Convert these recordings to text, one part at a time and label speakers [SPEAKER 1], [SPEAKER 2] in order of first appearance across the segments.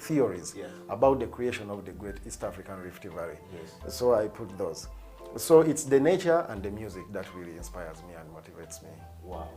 [SPEAKER 1] theories about the creation of the great East African Rift Valley. So I put those. So it's the nature and the music that really inspires me and motivates me.
[SPEAKER 2] Wow.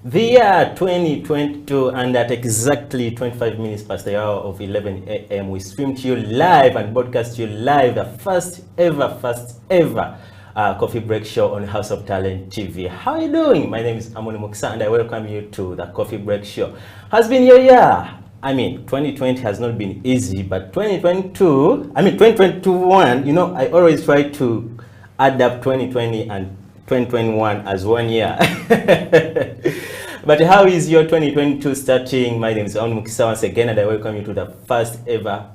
[SPEAKER 2] The year 2022, and at exactly 25 minutes past the hour of 11 a.m. we stream to you live and broadcast you live the first ever coffee break show on House of Talent TV. How are you doing? My name is Sadam Mukiibi and I welcome you to the coffee break show. Has been your year. I mean, 2020 has not been easy, but 2021, you know, I always try to add up 2020 and 2021 as 1 year. But how is your 2022 starting? My name is Sadam Mukiibi once again, and I welcome you to the first ever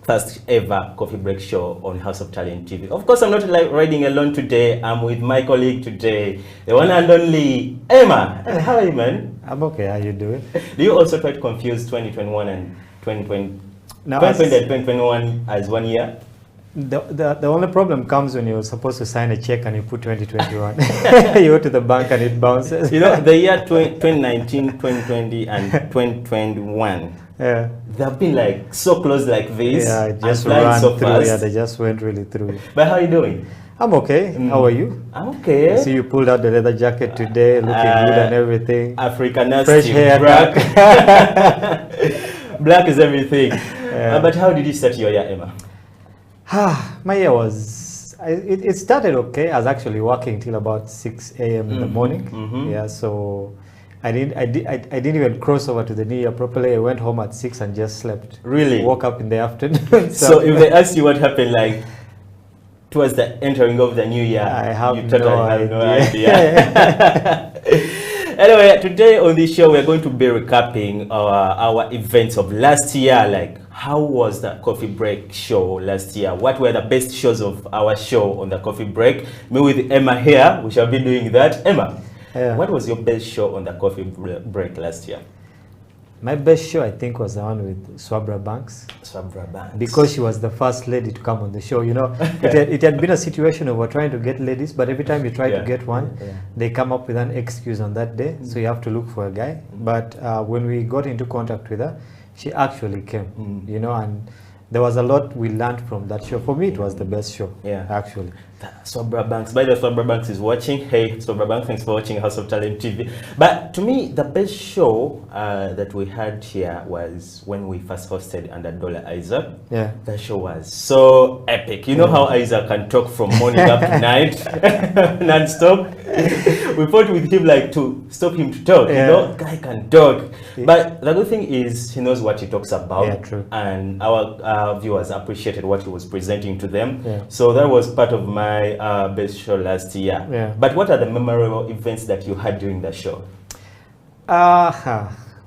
[SPEAKER 2] coffee break show on House of Talent TV. Of course, I'm not riding alone today. I'm with my colleague today, the one and only Emma. How are you, man?
[SPEAKER 3] I'm okay. How you doing?
[SPEAKER 2] Do you also try to confuse 2021 and 2020?
[SPEAKER 3] No,
[SPEAKER 2] 2020 and 2021 as 1 year?
[SPEAKER 3] The only problem comes when you're supposed to sign a check and you put 2021. You go to the bank and it bounces.
[SPEAKER 2] You know, the year 2019, 2020, and 2021.
[SPEAKER 3] Yeah.
[SPEAKER 2] They've been like so close like this.
[SPEAKER 3] Yeah, it just
[SPEAKER 2] and
[SPEAKER 3] ran
[SPEAKER 2] so
[SPEAKER 3] through.
[SPEAKER 2] fast.
[SPEAKER 3] Yeah, they just went really through.
[SPEAKER 2] But how are you doing?
[SPEAKER 3] I'm okay. How are you?
[SPEAKER 2] I'm okay.
[SPEAKER 3] I see you pulled out the leather jacket today, looking good and everything.
[SPEAKER 2] African
[SPEAKER 3] Fresh hair.
[SPEAKER 2] black. Black is everything.
[SPEAKER 3] Yeah.
[SPEAKER 2] But how did you start your year, Emma?
[SPEAKER 3] My year was, it started okay. I was actually working till about 6 a.m. in the morning. Yeah, so I didn't even cross over to the new year properly. I went home at 6 and just slept.
[SPEAKER 2] Really?
[SPEAKER 3] Woke up in the afternoon.
[SPEAKER 2] So if they ask you what happened, like towards the entering of the new year,
[SPEAKER 3] I have
[SPEAKER 2] you totally
[SPEAKER 3] no
[SPEAKER 2] have no
[SPEAKER 3] idea.
[SPEAKER 2] idea. Anyway, today on this show, we're going to be recapping our events of last year. Like, how was the coffee break show last year? What were the best shows of our show on the coffee break? Me with Emma here, we shall be doing that. Emma, what was your best show on the coffee break last year?
[SPEAKER 3] My best show, I think, was the one with Swabra Banks.
[SPEAKER 2] Swabra Banks.
[SPEAKER 3] Because she was the first lady to come on the show. You know, it had been a situation of we're trying to get ladies, but every time you try to get one, they come up with an excuse on that day. So you have to look for a guy. But when we got into contact with her, she actually came, you know, and there was a lot we learned from that show. For me, it was the best show, actually.
[SPEAKER 2] Swabra Banks. By the way, Swabra Banks is watching. Hey, Swabra Banks, thanks for watching House of Talent TV. But to me, the best show that we had here was when we first hosted under Dollar Isaac.
[SPEAKER 3] Yeah.
[SPEAKER 2] That show was so epic. You know how Isaac can talk from morning up to night, non-stop? We fought with him like to stop him to talk. You know, guy can talk. But the good thing is he knows what he talks about.
[SPEAKER 3] Yeah, true.
[SPEAKER 2] And our viewers appreciated what he was presenting to them. So that was part of my best show last year. But what are the memorable events that you had during the show?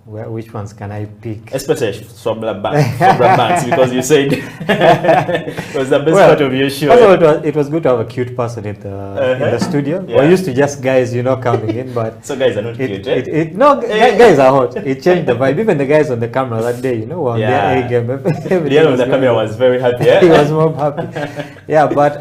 [SPEAKER 3] Well, which ones can I pick?
[SPEAKER 2] Especially Swabra Banks, because you said it was the best part of your show.
[SPEAKER 3] First of all, it was good to have a cute person in the studio. We're used to just guys, you know, coming in, but
[SPEAKER 2] so guys are not cute,
[SPEAKER 3] guys are hot. It changed the vibe. Even the guys on the camera that day, you know, on their A game.
[SPEAKER 2] The on the camera was very happy.
[SPEAKER 3] He was more happy. But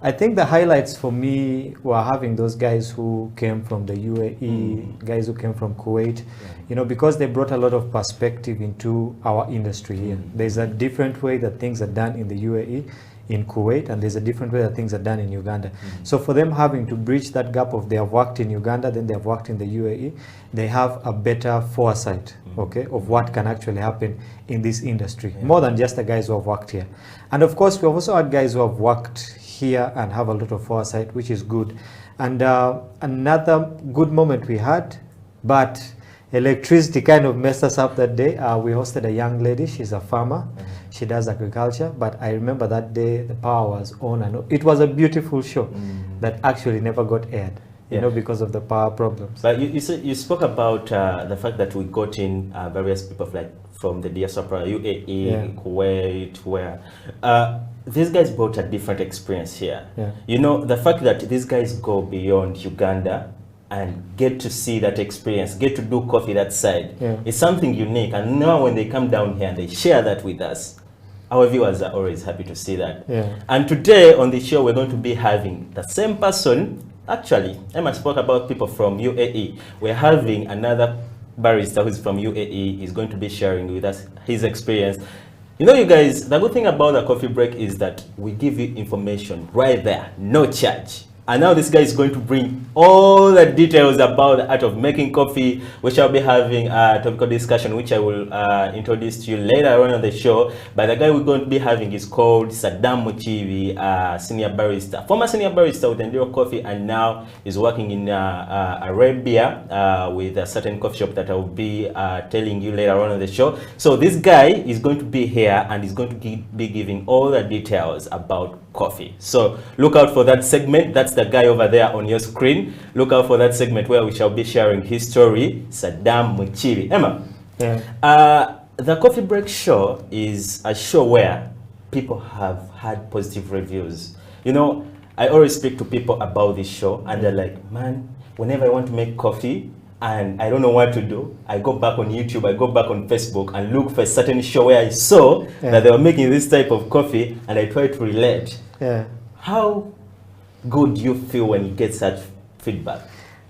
[SPEAKER 3] I think the highlights for me were having those guys who came from the UAE, guys who came from Kuwait, you know, because they brought a lot of perspective into our industry here. There's a different way that things are done in the UAE, in Kuwait, and there's a different way that things are done in Uganda. So for them having to bridge that gap of they have worked in Uganda, then they have worked in the UAE, they have a better foresight, of what can actually happen in this industry, more than just the guys who have worked here. And of course, we have also had guys who have worked here and have a lot of foresight, which is good. And another good moment we had, but electricity kind of messed us up that day. We hosted a young lady. She's a farmer. She does agriculture. But I remember that day the power was on, and it was a beautiful show that actually never got aired, you know, because of the power problems.
[SPEAKER 2] But you spoke about the fact that we got in various people from the diaspora, UAE, Kuwait, where these guys brought a different experience here. You know, the fact that these guys go beyond Uganda and get to see that experience, get to do coffee that side, it's something unique. And now when they come down here and they share that with us, our viewers are always happy to see that. And today on the show, we're going to be having the same person. Actually, Emma spoke about people from UAE. We're having another barista who's from UAE. Is going to be sharing with us his experience. You know, you guys, the good thing about the coffee break is that we give you information right there, no charge. And now this guy is going to bring all the details about the art of making coffee. We shall be having a topical discussion, which I will introduce to you later on the show. But the guy we're going to be having is called Sadam Mukiibi, Senior Barista. Former Senior Barista with Endiro Coffee, and now is working in Arabia with a certain coffee shop that I will be telling you later on the show. So this guy is going to be here and is going to be giving all the details about coffee. So look out for that segment. That's the guy over there on your screen. Look out for that segment where we shall be sharing his story, Sadam Mukiibi. Emma, the Coffee Break Show is a show where people have had positive reviews. You know, I always speak to people about this show and they're like, man, whenever I want to make coffee and I don't know what to do, I go back on YouTube, I go back on Facebook and look for a certain show where I saw that they were making this type of coffee and I try to relate. How good do you feel when you get such feedback?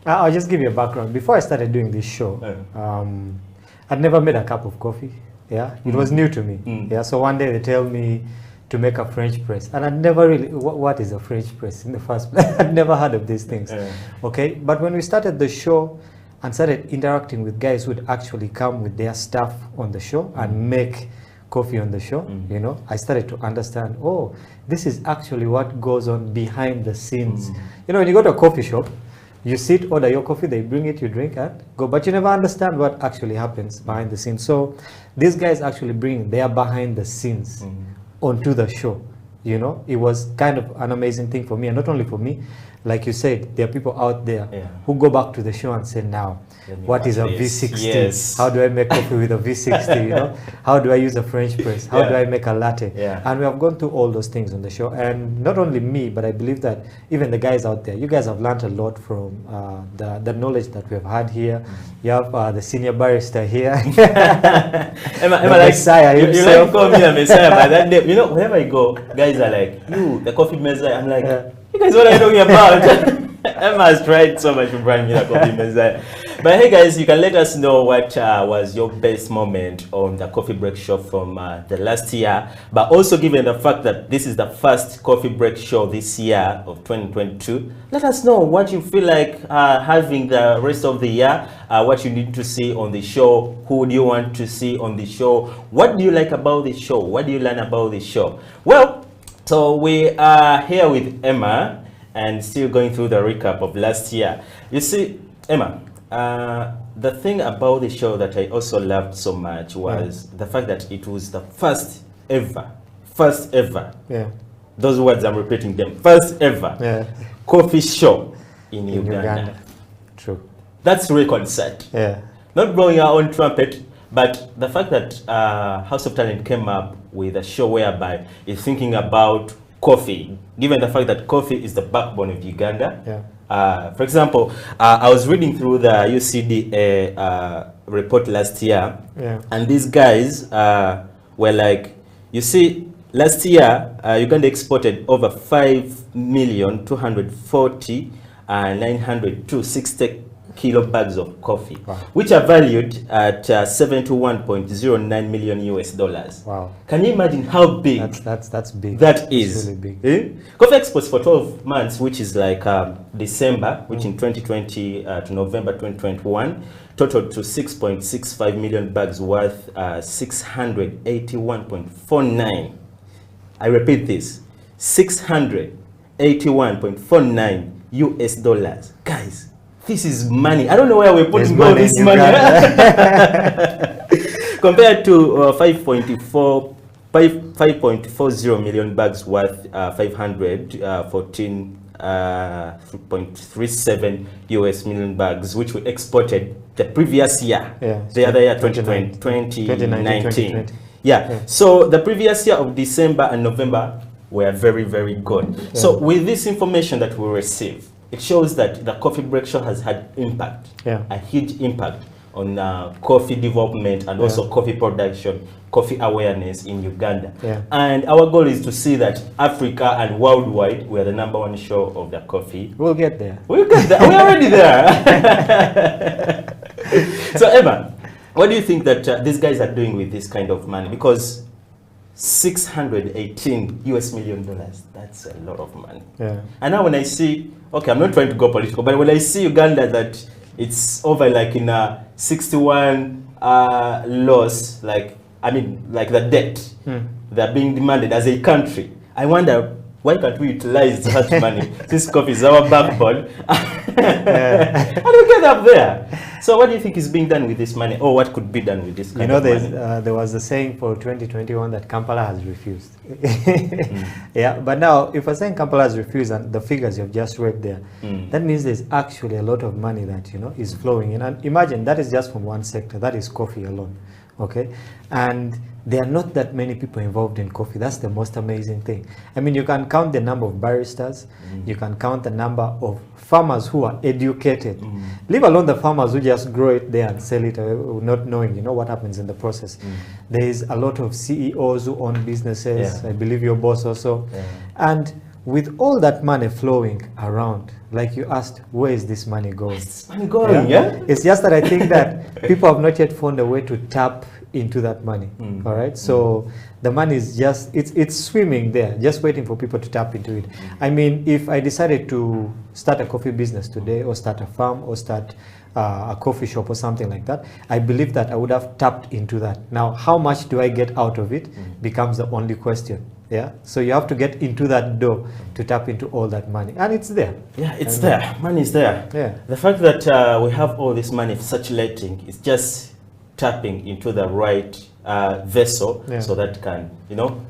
[SPEAKER 3] I'll just give you a background. Before I started doing this show, I'd never made a cup of coffee. It was new to me. So one day they tell me to make a French press, and I'd never really, what is a French press in the first place? I'd never heard of these things. But when we started the show and started interacting with guys who would actually come with their stuff on the show and make coffee on the show, you know, I started to understand, oh, this is actually what goes on behind the scenes. You know, when you go to a coffee shop, you sit, order your coffee, they bring it, you drink and go, but you never understand what actually happens behind the scenes. So these guys actually bring their behind the scenes onto the show, you know, it was kind of an amazing thing for me, and not only for me, like you said, there are people out there who go back to the show and say, now, what is a V60?
[SPEAKER 2] Yes.
[SPEAKER 3] How do I make coffee with a V60? You know, how do I use a French press? How do I make a latte? And we have gone through all those things on the show, and not only me, but I believe that even the guys out there, you guys have learned a lot from the knowledge that we have had here. You have the senior barista here.
[SPEAKER 2] Emma like Messiah himself. You like call me a Messiah by that name. You know, wherever I go, guys are like, you, the coffee Messiah. I'm like, you guys, what are you talking about? Emma has tried so much to brand me the coffee Messiah. But hey guys, you can let us know what was your best moment on the coffee break show from the last year. But also, given the fact that this is the first coffee break show this year of 2022, let us know what you feel like having the rest of the year, what you need to see on the show, who do you want to see on the show, what do you like about the show, what do you learn about the show. Well, so we are here with Emma and still going through the recap of last year. You see, Emma, the thing about the show that I also loved so much was the fact that it was the first ever, those words I'm repeating them, first ever coffee show in Uganda.
[SPEAKER 3] True.
[SPEAKER 2] That's record set. Not blowing our own trumpet, but the fact that House of Talent came up with a show whereby it's thinking about coffee, given the fact that coffee is the backbone of Uganda. For example, I was reading through the UCDA report last year, and these guys were like, you see, last year, Uganda exported over 5,240,960 kilo bags of coffee, which are valued at $71.09 million US dollars. Wow. Can you imagine how big
[SPEAKER 3] that's big.
[SPEAKER 2] That is?
[SPEAKER 3] Really big.
[SPEAKER 2] Coffee exports for 12 months, which is like December, which in 2020 to November 2021, totaled to 6.65 million bags worth 681.49. I repeat this, 681.49 US dollars. Guys, this is money. I don't know where we're putting all this money. Compared to 5.40 million bags worth 514.37 US million bags, which we exported the previous year, the other year, 2019. So the previous year of December and November were very, very good. So with this information that we receive, it shows that the coffee break show has had impact, a huge impact on coffee development and also coffee production, coffee awareness in Uganda. And our goal is to see that Africa and worldwide, we are the #1 show of the coffee.
[SPEAKER 3] We'll get there.
[SPEAKER 2] We'll get there. We're already there. So Emma, what do you think that these guys are doing with this kind of money? Because $618 US million, that's a lot of money. And now when I see, okay, I'm not trying to go political, but when I see Uganda that it's over like in a 61 loss, like, I mean, like the debt they're being demanded as a country, I wonder, why can't we utilize such money? This coffee is our backbone. And we get up there. So what do you think is being done with this money, or what could be done with this kind of money?
[SPEAKER 3] There was a saying for 2021 that Kampala has refused. But now if we're saying Kampala has refused and the figures you've just read there, that means there's actually a lot of money that, you know, is flowing in. And imagine that is just from one sector, that is coffee alone. Okay, and there are not that many people involved in coffee. That's the most amazing thing. I mean, you can count the number of baristas, you can count the number of farmers who are educated, leave alone the farmers who just grow it there and sell it not knowing, you know, what happens in the process. There is a lot of CEOs who own businesses. I believe your boss also. And with all that money flowing around, like you asked, where is this money going?
[SPEAKER 2] Where's this money going?
[SPEAKER 3] It's just that I think that people have not yet found a way to tap into that money. All right, so the money is just, it's swimming there, just waiting for people to tap into it. I mean, if I decided to start a coffee business today, or start a farm, or start a coffee shop or something like that, I believe that I would have tapped into that. Now, how much do I get out of it becomes the only question. So you have to get into that door to tap into all that money, and it's there.
[SPEAKER 2] It's there. Money is there. The fact that we have all this money circulating is just tapping into the right vessel, so that can,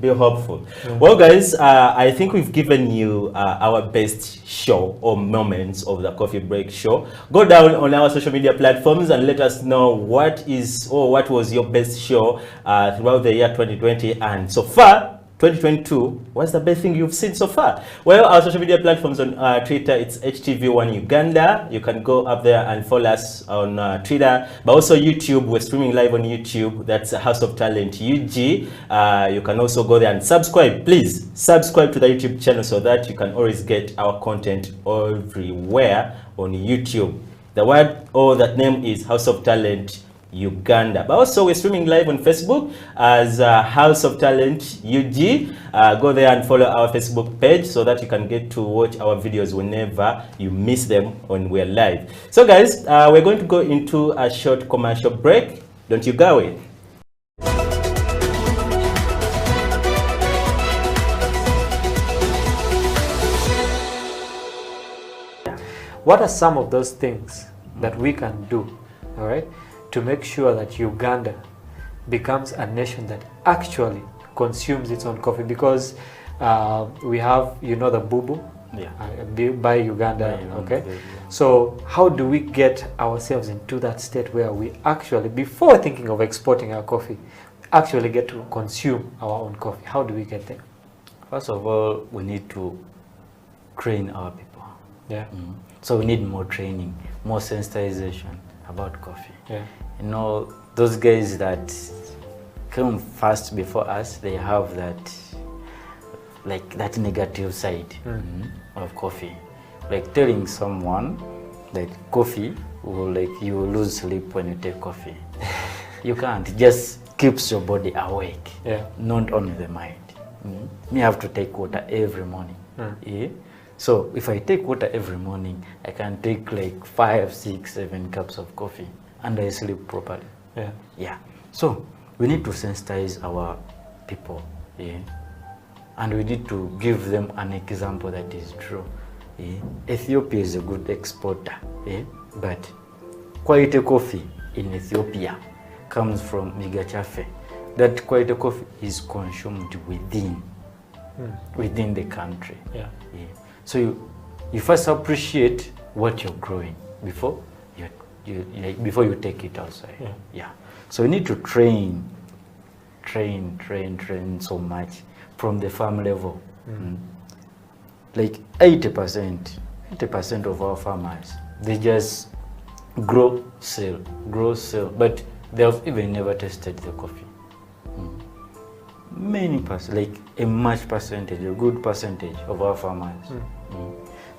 [SPEAKER 2] be helpful. Well, guys, I think we've given you our best show or moments of the coffee break show. Go down on our social media platforms and let us know what was your best show throughout the year 2020 and so far 2022. What's the best thing you've seen so far? Well, our social media platforms on Twitter, it's HTV1 Uganda. You can go up there and follow us on Twitter, but also YouTube. We're streaming live on YouTube. That's House of Talent UG. You can also go there and subscribe. Please subscribe to the YouTube channel so that you can always get our content everywhere on YouTube. The word or that name is House of Talent Uganda. But also we're streaming live on Facebook as House of Talent UG. Go there and follow our Facebook page so that you can get to watch our videos whenever you miss them when we're live. So guys, we're going to go into a short commercial break. Don't you go away.
[SPEAKER 3] What are some of those things that we can do, all right, to make sure that Uganda becomes a nation that actually consumes its own coffee? Because we have, the Bubu, by Uganda, okay? So how do we get ourselves into that state where we actually, before thinking of exporting our coffee, actually get to consume our own coffee? How do we get there?
[SPEAKER 4] First of all, we need to train our people.
[SPEAKER 3] Yeah.
[SPEAKER 4] So we need more training, more sensitization about coffee.
[SPEAKER 3] Yeah.
[SPEAKER 4] Those guys that came first before us, they have that negative side of coffee. Like telling someone that coffee will you will lose sleep when you take coffee. You can't. It just keeps your body awake, not only the mind. Me have to take water every morning. So if I take water every morning, I can take 5, 6, 7 cups of coffee and I sleep properly. So we need to sensitize our people, and we need to give them an example that is true. Ethiopia is a good exporter, but quality coffee in Ethiopia comes from Migachafe. That quality coffee is consumed within the country. So you first appreciate what you're growing before you take it outside. So you need to train so much from the farm level. Like 80% of our farmers, they just grow, sell, but they have even never tasted the coffee. Many a good percentage of our farmers.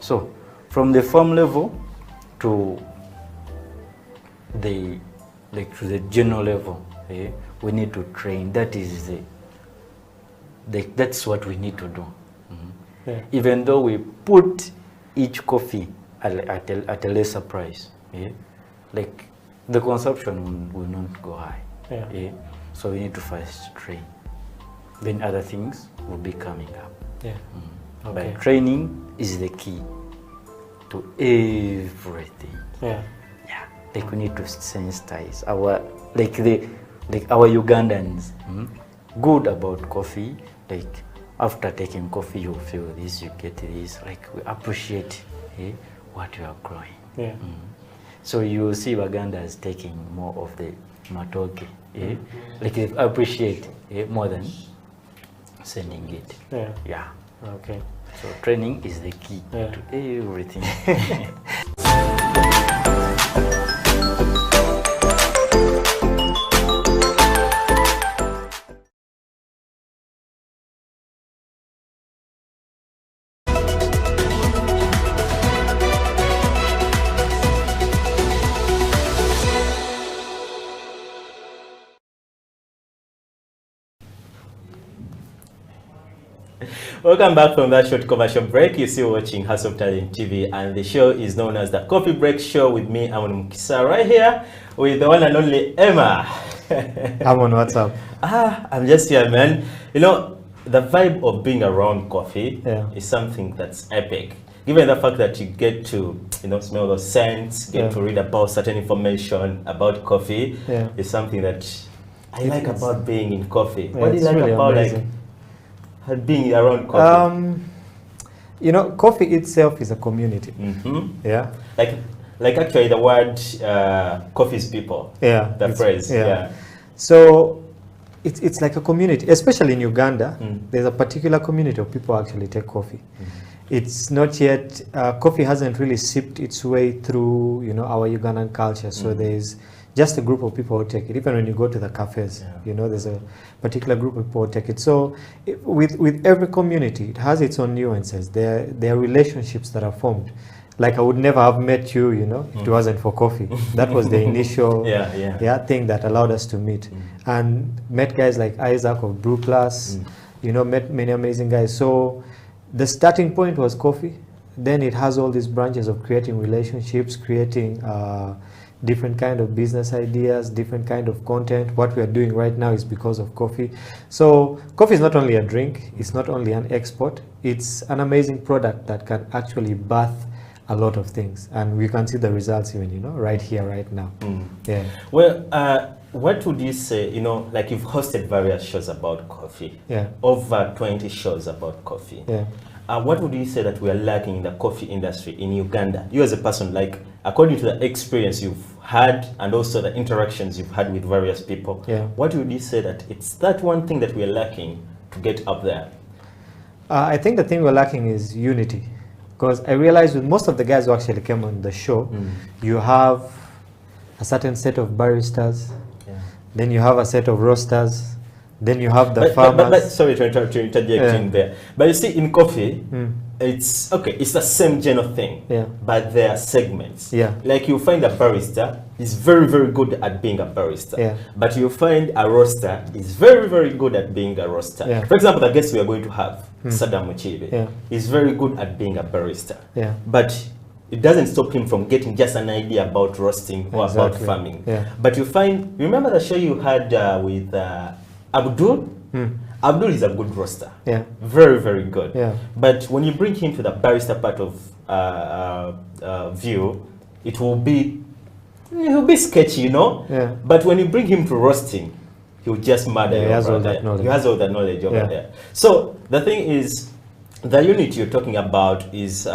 [SPEAKER 4] So from the farm level to the general level, we need to train. That's what we need to do. Even though we put each coffee at a lesser price, the consumption will not go high. So we need to first train. Then other things will be coming up. But training is the key to everything. We need to sensitize our our Ugandans good about coffee. After taking coffee, you feel this, you get this. We appreciate what you are growing. So you see Ugandas taking more of the matoke. They appreciate more than sending it.
[SPEAKER 3] Okay.
[SPEAKER 4] So training is the key to everything.
[SPEAKER 2] Welcome back from that short commercial break. You're still watching House of Talent TV, and the show is known as the Coffee Break Show with me, Sadam Mukiibi, right here with the one and only Emma.
[SPEAKER 3] Amon, what's up?
[SPEAKER 2] I'm just here, man. The vibe of being around coffee is something that's epic. given the fact that you get to, you know, smell those scents, get to read about certain information about coffee, is something that I like about being in coffee. What do you like really about amazing. Like being around coffee?
[SPEAKER 3] You know, coffee itself is a community. Yeah.
[SPEAKER 2] Like actually the word coffee is people.
[SPEAKER 3] Yeah.
[SPEAKER 2] The phrase. Yeah.
[SPEAKER 3] So it's like a community, especially in Uganda. There's a particular community of people who actually take coffee. It's not yet, coffee hasn't really seeped its way through, you know, our Ugandan culture. So there's just a group of people who take it. Even when you go to the cafes, you know, there's a particular group of people who take it. So with every community, it has its own nuances. There are relationships that are formed. Like I would never have met you, you know, if it wasn't for coffee. That was the initial thing that allowed us to meet. And met guys like Isaac of Brew Plus, you know, met many amazing guys. So the starting point was coffee. Then it has all these branches of creating relationships, creating different kind of business ideas, different kind of content. What we are doing right now is because of coffee. So coffee is not only a drink, it's not only an export, it's an amazing product that can actually birth a lot of things, and we can see the results even, you know, right here, right now. Yeah.
[SPEAKER 2] Well, what would you say, you know, like you've hosted various shows about coffee, over 20 shows about coffee. What would you say that we are lacking in the coffee industry in Uganda? You as a person, like according to the experience you've had and also the interactions you've had with various people, what would you say that it's that one thing that we are lacking to get up there?
[SPEAKER 3] I think the thing we're lacking is unity. Because I realized with most of the guys who actually came on the show, you have a certain set of baristas, then you have a set of roasters, then you have the farmers.
[SPEAKER 2] But sorry to interject in there. But you see, in coffee, it's okay. It's the same general thing, but there are segments. Like you find a barista is very, very good at being a barista, but you find a roaster is very, very good at being a roaster. For example, the guest we are going to have, Sadam Mukiibi, is very good at being a barista, but it doesn't stop him from getting just an idea about roasting or about farming. But you find, remember the show you had with Abdul? Abdul is a good roaster, very, very good. But when you bring him to the barista part of view, he'll be sketchy, you know. But when you bring him to roasting, he'll just murder you. He has all that knowledge. He has all that knowledge over there. So the thing is, the unit you're talking about is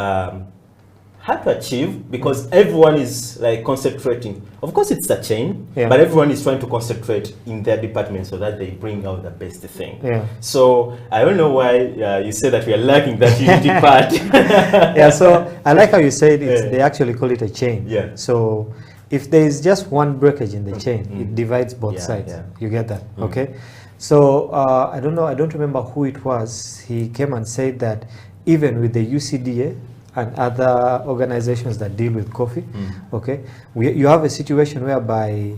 [SPEAKER 2] hard to achieve because everyone is like concentrating. Of course, it's a chain, but everyone is trying to concentrate in their department so that they bring out the best thing. So I don't know why you say that we are lacking that unity part.
[SPEAKER 3] So I like how you said they actually call it a chain. So if there is just one breakage in the chain, it divides both sides. You get that? Okay. So I don't know, I don't remember who it was. He came and said that even with the UCDA and other organizations that deal with coffee, okay, you have a situation whereby,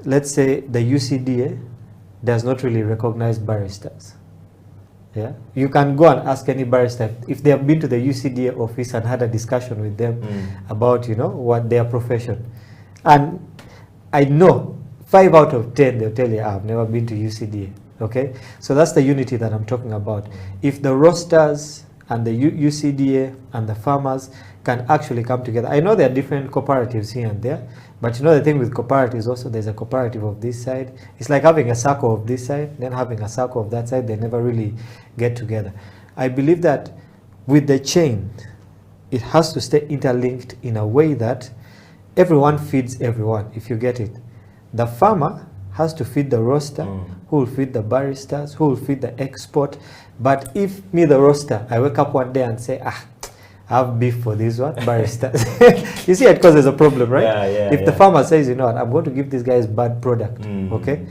[SPEAKER 3] let's say the UCDA does not really recognize baristas. You can go and ask any barista if they have been to the UCDA office and had a discussion with them about, you know, what their profession. And I know 5 out of 10 they'll tell you, I've never been to UCDA. Okay, so that's the unity that I'm talking about. If the roasters and the UCDA and the farmers can actually come together. I know there are different cooperatives here and there, but you know the thing with cooperatives also, there's a cooperative of this side. It's like having a circle of this side, then having a circle of that side. They never really get together. I believe that with the chain, it has to stay interlinked in a way that everyone feeds everyone, if you get it. The farmer has to feed the roaster, who will feed the baristas, who will feed the export. But if me, the roaster, I wake up one day and say, I have beef for this one, baristas. You see, it causes a problem, right? If the farmer says, you know what, I'm going to give these guys bad product, okay?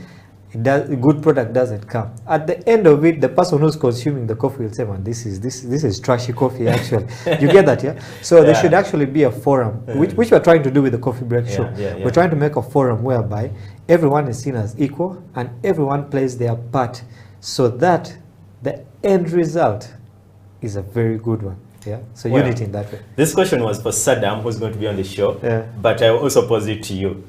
[SPEAKER 3] A good product doesn't come. At the end of it, the person who's consuming the coffee will say, man, this is trashy coffee, actually. You get that, yeah? So there should actually be a forum, which we're trying to do with the Coffee Break Show. We're trying to make a forum whereby everyone is seen as equal and everyone plays their part so that the end result is a very good one. So unity in that way.
[SPEAKER 2] This question was for Sadam, who's going to be on the show, but I will also pose it to you.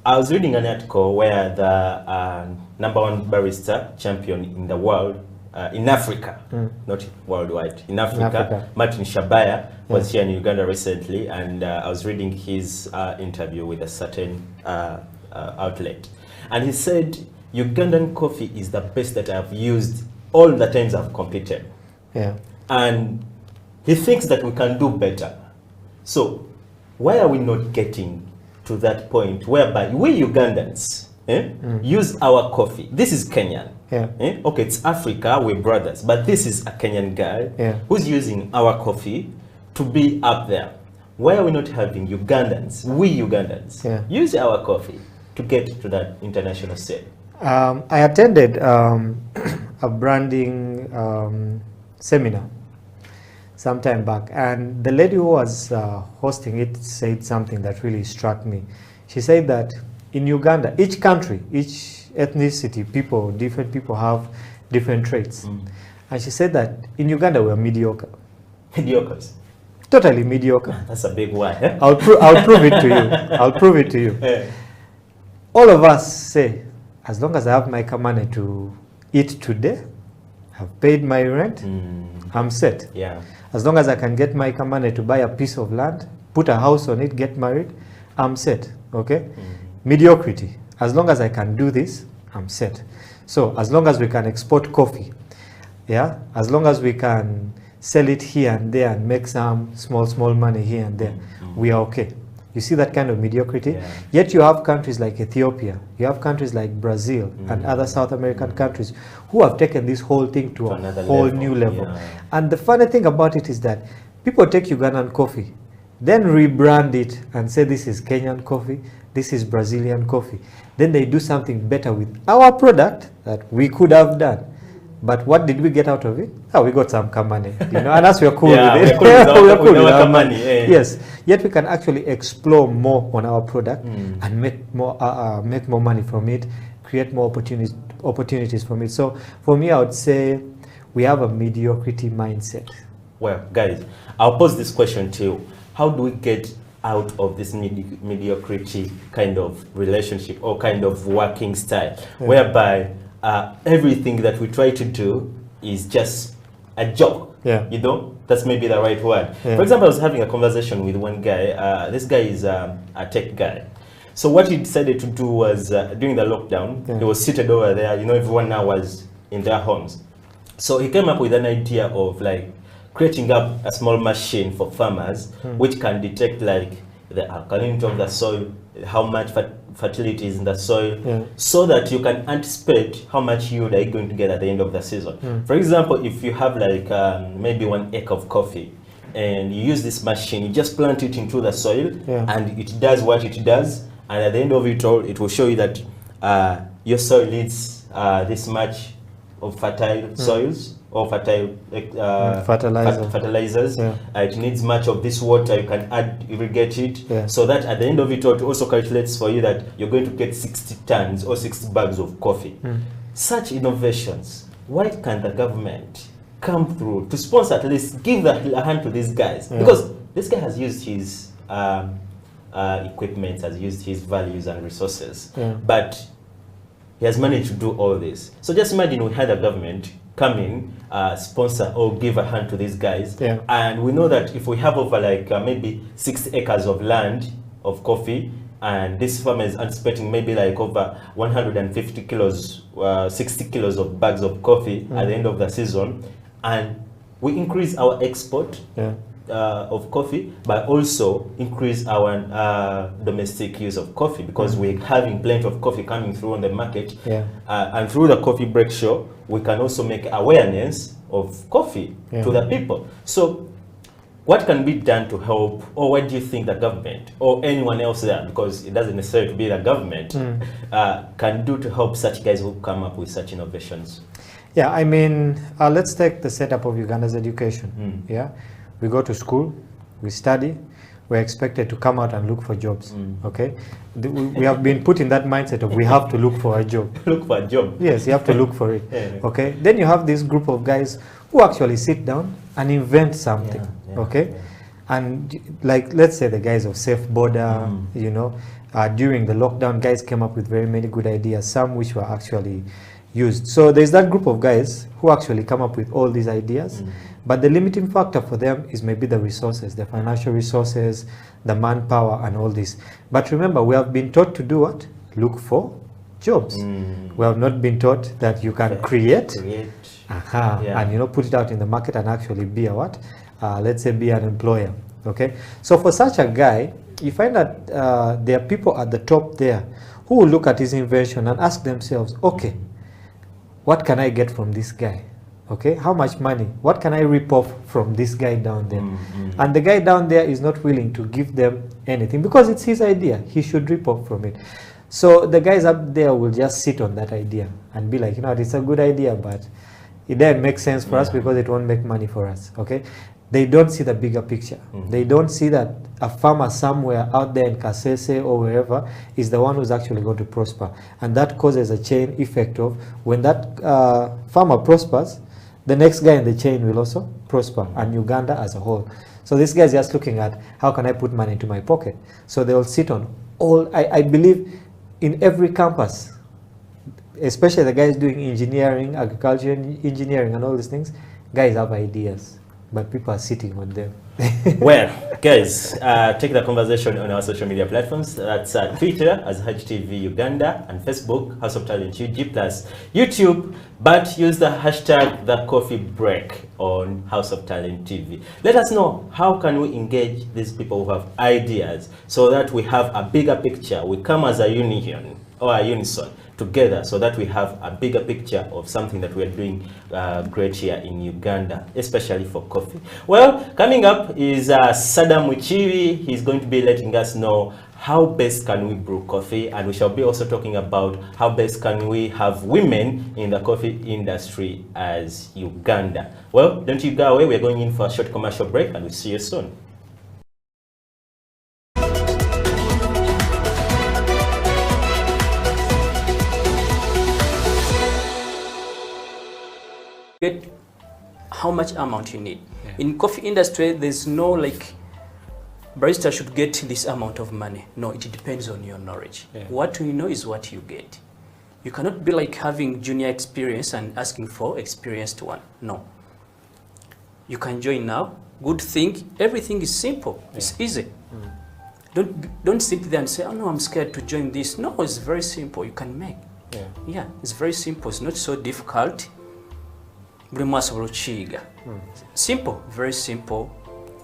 [SPEAKER 2] I was reading an article where the #1 barista champion in the world, in Africa, not worldwide, in Africa. Martin Shabaya was here in Uganda recently, and I was reading his interview with a certain outlet. And he said, Ugandan coffee is the best that I've used all the times I've competed.
[SPEAKER 3] Yeah. And
[SPEAKER 2] he thinks that we can do better. So why are we not getting to that point whereby we Ugandans use our coffee? This is Kenyan.
[SPEAKER 3] Yeah.
[SPEAKER 2] Okay, it's Africa, we're brothers, but this is a Kenyan guy who's using our coffee to be up there. Why are we not having Ugandans, we Ugandans, use our coffee to get to that international scale?
[SPEAKER 3] I attended a branding seminar sometime back, and the lady who was hosting it said something that really struck me. She said that in Uganda, each country, each ethnicity, different people have different traits. And she said that in Uganda we're mediocre.
[SPEAKER 2] Mediocres?
[SPEAKER 3] Totally mediocre.
[SPEAKER 2] That's a big one. Eh?
[SPEAKER 3] I'll prove it to you. I'll prove it to you. All of us say, as long as I have my money to eat today, I've paid my rent, I'm set.
[SPEAKER 2] Yeah.
[SPEAKER 3] As long as I can get my money to buy a piece of land, put a house on it, get married, I'm set. Okay? Mediocrity. As long as I can do this, I'm set. So as long as we can export coffee, as long as we can sell it here and there and make some small money here and there, we are okay. You see that kind of mediocrity? Yeah. Yet you have countries like Ethiopia, you have countries like Brazil and other South American countries who have taken this whole thing to a whole new level. Yeah. And the funny thing about it is that people take Ugandan coffee, then rebrand it and say this is Kenyan coffee, this is Brazilian coffee. Then they do something better with our product that we could have done. But what did we get out of it? Oh, we got some money, and us we're cool with it. We're cool with our money. Yes. Yet we can actually explore more on our product and make more money from it, create more opportunities from it. So for me, I would say we have a mediocrity mindset.
[SPEAKER 2] Well, guys, I'll pose this question to you. How do we get out of this mediocrity kind of relationship or kind of working style, whereby everything that we try to do is just a joke? That's maybe the right word. For example, I was having a conversation with one guy. This guy is a tech guy. So what he decided to do was, during the lockdown, he was seated over there, everyone now was in their homes. So he came up with an idea of like creating up a small machine for farmers which can detect like the alkalinity of the soil, how much fertility is in the soil, so that you can anticipate how much yield are you going to get at the end of the season. For example, if you have like maybe 1 acre of coffee and you use this machine, you just plant it into the soil and it does what it does, and at the end of it all, it will show you that your soil needs this much of fertile soils or fertile fertilizers. It needs much of this water, you can irrigate it, so that at the end of it all, it also calculates for you that you're going to get 60 tons or 60 bags of coffee. Such innovations, why can't the government come through to sponsor, at least give a hand to these guys? Because this guy has used his equipment, has used his values and resources, but he has managed to do all this. So just imagine we had a government come in, sponsor or give a hand to these guys. And we know that if we have over like maybe 60 acres of land of coffee, and this farmer is anticipating maybe like over 150 kilos, 60 kilos of bags of coffee at the end of the season, and we increase our export of coffee, but also increase our domestic use of coffee, because we're having plenty of coffee coming through on the market. And through the coffee break show, we can also make awareness of coffee to the people. So what can be done to help, or what do you think the government or anyone else there, because it doesn't necessarily be the government, can do to help such guys who come up with such innovations?
[SPEAKER 3] Yeah, I mean, let's take the setup of Uganda's education. We go to school, we study, we're expected to come out and look for jobs. Okay, we have been put in that mindset of we have to look for a job.
[SPEAKER 2] Look for a job.
[SPEAKER 3] Yes, you have to look for it. Okay, then you have this group of guys who actually sit down and invent something. Okay, and like let's say the guys of Safe Border, during the lockdown, guys came up with very many good ideas. Some which were actually used. So there's that group of guys who actually come up with all these ideas, but the limiting factor for them is maybe the resources, the financial resources, the manpower and all this. But remember, we have been taught to do what? Look for jobs. We have not been taught that you can create. And you know, put it out in the market and actually be a what? Let's say be an employer. Okay, so for such a guy, you find that there are people at the top there who will look at his invention and ask themselves, okay, what can I get from this guy? Okay, how much money? What can I rip off from this guy down there? And the guy down there is not willing to give them anything because it's his idea. He should rip off from it. So the guys up there will just sit on that idea and be like, you know, it's a good idea, but it doesn't make sense for us because it won't make money for us. Okay, they don't see the bigger picture. They don't see that a farmer somewhere out there in Kasese or wherever is the one who's actually going to prosper. And that causes a chain effect of when that farmer prospers, the next guy in the chain will also prosper, and Uganda as a whole. So this guy is just looking at how can I put money into my pocket. So they will sit on all, I believe in every campus, especially the guys doing engineering, agriculture engineering and all these things, guys have ideas, but people are sitting on them.
[SPEAKER 2] Well, guys, take the conversation on our social media platforms. That's Twitter as HTV Uganda and Facebook, House of Talent UG plus YouTube, but use the hashtag The Coffee Break on House of Talent TV. Let us know how can we engage these people who have ideas so that we have a bigger picture. We come as a union or a unison together so that we have a bigger picture of something that we're doing great here in Uganda, especially for coffee. Well, coming up is Sadam Mukiibi. He's going to be letting us know how best can we brew coffee, and we shall be also talking about how best can we have women in the coffee industry as Uganda. Well, don't you go away. We're going in for a short commercial break and we'll see you soon.
[SPEAKER 5] Get how much amount you need. In coffee industry, there's no like barista should get this amount of money. No, it depends on your knowledge. What you know is what you get. You cannot be like having junior experience and asking for experienced one. No. You can join now. Good thing, everything is simple. It's easy. Don't sit there and say, oh no, I'm scared to join this. No, it's very simple. You can make. Yeah, it's very simple. It's not so difficult. Simple, very simple,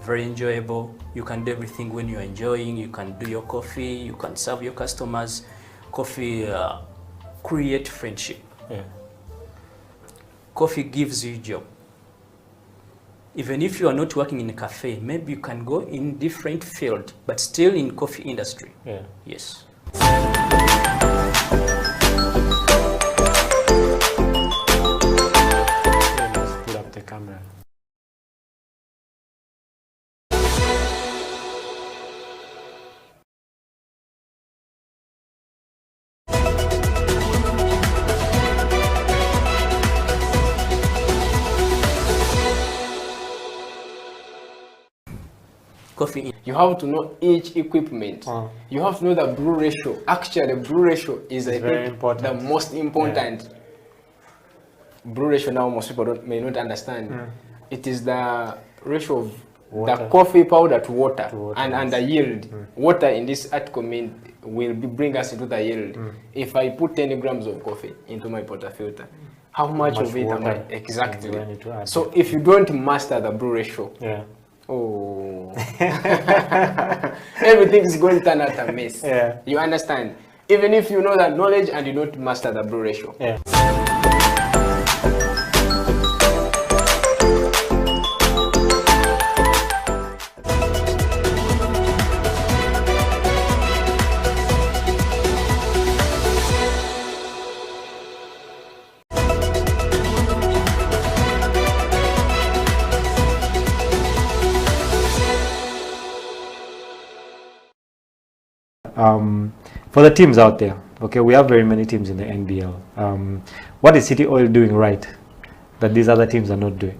[SPEAKER 5] very enjoyable. You can do everything when you're enjoying. You can do your coffee, you can serve your customers. Coffee create friendship. Coffee gives you a job. Even if you are not working in a cafe, maybe you can go in different field, but still in coffee industry. Yes.
[SPEAKER 3] Camera.
[SPEAKER 5] Coffee.
[SPEAKER 6] You have to know each equipment. You have to know the brew ratio. Actually, the brew ratio is I think the most important. Brew ratio now most people may not understand. It is the ratio of the coffee powder to water, and the yield. Water in this article will bring us into the yield. If I put 10 grams of coffee into my portafilter, how much of it am I exactly? So if you don't master the brew ratio, everything is going to turn out a mess. You understand? Even if you know that knowledge and you don't master the brew ratio.
[SPEAKER 3] For the teams out there, okay, we have very many teams in the NBL. What is City Oil doing right that these other teams are not doing?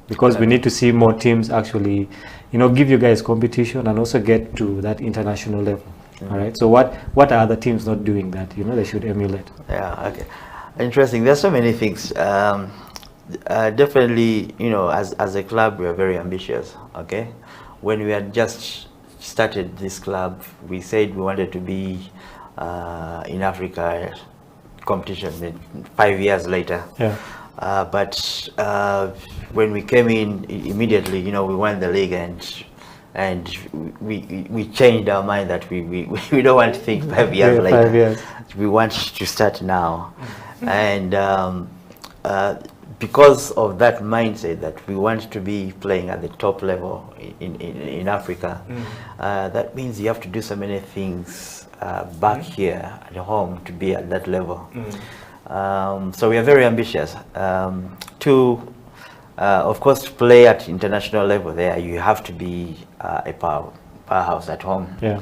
[SPEAKER 3] Because we need to see more teams actually, you know, give you guys competition and also get to that international level. All right. So what are other teams not doing that, you know, they should emulate?
[SPEAKER 7] Yeah. Okay. Interesting. There's so many things. Definitely, you know, as a club, we are very ambitious. Okay, when we had just started this club, we said we wanted to be in Africa competition 5 years later.
[SPEAKER 3] Yeah.
[SPEAKER 7] But when we came in immediately, you know, we won the league, and we changed our mind that we don't want to think 5 years later.
[SPEAKER 3] 5 years.
[SPEAKER 7] We want to start now. And because of that mindset that we want to be playing at the top level in Africa, that means you have to do so many things back here at home to be at that level. So we are very ambitious. Of course, to play at international level there, you have to be a powerhouse at home.
[SPEAKER 3] Yeah.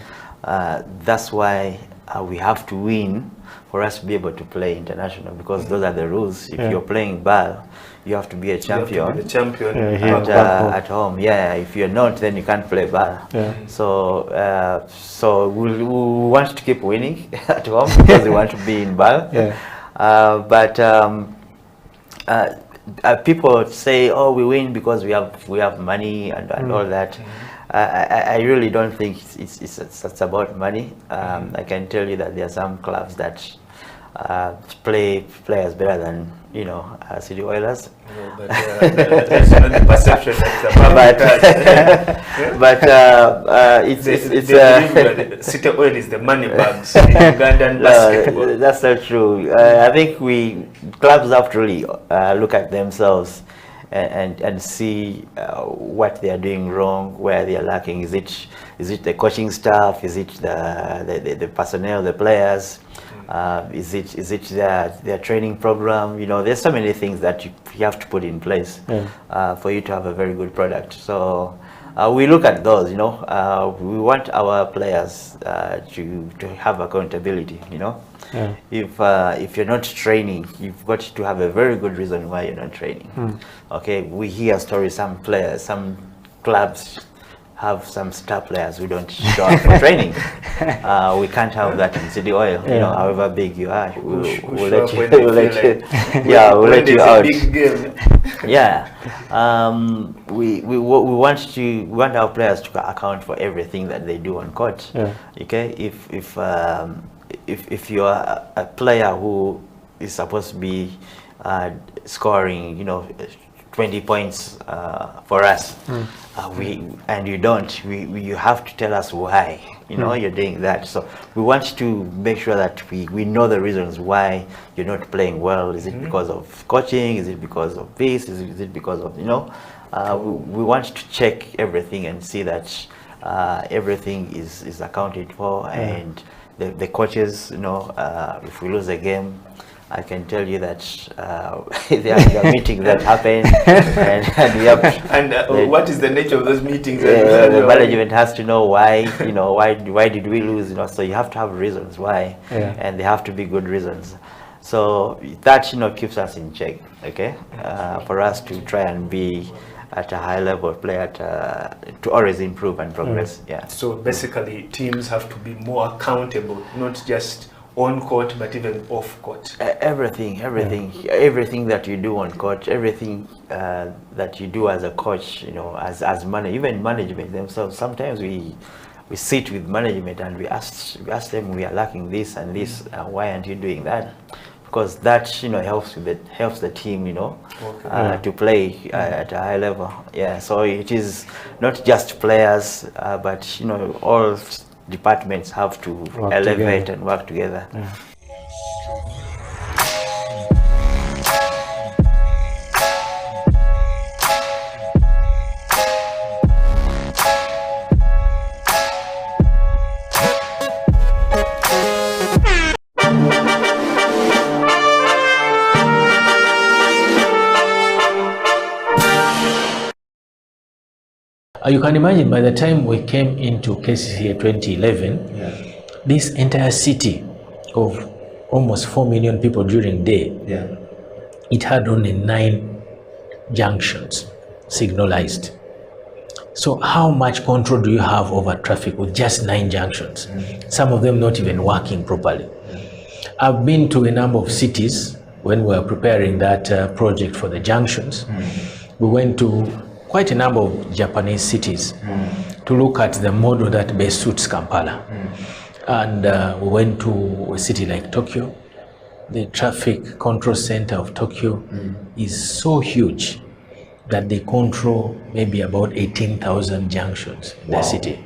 [SPEAKER 7] That's why we have to win for us to be able to play international, because those are the rules. If you're playing ball, you have to be a champion.
[SPEAKER 2] You have to be the champion
[SPEAKER 7] at home. Yeah, if you're not, then you can't play ball.
[SPEAKER 3] Yeah.
[SPEAKER 7] So we want to keep winning at home because we want to be in ball.
[SPEAKER 3] Yeah.
[SPEAKER 7] People say, "Oh, we win because we have money and all that." I really don't think it's about money. I can tell you that there are some clubs that play players better than, you know, City Oilers.
[SPEAKER 2] No, but that's not the perception. It's City Oil is the money bags in Ugandan basketball.
[SPEAKER 7] That's not true. I think clubs have to really look at themselves and see what they are doing wrong, where they are lacking. Is it the coaching staff? Is it the personnel, the players? Is it their training program? You know, there's so many things that you have to put in place for you to have a very good product. So we look at those. You know, we want our players to have accountability. You know. Yeah. If you're not training, you've got to have a very good reason why you're not training. Okay, we hear stories. Some clubs have some star players who don't show up for training. We can't have that in City Oil. You know, however big you are, we'll let you out.
[SPEAKER 2] Big game.
[SPEAKER 7] Yeah, we want our players to account for everything that they do on court. Yeah. Okay, if you are a player who is supposed to be scoring, you know, 20 points for us, and you don't, you have to tell us why, you know, you're doing that. So we want to make sure that we know the reasons why you're not playing well. Is it because of coaching? Is it because of this? Is it because of, you know, we want to check everything and see that everything is accounted for. And the coaches, you know, if we lose a game, I can tell you that there are meetings that happen, and we have.
[SPEAKER 2] And what is the nature of those meetings?
[SPEAKER 7] The management has to know why. You know, why did we lose? You know, so you have to have reasons why, and they have to be good reasons. So that, you know, keeps us in check. Okay, for us to try and be at a high level player to always improve and progress. Yeah.
[SPEAKER 2] So basically, teams have to be more accountable, not just on court, but even off court.
[SPEAKER 7] Everything that you do on court, everything that you do as a coach, you know, as even management themselves. Sometimes we sit with management and we ask them, we are lacking this and this. Why aren't you doing that? Because that, you know, helps the team, you know, to play at a high level. Yeah. So it is not just players, but, you know, all departments have to elevate and work together. Yeah.
[SPEAKER 8] You can imagine by the time we came into KCCA 2011, this entire city of almost 4 million people during day, it had only 9 junctions signalized. So how much control do you have over traffic with just 9 junctions? Some of them not even working properly. I've been to a number of cities when we were preparing that project for the junctions, we went to quite a number of Japanese cities to look at the model that best suits Kampala. And we went to a city like Tokyo. The traffic control center of Tokyo is so huge that they control maybe about 18,000 junctions in the city.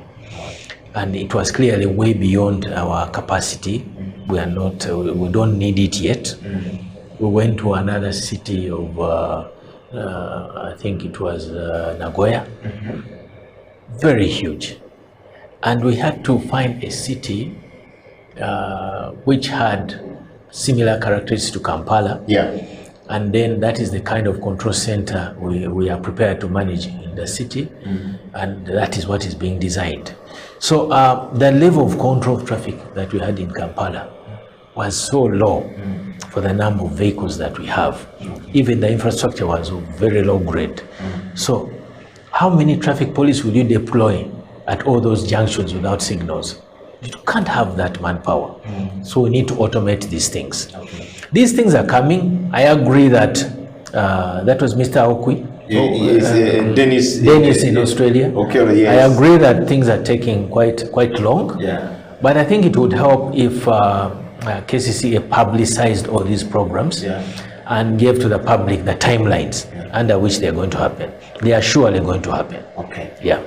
[SPEAKER 8] And it was clearly way beyond our capacity. We are not, we don't need it yet. We went to another city of, I think it was Nagoya, very huge. And we had to find a city which had similar characteristics to Kampala. And then that is the kind of control center we are prepared to manage in the city, and that is what is being designed. So the level of control of traffic that we had in Kampala was so low for the number of vehicles that we have. Even the infrastructure was of very low grade. So how many traffic police will you deploy at all those junctions without signals? You can't have that manpower. So we need to automate these things. These things are coming. I agree that that was Mr. Okwi.
[SPEAKER 9] Dennis
[SPEAKER 8] in Australia.
[SPEAKER 9] Okay, yes.
[SPEAKER 8] I agree that things are taking quite long. But I think it would help if KCCA publicized all these programs and gave to the public the timelines under which they are going to happen. They are surely going to happen.
[SPEAKER 9] Okay.
[SPEAKER 8] Yeah.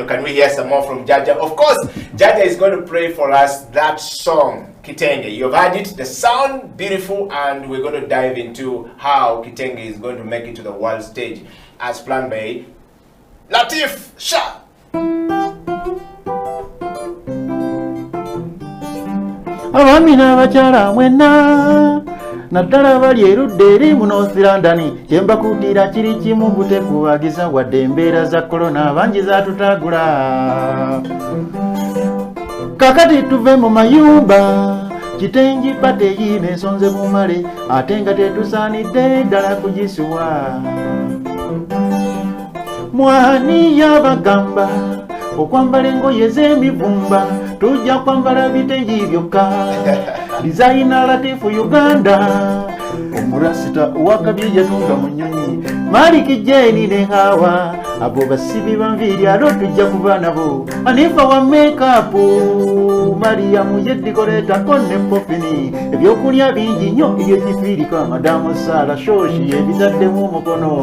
[SPEAKER 9] Can we hear some more from Jaja? Of course, Jaja is going to play for us that song, Kitenge. You've heard it, the sound, beautiful, and we're going to dive into how Kitenge is going to make it to the world stage as planned by Latif Shah.
[SPEAKER 10] Abamina bakyala mwena naddala bali erudde eri muno London yembakutira kiri kimu butekubagiza wadde embeera za korona bangi zatutagula kakati tuve mu mayumba kitengi pate yine ensonze bumale ate nga tetusaanidde ddala kugisuwa mwani yabagamba okwambala engoye z'emivumba tujja kwambala bitengi byokka designer Latifu Uganda omurasita owakabiri yatunga mu nnyonyi Maliki Jeni ne Hawa abo basibi banviri alo tujja kuba nabo Anifa wa makeup Mariamu yedikoleta konne popini ebyokulya bingi nnyo ebyekifirika Madamu Sara Shoshi ebitaddemu umukono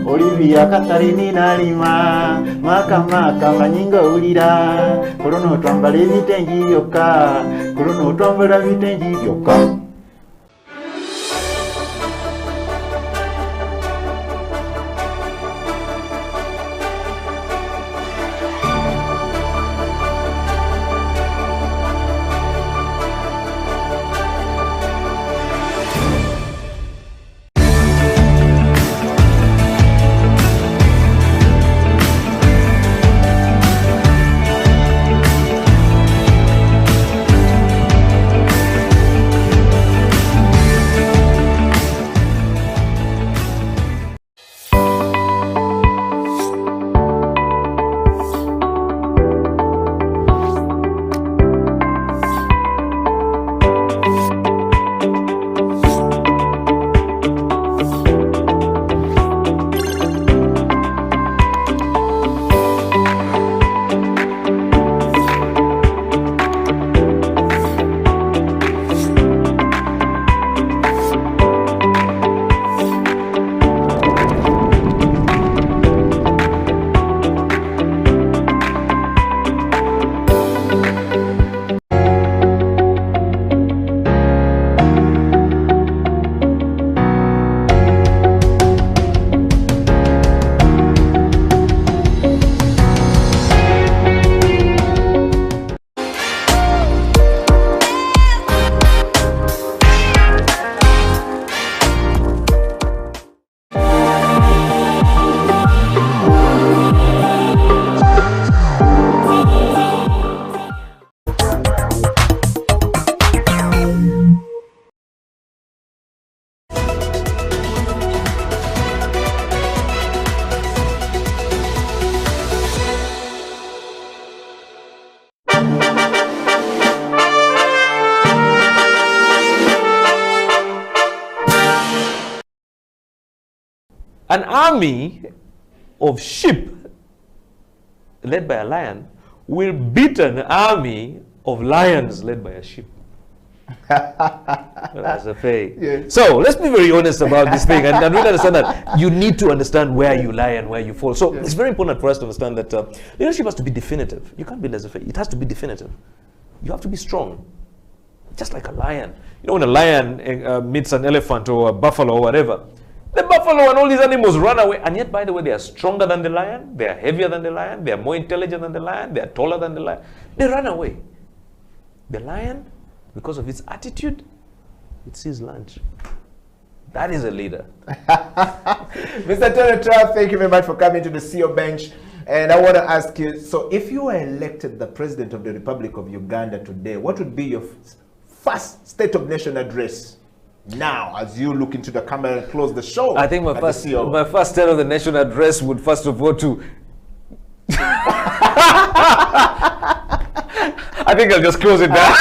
[SPEAKER 10] Olivia Katharini Nalima Maka manyinga ulira Kulono twambala ebitengi byokka Kulono twambala ebitengi byokka
[SPEAKER 11] an army of sheep led by a lion will beat an army of lions led by a sheep. That's a fake. Yeah. So let's be very honest about this thing, and really understand that you need to understand where you lie and where you fall. So it's very important for us to understand that leadership has to be definitive. You can't be laissez-faire. It has to be definitive. You have to be strong, just like a lion. You know, when a lion meets an elephant or a buffalo or whatever, the buffalo and all these animals run away. And yet, by the way, they are stronger than the lion. They are heavier than the lion. They are more intelligent than the lion. They are taller than the lion. They run away. The lion, because of its attitude, it sees lunch. That is a leader.
[SPEAKER 9] Mr. Tony Trav, thank you very much for coming to the CEO bench. And I want to ask you, so if you were elected the President of the Republic of Uganda today, what would be your first State of Nation address now as you look into the camera and close the show?
[SPEAKER 11] I think my first State of the Nation address would first of all to... I think I'll just close it down.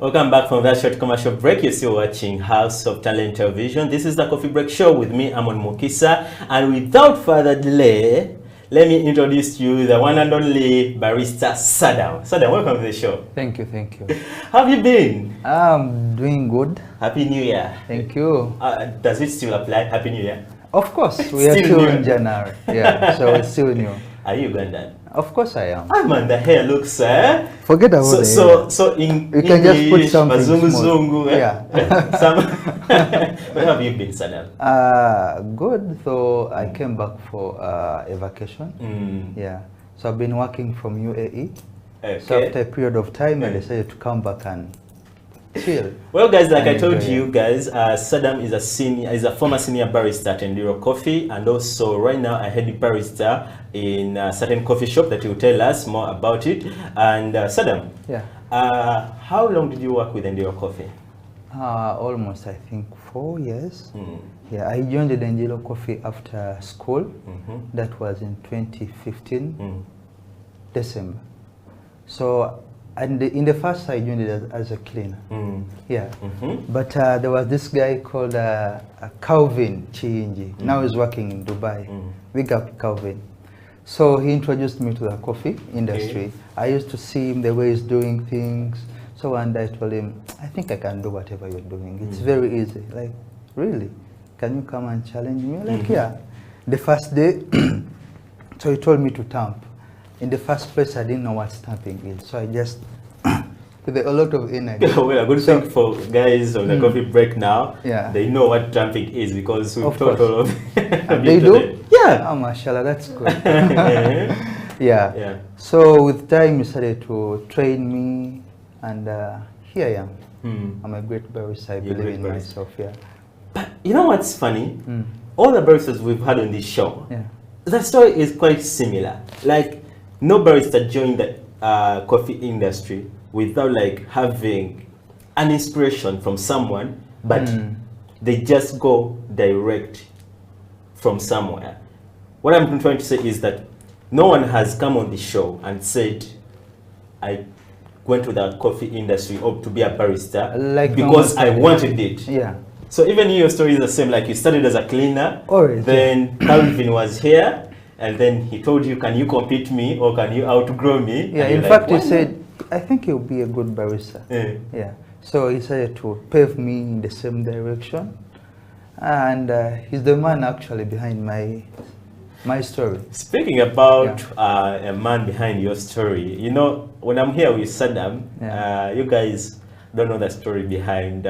[SPEAKER 2] Welcome back from that short commercial break. You're still watching House of Talent Television. This is the Coffee Break Show with me, Amon Mukisa. And without further delay, let me introduce you the one and only barista Sadam. Sadam, welcome to the show.
[SPEAKER 12] Thank you, thank you.
[SPEAKER 2] How have you been?
[SPEAKER 12] I'm doing good.
[SPEAKER 2] Happy New Year.
[SPEAKER 12] Thank you.
[SPEAKER 2] Does it still apply? Happy New Year?
[SPEAKER 12] Of course, we are still in January. Yeah, so it's still new.
[SPEAKER 2] Are you Ugandan?
[SPEAKER 12] Of course I am.
[SPEAKER 2] Ah man, the hair looks
[SPEAKER 12] forget about the hair.
[SPEAKER 2] So in
[SPEAKER 12] you can
[SPEAKER 2] English,
[SPEAKER 12] just put something
[SPEAKER 2] small.
[SPEAKER 12] Yeah.
[SPEAKER 2] Where have you been, Sadam?
[SPEAKER 12] Good. So I came back for a vacation. Yeah. So I've been working from UAE.
[SPEAKER 2] Okay.
[SPEAKER 12] So after a period of time, I decided to come back and chill.
[SPEAKER 2] Well, guys, like I told you guys, Sadam is a former senior barista at Endiro Coffee, and also right now a head barista in a certain coffee shop that will tell us more about it. And Sadam,
[SPEAKER 12] yeah,
[SPEAKER 2] how long did you work with Endiro Coffee?
[SPEAKER 12] Almost, I think, 4 years. Yeah, I joined the Endiro Coffee after school. That was in 2015, December. So, and in the first I joined it as a cleaner. Yeah, but there was this guy called Calvin Chiinji. Now he's working in Dubai. Big up Calvin. So he introduced me to the coffee industry. I used to see him the way he's doing things. So one day I told him, I think I can do whatever you're doing. It's very easy. Like, really? Can you come and challenge me? Like, yeah. The first day, so he told me to tamp. In the first place, I didn't know what stamping is. So I just, with a lot of energy.
[SPEAKER 2] Well, a good thing for guys on the coffee break now,
[SPEAKER 12] yeah,
[SPEAKER 2] they know what tamping is because we've taught all of them.
[SPEAKER 12] They do?
[SPEAKER 2] Yeah.
[SPEAKER 12] Oh, mashallah, that's good. Yeah. So with time, he started to train me, and here I am. I'm a great barista. I believe in myself. Yeah.
[SPEAKER 2] But you know what's funny? All the baristas we've had on this show,
[SPEAKER 12] yeah,
[SPEAKER 2] the story is quite similar. Like, no barista joined the coffee industry without like having an inspiration from someone, but they just go direct from somewhere. What I'm trying to say is that no one has come on the show and said, I went to the coffee industry or to be a barista like because I wanted it.
[SPEAKER 12] Yeah.
[SPEAKER 2] So even your story is the same, like you started as a cleaner, then Calvin was here, and then he told you, can you compete me or can you outgrow me?
[SPEAKER 12] Yeah, in fact, he said, I think you'll be a good barista. Yeah. So he started to pave me in the same direction. And he's the man actually behind my story.
[SPEAKER 2] Speaking about a man behind your story, you know, when I'm here with Sadam, you guys don't know the story behind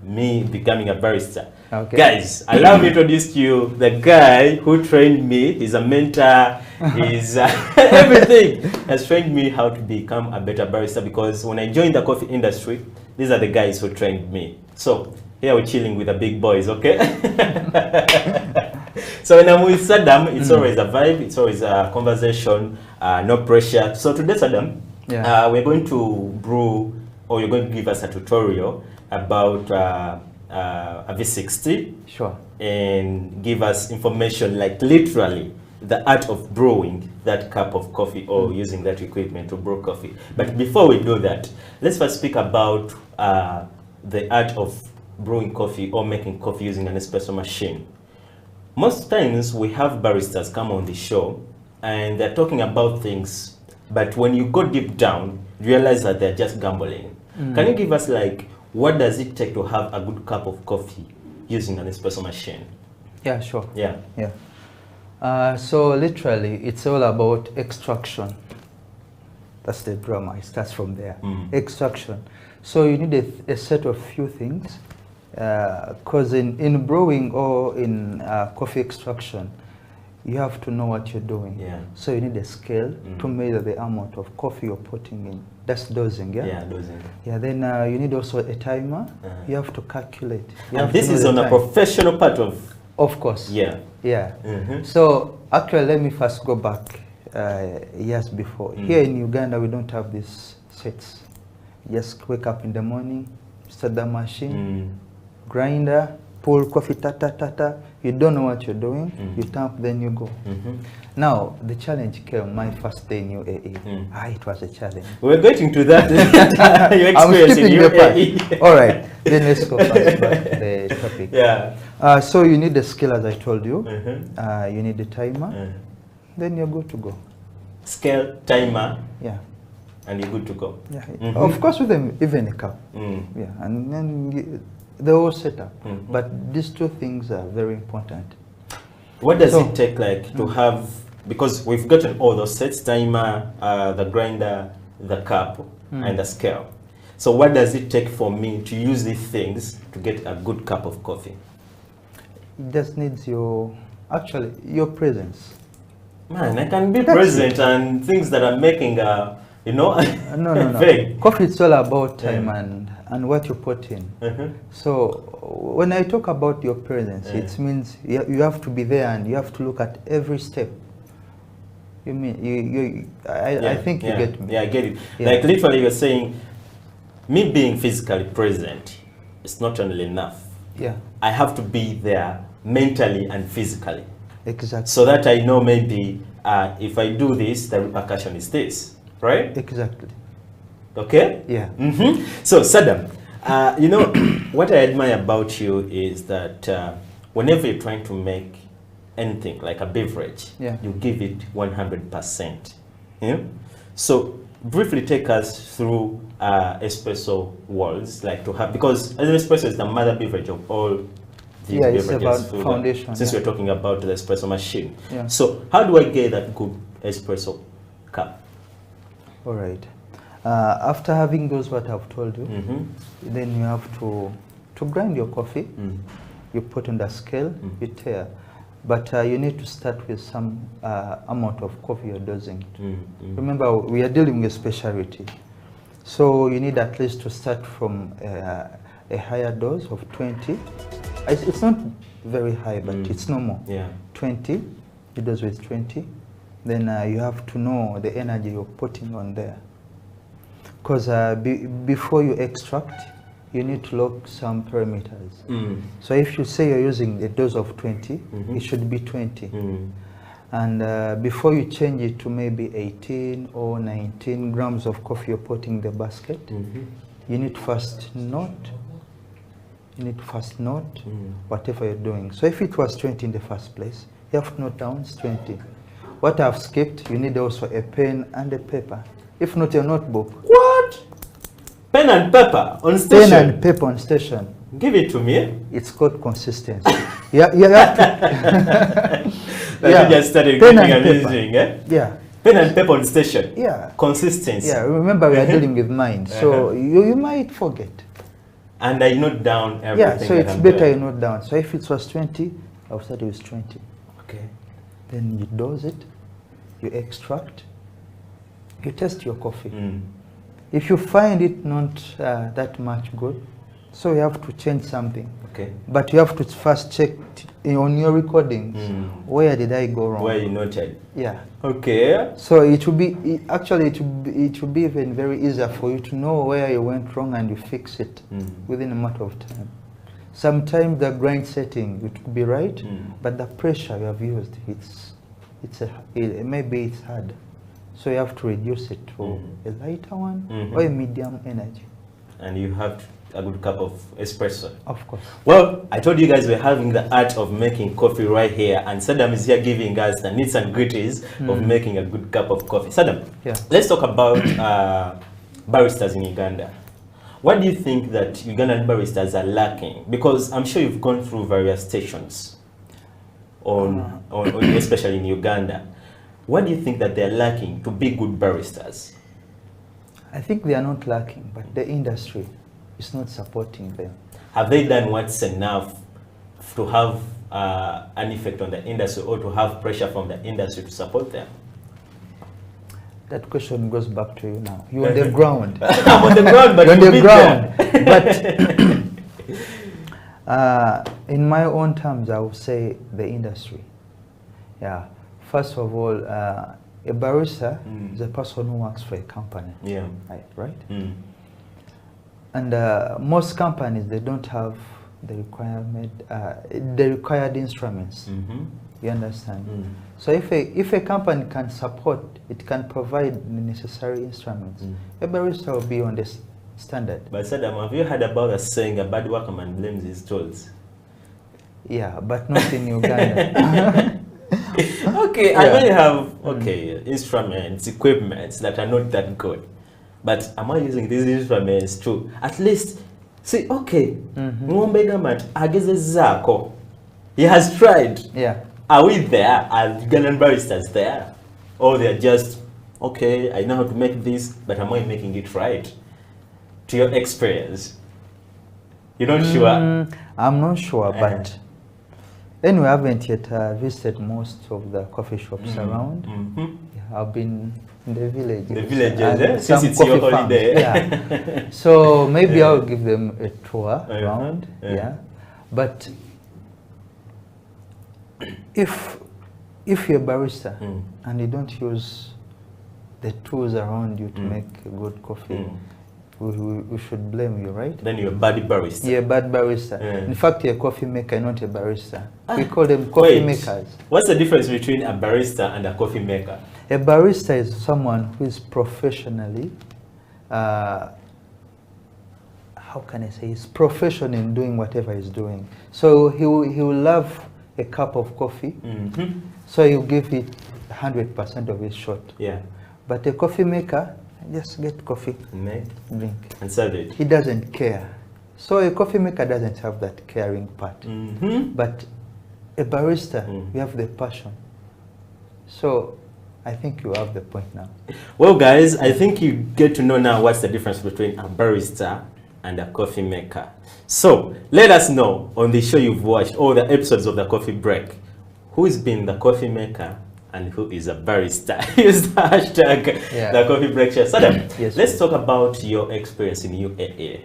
[SPEAKER 2] me becoming a barista. Okay. Guys, allow me to introduce to you the guy who trained me. He's a mentor, he's everything. Has trained me how to become a better barista, because when I joined the coffee industry, these are the guys who trained me. So here we're chilling with the big boys, okay? So when I'm with Sadam, it's always a vibe, it's always a conversation, no pressure. So today, Sadam, we're going to brew, or you're going to give us a tutorial about a V60.
[SPEAKER 12] Sure.
[SPEAKER 2] And give us information, like literally the art of brewing that cup of coffee or using that equipment to brew coffee. But before we do that, let's first speak about the art of brewing coffee or making coffee using an espresso machine. Most times we have baristas come on the show and they're talking about things, but when you go deep down, you realize that they're just gambling. Can you give us, like, what does it take to have a good cup of coffee using an espresso machine?
[SPEAKER 12] Yeah, sure.
[SPEAKER 2] Yeah.
[SPEAKER 12] So literally, it's all about extraction. That's the drama. It starts from there. Extraction. So you need a set of few things, because in brewing or in coffee extraction, you have to know what you're doing.
[SPEAKER 2] Yeah.
[SPEAKER 12] So you need a scale to measure the amount of coffee you're putting in. That's dosing, yeah?
[SPEAKER 2] Yeah, dosing.
[SPEAKER 12] Yeah, then you need also a timer. You have to calculate.
[SPEAKER 2] And this is on a professional part of...
[SPEAKER 12] Of course.
[SPEAKER 2] Yeah.
[SPEAKER 12] Yeah. So actually, let me first go back years before. Here in Uganda, we don't have these sets. You just wake up in the morning, start the machine, grinder, pull coffee, ta-ta-ta-ta. You don't know what you're doing. You tamp, then you go. Now, the challenge came my first day in UAE. It was a challenge.
[SPEAKER 2] We're getting to that. Your experience in UAE.
[SPEAKER 12] All right, then let's go first back to the topic.
[SPEAKER 2] Yeah.
[SPEAKER 12] So you need the scale, as I told you. You need the timer. Then you're good to go.
[SPEAKER 2] Scale, timer.
[SPEAKER 12] Yeah.
[SPEAKER 2] And you're good to go.
[SPEAKER 12] Yeah. Of course, with even a cup. Yeah. And then the whole setup. But these two things are very important.
[SPEAKER 2] What does it take, like, to have, because we've gotten all those sets, timer, the grinder, the cup, and the scale. So what does it take for me to use these things to get a good cup of coffee?
[SPEAKER 12] It just needs your presence.
[SPEAKER 2] Man, I can be present and things that I'm making You know?
[SPEAKER 12] No. Coffee is all about time and what you put in. So when I talk about your presence, it means you have to be there and you have to look at every step. You mean I think you get me.
[SPEAKER 2] Yeah, I get it. Like literally, you're saying, me being physically present is not only enough.
[SPEAKER 12] Yeah.
[SPEAKER 2] I have to be there mentally and physically.
[SPEAKER 12] Exactly.
[SPEAKER 2] So that I know maybe if I do this, the repercussion is this, right?
[SPEAKER 12] Exactly.
[SPEAKER 2] Okay?
[SPEAKER 12] Yeah.
[SPEAKER 2] So Sadam, you know, what I admire about you is that whenever you're trying to make anything like a beverage, you give it 100%. Yeah? So briefly take us through espresso worlds, like to have, because espresso is the mother beverage of all these beverages.
[SPEAKER 12] It's about foundation.
[SPEAKER 2] Since we're talking about the espresso machine.
[SPEAKER 12] Yeah.
[SPEAKER 2] So how do I get that good espresso cup?
[SPEAKER 12] All right. After having those what I've told you, then you have to grind your coffee. You put on the scale, you tear. But you need to start with some amount of coffee you're dosing. Remember, we are dealing with specialty. So you need at least to start from a higher dose of 20. It's not very high, but it's normal. 20, you dose with 20. Then you have to know the energy you're putting on there. Because before you extract, you need to lock some parameters. So if you say you're using a dose of 20, it should be 20. And before you change it to maybe 18 or 19 grams of coffee you're putting in the basket, you need to first note. You need to first note whatever you're doing. So if it was 20 in the first place, you have to note down it's 20. What I've skipped, you need also a pen and a paper. If not, a notebook.
[SPEAKER 2] What? Pen and paper on station?
[SPEAKER 12] Pen and paper on station.
[SPEAKER 2] Give it to me.
[SPEAKER 12] It's called consistency. You have to.
[SPEAKER 2] You just started getting amazing, eh?
[SPEAKER 12] Yeah.
[SPEAKER 2] Pen and paper on station.
[SPEAKER 12] Yeah.
[SPEAKER 2] Consistency.
[SPEAKER 12] Yeah, remember we are dealing with mind, so you might forget.
[SPEAKER 2] And I note down everything.
[SPEAKER 12] Yeah, so it's better you note down. So if it was 20, I'll start with 20.
[SPEAKER 2] Okay.
[SPEAKER 12] Then you dose it, you extract, you test your coffee. If you find it not that much good, so you have to change something.
[SPEAKER 2] Okay.
[SPEAKER 12] But you have to first check on your recordings, where did I go wrong?
[SPEAKER 2] Where you noted.
[SPEAKER 12] Yeah.
[SPEAKER 2] Okay.
[SPEAKER 12] So it will be, actually it will be even very easier for you to know where you went wrong and you fix it within a matter of time. Sometimes the grind setting, it could be right, but the pressure you have used, maybe it's hard. So you have to reduce it to a lighter one or a medium energy.
[SPEAKER 2] And you have a good cup of espresso.
[SPEAKER 12] Of course.
[SPEAKER 2] Well, I told you guys we're having the art of making coffee right here, and Sadam is here giving us the nits and gritties of making a good cup of coffee. Sadam, let's talk about baristas in Uganda. What do you think that Ugandan baristas are lacking? Because I'm sure you've gone through various stations, especially in Uganda. What do you think that they're lacking to be good baristas?
[SPEAKER 12] I think they are not lacking, but the industry is not supporting them.
[SPEAKER 2] Have they done what's enough to have an effect on the industry, or to have pressure from the industry to support them?
[SPEAKER 12] That question goes back to you now. You're on the ground.
[SPEAKER 2] I'm on the ground, but
[SPEAKER 12] you're on the
[SPEAKER 2] ground.
[SPEAKER 12] But in my own terms, I would say the industry. Yeah. First of all, a barista is a person who works for a company.
[SPEAKER 2] Yeah.
[SPEAKER 12] Right? And most companies, they don't have the required instruments. You understand? So if a company can support, it can provide the necessary instruments, a barista will be on this standard.
[SPEAKER 2] But Sadam, have you heard about a saying, a bad workman blames his tools?
[SPEAKER 12] Yeah, but not in Uganda.
[SPEAKER 2] Okay, I may have instruments, equipments that are not that good, but am I using these instruments to at least say, okay, Ngombe Gamat agezezako, he has tried.
[SPEAKER 12] Yeah.
[SPEAKER 2] Are we there? Are Ugandan baristas there? Or they're just, okay, I know how to make this, but am I making it right? To your experience, you're not sure?
[SPEAKER 12] I'm not sure, but anyway, I haven't yet visited most of the coffee shops around. Yeah. I've been in the villages.
[SPEAKER 2] The villages, since it's your holiday.
[SPEAKER 12] Yeah. So maybe I'll give them a tour around. Yeah. But if you're a barista and you don't use the tools around you to make a good coffee, we should blame you, right?
[SPEAKER 2] Then you're a bad barista.
[SPEAKER 12] Yeah, bad barista. In fact, you're a coffee maker, not a barista. We call them coffee makers.
[SPEAKER 2] What's the difference between a barista and a coffee maker?
[SPEAKER 12] A barista is someone who is professionally, how can I say, he's professional in doing whatever he's doing. So he will love a cup of coffee, so he'll give it 100% of his shot.
[SPEAKER 2] Yeah.
[SPEAKER 12] But a coffee maker, just get coffee, drink,
[SPEAKER 2] and serve it.
[SPEAKER 12] He doesn't care. So a coffee maker doesn't have that caring part. But a barista, you have the passion. So I think you have the point now.
[SPEAKER 2] Well, guys, I think you get to know now what's the difference between a barista and a coffee maker. So let us know on the show you've watched, all the episodes of the Coffee Break, who's been the coffee maker and who is a barista. Use the hashtag the Coffee Break Show. Sadam, let's talk about your experience in UAE.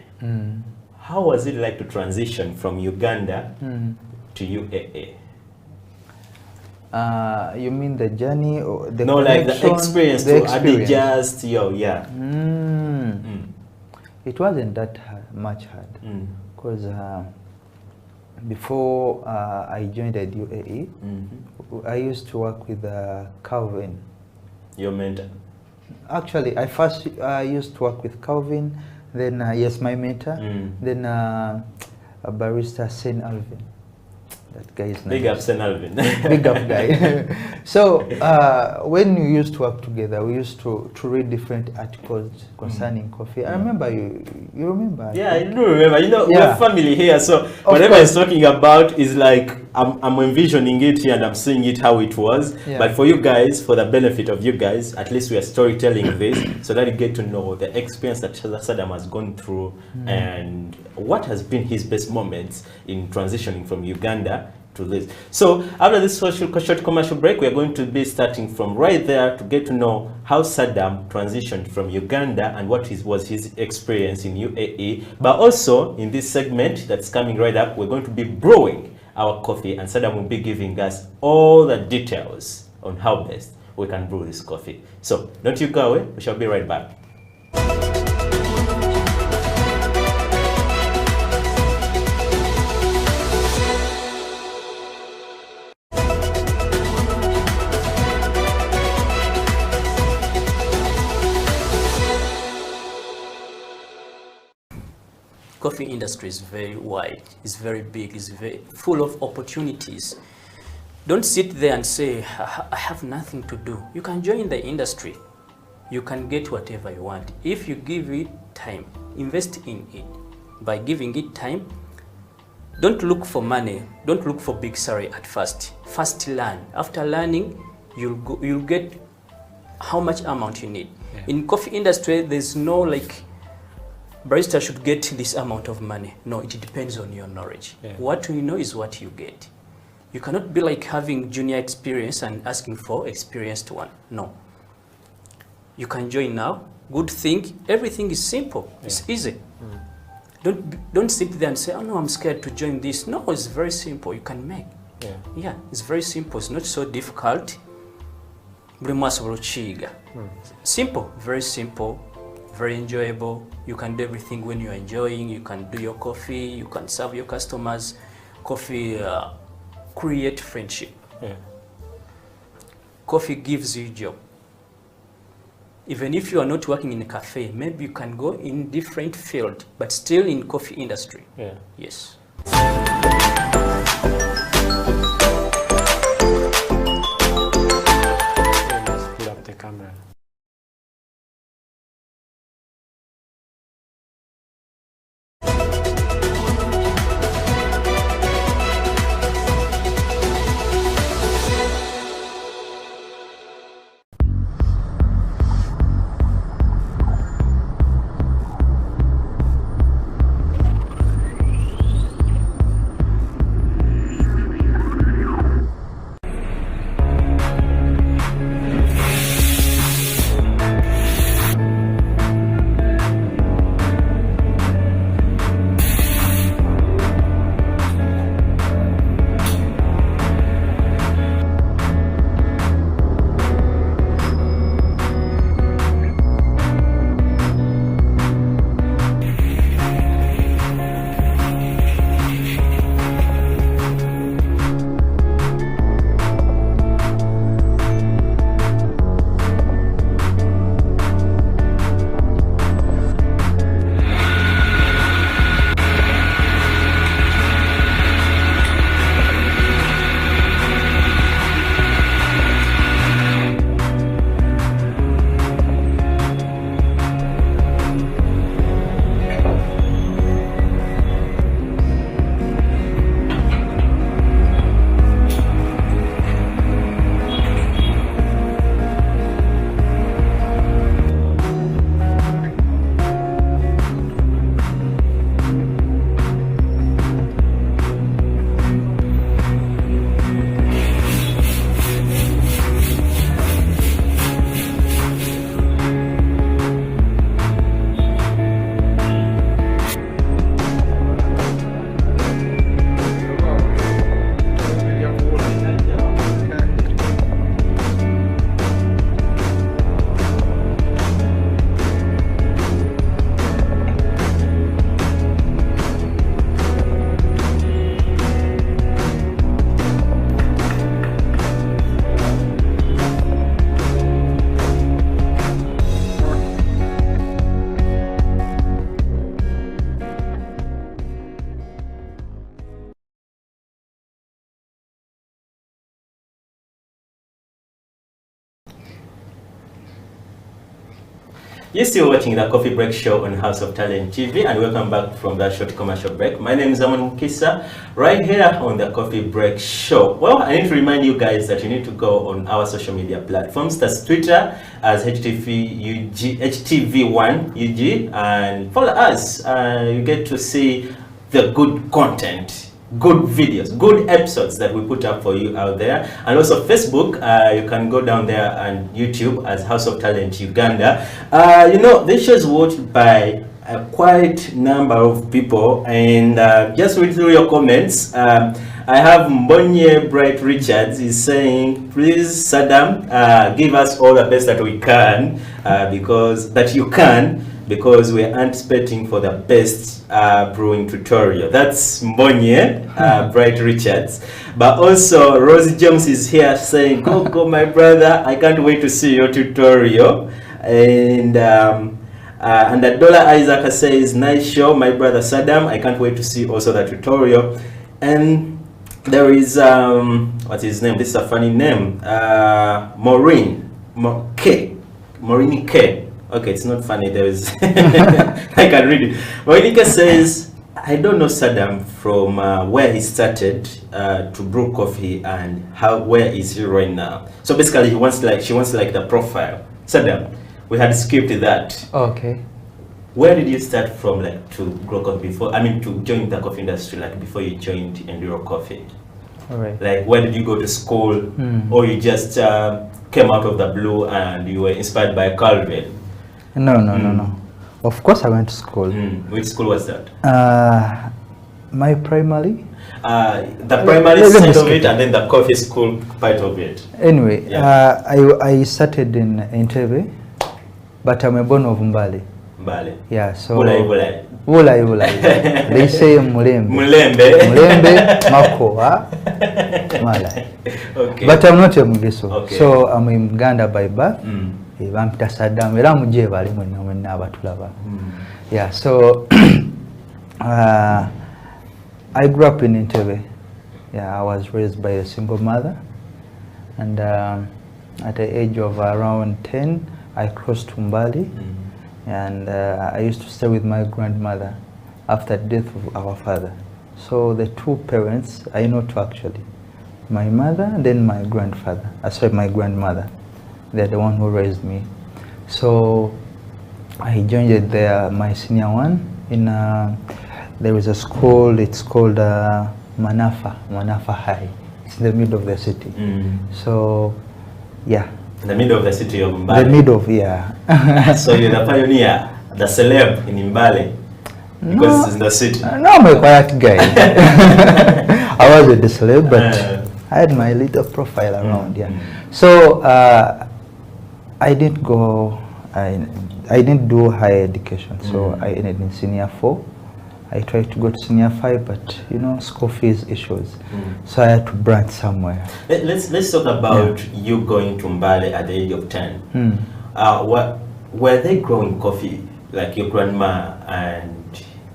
[SPEAKER 2] How was it like to transition from Uganda to UAE?
[SPEAKER 12] You mean the journey or the
[SPEAKER 2] like the experience to adjust,
[SPEAKER 12] It wasn't that much hard because before I joined the UAE, I used to work with Calvin.
[SPEAKER 2] Your mentor?
[SPEAKER 12] Actually, I first used to work with Calvin, then yes, my mentor, then a barista, Saint Alvin. That guy is nice.
[SPEAKER 2] Big up, Saint Alvin.
[SPEAKER 12] Big up guy. So when we used to work together, we used to read different articles concerning coffee. I remember you remember?
[SPEAKER 2] Yeah, I do remember. You know, we're family here, so whatever he's talking about is like I'm envisioning it here and I'm seeing it how it was. But for you guys, for the benefit of you guys, at least we are storytelling this so that you get to know the experience that Sadam has gone through and what has been his best moments in transitioning from Uganda to this. So after this short commercial break, we are going to be starting from right there to get to know how Sadam transitioned from Uganda and what was his experience in UAE. But also in this segment that's coming right up, we're going to be brewing our coffee and Sadam will be giving us all the details on how best we can brew this coffee. So don't you go away, we shall be right back.
[SPEAKER 5] Coffee industry is very wide, it's very big, it's very full of opportunities. Don't sit there and say, I have nothing to do. You can join the industry. You can get whatever you want. If you give it time, invest in it. By giving it time, don't look for money, don't look for big salary at first. First learn. After learning, you'll get how much amount you need. In coffee industry, there's no like, barista should get this amount of money. No, it depends on your knowledge. What you know is what you get. You cannot be like having junior experience and asking for experienced one. No. You can join now. Good thing, everything is simple. It's easy. Don't sit there and say, oh no, I'm scared to join this. No, it's very simple. You can make. Yeah, it's very simple. It's not so difficult. Simple, very simple. Very enjoyable. You can do everything when you're enjoying. You can do your coffee. You can serve your customers. Coffee create friendship. Coffee gives you a job. Even if you are not working in a cafe, maybe you can go in different field, but still in coffee industry. Yes.
[SPEAKER 3] Let's pull up the camera.
[SPEAKER 2] You're still watching the Coffee Break Show on House of Talent TV, and welcome back from that short commercial break. My name is Sadam Mukiibi, right here on the Coffee Break Show. Well, I need to remind you guys that you need to go on our social media platforms. That's Twitter as HTV1UG, and follow us. You get to see the good content, good videos, good episodes that we put up for you out there. And also Facebook, you can go down there, and YouTube as House of Talent Uganda. You know, this show is watched by a quite number of people, and just read through your comments. I have Mbonye Bright Richards is saying, please Sadam, give us all the best that we can, because we're anticipating for the best brewing tutorial. That's Mbonye Bright Richards. But also Rosie James is here saying, go my brother, I can't wait to see your tutorial. And Adola Isaac says, nice show my brother Sadam, I can't wait to see also the tutorial. And there is what's his name, this is a funny name, Maureen K. Okay, it's not funny. There is I can read it. Monica says, I don't know Sadam from where he started to brew coffee and where is he right now. So basically, she wants like the profile. Sadam, we had skipped that.
[SPEAKER 12] Okay.
[SPEAKER 2] Where did you start from, like, to grow coffee before? I mean, to join the coffee industry, like before you joined Endiro Coffee.
[SPEAKER 12] All right.
[SPEAKER 2] Like, where did you go to school, or you just came out of the blue and you were inspired by Calvin?
[SPEAKER 12] No. Of course, I went to school.
[SPEAKER 2] Which school was that?
[SPEAKER 12] My primary.
[SPEAKER 2] The primary side of it, and then the coffee school part of it.
[SPEAKER 12] Anyway, I started in Entebbe, but I'm a born of Mbale.
[SPEAKER 2] Mbale.
[SPEAKER 12] Yeah, so.
[SPEAKER 2] Bulai.
[SPEAKER 12] They say Mulembe. Mulembe, Makoa, Malai.
[SPEAKER 2] Okay.
[SPEAKER 12] But I'm not a Mugeso.
[SPEAKER 2] Okay.
[SPEAKER 12] So I'm in Uganda by birth. Bampita Sadam era muje bali mwenna abatulaba. Yeah, so I grew up in Entebbe. Yeah, I was raised by a single mother, and at the age of around 10 I crossed to Mbali, and I used to stay with my grandmother after the death of our father. So the two parents, I know two actually, my mother and then my grandfather, sorry, my grandmother. They're the one who raised me. So I joined there, my senior one, in there is a school, it's called Manafa High. It's in the middle of the city. So, yeah. In the middle of the city of Mbale? The middle of, yeah.
[SPEAKER 2] So you're the pioneer, the celeb in Mbale? Because it's in the city?
[SPEAKER 12] No, I'm a quiet guy. I wasn't the celeb, but I had my little profile around, yeah. So, I didn't go, I didn't do higher education, so I ended in senior 4. I tried to go to senior 5, but you know, school fees issues, so I had to branch somewhere.
[SPEAKER 2] Let's talk about you going to Mbale at the age of 10. Were they growing coffee, like your grandma and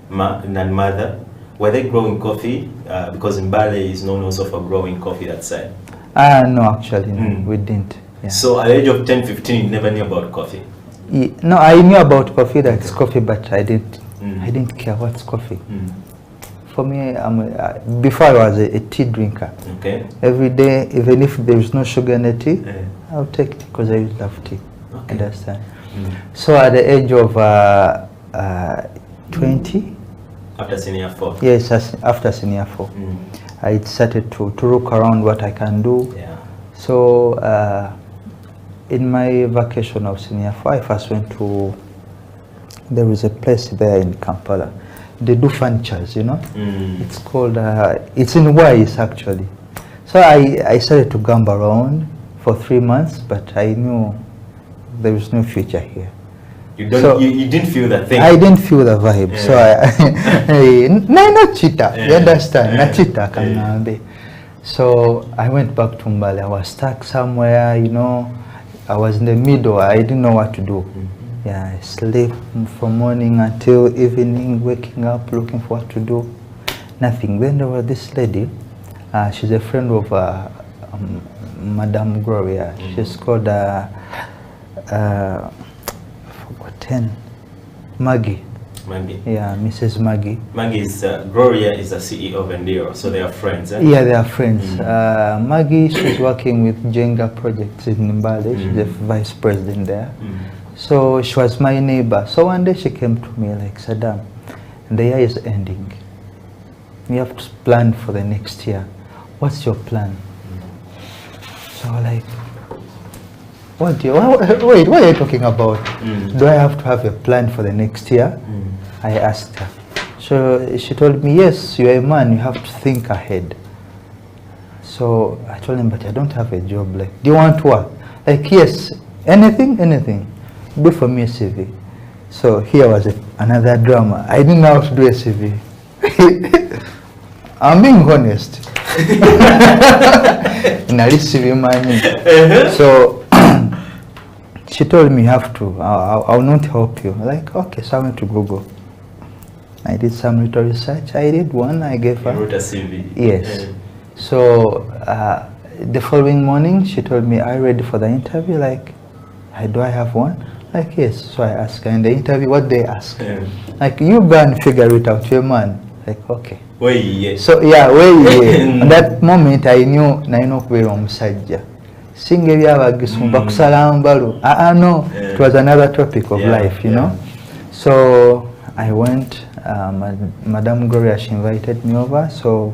[SPEAKER 2] mother? Were they growing coffee? Because Mbale is known also for growing coffee that side.
[SPEAKER 12] No, actually, no, we didn't. Yeah.
[SPEAKER 2] So at the age of 10, 15, you never knew about coffee?
[SPEAKER 12] No, I knew about coffee, that's coffee, but I didn't care what's coffee. For me, before I was a tea drinker. Okay. Every day, even if there is no sugar in the tea, I'll take tea because I love tea. Okay. Understand? So at the age of 20.
[SPEAKER 2] After senior 4?
[SPEAKER 12] Yes, after senior 4. I started to look around what I can do. Yeah. So in my vacation of senior 4, I first went to, there is a place there in Kampala. They do furnitures, you know. It's called, it's in Wise actually. So I started to gamble around for 3 months, but I knew there was no future here.
[SPEAKER 2] You didn't feel the thing?
[SPEAKER 12] I didn't feel the vibe. So not cheetah, you understand, not cheetah. So I went back to Mbale. I was stuck somewhere, you know. I was in the middle. I didn't know what to do. Yeah, I slept from morning until evening, waking up, looking for what to do. Nothing. Then there was this lady. She's a friend of Madame Gloria. She's called, forgotten. Maggie.
[SPEAKER 2] Maggie.
[SPEAKER 12] Yeah, Mrs. Maggie.
[SPEAKER 2] Maggie is, Gloria is the CEO of Endiro, so they are friends, eh?
[SPEAKER 12] Yeah, they are friends. Maggie, she's working with Jenga projects in Mbale. She's the vice president there. So she was my neighbor. So one day she came to me like, Sadam, the year is ending. You have to plan for the next year. What's your plan? So like, wait, what are you talking about? Do I have to have a plan for the next year? I asked her. So she told me, yes, you're a man, you have to think ahead. So I told him, but I don't have a job. Like, do you want to work? Like, yes, anything. Do for me a CV. So here was another drama. I didn't know how to do a CV. I'm being honest. So she told me you have to, I will not help you. Like, okay, so I went to Google. I did some little research. I did one, I gave her.
[SPEAKER 2] You wrote a CV?
[SPEAKER 12] Yes. So the following morning, she told me, are you ready for the interview? Like, do I have one? Like, yes. So I asked her in the interview, what they ask? Like, you go and figure it out, you're a man. Like, okay. So yeah, at that moment I knew naino kubera omusajja. Singa ebyabagisumba kusala mbalo. No, it was another topic of life, you know. So I went, Madame Gloria, she invited me over, so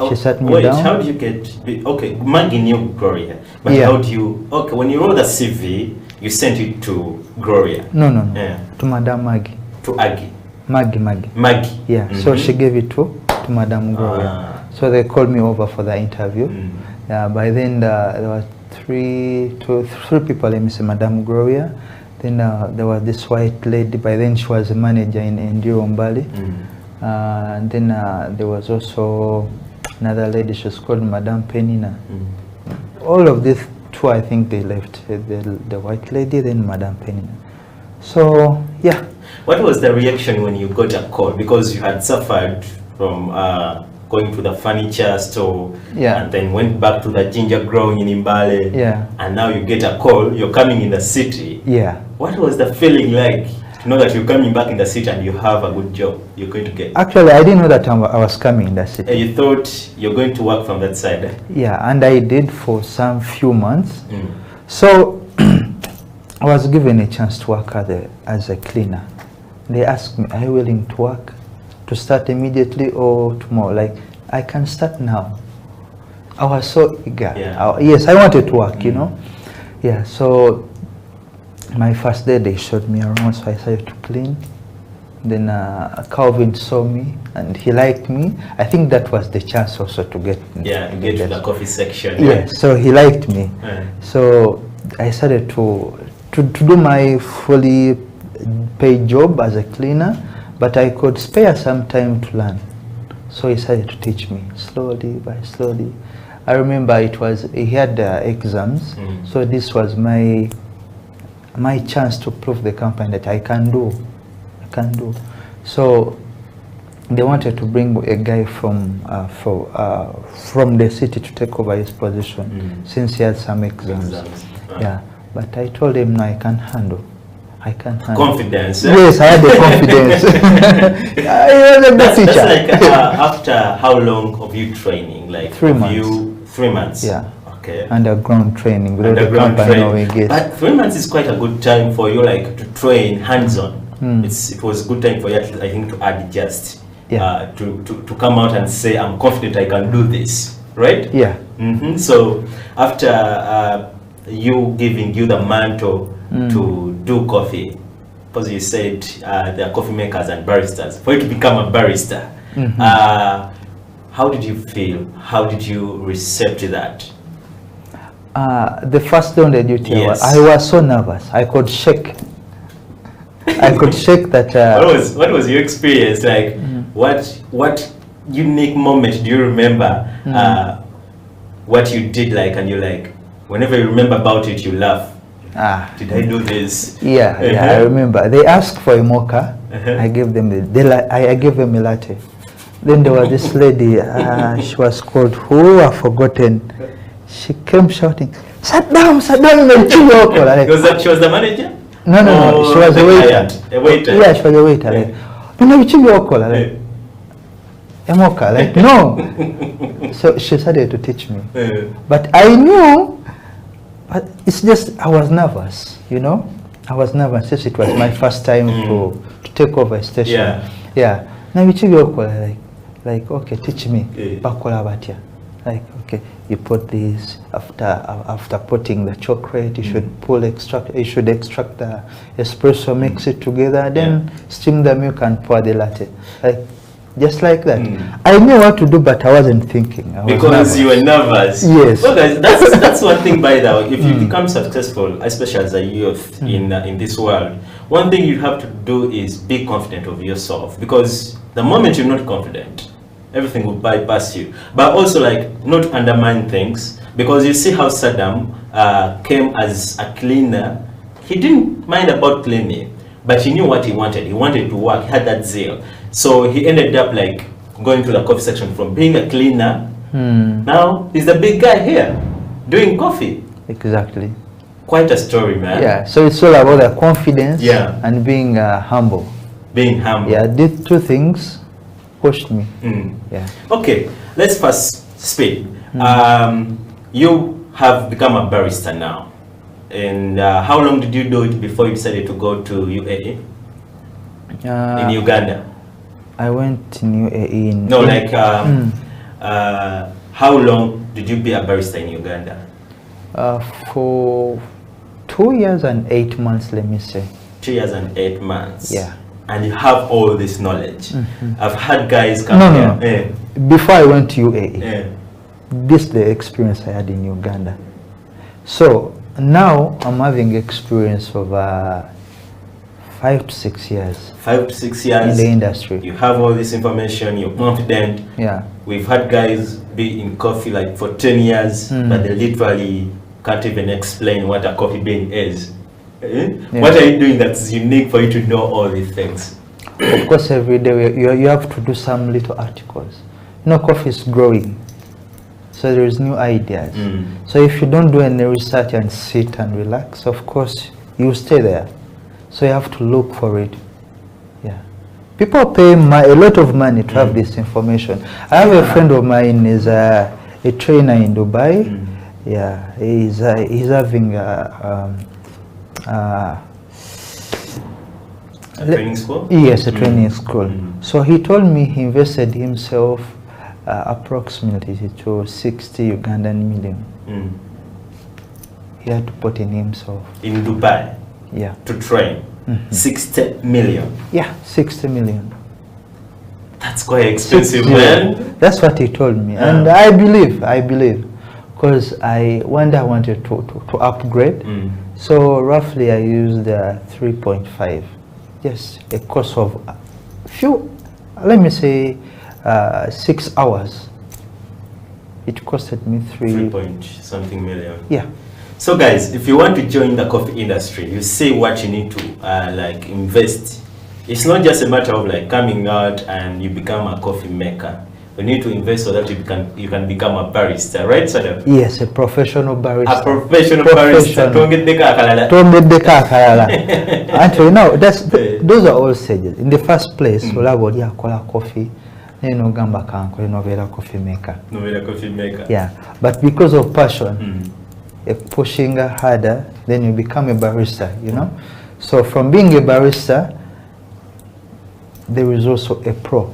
[SPEAKER 12] she sat me down.
[SPEAKER 2] How do you get, okay, Maggie knew Gloria, but how do you, okay, when you wrote the CV, you sent it to Gloria?
[SPEAKER 12] No. To Madame Maggie.
[SPEAKER 2] To Aggie?
[SPEAKER 12] Maggie. Yeah, so she gave it to Madame Gloria. So they called me over for the interview. By then there were three people, let me say, Madame Gloria. Then there was this white lady. By then she was a manager in Endiro Mbali. And then there was also another lady, she was called Madame Penina. All of these two, I think they left. The white lady, then Madame Penina. So yeah.
[SPEAKER 2] What was the reaction when you got a call? Because you had suffered from going to the furniture store and then went back to the ginger growing in Mbale. And now you get a call, you're coming in the city. What was the feeling like to know that you're coming back in the city and you have a good job you're going to get?
[SPEAKER 12] Actually, I didn't know that I was coming in the city.
[SPEAKER 2] You thought you're going to work from that side? Eh?
[SPEAKER 12] Yeah, and I did for some few months. So I was given a chance to work as a cleaner. They asked me, are you willing to work? To start immediately or tomorrow? Like, I can start now. I was so eager. Yes, I wanted to work, you know. Yeah, so my first day they showed me around, so I started to clean. Then Calvin saw me and he liked me. I think that was the chance also to get
[SPEAKER 2] to the coffee section.
[SPEAKER 12] Yes, so he liked me. So I started to do my fully paid job as a cleaner, but I could spare some time to learn. So he started to teach me slowly by slowly. I remember he had exams, so this was my chance to prove the company that I can do. So they wanted to bring a guy from the city to take over his position since he had some exams. Yeah, but I told him, no, I can handle.
[SPEAKER 2] Confidence.
[SPEAKER 12] Yes, I had the confidence. I was a good teacher.
[SPEAKER 2] That's like after how long of you training? Like
[SPEAKER 12] 3 months.
[SPEAKER 2] 3 months.
[SPEAKER 12] Yeah.
[SPEAKER 2] Okay.
[SPEAKER 12] Underground training. Underground training.
[SPEAKER 2] But 3 months is quite a good time for you, like, to train hands-on. It was a good time for you, I think, to adjust. To come out and say, I'm confident I can do this, right?
[SPEAKER 12] Yeah.
[SPEAKER 2] So after you giving you the mantle to do coffee, because you said there are coffee makers and baristas, for you to become a barista, how did you feel? How did you receive to that?
[SPEAKER 12] The first day on the duty, I was so nervous. I could shake. That.
[SPEAKER 2] What was your experience like? What unique moment do you remember? What you did, like, and you like, whenever you remember about it, you laugh. Did I do this?
[SPEAKER 12] Yeah, I remember. They asked for a mocha. I gave them I gave them a latte. Then there was this lady. She was called, who I've forgotten. She came shouting, Sadam,
[SPEAKER 2] she was the manager?
[SPEAKER 12] No. She was a waiter.
[SPEAKER 2] A waiter.
[SPEAKER 12] Yeah, she was a waiter. Like, Emoka, like, no. So she started to teach me. But I knew, but it's just, I was nervous, you know? I was nervous since it was my first time to take over a station. Yeah. Like, okay, teach me. Like, okay, you put this after putting the chocolate, you should extract the espresso, mix it together, then steam the milk and pour the latte. Like, just like that. I knew what to do, but I wasn't thinking.
[SPEAKER 2] Because you were nervous.
[SPEAKER 12] Yes.
[SPEAKER 2] Well, guys, that's one thing, by the way. If you become successful, especially as a youth in this world, one thing you have to do is be confident of yourself. Because the moment you're not confident, everything will bypass you. But also, like, not undermine things. Because you see how Sadam came as a cleaner. He didn't mind about cleaning, but he knew what he wanted. He wanted to work. He had that zeal. So he ended up like going to the coffee section from being a cleaner. Now he's the big guy here doing coffee.
[SPEAKER 12] Exactly.
[SPEAKER 2] Quite a story, man.
[SPEAKER 12] Yeah. So it's all about the confidence and being humble.
[SPEAKER 2] Being humble.
[SPEAKER 12] Yeah. These two things pushed me. Yeah.
[SPEAKER 2] Okay. Let's first speak. You have become a barista now, and how long did you do it before you decided to go to UAE? In Uganda.
[SPEAKER 12] I went in UAE in...
[SPEAKER 2] No, like, how long did you be a barista in Uganda?
[SPEAKER 12] For 2 years and 8 months, let me say.
[SPEAKER 2] 2 years and 8 months?
[SPEAKER 12] Yeah.
[SPEAKER 2] And you have all this knowledge. I've had guys come here.
[SPEAKER 12] Before I went to UAE, this is the experience I had in Uganda. So, now I'm having experience of 5 to 6 years.
[SPEAKER 2] 5 to 6 years
[SPEAKER 12] in the industry.
[SPEAKER 2] You have all this information, you're confident.
[SPEAKER 12] Yeah.
[SPEAKER 2] We've had guys be in coffee like for 10 years, but they literally can't even explain what a coffee bean is. What are you doing that's unique for you to know all these things?
[SPEAKER 12] Of course, every day you have to do some little articles. You know, coffee is growing, so there is new ideas. So if you don't do any research and sit and relax, of course, you stay there. So you have to look for it. Yeah. People pay a lot of money to have this information. I have a friend of mine is a trainer in Dubai. Yeah, he's having a
[SPEAKER 2] training school?
[SPEAKER 12] Yes, a training school. So he told me he invested himself approximately to 60 Ugandan million. He had to put in himself.
[SPEAKER 2] In Dubai?
[SPEAKER 12] Yeah.
[SPEAKER 2] To train? 60 million?
[SPEAKER 12] Yeah, 60 million.
[SPEAKER 2] That's quite expensive, man.
[SPEAKER 12] That's what he told me. And I believe, because one day I wanted to upgrade. So roughly I used 3.5. Yes, a course of let me say 6 hours. It costed me 3
[SPEAKER 2] point something million.
[SPEAKER 12] Yeah.
[SPEAKER 2] So guys, if you want to join the coffee industry, you see what you need to like invest. It's not just a matter of like coming out and you become a coffee maker. You need to invest so that you can become a barista, right, Sadam?
[SPEAKER 12] Yes, a professional barista.
[SPEAKER 2] A professional barista.
[SPEAKER 12] Actually, no, those are all stages. In the first place, coffee. Coffee maker. Yeah, but because of passion, pushing harder, then you become a barista, you know. So from being a barista, there is also a pro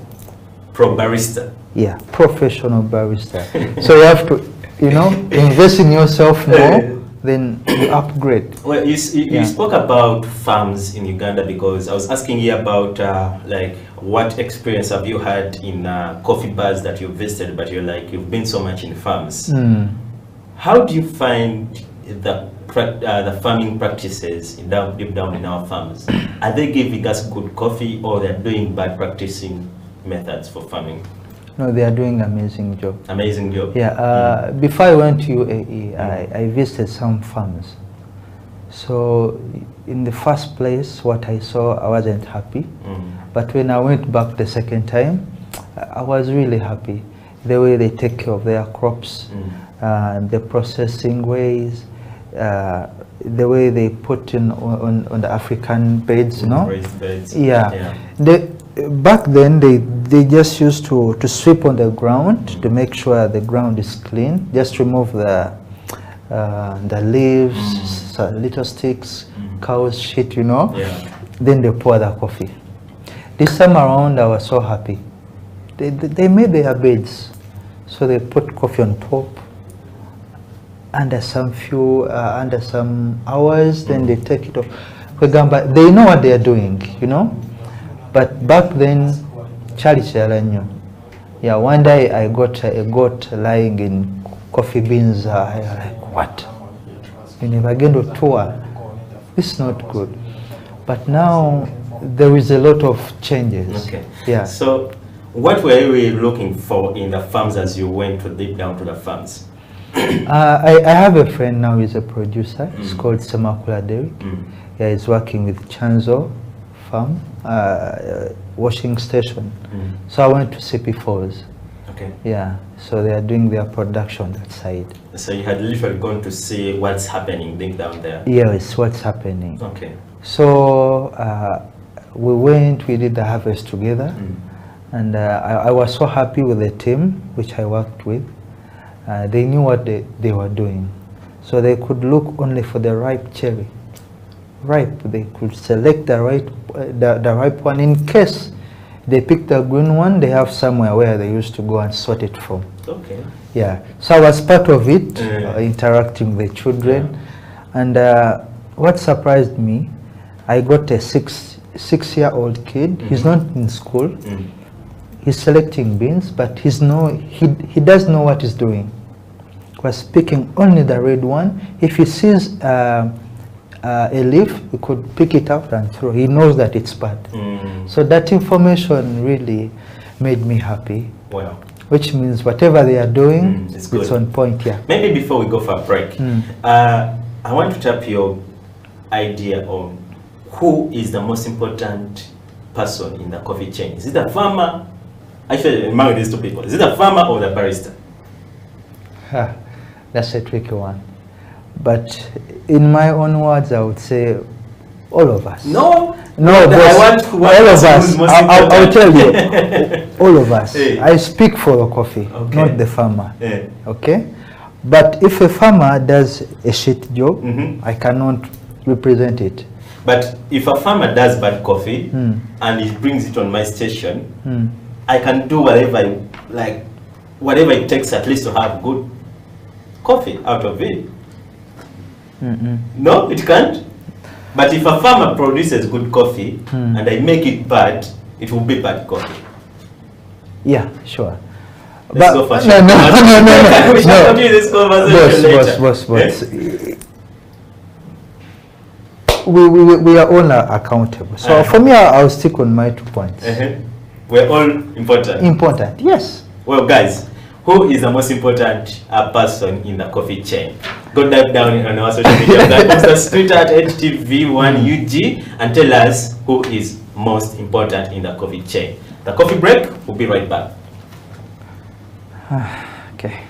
[SPEAKER 2] barista.
[SPEAKER 12] Yeah, professional barista. So you have to, you know, invest in yourself more, then you upgrade.
[SPEAKER 2] Well, you spoke about farms in Uganda, because I was asking you about like what experience have you had in coffee bars that you've visited, but you've been so much in farms. How do you find the farming practices deep down in our farms? Are they giving us good coffee, or they're doing bad practicing methods for farming?
[SPEAKER 12] No, they are doing amazing job.
[SPEAKER 2] Amazing job.
[SPEAKER 12] Yeah. Before I went to UAE, I visited some farms. So in the first place, what I saw, I wasn't happy. But when I went back the second time, I was really happy. The way they take care of their crops, the processing ways, the way they put in on the African beds, you know.
[SPEAKER 2] Raised beds.
[SPEAKER 12] Yeah. Back then they just used to sweep on the ground to make sure the ground is clean. Just remove the leaves, little sticks, cow's shit, you know.
[SPEAKER 2] Yeah.
[SPEAKER 12] Then they pour the coffee. This time around, I was so happy. They made their beds, so they put coffee on top. Under some hours, then they take it off. For example, they know what they are doing, you know. But back then, Charlie knew. Yeah, one day I got a goat lying in coffee beans. I was like, what? You never get to tour. It's not good. But now there is a lot of changes.
[SPEAKER 2] Okay.
[SPEAKER 12] Yeah.
[SPEAKER 2] So, what were you looking for in the farms as you went to deep down to the farms?
[SPEAKER 12] I have a friend now. He's a producer. It's called Semakula Derek. Yeah, he's working with Chanzo Farm, washing station. So I went to CP Falls.
[SPEAKER 2] Okay.
[SPEAKER 12] Yeah. So they are doing their production that side.
[SPEAKER 2] So you had literally gone to see what's happening deep down there.
[SPEAKER 12] Yes, what's happening.
[SPEAKER 2] Okay.
[SPEAKER 12] So we went. We did the harvest together, and I was so happy with the team which I worked with. They knew what they were doing, so they could look only for the ripe cherry. Ripe, they could select the ripe one. In case they pick the green one, they have somewhere where they used to go and sort it from.
[SPEAKER 2] Okay.
[SPEAKER 12] Yeah, so I was part of it, interacting with the children, and what surprised me, I got a six-year-old kid. He's not in school. He's selecting beans, but he does know what he's doing. Was picking only the red one. If he sees a leaf, he could pick it out and throw. He knows that it's bad. So that information really made me happy.
[SPEAKER 2] Wow.
[SPEAKER 12] Which means whatever they are doing, it's on point. Yeah.
[SPEAKER 2] Maybe before we go for a break, I want to tap your idea on who is the most important person in the coffee chain. Is it the farmer? Actually, among these two people, is it the farmer or the barista?
[SPEAKER 12] That's a tricky one. But in my own words, I would say all of us.
[SPEAKER 2] No,
[SPEAKER 12] boss, all of us. I'll tell you, all of us.
[SPEAKER 2] Hey.
[SPEAKER 12] I speak for the coffee,
[SPEAKER 2] Okay.
[SPEAKER 12] not the farmer.
[SPEAKER 2] Yeah.
[SPEAKER 12] Okay? But if a farmer does a shit job, I cannot represent it.
[SPEAKER 2] But if a farmer does bad coffee and he brings it on my station, I can do whatever it takes at least to have good coffee out of it. No, it can't. But if a farmer produces good coffee and I make it bad, it will be bad coffee.
[SPEAKER 12] Yeah, sure.
[SPEAKER 2] Let's go for
[SPEAKER 12] no.
[SPEAKER 2] We shall continue this conversation later.
[SPEAKER 12] Boss. We are all accountable. So for me, I'll stick on my 2 points.
[SPEAKER 2] We're all important.
[SPEAKER 12] Important, yes.
[SPEAKER 2] Well, guys, who is the most important person in the coffee chain? Go dive down on our social media platforms, Twitter at HTV1UG, and tell us who is most important in the coffee chain. The coffee break, we'll be right back.
[SPEAKER 12] Okay.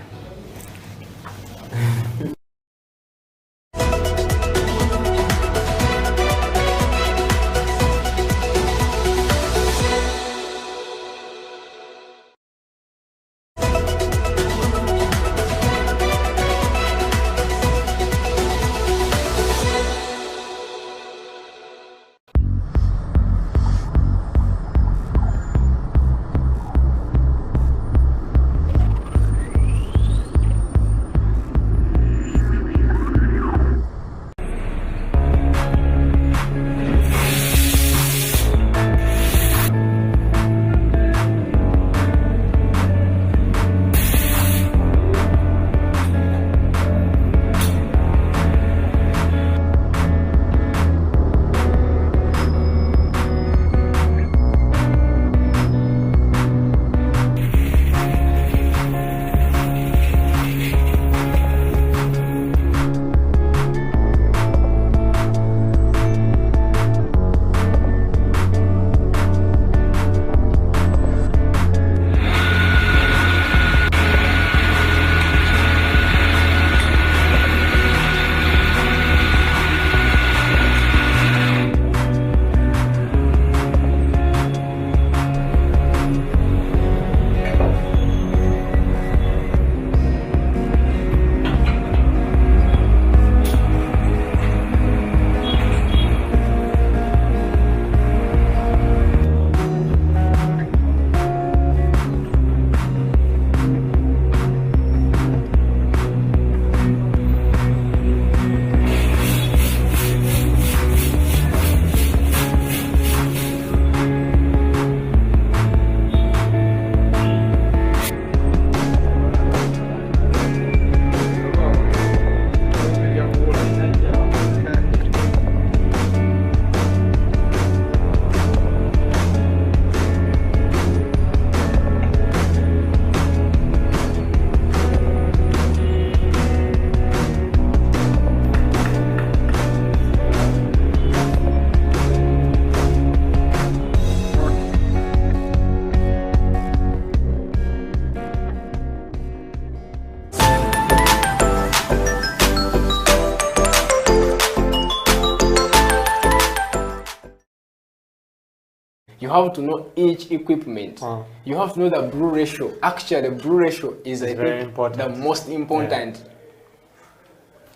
[SPEAKER 6] You have to know each equipment. You have to know the brew ratio. Actually, the brew ratio is I think the most important.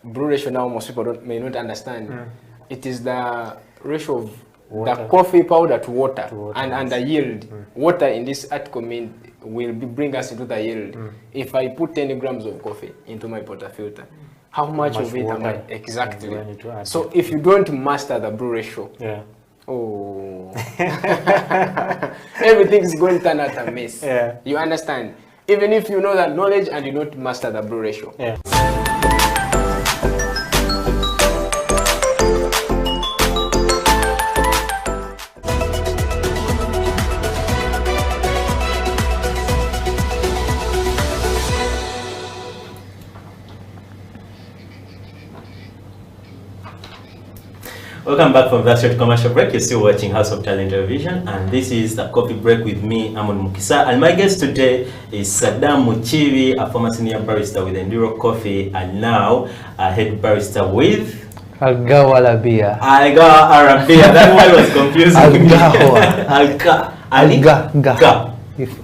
[SPEAKER 6] Brew ratio now most people may not understand. It is the ratio of the coffee powder to water, and the yield. Water in this article will bring us into the yield. If I put 10 grams of coffee into my portafilter, how much of it am I exactly? So if you don't master the brew ratio, oh, everything's going to turn out a mess. You understand? Even if you know that knowledge and you don't master the brew ratio.
[SPEAKER 2] Welcome back from that short commercial break. You're still watching House of Talent Television, and this is the coffee break with me, Sadam Mukiibi, and my guest today is Sadam Mukiibi, a former senior barista with Endiro Coffee, and now a head barista with
[SPEAKER 12] Gawha Al Arabiah.
[SPEAKER 2] Gawha Al Arabiah. That one was confusing.
[SPEAKER 12] Gawha.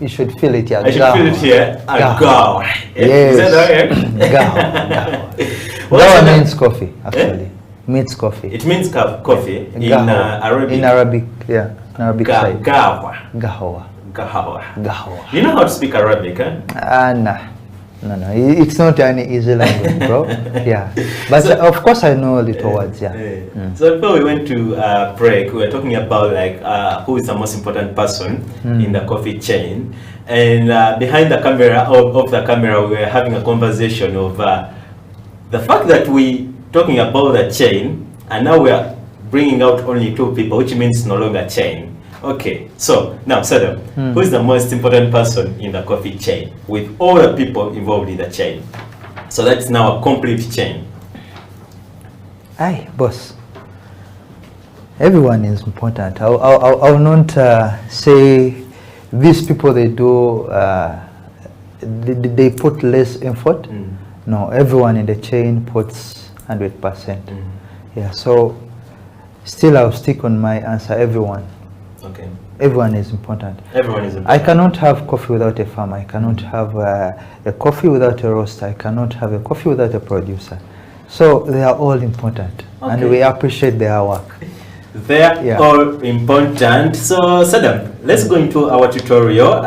[SPEAKER 12] You should feel it here.
[SPEAKER 2] I should feel it here. Gawha.
[SPEAKER 12] Yes.
[SPEAKER 2] Is that okay?
[SPEAKER 12] Gawha. Gawha means coffee, actually. Means coffee.
[SPEAKER 2] It means coffee in Arabic.
[SPEAKER 12] In Arabic, yeah. In Arabic side.
[SPEAKER 2] Gawha.
[SPEAKER 12] Gawha.
[SPEAKER 2] Gawha.
[SPEAKER 12] Gawha.
[SPEAKER 2] You know how to speak Arabic, huh?
[SPEAKER 12] Nah. No. It's not any easy language, bro. Yeah. But so, of course I know little words, yeah.
[SPEAKER 2] So before we went to break, we were talking about like who is the most important person in the coffee chain. And behind the camera, of the camera, we were having a conversation of the fact that we talking about the chain, and now we are bringing out only 2 people, which means no longer chain. Okay, so now Sadam, who is the most important person in the coffee chain with all the people involved in the chain? So that's now a complete chain.
[SPEAKER 12] Aye, boss. Everyone is important. I will not say these people they do they put less effort. No, everyone in the chain puts 100%. Yeah, so still I'll stick on my answer, everyone.
[SPEAKER 2] Okay.
[SPEAKER 12] Everyone is important.
[SPEAKER 2] Everyone is important.
[SPEAKER 12] I cannot have coffee without a farmer. I cannot have a coffee without a roaster. I cannot have a coffee without a producer. So they are all important, and we appreciate their work.
[SPEAKER 2] They are all important. So Sadam, let's go into our tutorial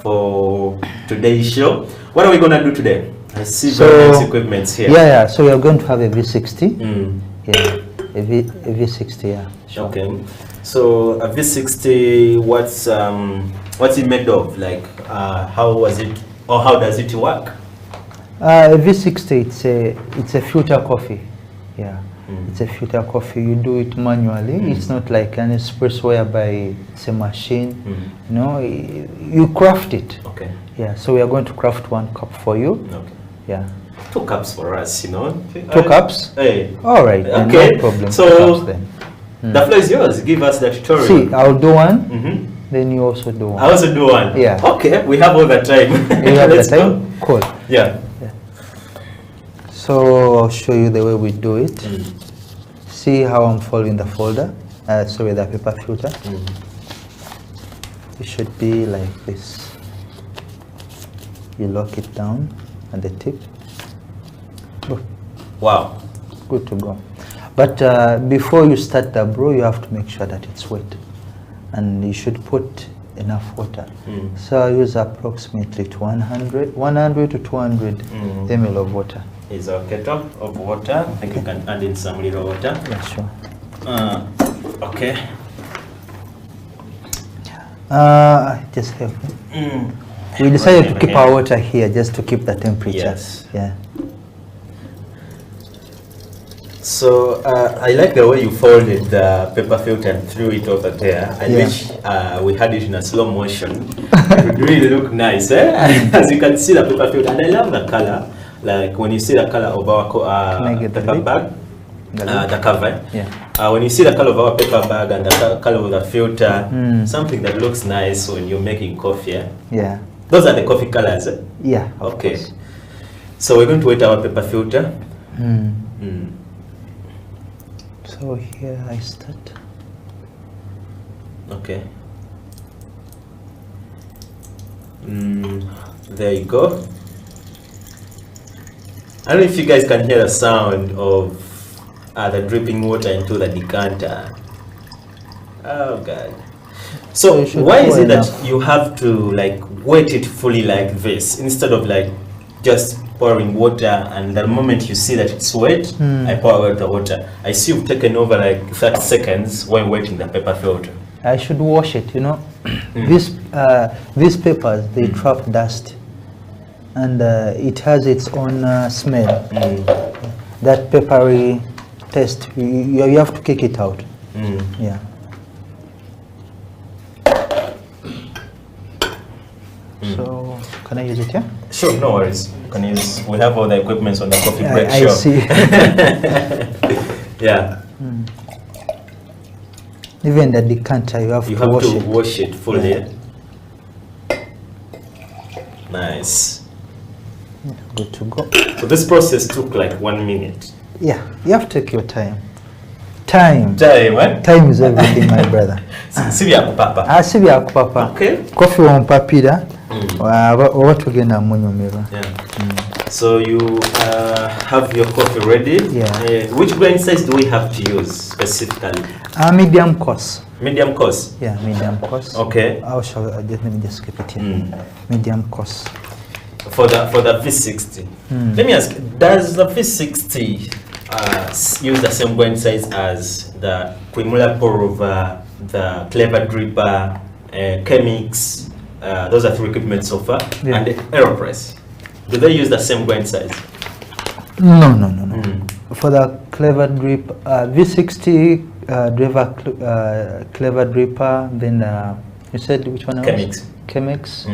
[SPEAKER 2] for today's show. What are we going to do today? I see various equipments here.
[SPEAKER 12] Yeah. So we are going to have a V60. Yeah, a V60. Yeah.
[SPEAKER 2] Sure. Okay. So a V60, what's it made of? Like, how was it, or how does it work?
[SPEAKER 12] A V60, it's a filter coffee. Yeah. It's a filter coffee. You do it manually. It's not like an espresso whereby it's a machine. You know, you craft it.
[SPEAKER 2] Okay.
[SPEAKER 12] Yeah. So we are going to craft 1 cup for you.
[SPEAKER 2] Okay.
[SPEAKER 12] Yeah.
[SPEAKER 2] 2 cups for us, you know.
[SPEAKER 12] 2 cups?
[SPEAKER 2] Hey.
[SPEAKER 12] All right.
[SPEAKER 2] Okay.
[SPEAKER 12] No problem.
[SPEAKER 2] So
[SPEAKER 12] then.
[SPEAKER 2] The floor is yours. Give us the tutorial.
[SPEAKER 12] See, I'll do one. Then you also do one.
[SPEAKER 2] I also do one.
[SPEAKER 12] Yeah.
[SPEAKER 2] Okay. We have all the time.
[SPEAKER 12] You have the time? Cool.
[SPEAKER 2] Yeah.
[SPEAKER 12] So I'll show you the way we do it. See how I'm folding the folder. Sorry, the paper filter. It should be like this. You lock it down at the tip.
[SPEAKER 2] Wow.
[SPEAKER 12] Good to go. But before you start the brew, you have to make sure that it's wet. And you should put enough water. So I use approximately 100 to 200 ml of water.
[SPEAKER 2] Is a kettle of water. I think you can add in some little water.
[SPEAKER 12] Yeah, sure.
[SPEAKER 2] Okay.
[SPEAKER 12] Just help me. We decided to keep our water here just to keep the temperature.
[SPEAKER 2] Yes.
[SPEAKER 12] Yeah.
[SPEAKER 2] So I like the way you folded the paper filter and threw it over there. I wish we had it in a slow motion. It would really look nice, eh? As you can see the paper filter, and I love the color. Like when you see the color of our paper bag, the cover. Yeah. When you see the color of our paper bag and the color of the filter, something that looks nice when you're making coffee. Eh?
[SPEAKER 12] Yeah.
[SPEAKER 2] Those are the coffee colors. Eh?
[SPEAKER 12] Yeah.
[SPEAKER 2] Okay. So we're going to wet our paper filter.
[SPEAKER 12] So here I start.
[SPEAKER 2] Okay. There you go. I don't know if you guys can hear the sound of the dripping water into the decanter. Oh God. So why is it that you have to like wet it fully like this instead of like just pouring water, and the moment you see that it's wet, I pour out the water? I see you've taken over like 30 seconds when wetting the paper filter.
[SPEAKER 12] I should wash it, you know. These papers, they trap dust, and it has its own smell. That peppery taste, you have to kick it out. Yeah. So, can I use it here?
[SPEAKER 2] Sure, no worries. You can use. We have all the equipment on the coffee break
[SPEAKER 12] I
[SPEAKER 2] show.
[SPEAKER 12] see.
[SPEAKER 2] Yeah.
[SPEAKER 12] Even the decanter, you have to
[SPEAKER 2] wash it fully. Yeah. Nice.
[SPEAKER 12] Good to go.
[SPEAKER 2] So this process took like 1 minute.
[SPEAKER 12] Yeah, you have to take your time. Time.
[SPEAKER 2] Time
[SPEAKER 12] is everything, my brother.
[SPEAKER 2] Okay.
[SPEAKER 12] Coffee on papira. Yeah.
[SPEAKER 2] So you have your coffee ready.
[SPEAKER 12] Yeah.
[SPEAKER 2] Which grain size do we have to use specifically?
[SPEAKER 12] Medium coarse.
[SPEAKER 2] Medium coarse.
[SPEAKER 12] Yeah, medium coarse.
[SPEAKER 2] Okay.
[SPEAKER 12] Let me just keep it here. Medium coarse.
[SPEAKER 2] For the V60. Let me ask, does the V60 use the same grain size as the Quimula pour over, the Clever Dripper, Chemix? Those are 3 equipment so far, and the AeroPress. Do they use the same grain size?
[SPEAKER 12] No. For the Clever Drip, V60 Clever Dripper, then you said which one else? Chemix.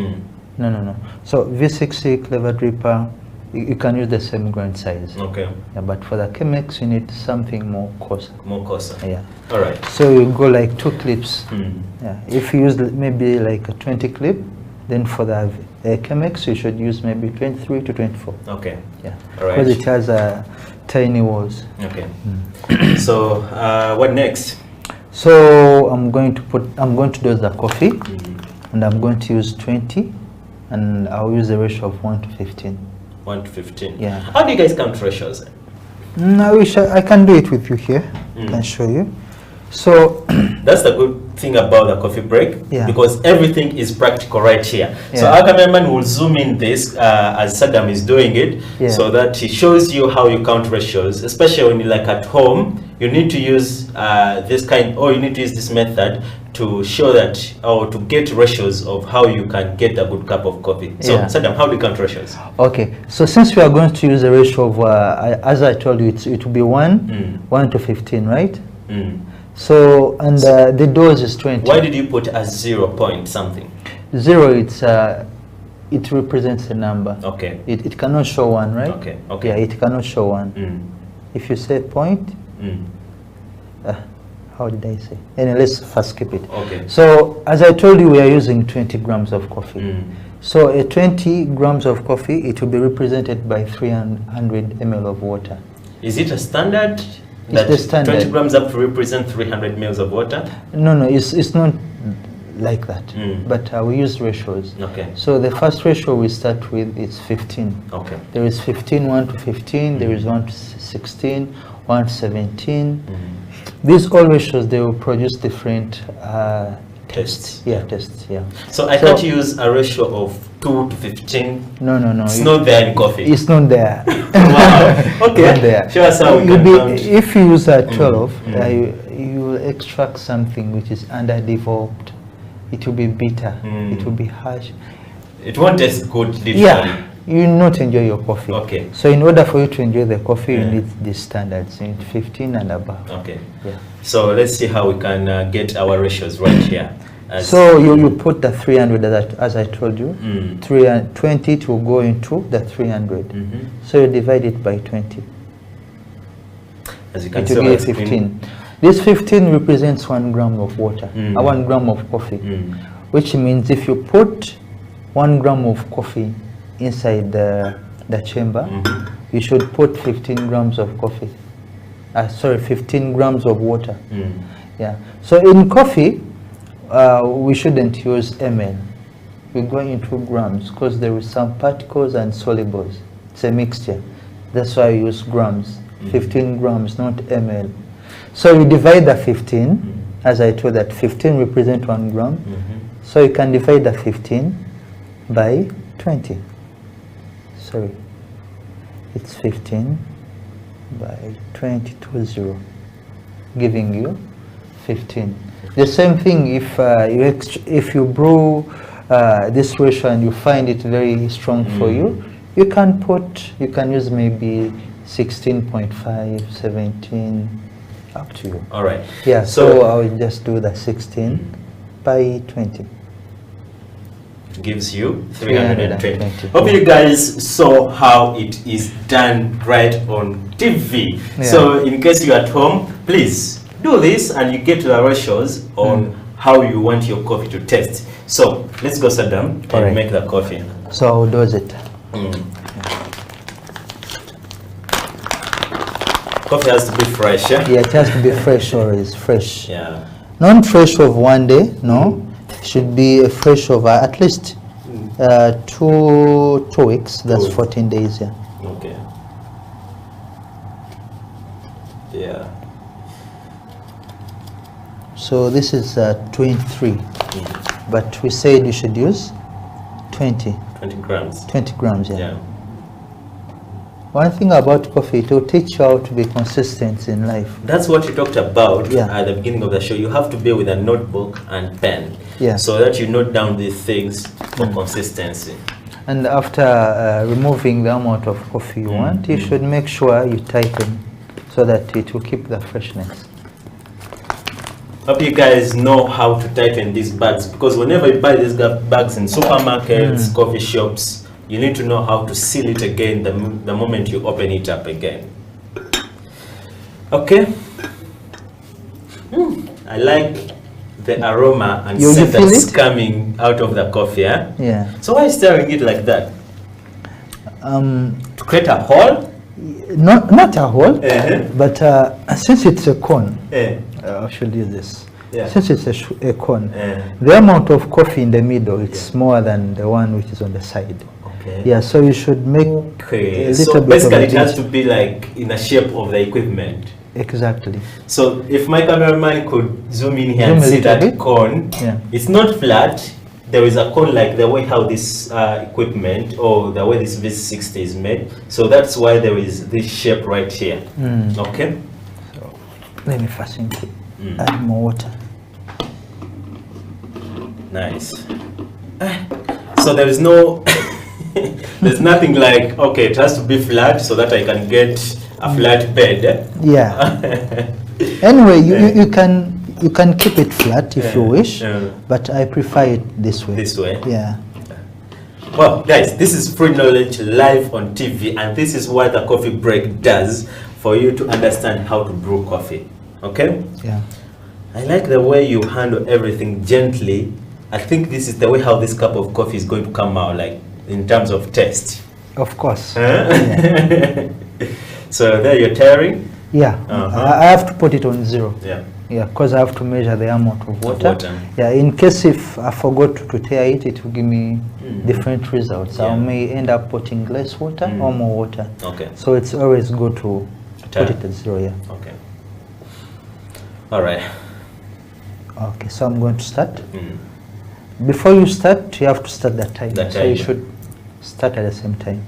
[SPEAKER 12] No. So V60 Clever Dripper, you can use the same grain size.
[SPEAKER 2] Okay.
[SPEAKER 12] Yeah, but for the Chemix, you need something more coarser.
[SPEAKER 2] More coarser.
[SPEAKER 12] Yeah.
[SPEAKER 2] All right.
[SPEAKER 12] So you go like 2 clips. Yeah. If you use maybe like a 20 clip, then for the Chemix, you should use maybe 23 to 24.
[SPEAKER 2] Okay.
[SPEAKER 12] Yeah.
[SPEAKER 2] All right.
[SPEAKER 12] Because it has tiny walls.
[SPEAKER 2] Okay. So what next?
[SPEAKER 12] So I'm going to dose the coffee, and I'm going to use 20, and I'll use a ratio of 1 to 15.
[SPEAKER 2] 1 to 15.
[SPEAKER 12] Yeah.
[SPEAKER 2] How do you guys count ratios?
[SPEAKER 12] I wish I can do it with you here. I can show you. So
[SPEAKER 2] that's the good thing about the coffee break, because everything is practical right here. So our cameraman will zoom in this as Sadam is doing it, so that he shows you how you count ratios, especially when you're like at home. You need to use you need to use this method to show that, or to get ratios of how you can get a good cup of coffee. So Sadam, how do you count ratios?
[SPEAKER 12] Okay, so since we are going to use a ratio of, as I told you, it will be 1 to 15, right? So, and the dose is 20.
[SPEAKER 2] Why did you put a 0 point something?
[SPEAKER 12] 0, it represents a number.
[SPEAKER 2] Okay.
[SPEAKER 12] It cannot show 1, right?
[SPEAKER 2] Okay.
[SPEAKER 12] Yeah, it cannot show 1. If you say point, how did I say? Anyway, let's first skip it.
[SPEAKER 2] Okay.
[SPEAKER 12] So, as I told you, we are using 20 grams of coffee. So, a 20 grams of coffee, it will be represented by 300 ml of water.
[SPEAKER 2] Is it a standard?
[SPEAKER 12] It's the standard.
[SPEAKER 2] 20 grams have to represent 300 ml of water?
[SPEAKER 12] No, it's not like that. But we use ratios.
[SPEAKER 2] Okay.
[SPEAKER 12] So the first ratio we start with is 15.
[SPEAKER 2] Okay.
[SPEAKER 12] There is 15, 1 to 15. There is 1 to 16, 1 to 17. These all ratios, they will produce different tests. Tests.
[SPEAKER 2] So I can't use a ratio of 2 to 15?
[SPEAKER 12] No.
[SPEAKER 2] It's not there in coffee?
[SPEAKER 12] It's not there.
[SPEAKER 2] Wow. Okay.
[SPEAKER 12] Not there.
[SPEAKER 2] Show us how we can count.
[SPEAKER 12] If you use a 12, you will extract something which is underdeveloped. It will be bitter. It will be harsh.
[SPEAKER 2] It won't taste good, literally.
[SPEAKER 12] Yeah. You will not enjoy your coffee.
[SPEAKER 2] Okay.
[SPEAKER 12] So in order for you to enjoy the coffee, you need these standards. You need 15 and above.
[SPEAKER 2] Okay.
[SPEAKER 12] Yeah.
[SPEAKER 2] So let's see how we can get our ratios right here.
[SPEAKER 12] So you put the 300 as I told you. 20 to go into the 300. So you divide it by 20.
[SPEAKER 2] As you can
[SPEAKER 12] it will give 15. This 15 represents 1 gram of water, 1 gram of coffee, which means if you put 1 gram of coffee inside the chamber, you should put 15 grams of coffee. 15 grams of water. Yeah. So in coffee, we shouldn't use ml. we go into grams because there is some particles and solubles. It's a mixture. That's why I use grams. 15 grams, not ml. So you divide the 15, as I told that 15 represent 1 gram. So you can divide the 15 by 20. Sorry, it's 15 by 20, giving you 15. The same thing if you brew this ratio and you find it very strong for you, you can use maybe 16.5, 17, up to you.
[SPEAKER 2] All right.
[SPEAKER 12] Yeah, so I will just do the 16 by 20.
[SPEAKER 2] Gives you 320. Hope you guys saw how it is done right on TV. Yeah. So in case you're at home, please do this and you get the ratios on how you want your coffee to taste. So let's go, Sadam, and make the coffee.
[SPEAKER 12] So I'll dose it.
[SPEAKER 2] Coffee has to be fresh, yeah?
[SPEAKER 12] Yeah, it has to be fresh, always fresh.
[SPEAKER 2] Yeah.
[SPEAKER 12] Not fresh of one day, no. It should be a fresh of at least 2 weeks. That's 14 days, yeah.
[SPEAKER 2] Okay. Yeah.
[SPEAKER 12] So this is 23, but we said you should use 20.
[SPEAKER 2] 20 grams.
[SPEAKER 12] 20 grams, yeah. One thing about coffee, it will teach you how to be consistent in life.
[SPEAKER 2] That's what you talked about at the beginning of the show. You have to be with a notebook and pen, so that you note down these things for consistency.
[SPEAKER 12] And after removing the amount of coffee you want, you should make sure you tighten so that it will keep the freshness.
[SPEAKER 2] Hope you guys know how to tighten these bags, because whenever you buy these bags in supermarkets, coffee shops, you need to know how to seal it again the moment you open it up again. Okay. I like the aroma and scent that's coming out of the coffee. Yeah. So why are you stirring it like that? To create a hole?
[SPEAKER 12] Not a hole, but since it's a cone, I should use this. Since it's a cone, the amount of coffee in the middle is more than the one which is on the side. Yeah, so you should make a little bit
[SPEAKER 2] basically
[SPEAKER 12] of
[SPEAKER 2] it has to be like in the shape of the equipment.
[SPEAKER 12] Exactly.
[SPEAKER 2] So if my cameraman could zoom in here and see that cone, it's not flat. There is a cone like the way how this equipment or the way this V60 is made. So that's why there is this shape right here. Okay.
[SPEAKER 12] So let me first add more water.
[SPEAKER 2] Nice. So there is no there's nothing like, okay, it has to be flat so that I can get a flat bed.
[SPEAKER 12] Yeah. Anyway, you can keep it flat if you wish, but I prefer it this way.
[SPEAKER 2] This way?
[SPEAKER 12] Yeah.
[SPEAKER 2] Well, guys, this is Free Knowledge live on TV, and this is what the coffee break does for you to understand how to brew coffee. Okay?
[SPEAKER 12] Yeah.
[SPEAKER 2] I like the way you handle everything gently. I think this is the way how this cup of coffee is going to come out, like in terms of taste.
[SPEAKER 12] Of course.
[SPEAKER 2] Yeah. So there you're tearing?
[SPEAKER 12] Yeah. I have to put it on 0.
[SPEAKER 2] Yeah.
[SPEAKER 12] Yeah, because I have to measure the amount of water. Yeah, in case if I forgot to tear it, it will give me different results. I may end up putting less water or more water.
[SPEAKER 2] Okay.
[SPEAKER 12] So it's always good to put it at 0, yeah.
[SPEAKER 2] Okay. All right.
[SPEAKER 12] Okay, so I'm going to start. Before you start, you have to start that time. So you should start at the same time.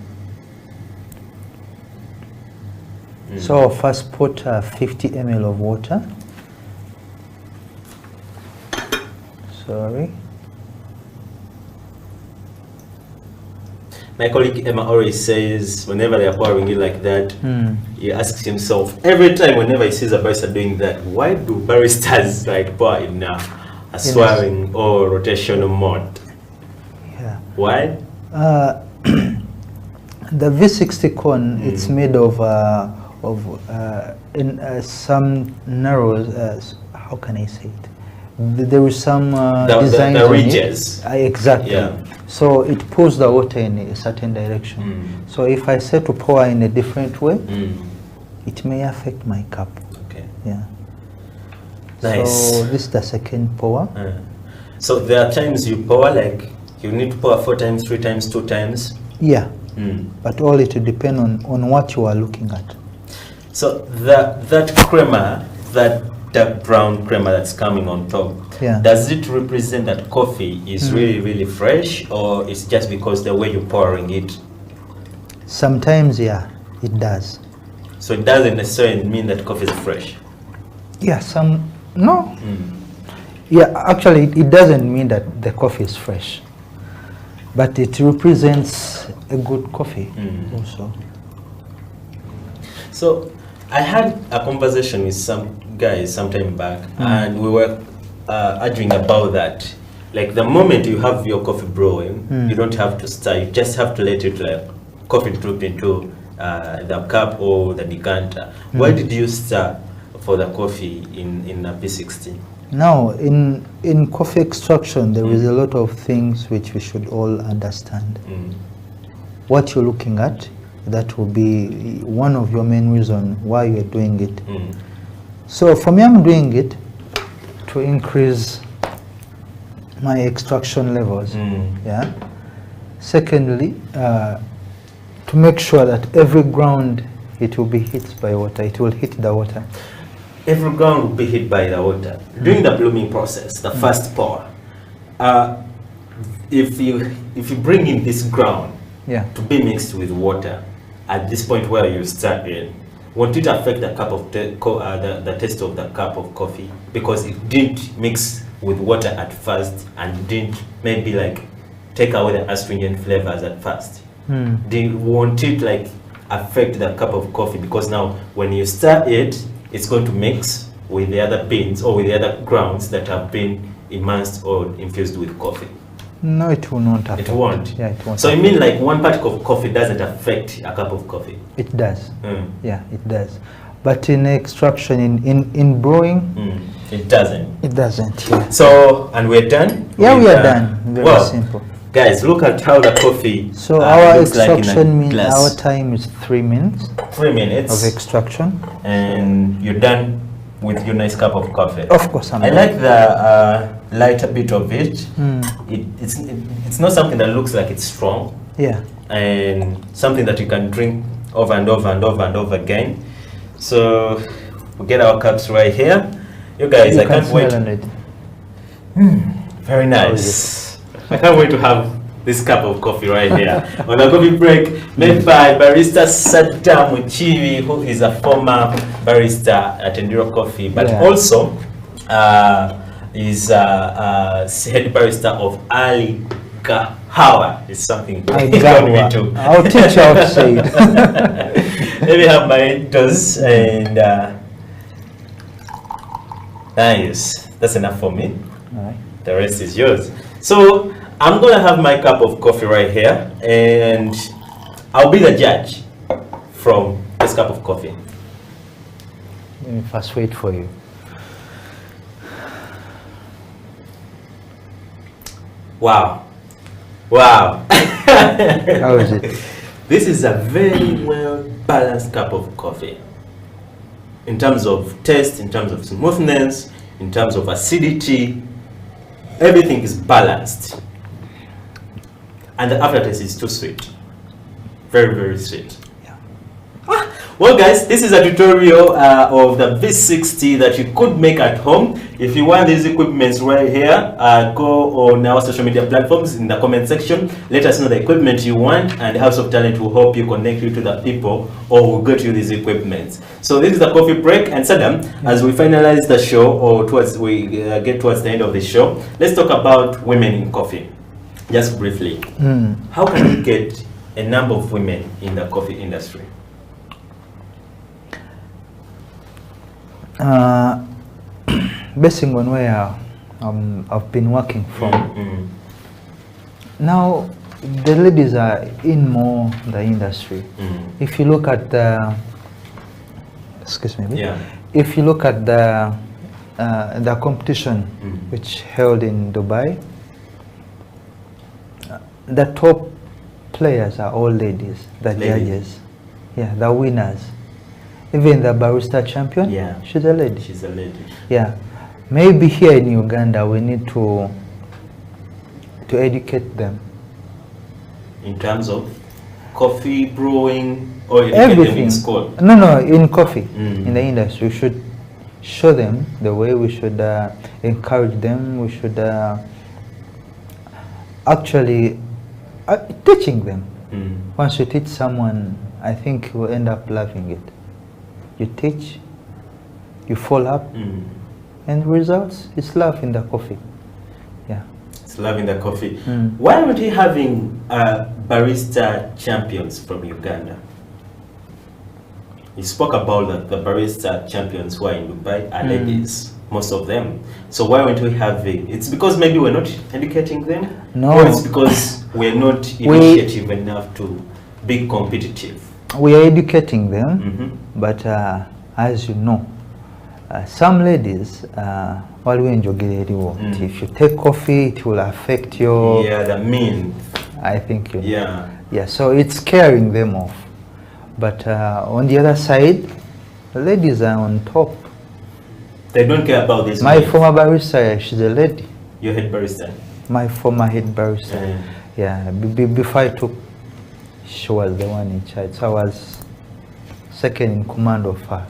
[SPEAKER 12] So I'll first put 50 ml of water. Sorry.
[SPEAKER 2] My colleague Emma always says whenever they are pouring it like that, he asks himself every time whenever he sees a barista doing that, why do baristas like pour in a swirling or rotational mode?
[SPEAKER 12] Yeah.
[SPEAKER 2] Why?
[SPEAKER 12] The V60 cone, it's made of some narrow, how can I say it? There is some design
[SPEAKER 2] the ridges.
[SPEAKER 12] Exactly.
[SPEAKER 2] Yeah.
[SPEAKER 12] So it pulls the water in a certain direction. So if I say to pour in a different way, it may affect my cup.
[SPEAKER 2] Okay.
[SPEAKER 12] Yeah.
[SPEAKER 2] Nice.
[SPEAKER 12] So this is the second pour.
[SPEAKER 2] So there are times you pour like You need to pour 4 times, 3 times, 2 times?
[SPEAKER 12] Yeah. But all it will depend on what you are looking at.
[SPEAKER 2] So that crema, that dark brown crema that's coming on top, does it represent that coffee is really, really fresh, or it's just because the way you're pouring it?
[SPEAKER 12] Sometimes, yeah, it does.
[SPEAKER 2] So it doesn't necessarily mean that coffee is fresh?
[SPEAKER 12] Yeah, no. Yeah, actually, it doesn't mean that the coffee is fresh, but it represents a good coffee also.
[SPEAKER 2] So I had a conversation with some guys some time back, and we were arguing about that. Like the moment you have your coffee brewing, you don't have to stir, you just have to let it like coffee drip into the cup or the decanter. Why did you stir for the coffee in a P60?
[SPEAKER 12] Now, in coffee extraction, there is a lot of things which we should all understand. What you're looking at, that will be one of your main reasons why you're doing it. So for me, I'm doing it to increase my extraction levels. Yeah. Secondly, to make sure that every ground it will be hit by water, it will hit the water.
[SPEAKER 2] Every ground will be hit by the water. During the blooming process, the first pour, if you bring in this ground to be mixed with water at this point where you start in, won't it affect the cup of the taste of the cup of coffee, because it didn't mix with water at first and didn't maybe like take away the astringent flavors at first? Won't it like affect the cup of coffee, because now when you stir it, it's going to mix with the other beans or with the other grounds that have been immersed or infused with coffee?
[SPEAKER 12] No, it will not affect.
[SPEAKER 2] It won't?
[SPEAKER 12] Yeah, it won't.
[SPEAKER 2] So you mean like one particle of coffee doesn't affect a cup of coffee?
[SPEAKER 12] It does. Yeah, it does. But in extraction, in brewing,
[SPEAKER 2] it doesn't.
[SPEAKER 12] It doesn't. Yeah.
[SPEAKER 2] So, and we're done?
[SPEAKER 12] Yeah, we are done. Very simple.
[SPEAKER 2] Guys, look at how the coffee
[SPEAKER 12] So our
[SPEAKER 2] looks
[SPEAKER 12] extraction
[SPEAKER 2] like in a glass.
[SPEAKER 12] our time is 3 minutes.
[SPEAKER 2] 3 minutes
[SPEAKER 12] of extraction,
[SPEAKER 2] and you're done with your nice cup of coffee.
[SPEAKER 12] Of course,
[SPEAKER 2] I like the lighter bit of it. It's not something that looks like it's strong.
[SPEAKER 12] Yeah.
[SPEAKER 2] And something that you can drink over and over and over and over again. So we get our cups right here. You guys, I can't wait. Very nice. I can't wait to have this cup of coffee right here on a coffee break made by barista Sadam Mukiibi, who is a former barista at Endiro Coffee, but also is head barista of Gawha. It's something me too.
[SPEAKER 12] I'll teach you how to say it.
[SPEAKER 2] Let me have my dose, and nice. That's enough for me.
[SPEAKER 12] All right.
[SPEAKER 2] The rest is yours. So I'm gonna have my cup of coffee right here, and I'll be the judge from this cup of coffee.
[SPEAKER 12] Let me first wait for you.
[SPEAKER 2] Wow. Wow.
[SPEAKER 12] How is it?
[SPEAKER 2] This is a very well balanced cup of coffee. In terms of taste, in terms of smoothness, in terms of acidity, everything is balanced. And the aftertaste is too sweet. Very, very sweet. Well guys, this is a tutorial of the V60 that you could make at home. If you want these equipments right here, go on our social media platforms in the comment section. Let us know the equipment you want, and House of Talent will help you connect you to the people or will get you these equipments. So this is the coffee break, and Sadam, as we finalize the show, or get towards the end of the show, let's talk about women in coffee. Just briefly, how can we get a number of women in the coffee industry?
[SPEAKER 12] Basing on where I've been working from, now the ladies are in more the industry. If you look at the, excuse me, if you look at the competition which held in Dubai, the top players are all ladies, the judges, the winners. Even the barista champion, she's a lady.
[SPEAKER 2] She's a lady.
[SPEAKER 12] Yeah. Maybe here in Uganda we need to to educate them.
[SPEAKER 2] In terms of coffee brewing, or educate them in school?
[SPEAKER 12] No, in coffee, in the industry. We should show them the way, we should encourage them, we should actually teaching them. Once you teach someone, I think he will end up loving it. You teach, you follow up, and results, it's love in the coffee. Yeah.
[SPEAKER 2] It's love in the coffee. Why aren't we having barista champions from Uganda? You spoke about the barista champions who are in Dubai are ladies, most of them. So why aren't we having? It's because maybe we're not educating them?
[SPEAKER 12] No.
[SPEAKER 2] Or it's because we're not initiative enough to be competitive?
[SPEAKER 12] We are educating them, but as you know, some ladies, if you take coffee, it will affect your...
[SPEAKER 2] Yeah, the mean.
[SPEAKER 12] I think you know.
[SPEAKER 2] Yeah.
[SPEAKER 12] Yeah, so it's scaring them off. But on the other side, the ladies are on top.
[SPEAKER 2] They don't care about this.
[SPEAKER 12] My former barista, she's a lady.
[SPEAKER 2] Your head barista?
[SPEAKER 12] My former head barista. Yeah, before I took, she was the one in charge. So I was second in command of her.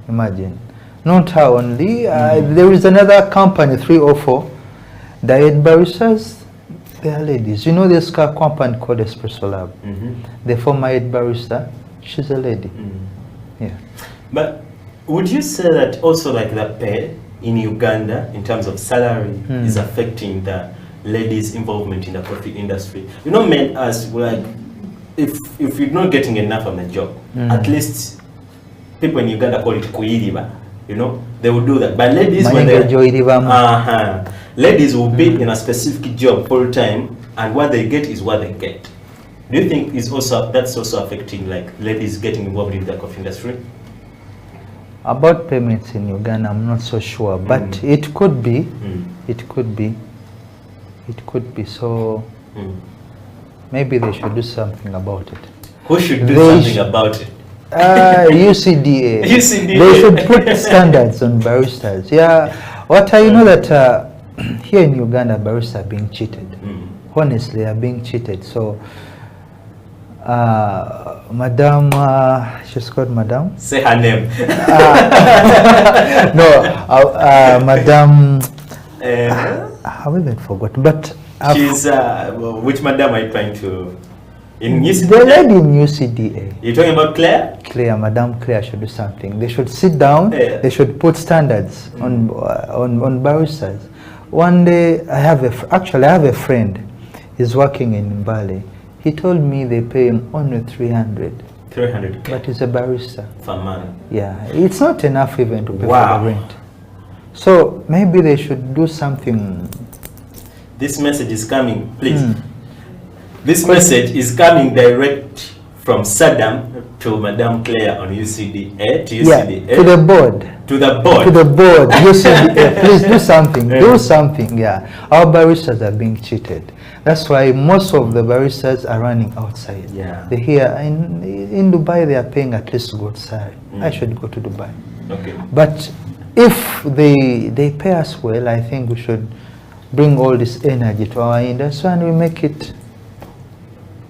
[SPEAKER 12] Imagine. Not her only. There is another company, 3 or 4. The head baristas, they are ladies. You know this company called Espresso Lab. The former head barista, she's a lady. Yeah.
[SPEAKER 2] But would you say that also like the pay in Uganda in terms of salary is affecting the ladies' involvement in the coffee industry? You know, men as like, if you're not getting enough on the job, at least people in Uganda call it kuiriba. You know, they will do that. But ladies, when they ladies will be in a specific job full time, and what they get is what they get. Do you think that's also affecting like ladies getting involved in the coffee industry?
[SPEAKER 12] About payments in Uganda, I'm not so sure, but it could be. It could be. It could be. So maybe they should do something about it.
[SPEAKER 2] Who should do something about it?
[SPEAKER 12] UCDA.
[SPEAKER 2] UCDA.
[SPEAKER 12] They should put standards on baristas. Yeah. What I know that here in Uganda, baristas are being cheated. Honestly, are being cheated. So, Madam, she's called Madam.
[SPEAKER 2] Say her name.
[SPEAKER 12] Madam. I've even forgotten. But
[SPEAKER 2] she's which Madam are you trying to? In UCDA?
[SPEAKER 12] The lady in UCDA.
[SPEAKER 2] You're talking about Claire?
[SPEAKER 12] Claire, Madam Claire should do something. They should sit down. They should put standards on baristas. One day, I have a friend. He's working in Mbale. He told me they pay him only 300.
[SPEAKER 2] 300.
[SPEAKER 12] But he's a barista.
[SPEAKER 2] For man.
[SPEAKER 12] Yeah, it's not enough even to pay for the rent. So maybe they should do something.
[SPEAKER 2] This message is coming, please. This message is coming direct from Sadam to Madam Claire on UCDA, to UCDA.
[SPEAKER 12] Yeah, to the board.
[SPEAKER 2] To the board.
[SPEAKER 12] To the board. UCDA, please do something. Do something, yeah. Our baristas are being cheated. That's why most of the baristas are running outside.
[SPEAKER 2] Yeah.
[SPEAKER 12] They hear in Dubai they are paying at least good salary. I should go to Dubai.
[SPEAKER 2] Okay.
[SPEAKER 12] But if they pay us well, I think we should bring all this energy to our industry and we make it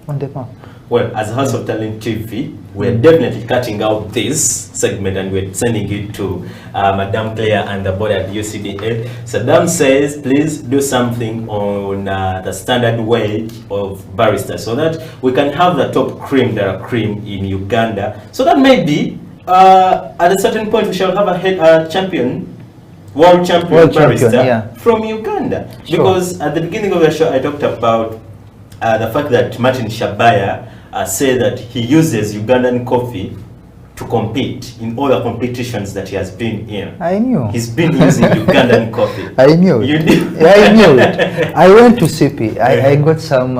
[SPEAKER 12] on the map.
[SPEAKER 2] Well, as House of Talent TV, we're definitely cutting out this segment and we're sending it to Madame Claire and the board at UCDA. Sadam says, please do something on the standard wage of baristas so that we can have the top cream that are cream in Uganda. So that maybe at a certain point we shall have a champion, world champion barista from Uganda. Sure. Because at the beginning of the show I talked about the fact that Martin Shabaya said that he uses Ugandan coffee to compete in all the competitions that he has been in.
[SPEAKER 12] I knew.
[SPEAKER 2] He's been using Ugandan coffee.
[SPEAKER 12] I knew it.
[SPEAKER 2] You knew?
[SPEAKER 12] Yeah, I knew it. I went to CP. I got some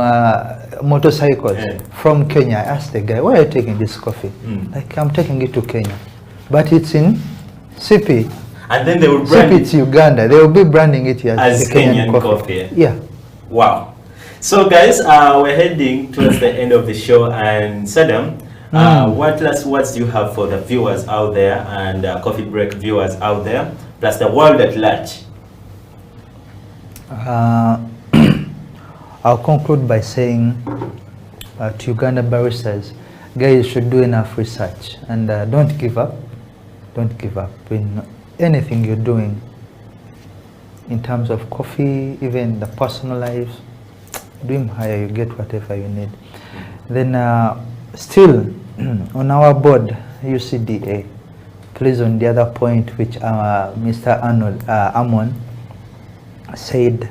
[SPEAKER 12] motorcycles from Kenya. I asked the guy, where are you taking this coffee? Like, I'm taking it to Kenya. But it's in CP.
[SPEAKER 2] And then they will brand
[SPEAKER 12] CP, it's Uganda. They will be branding it
[SPEAKER 2] as Kenyan coffee.
[SPEAKER 12] Yeah.
[SPEAKER 2] Wow. So guys, we're heading towards the end of the show, and Sadam, what last words do you have for the viewers out there and Coffee Break viewers out there, plus the world at large?
[SPEAKER 12] I'll conclude by saying to Ugandan baristas, guys, you should do enough research and don't give up. Don't give up in anything you're doing in terms of coffee, even the personal lives. Dream higher, you get whatever you need. Then still on our board, UCDA, please, on the other point which Mr. Amon said,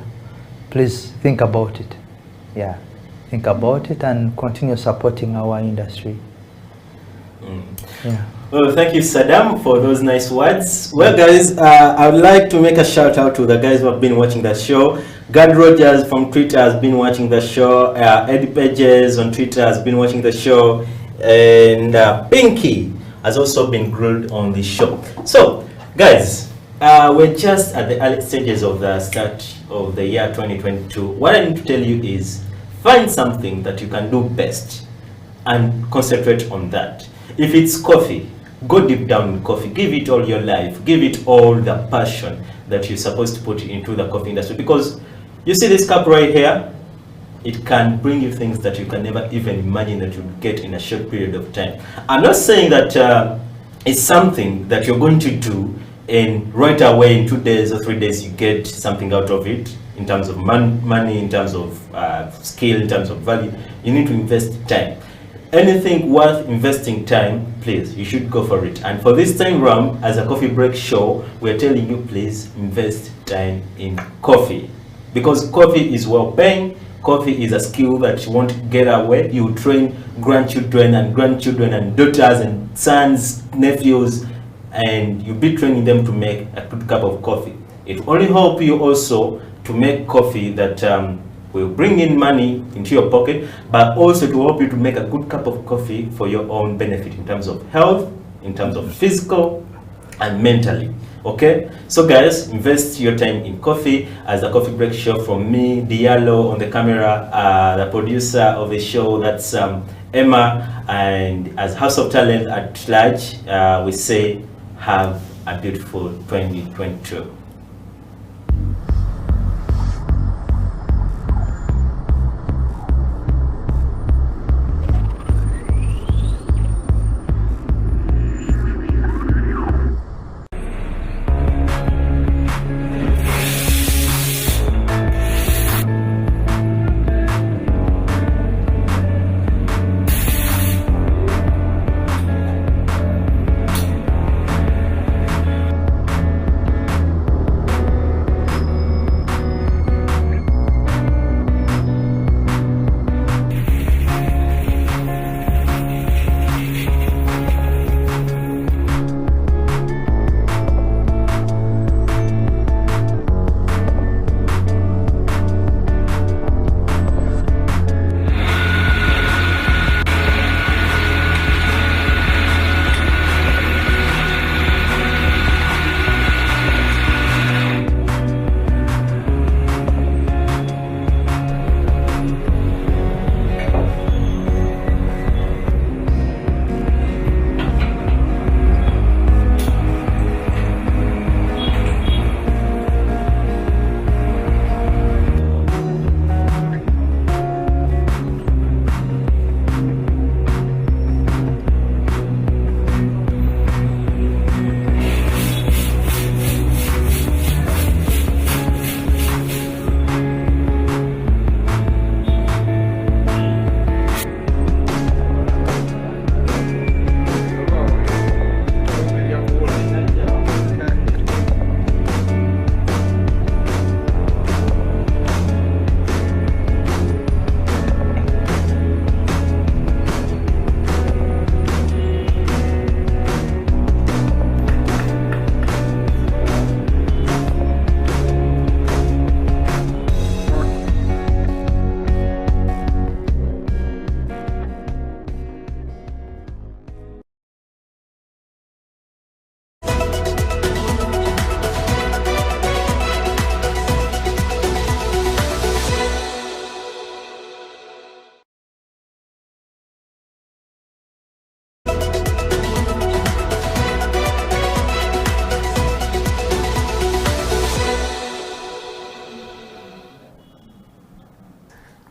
[SPEAKER 12] please think about it. Yeah, think about it and continue supporting our industry. Yeah.
[SPEAKER 2] Well, thank you, Sadam, for those nice words. Well, guys, I would like to make a shout out to the guys who have been watching the show. Gad Rogers from Twitter has been watching the show. Eddie Pages on Twitter has been watching the show. And Pinky has also been grilled on the show. So, guys, we're just at the early stages of the start of the year 2022. What I need to tell you is find something that you can do best and concentrate on that. If it's coffee, go deep down in coffee. Give it all your life. Give it all the passion that you're supposed to put into the coffee industry. Because you see this cup right here, it can bring you things that you can never even imagine that you'll get in a short period of time. I'm not saying that it's something that you're going to do and right away in 2 days or 3 days you get something out of it in terms of money, in terms of skill, in terms of value. You need to invest time. Anything worth investing time, please, you should go for it. And for this time round, as a coffee break show, we're telling you, please invest time in coffee. Because coffee is well paying. Coffee is a skill that you won't get away. You train grandchildren and daughters and sons, nephews, and you'll be training them to make a good cup of coffee. It will only help you also to make coffee that will bring in money into your pocket, but also to help you to make a good cup of coffee for your own benefit in terms of health, in terms of physical and mentally. Okay, so guys, invest your time in coffee. As a coffee break show from me, Diallo on the camera, the producer of the show, that's Emma, and as House of Talent at large, we say have a beautiful 2022.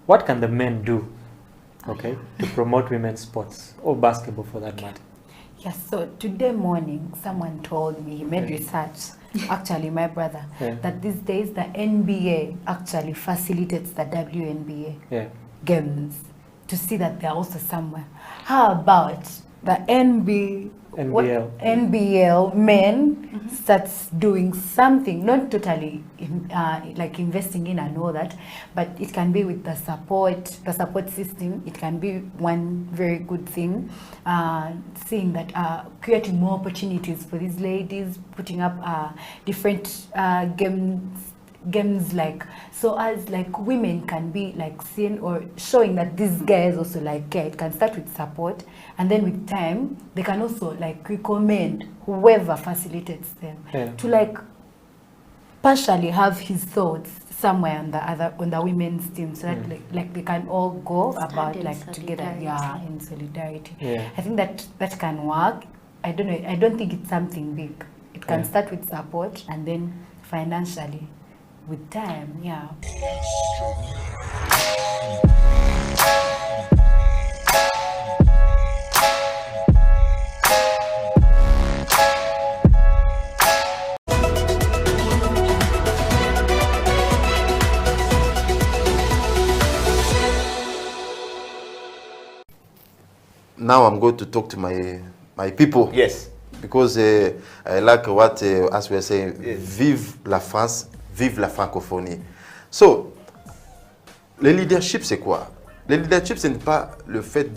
[SPEAKER 3] what can the men do, okay, to promote women's sports or basketball for that matter?
[SPEAKER 13] Yes, so today morning, someone told me, he made research, actually my brother, that these days the NBA actually facilitates the WNBA games to see that they're also somewhere. How about the NBL men starts doing something, not totally like investing in and all that, but it can be with the support system. It can be one very good thing, seeing that creating more opportunities for these ladies, putting up different games like, so as like women can be like seen or showing that these guys also like care. It can start with support, and then with time they can also like recommend whoever facilitates them to like partially have his thoughts somewhere on the women's team, so that like they can all go about like together in solidarity. I think that can work. I don't think it's something big. It can start with support and then financially with time.
[SPEAKER 14] Now I'm going to talk to my people.
[SPEAKER 9] Yes.
[SPEAKER 14] Because I like what, as we are saying, vive la France, vive la francophonie. So, le leadership, c'est quoi? Le leadership, ce n'est pas le fait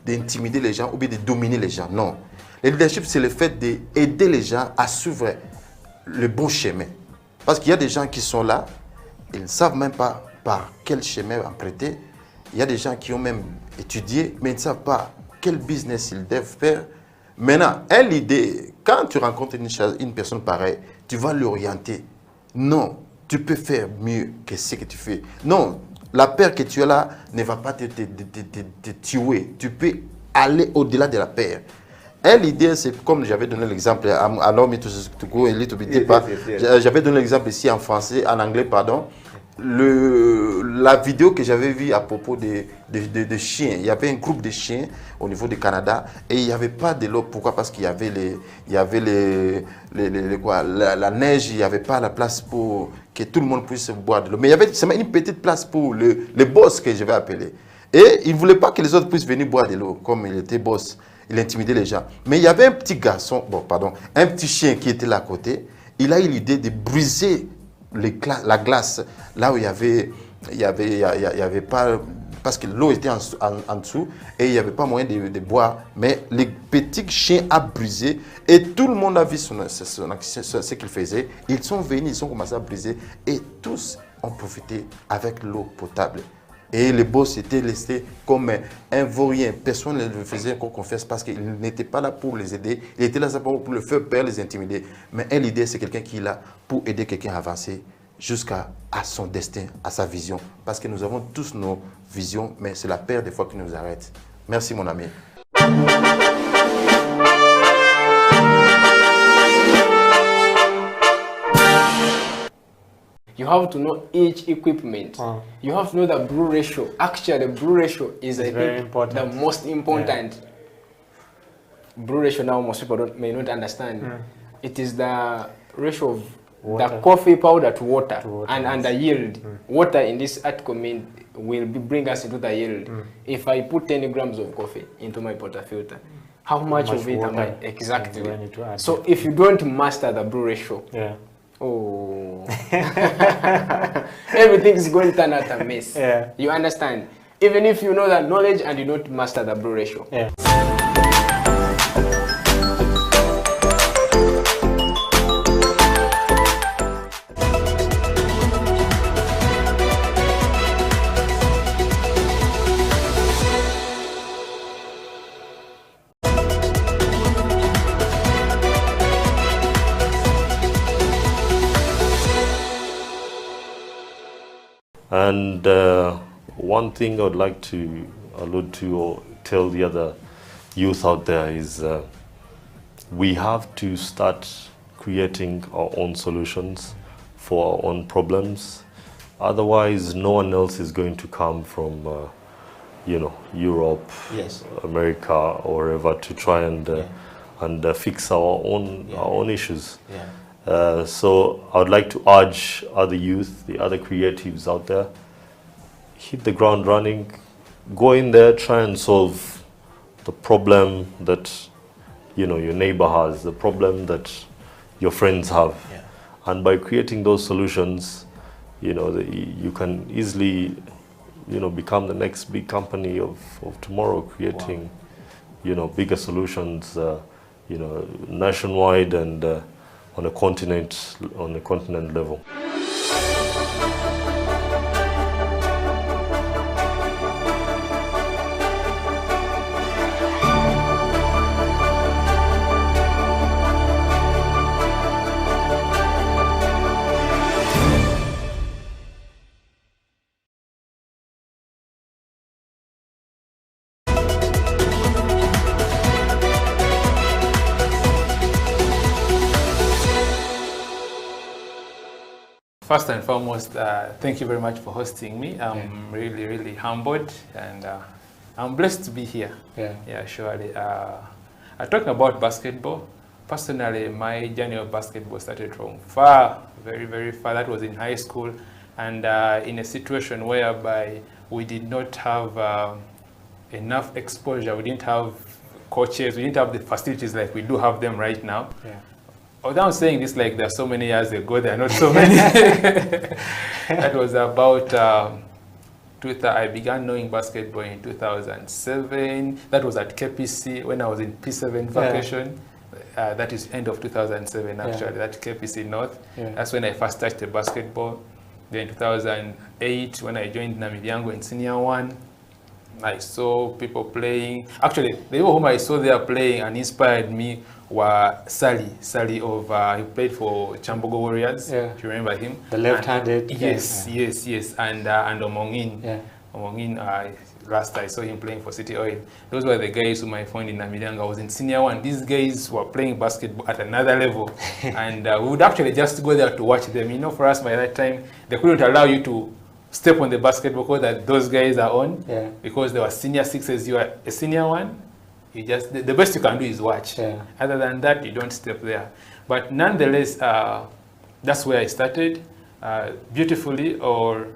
[SPEAKER 14] d'intimider les gens ou bien de dominer les gens, non. Le leadership, c'est le fait d'aider les gens à suivre le bon chemin. Parce qu'il y a des gens qui sont là, ils ne savent même pas par quel chemin emprunter. Il y a des gens qui ont même étudié, mais ils ne savent pas quel business ils doivent faire. Maintenant, l'idée, quand tu rencontres une personne pareille, tu vas l'orienter. Non, tu peux faire mieux que ce que tu fais. Non, la peur que tu as là ne va pas te tuer. Tu peux aller au-delà de la peur. L'idée, c'est comme j'avais donné l'exemple, allow me to go a little bit deeper. J'avais donné l'exemple ici en français, en anglais, pardon. La vidéo que j'avais vue à propos de chiens, il y avait un groupe de chiens au niveau du Canada et il n'y avait pas de l'eau. Pourquoi? Parce qu'il y avait la neige, il n'y avait pas la place pour que tout le monde puisse boire de l'eau. Mais il y avait seulement une petite place pour le boss que je vais appeler. Et il ne voulait pas que les autres puissent venir boire de l'eau, comme il était boss, il intimidait les gens. Mais il y avait un petit garçon, un petit chien qui était là à côté. Il a eu l'idée de briser la glace, là où il y avait pas, parce que l'eau était en dessous et il n'y avait pas moyen de boire, mais le petit chien a brisé et tout le monde a vu ce qu'il faisait. Ils sont venus, ils ont commencé à briser et tous ont profité avec l'eau potable. Et le boss était laissé comme un vaurien. Personne ne le faisait encore confiance parce qu'il n'était pas là pour les aider. Il était là simplement pour le faire peur, les intimider. Mais l'idée, c'est quelqu'un qui est là pour aider quelqu'un à avancer jusqu'à son destin, à sa vision. Parce que nous avons tous nos visions, mais c'est la peur des fois qui nous arrête. Merci mon ami.
[SPEAKER 6] You have to know each equipment. You have to know the brew ratio. Actually, the brew ratio is, I think, the most important. Brew ratio now most people may not understand. It is the ratio of the coffee powder to water, and the yield. Water in this article will bring us into the yield. If I put 10 grams of coffee into my portafilter, how much of it am I? Exactly. So if you don't master the brew ratio, oh, everything is going to turn out a mess. You understand? Even if you know that knowledge and you don't master the brew ratio.
[SPEAKER 11] And one thing I would like to allude to or tell the other youth out there is we have to start creating our own solutions for our own problems.
[SPEAKER 15] Otherwise, no one else is going to come from, you know, Europe,
[SPEAKER 2] yes,
[SPEAKER 15] America, or wherever to try and fix our own issues.
[SPEAKER 2] Yeah.
[SPEAKER 15] So I would like to urge other youth, the other creatives out there, hit the ground running, go in there, try and solve the problem that, you know, your neighbor has, the problem that your friends have.
[SPEAKER 2] Yeah.
[SPEAKER 15] And by creating those solutions, you know, you can easily, you know, become the next big company of tomorrow, creating, you know, bigger solutions, you know, nationwide and on a continent level.
[SPEAKER 16] First and foremost, thank you very much for hosting me. I'm really, really humbled, and I'm blessed to be here. Yeah, surely. Talking about basketball, personally, my journey of basketball started from far, very, very far. That was in high school, and in a situation whereby we did not have enough exposure. We didn't have coaches. We didn't have the facilities like we do have them right now. Although I'm saying this like there are so many years ago, there are not so many. That was about, I began knowing basketball in 2007. That was at KPC when I was in P7 vacation. That is end of 2007 actually, that KPC North. That's when I first started basketball. Then in 2008, when I joined Namibyango in Senior 1, I saw people playing. Actually, the people whom I saw there playing and inspired me were Sally of, he played for Chambogo Warriors, if you remember him.
[SPEAKER 3] The left-handed.
[SPEAKER 16] Yes, and Omongin. Omongin, last I saw him playing for City Oil. Those were the guys whom I found in Namibyango. I was in Senior 1. These guys were playing basketball at another level. And we would actually just go there to watch them. You know, for us by that time, they couldn't allow you to step on the basketball court that those guys are on, because they were senior 6s, you are a senior 1. You just, the best you can do is watch. Other than that, you don't step there. But nonetheless, that's where I started. Beautifully, or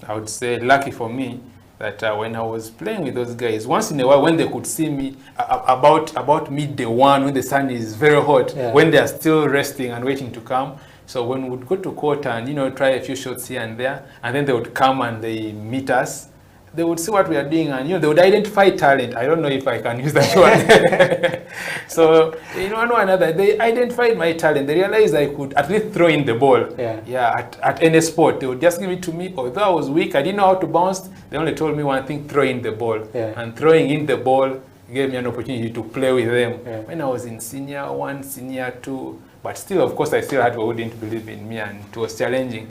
[SPEAKER 16] I would say lucky for me, that when I was playing with those guys, once in a while when they could see me about midday 1, when the sun is very hot, when they are still resting and waiting to come. So when we would go to court and, you know, try a few shots here and there, and then they would come and they meet us, they would see what we are doing, and, you know, they would identify talent. I don't know if I can use that word. So, you know, one or another, they identified my talent. They realized I could at least throw in the ball. At any sport. They would just give it to me. Although I was weak, I didn't know how to bounce. They only told me one thing: throw in the ball. And throwing in the ball gave me an opportunity to play with them. When I was in Senior 1, Senior 2, but still, of course, I still had people who didn't believe in me, and it was challenging.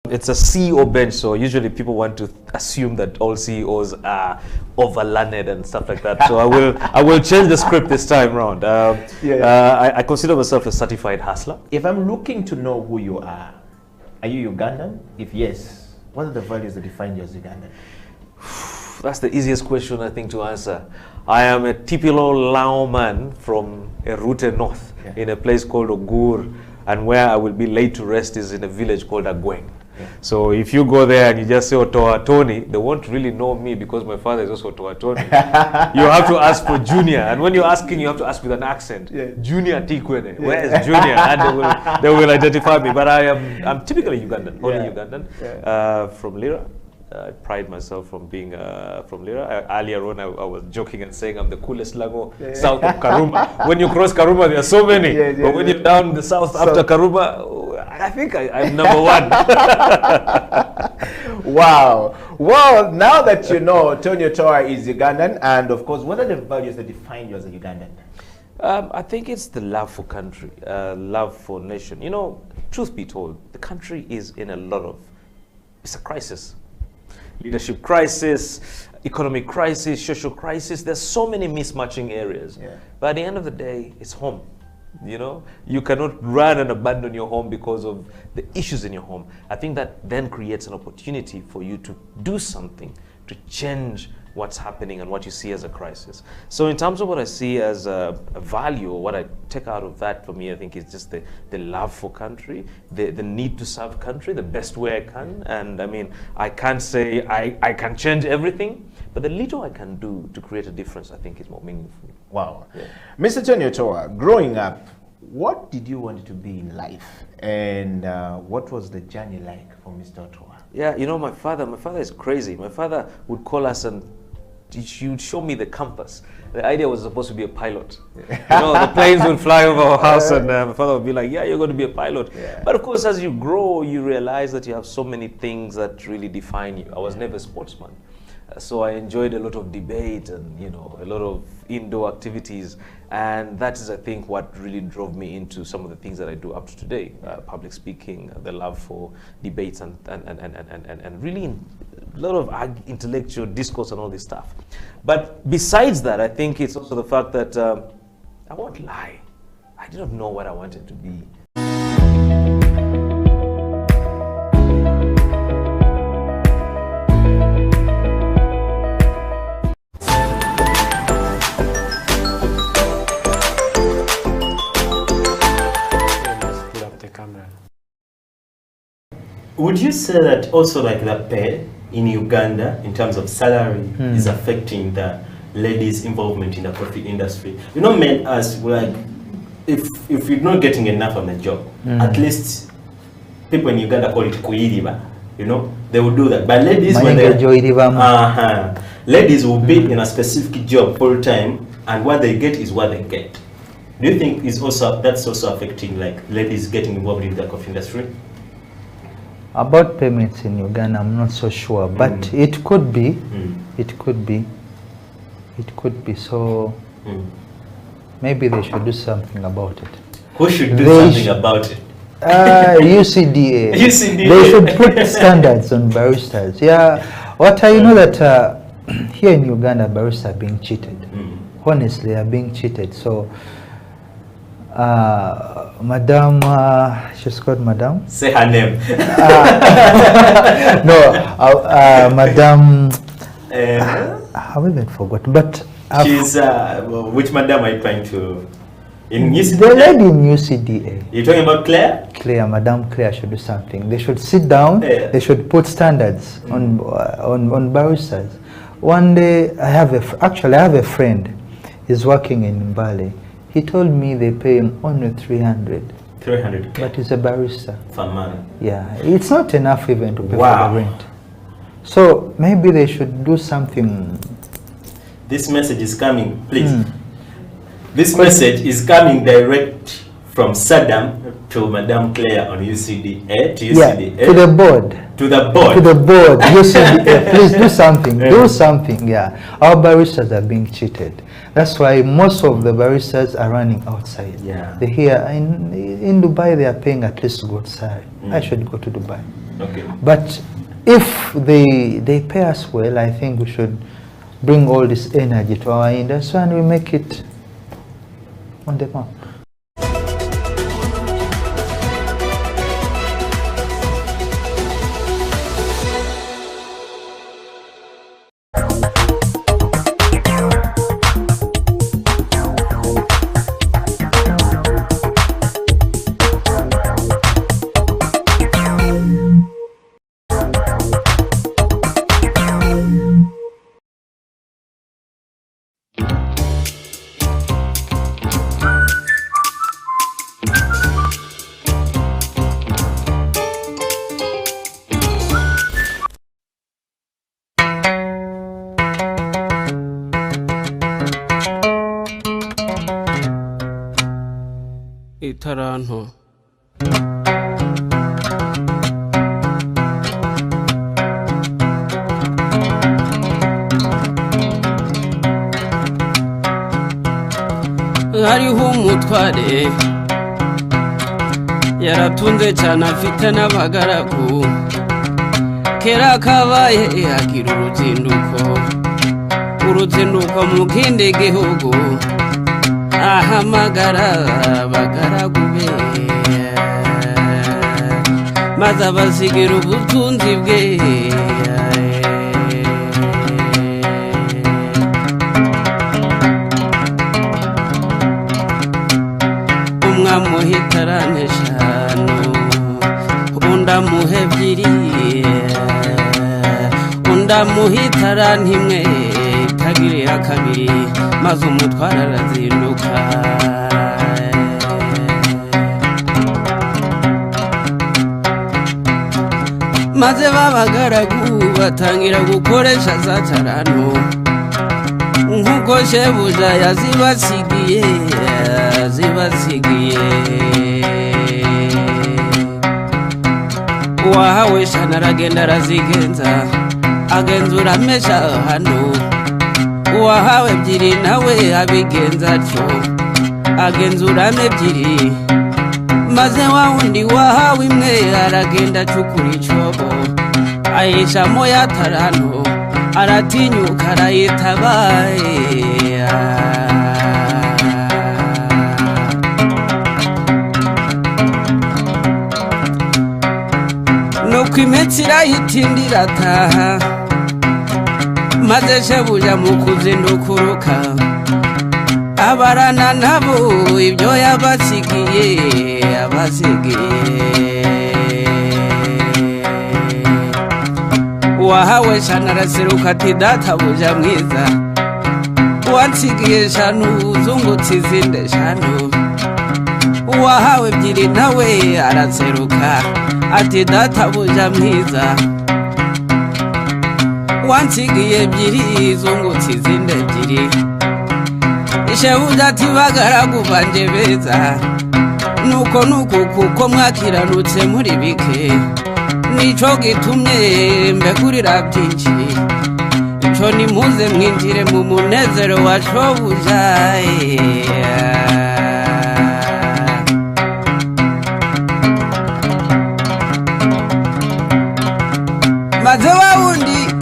[SPEAKER 11] It's a CEO bench, so usually people want to assume that all CEOs are overlearned and stuff like that. So I will change the script this time around. I consider myself a certified hustler.
[SPEAKER 2] If I'm looking to know who you are you Ugandan? If yes, what are the values that define you as Ugandan?
[SPEAKER 11] That's the easiest question, I think, to answer. I am a typical Lao man from a Rute North, in a place called Ogur, and where I will be laid to rest is in a village called Agweng. So if you go there and you just say Otoa Tony, they won't really know me because my father is also Otoa Tony. You have to ask for Junior, and when you're asking, you have to ask with an accent. Junior Tikwene, where is Junior? And they will identify me. But I'm typically Ugandan, only Ugandan, from Lira. I pride myself from being from Lira. Earlier on, I was joking and saying I'm the coolest lago south of Karuma. When you cross Karuma, there are so many. But when you're down the south after Karuma, I think I'm number one.
[SPEAKER 9] Wow. Well, now that you know Tonyo Toa is Ugandan, and of course, what are the values that define you as a Ugandan?
[SPEAKER 11] I think it's the love for country, love for nation. You know, truth be told, the country is in a lot of, it's a crisis. Leadership crisis, economic crisis, social crisis. There's so many mismatching areas. Yeah. But at the end of the day, it's home. You know, you cannot run and abandon your home because of the issues in your home. I think that then creates an opportunity for you to do something to change what's happening and what you see as a crisis. So in terms of what I see as a value, or what I take out of that for me, I think is just the love for country, the need to serve country the best way I can. And I mean, I can't say I can change everything, but the little I can do to create a difference, I think is more meaningful.
[SPEAKER 9] Wow. Yeah. Mr. Tonyo Toa, growing up, what did you want to be in life? And what was the journey like for Mr. Toa?
[SPEAKER 11] Yeah, you know, my father is crazy. My father would call us and he would show me the compass. The idea was supposed to be a pilot. You know, the planes would fly over our house and my father would be like, yeah, you're going to be a pilot. Yeah. But of course, as you grow, you realize that you have so many things that really define you. I was never a sportsman. So I enjoyed a lot of debate and, you know, a lot of indoor activities. And that is, I think, what really drove me into some of the things that I do up to today. Public speaking, the love for debates and really a lot of intellectual discourse and all this stuff. But besides that, I think it's also the fact that I won't lie. I didn't know what I wanted to be.
[SPEAKER 2] Would you say that also like the pay in Uganda in terms of salary is affecting the ladies' involvement in the coffee industry? You know, men as like, if you're not getting enough on the job, at least people in Uganda call it kuiriba. You know, they will do that. But ladies, when they ladies will be in a specific job full time, and what they get is what they get. Do you think that's also affecting like ladies getting involved in the coffee industry?
[SPEAKER 12] About payments in Uganda, I'm not so sure, but it could be. It could be. So maybe they should do something about it.
[SPEAKER 2] Who should do something about it?
[SPEAKER 12] UCDA. UCDA. They should put standards on baristas. Yeah. What I know that here in Uganda, baristas are being cheated. Honestly, are being cheated. So. Madam, she's called Madam.
[SPEAKER 2] Say her name.
[SPEAKER 12] Madam. I've even forgotten. But
[SPEAKER 2] she's which Madam are you trying to? In UCDA?
[SPEAKER 12] The lady in UCDA.
[SPEAKER 2] You're talking about Claire?
[SPEAKER 12] Claire, Madam Claire should do something. They should sit down. They should put standards on baristas. One day, I have a friend. He's working in Mbale. He told me they pay him only 300.
[SPEAKER 2] 300.
[SPEAKER 12] But he's a barista.
[SPEAKER 2] For money.
[SPEAKER 12] Yeah, it's not enough even to pay for the rent. So maybe they should do something.
[SPEAKER 2] This message is coming, please. This message is coming direct from Sadam to Madame Claire on UCDA. To UCDA.
[SPEAKER 12] Yeah, to the board.
[SPEAKER 2] To the board.
[SPEAKER 12] To the board. UCDA, please do something. Do something. Yeah, our baristas are being cheated. That's why most of the baristas are running outside.
[SPEAKER 2] Yeah.
[SPEAKER 12] They here in Dubai they are paying at least good salary. I should go to Dubai.
[SPEAKER 2] Okay.
[SPEAKER 12] But if they pay us well, I think we should bring all this energy to our industry and we make it on the map.
[SPEAKER 17] itaranto. Hariho umutware yaratunze cyane afite n'abagaragu, kera kabaye agira uruzinduko mu kindi gihugu, ahamagara abagaragu be maze abasigira ubutunzi bwe. Umwamuhe itarane eshanu, undamuhe ebyiri, undamuhe itarane imwe itagirira kabiri, maze umutware arazinduka. Maze babagaragu batangira gukoresha za taranto nk'uko shebuja yazibasigiye. Uwahawe shana aragenda arazigenza, agenzura amesha hano. Uwahawe ebyiri nawe abigenza atyo, agenzura ebyiri. Maze wa wundi wahawe imwe aragenda acukura icobo, ayishamo ya taranto, aratinyuka arayitabaye. Nuko imitsi irahitindira irataha, maze shebuja mu kuzindukuruka abarana nabo ibyo yabasigiye. Uwahawe shana araseruka ati databuja mwiza, wansigiye shanu uzungutse izindi eshanu. Uwahawe ebyiri nawe araseruka ati databuja mwiza, wansigiye ebyiri zungutse izindi ebyiri. Shebuja ati bagaragu banje beza, nuko kuko mwakiranutse muri bike, nico gitumye mbekurira byinshi. Ico nimuze mwinjire mu munezero wa shobuja. Maze wa wundi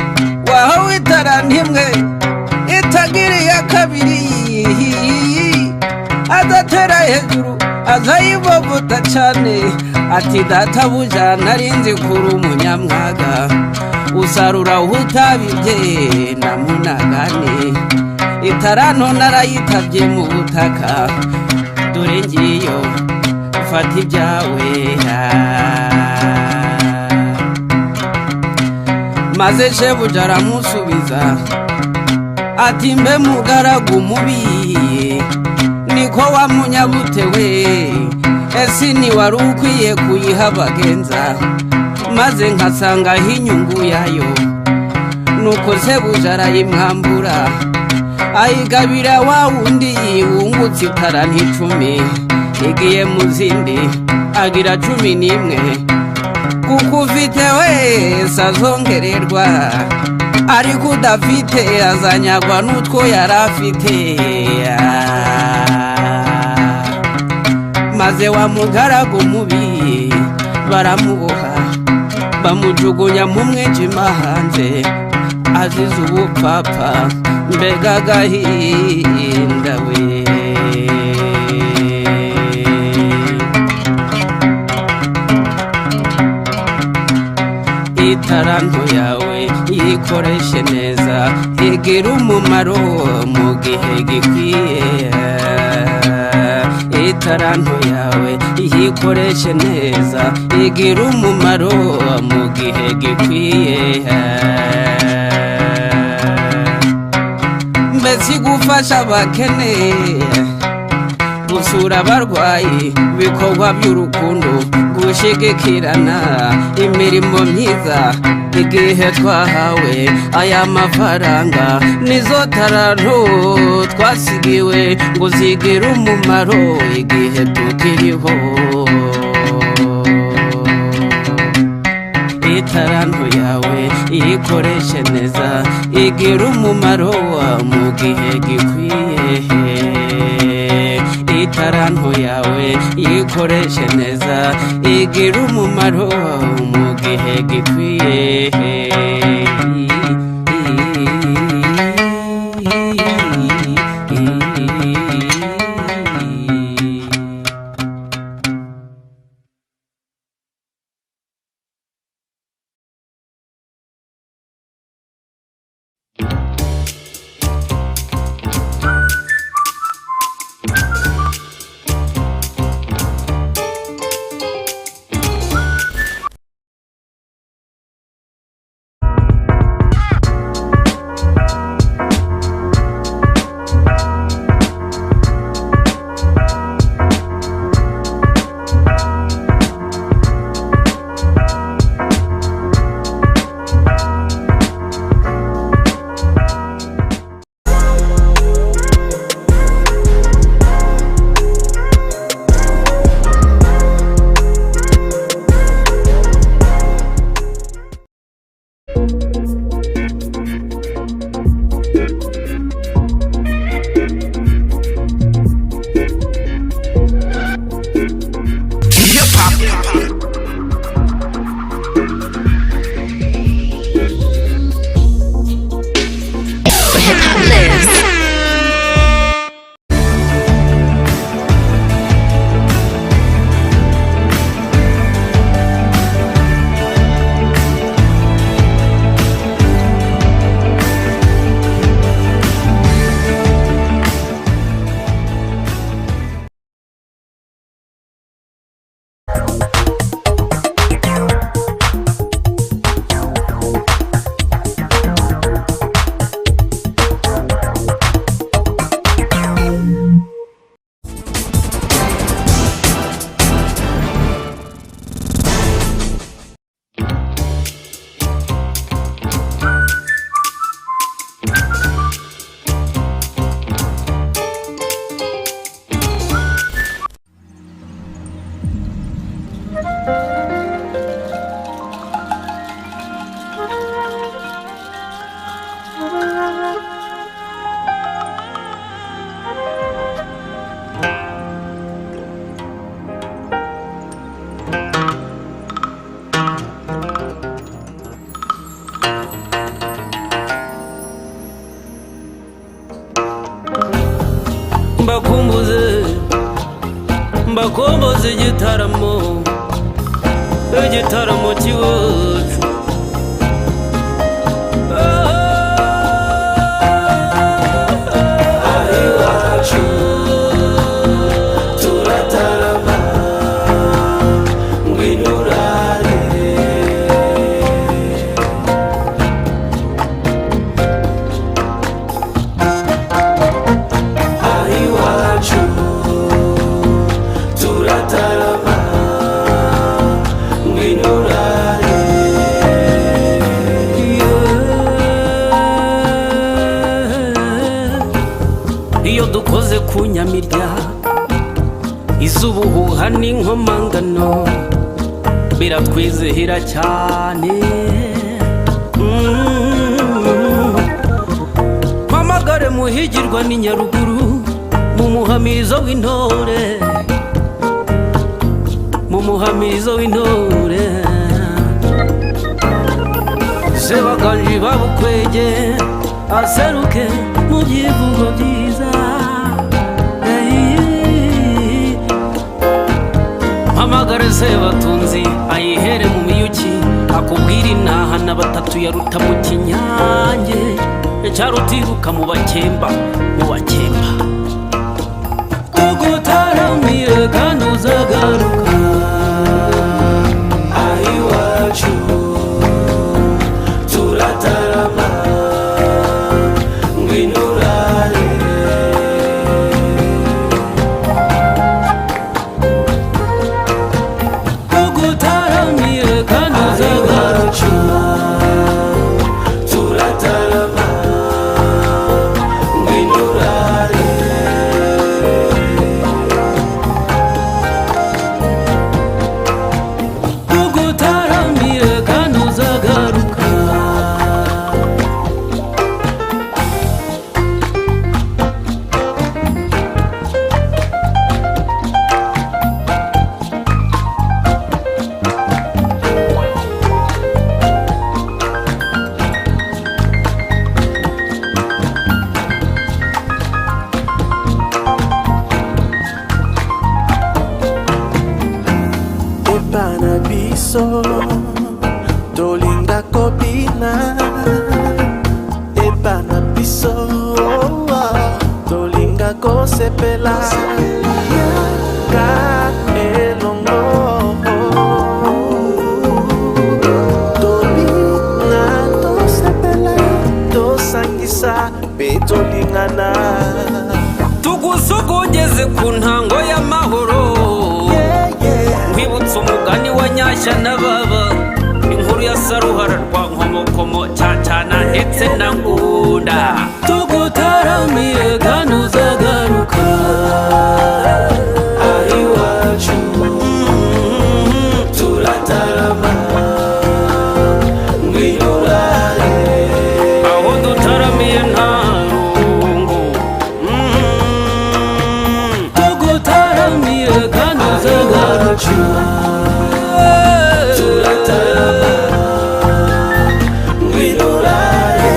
[SPEAKER 17] wahawe itarane imwe itagiriye kabiri, adatera hejuru azayibovota cyane, ati databuja narinzi kuri umunyamwaga, usarura utabibye na munagane. Itaranto narayitabye mu butaka, dore ngiyo ufata ibyawe. Maze shebuja aramusubiza ati mbe mugaragu mubi, niko wamunyabutewe, ese ni wari ukwiye kuyiha abagenza, maze nkasangaho inyungu yayo. Nuko shebuja arayimwambura, ayigabira wa wundi wungutse itarane 10, igiye mu zindi agira 11. Kuko ufite wese azongererwa, ariko udafite azanyagwa n'utwo yari afite. Maze wa mugaragu mubi baramuboha, bamujugunya mu mwijima hanze, azize ubupfapfa. Mbega agahinda we. Itaranto yawe yikoreshe neza, igira umumaro mu gihe gikwiye. Itaranto yawe yikoreshe neza, igira umumaro mu gihe gikwiye. Mbese gufasha abakene gusura abarwayi, ibikorwa by'urukundo, gushigikirana, imirimo myiza. Igihe twahawe aya mafaranga nizo taranto twasigiwe ngo zigire umumaro igihe tukiriho. Itaranto yawe iyikoreshe neza, igira umumaro mu gihe gikwiye. Itaranto yawe iyikoreshe neza, igira umumaro mu gihe gikwiye.
[SPEAKER 18] mbakomboze igitaramo cy'iwacu. Iwacu turatarama ngwino urare. Iwacu turatarama ngwino urare. Iyo dukoze ku nyamirya iz'ubuhuha n'inkomangano biratwizihira cyane. Mpamagare muhigirwa ni Nyaruguru mu muhamirizo w'intore, mu muhamirizo w'intore. Sebaganji babukwege aseruke mu byivugo byiza. Mpamagare Sebatunzi ayihere mu miyuki akubwira inaha na batatu yaruta mu kinyange cyarutibuka mu bakemba, mu bakemba. Tugutaramire kandi uzagaruka. Iwacu turatarama ngwino urare.
[SPEAKER 19] biso tolinga kobina ebana biso tolinga kosepela yaka elongo tolinga tosepela tosangisa pe tolingana
[SPEAKER 18] tugusogongeze ku ntango y'amahoro nkwibutsa umugani wa nyashya na baba inkuru ya saruhara rwa nkomokomo cyacana ndetse na ngunda tugutaramiye kandi uzagaruka
[SPEAKER 19] iwacu turatarama ngwirurare
[SPEAKER 18] aho dutaramiye nta rungu tugutaramiye kandi uzagaruka
[SPEAKER 19] turatarama ngwirurare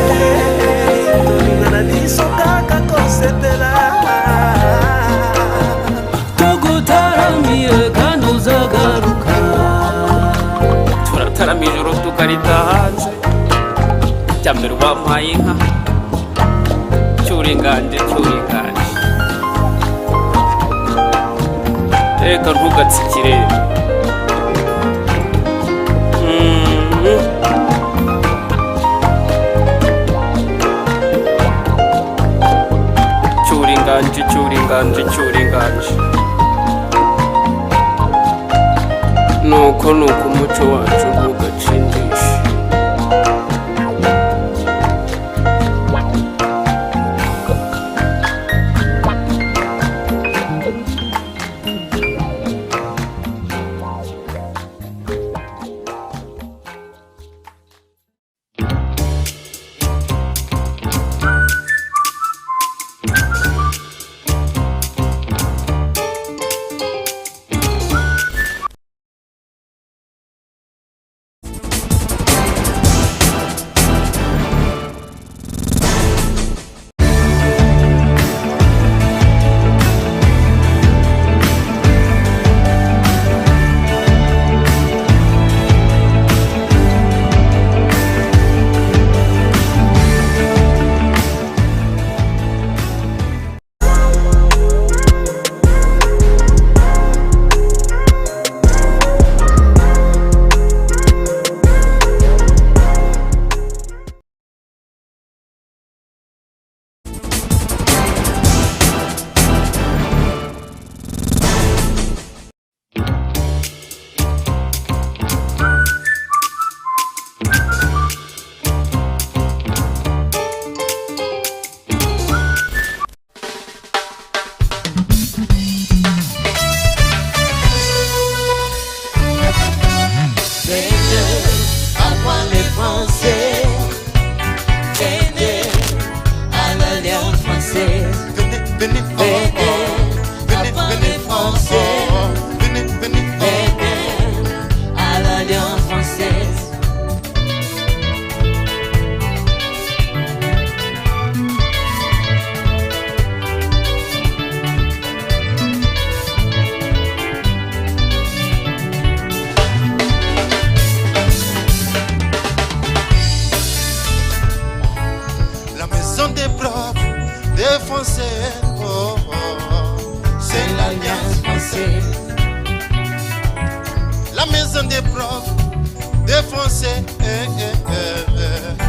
[SPEAKER 19] tulingana nisokaka kosepela
[SPEAKER 18] tugutaramiye kandi uzagaruka turataramira ijoro tukarita hanze jya mbere wampaye inka cyuringanje cyuringanje reka ntugatsikire cyuringanje cyuringanje cyuringanje nuko umuco wacu ntugacindishe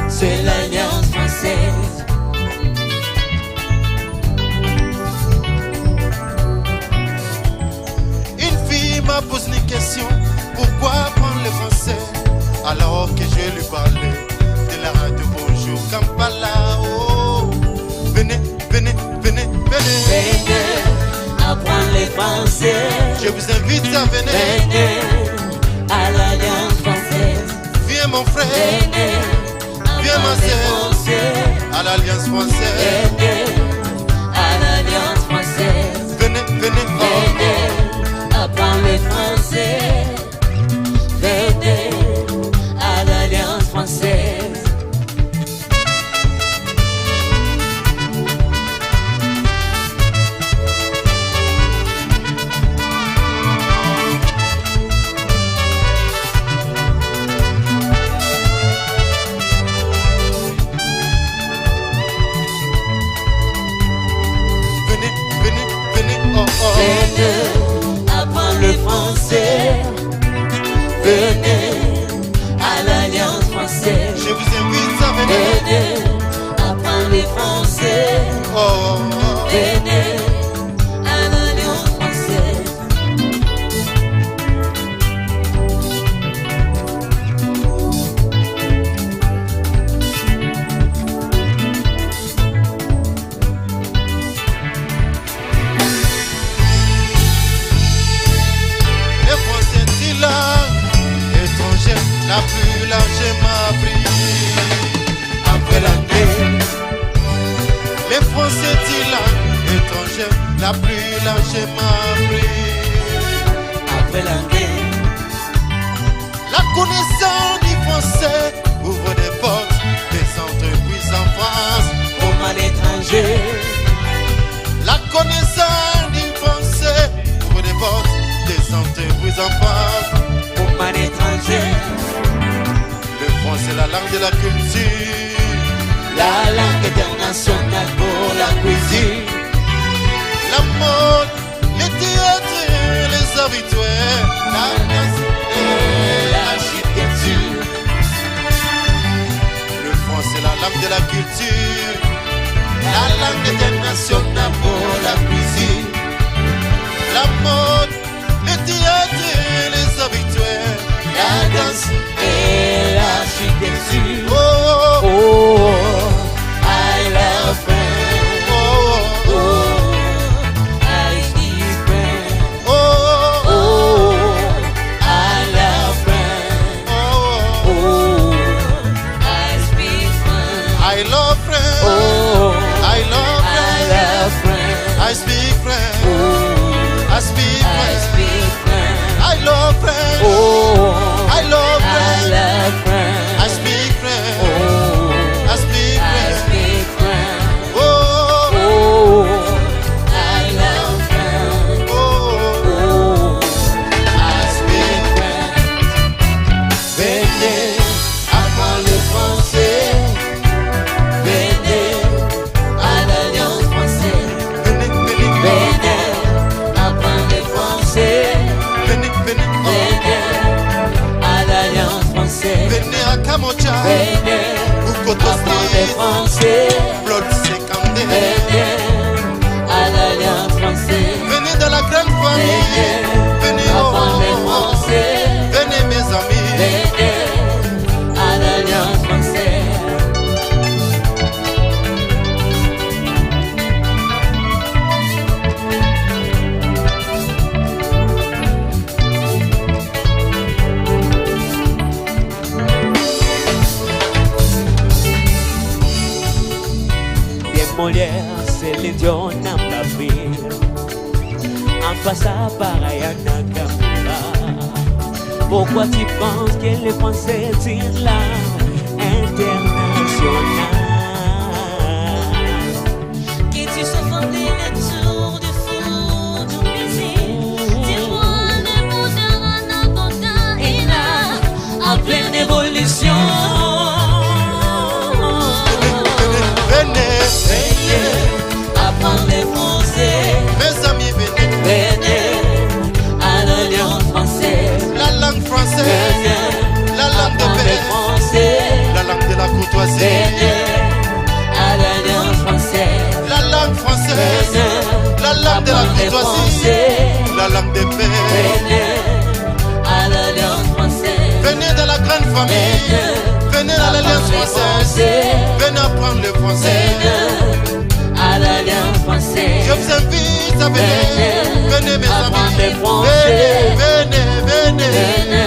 [SPEAKER 19] C'est l'Alliance française. Une fille m'a posé une question, pourquoi prendre le français alors que je lui parlais de la radio Bonjour Kampala. Oh, venez, venez, venez, venez. Venez apprendre le français. Je vous invite à venir. Venez à l'Alliance française. Viens mon frère. Venez. Viens ma sœur, à l'Alliance française. À l'Alliance française. Venez, venez, venez, apprendre le français. Venez à l'Alliance française.
[SPEAKER 18] Venez apprendre le français. Venez à l'Alliance française.
[SPEAKER 19] Je vous invite à venir.
[SPEAKER 18] Venez apprendre le français. Venez à l'Alliance française.
[SPEAKER 19] Le français est une langue étrangère la plus largement apprise après l'anglais. Le français est une langue étrangère la plus largement apprise
[SPEAKER 18] après l'anglais.
[SPEAKER 19] La connaissance du français ouvre des portes des entreprises en France
[SPEAKER 18] comme à l'étranger.
[SPEAKER 19] La connaissance du français ouvre des portes des entreprises en France
[SPEAKER 18] comme à l'étranger.
[SPEAKER 19] Le français est la langue de la culture,
[SPEAKER 18] la langue internationale pour la cuisine,
[SPEAKER 19] la mode, les théâtres, les habitués, la danse et
[SPEAKER 18] l'architecture.
[SPEAKER 19] Le français est la langue de la culture, la langue internationale pour la cuisine, la mode, les théâtres, les habitués,
[SPEAKER 18] la danse et l'architecture.
[SPEAKER 19] Oh, oh,
[SPEAKER 18] oh, I love French.
[SPEAKER 19] Oh,
[SPEAKER 18] oh, I speak French.
[SPEAKER 19] Oh,
[SPEAKER 18] oh, I love French.
[SPEAKER 19] Oh,
[SPEAKER 18] I speak French.
[SPEAKER 19] I love French.
[SPEAKER 18] Oh,
[SPEAKER 19] I love French.
[SPEAKER 18] I love French.
[SPEAKER 19] I speak French.
[SPEAKER 18] Oh,
[SPEAKER 19] I speak French.
[SPEAKER 18] I speak French.
[SPEAKER 19] I love French.
[SPEAKER 18] Oh,
[SPEAKER 19] I love French.
[SPEAKER 18] I love French.
[SPEAKER 19] I speak French.
[SPEAKER 18] Oh,
[SPEAKER 19] I speak
[SPEAKER 18] I
[SPEAKER 19] French.
[SPEAKER 18] speak French.
[SPEAKER 19] Oh,
[SPEAKER 18] oh, I love French.
[SPEAKER 19] oh,
[SPEAKER 18] I speak French. Venez apprendre le français. Venez à l'Alliance française. Venez apprendre le français.
[SPEAKER 19] venez, venez,
[SPEAKER 18] Venez à l'Alliance française.
[SPEAKER 19] venez à Kamocha.
[SPEAKER 18] Venez apprendre le français.
[SPEAKER 19] Blood Sekandé.
[SPEAKER 18] Venez à l'Alliance française.
[SPEAKER 19] Venez dans la grande famille. Venez,
[SPEAKER 18] apprendre le français.
[SPEAKER 19] venez mes amis.
[SPEAKER 18] Venez à l'Alliance française. Bien Molière, c'est l'idiot Nambabi. En passant par Ayana Kamura. Pourquoi tu penses que les Français tirent l'art international? Que tu sois des retours de fou, du plaisir. Dis-moi le bonheur en abondant et là, en pleine évolution.
[SPEAKER 19] Venez,
[SPEAKER 18] apprendre les Français.
[SPEAKER 19] mes amis, venez.
[SPEAKER 18] Venez à l'Alliance française.
[SPEAKER 19] La langue française,
[SPEAKER 18] Venez
[SPEAKER 19] la langue de
[SPEAKER 18] apprendre les
[SPEAKER 19] paix,
[SPEAKER 18] Français.
[SPEAKER 19] la langue de la courtoisie,
[SPEAKER 18] Venez à l'Alliance française.
[SPEAKER 19] la langue française,
[SPEAKER 18] Venez
[SPEAKER 19] la langue de la
[SPEAKER 18] apprendre les
[SPEAKER 19] courtoisie,
[SPEAKER 18] Français.
[SPEAKER 19] la langue de paix.
[SPEAKER 18] Venez à l'Alliance française.
[SPEAKER 19] Venez dans la grande famille, venez à l'Alliance française, venez apprendre le français.
[SPEAKER 18] Venez à l'Alliance française.
[SPEAKER 19] Je vous invite à venir, venez mes
[SPEAKER 18] apprendre
[SPEAKER 19] amis,
[SPEAKER 18] le français.
[SPEAKER 19] venez,
[SPEAKER 18] Venez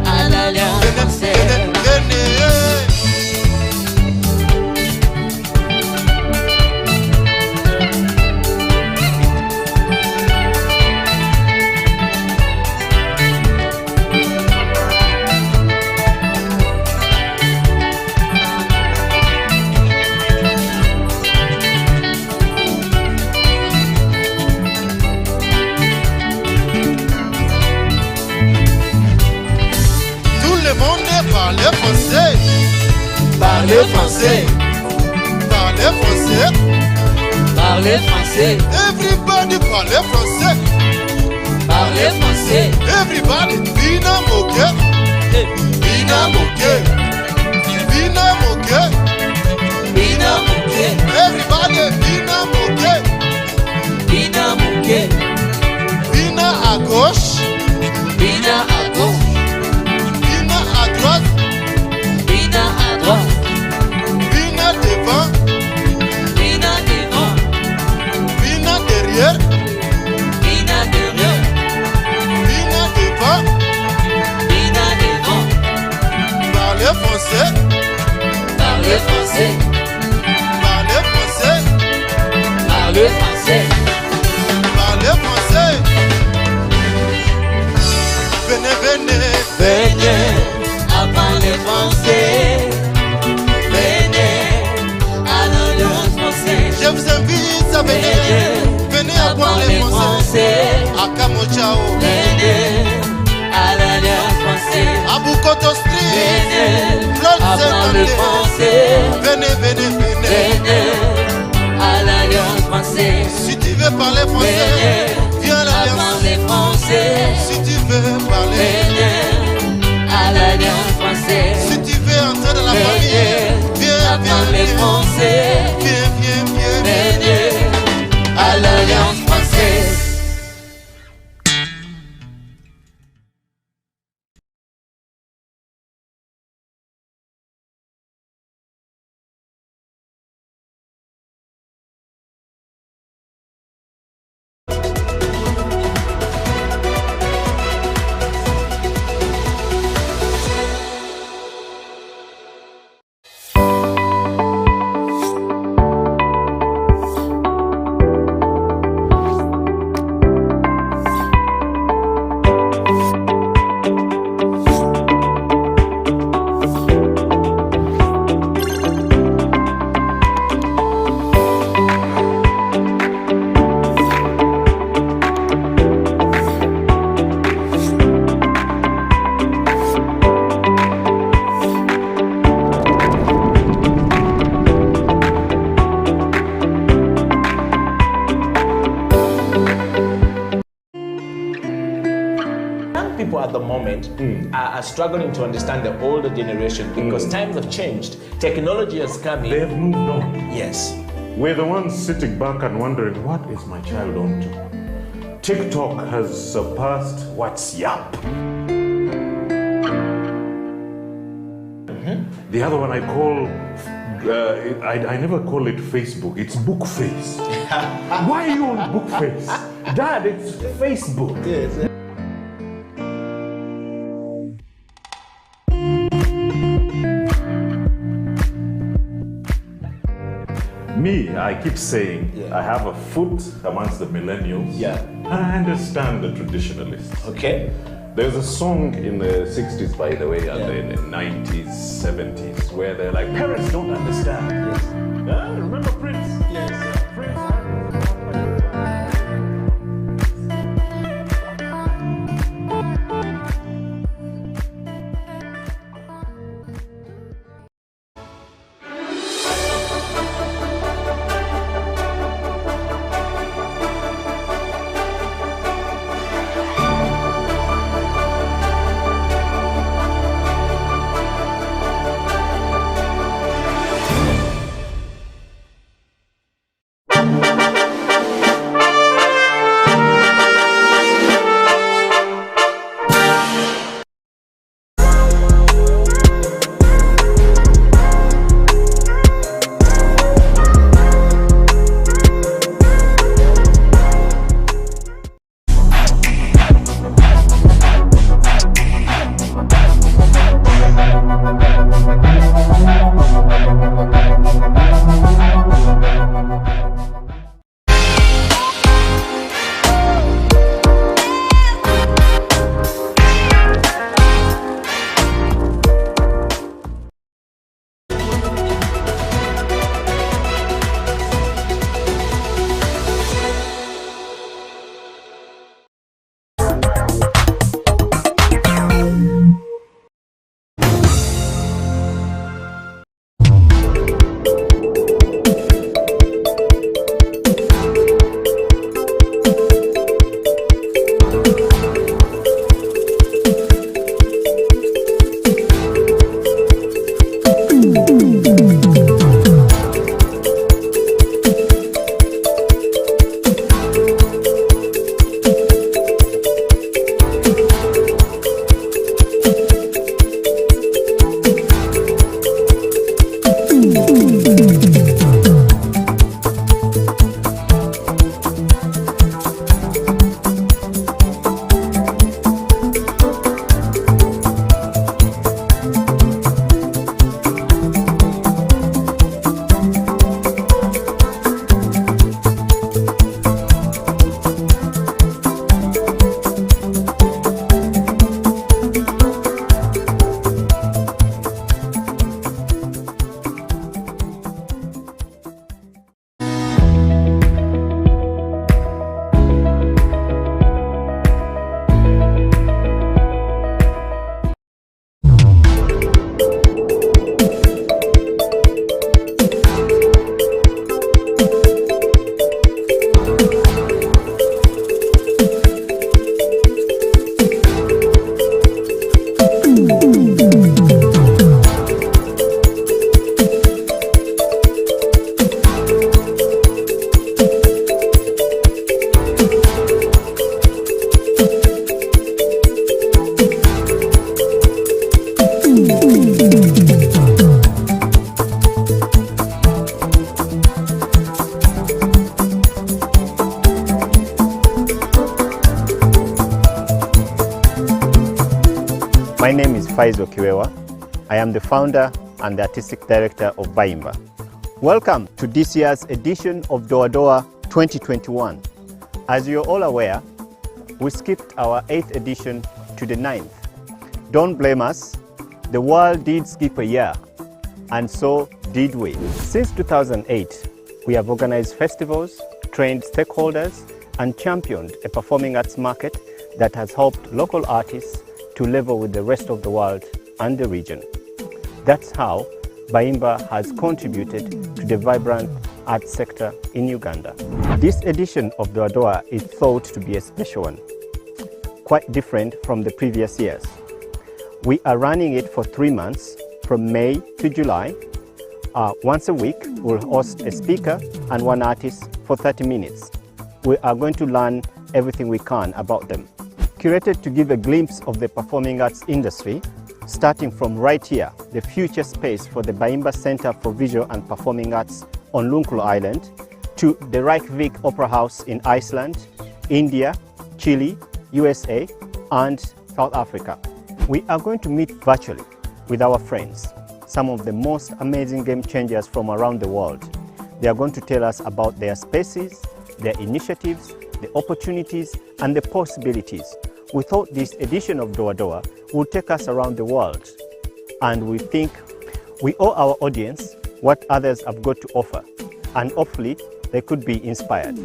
[SPEAKER 18] à l'Alliance française.
[SPEAKER 19] venez. Parlez français, parlez français, parlez français.
[SPEAKER 18] Parlez français.
[SPEAKER 19] Everybody parlez français.
[SPEAKER 18] Parlez français.
[SPEAKER 19] Everybody Bina moke. Bina moke. Bina moke.
[SPEAKER 18] Bina moke.
[SPEAKER 19] Everybody Bina moke.
[SPEAKER 18] Bina moke.
[SPEAKER 19] Bina à gauche.
[SPEAKER 18] Bina à gauche.
[SPEAKER 19] Bina à droite.
[SPEAKER 18] Bina à droite.
[SPEAKER 19] Bina devant.
[SPEAKER 18] Bina devant.
[SPEAKER 19] Bina derrière.
[SPEAKER 18] Bina derrière.
[SPEAKER 19] Bina devant.
[SPEAKER 18] Bina devant.
[SPEAKER 19] Parlez français.
[SPEAKER 18] Parlez français.
[SPEAKER 19] Parlez français.
[SPEAKER 18] Parlez français.
[SPEAKER 19] Parlez français. Venez, venez.
[SPEAKER 18] Venez à parler français. Venez à l'alliance française.
[SPEAKER 19] Je vous invite à venir. Venez à parler français. À Kamochao.
[SPEAKER 18] Venez à l'alliance française.
[SPEAKER 19] À Bukoto Street.
[SPEAKER 18] Venez
[SPEAKER 19] Claude
[SPEAKER 18] à parler français.
[SPEAKER 19] Venez, venez, venez.
[SPEAKER 18] Venez à l'alliance française.
[SPEAKER 19] Si tu veux parler français, viens à l'alliance.
[SPEAKER 18] Parler français.
[SPEAKER 19] Si tu veux parler,
[SPEAKER 18] Venez à l'alliance française.
[SPEAKER 19] si tu veux entrer dans la famille, viens,
[SPEAKER 18] à parler français.
[SPEAKER 19] Viens, viens, viens.
[SPEAKER 18] Venez à l'alliance française.
[SPEAKER 20] People at the moment are struggling to understand the older generation because times have changed. Technology has come in.
[SPEAKER 21] They've moved on.
[SPEAKER 20] Yes.
[SPEAKER 21] We're the ones sitting back and wondering, what is my child on to? TikTok has surpassed WhatsApp. The other one I call, I never call it Facebook, it's Bookface. Why are you on Bookface? Dad, it's Facebook.
[SPEAKER 20] Yes.
[SPEAKER 21] Me, I keep saying, I have a foot amongst the millennials.
[SPEAKER 20] Yeah.
[SPEAKER 21] And I understand the traditionalists.
[SPEAKER 20] Okay.
[SPEAKER 21] There's a song in the 60s, by the way, and in the 90s, 70s, where they're like, parents don't understand.
[SPEAKER 20] Yes.
[SPEAKER 21] Remember Prince?
[SPEAKER 20] Yes.
[SPEAKER 1] My name is Faizo Kiwewa. I am the founder and the artistic director of Baimba. Welcome to this year's edition of Doa Doa 2021. As you're all aware, we skipped our 8th edition to the 9th. Don't blame us, the world did skip a year, and so did we. Since 2008, we have organized festivals, trained stakeholders, and championed a performing arts market that has helped local artists to level with the rest of the world and the region. That's how Baimba has contributed to the vibrant arts sector in Uganda. This edition of Doa Doa is thought to be a special one, quite different from the previous years. We are running it for 3 months, from May to July. Once a week, we'll host a speaker and one artist for 30 minutes. We are going to learn everything we can about them. Curated to give a glimpse of the performing arts industry, starting from right here, the future space for the Baimba Center for Visual and Performing Arts on Lunkulu Island, to the Reykjavik Opera House in Iceland, India, Chile, USA, and South Africa. We are going to meet virtually with our friends, some of the most amazing game changers from around the world. They are going to tell us about their spaces, their initiatives, the opportunities, and the possibilities. We thought this edition of Doa Doa would take us around the world, and we think we owe our audience what others have got to offer, and hopefully they could be inspired.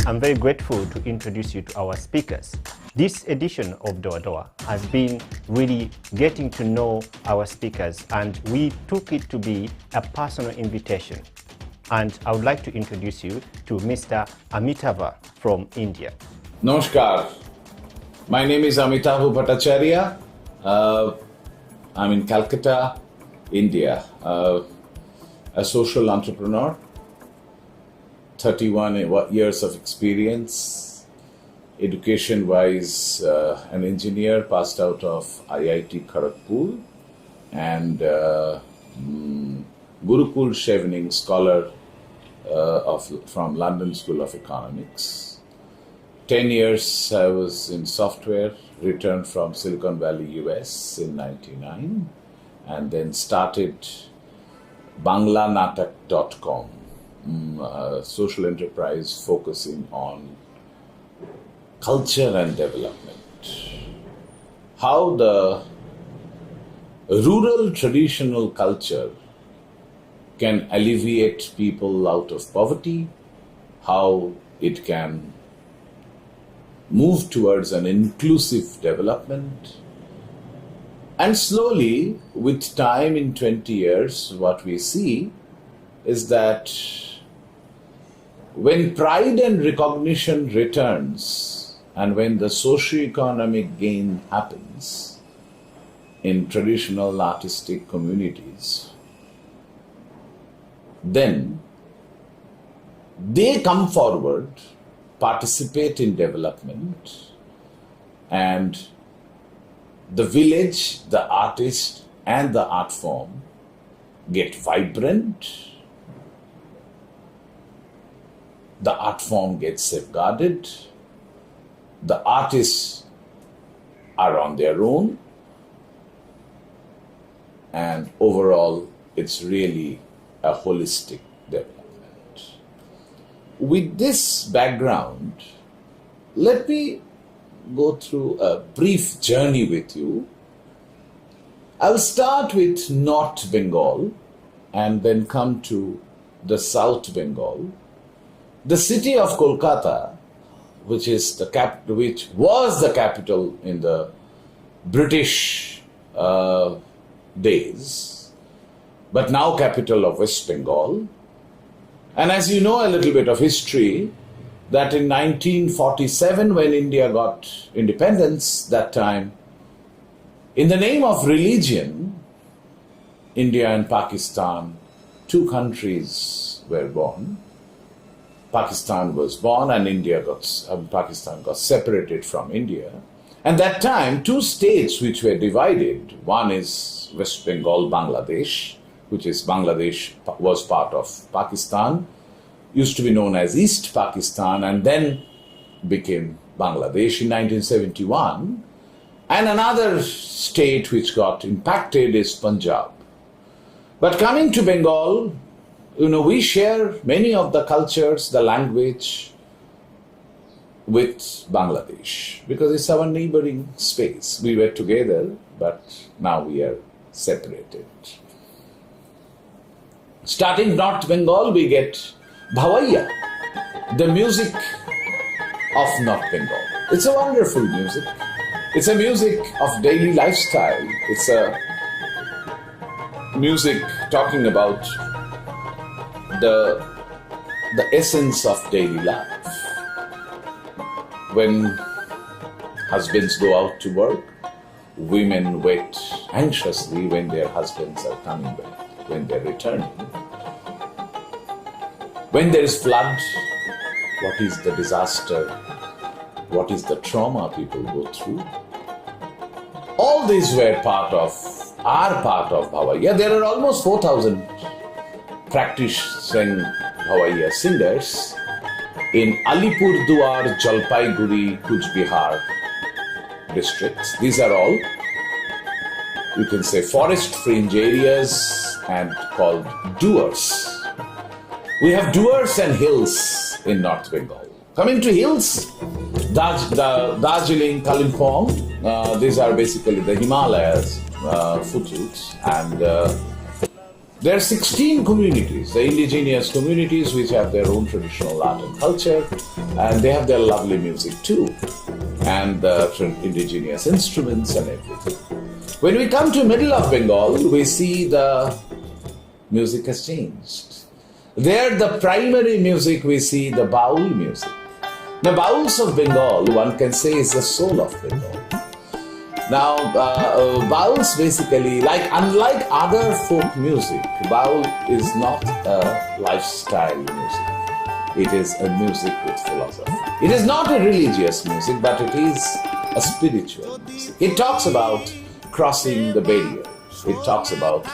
[SPEAKER 1] I'm very grateful to introduce you to our speakers. This edition of Doa Doa has been really getting to know our speakers, and we took it to be a personal invitation. And I would like to introduce you to Mr. Amitava from India.
[SPEAKER 22] Namaskar. My name is Amitav Bhattacharya. I'm in Calcutta, India. A social entrepreneur. 31 years of experience, education-wise an engineer, passed out of IIT Kharagpur, and Gurukul Chevening scholar from London School of Economics. 10 years I was in software, returned from Silicon Valley, US in 99, and then started banglanatak.com. Social enterprise focusing on culture and development. How the rural traditional culture can alleviate people out of poverty, how it can move towards an inclusive development. And slowly, with time, in 20 years, what we see is that when pride and recognition returns, and when the socio-economic gain happens in traditional artistic communities, then they come forward, participate in development, and the village, the artist, and the art form get vibrant. The art form gets safeguarded, the artists are on their own, and overall it's really a holistic development. With this background, let me go through a brief journey with you. I will start with North Bengal and then come to the South Bengal. The city of Kolkata, which was the capital in the British days, but now capital of West Bengal. And as you know a little bit of history, that in 1947, when India got independence, that time, in the name of religion, India and Pakistan, two countries were born. Pakistan was born and Pakistan got separated from India. And that time, two states which were divided, one is West Bengal, Bangladesh, which is Bangladesh was part of Pakistan, used to be known as East Pakistan, and then became Bangladesh in 1971. And another state which got impacted is Punjab. But coming to Bengal, we share many of the cultures, the language with Bangladesh, because it's our neighboring space. We were together, but now we are separated. Starting North Bengal, we get Bhawaiya, the music of North Bengal. It's a wonderful music. It's a music of daily lifestyle. It's a music talking about the essence of daily life. When husbands go out to work, women wait anxiously when their husbands are coming back, when they're returning. When there is flood, what is the disaster? What is the trauma people go through? All these are part of Bhawaiya. There are almost 4,000 practicing Bhawaiya singers in Alipurduar, Jalpaiguri, Kuch Bihar districts. These are all, you can say, forest fringe areas and called duars. We have duars and hills in North Bengal. Coming to hills, Darjeeling, Kalimpong, these are basically the Himalayas, foothills, and there are 16 communities, the indigenous communities which have their own traditional art and culture, and they have their lovely music too, and indigenous instruments and everything. When we come to middle of Bengal, we see the music has changed. There, the primary music, we see the baul music. The bauls of Bengal, one can say, is the soul of Bengal. Now, bauls basically, unlike other folk music, baul is not a lifestyle music. It is a music with philosophy. It is not a religious music, but it is a spiritual music. It talks about crossing the barrier. It talks about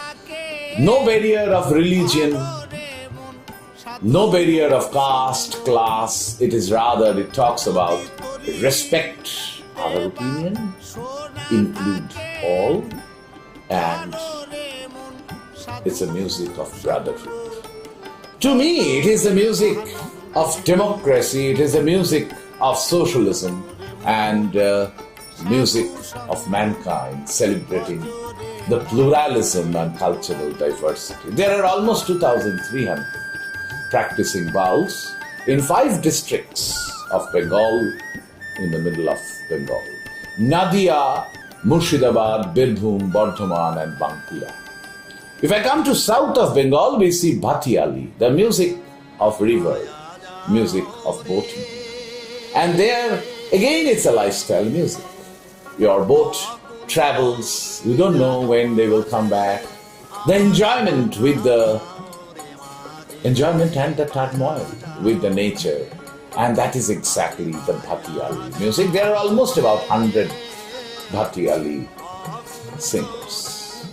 [SPEAKER 22] no barrier of religion, no barrier of caste, class. It talks about respect our opinion, include all, and it's a music of brotherhood. To me, it is a music of democracy, it is a music of socialism, and music of mankind, celebrating the pluralism and cultural diversity. There are almost 2,300 practicing bauls in 5 districts of Bengal, in the middle of Bengal: Nadia, Murshidabad, Birbhum, Bardhaman, and Bankura. If I come to south of Bengal, we see Bhatiali, the music of river, music of boating. And there, again, it's a lifestyle music. Your boat travels, you don't know when they will come back. The enjoyment and the turmoil with the nature. And that is exactly the Bhatiali music. There are almost about 100 Bhatiali singers.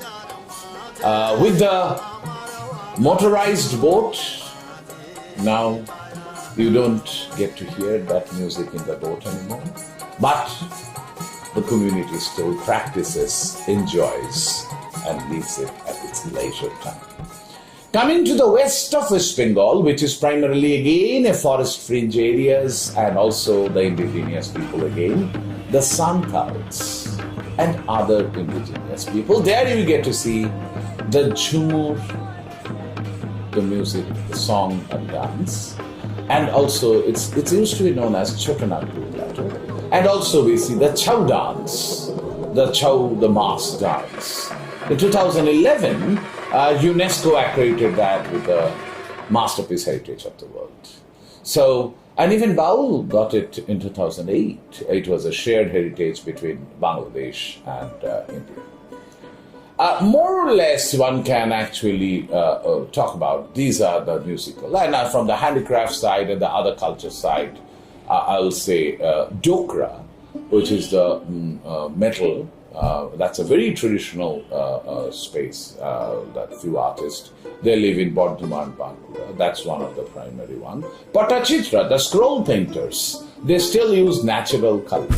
[SPEAKER 22] With the motorized boat, now you don't get to hear that music in the boat anymore. But the community still practices, enjoys, and leaves it at its leisure time. Coming to the west of West Bengal, which is primarily again a forest fringe areas and also the indigenous people again, the Santals and other indigenous people. There you get to see the Jhumur, the music, the song and dance. And also it's used to be known as Chotanagpur later. And also we see the Chow dance, the mass dance. In 2011, UNESCO accredited that with the Masterpiece Heritage of the World. So, and even Baul got it in 2008. It was a shared heritage between Bangladesh and India. More or less, one can actually talk about these are the musical. And from the handicraft side and the other culture side, I'll say Dokra. which is the metal. That's a very traditional space that few artists, they live in Bardhaman and Bankura. That's one of the primary one. Patachitra, the scroll painters, they still use natural color.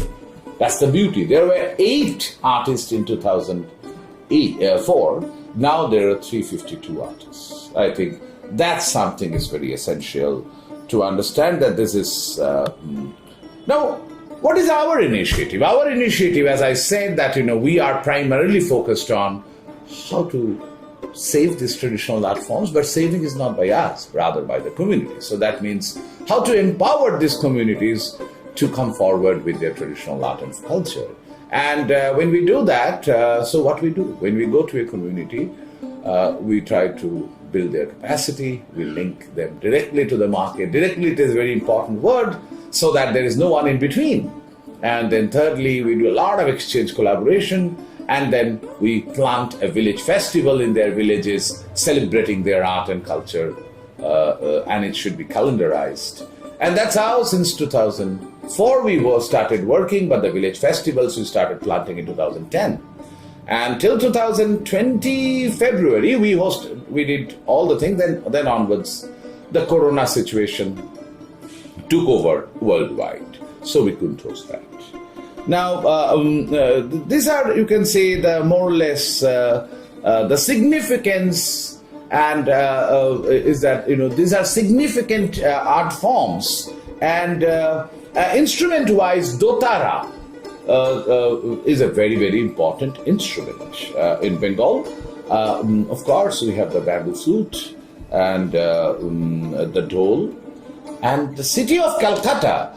[SPEAKER 22] That's the beauty. There were 8 artists in 2004. Now there are 352 artists. I think that's something is very essential to understand that this is... Now, what is our initiative? Our initiative, as I said, that we are primarily focused on how to save these traditional art forms, but saving is not by us, rather by the community. So that means how to empower these communities to come forward with their traditional art and culture. And when we do that, so what we do? When we go to a community, we try to build their capacity, we link them directly to the market. Directly, it is a very important word, so that there is no one in between. And then thirdly, we do a lot of exchange collaboration, and then we plant a village festival in their villages, celebrating their art and culture, and it should be calendarized. And that's how since 2004 we started working, but the village festivals we started planting in 2010. And till 2020 February, we did all the things, then onwards, the corona situation took over worldwide, so we couldn't host that. Now, these are, you can say, the more or less the significance, and is that these are significant art forms, and instrument-wise, dotara is a very, very important instrument in Bengal. Of course, we have the bamboo flute and the dhol. And the city of Calcutta,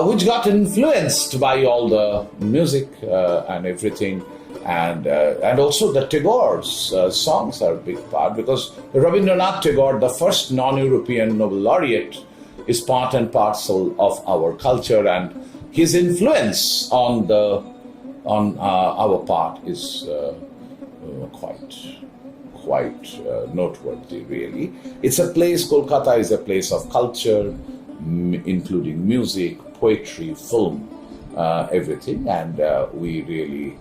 [SPEAKER 22] which got influenced by all the music and everything, and also the Tagore's songs are a big part, because Rabindranath Tagore, the first non-European Nobel laureate, is part and parcel of our culture, and his influence on our part is quite noteworthy, really. It's a place, Kolkata is a place of culture, including music, poetry, film, everything, and we really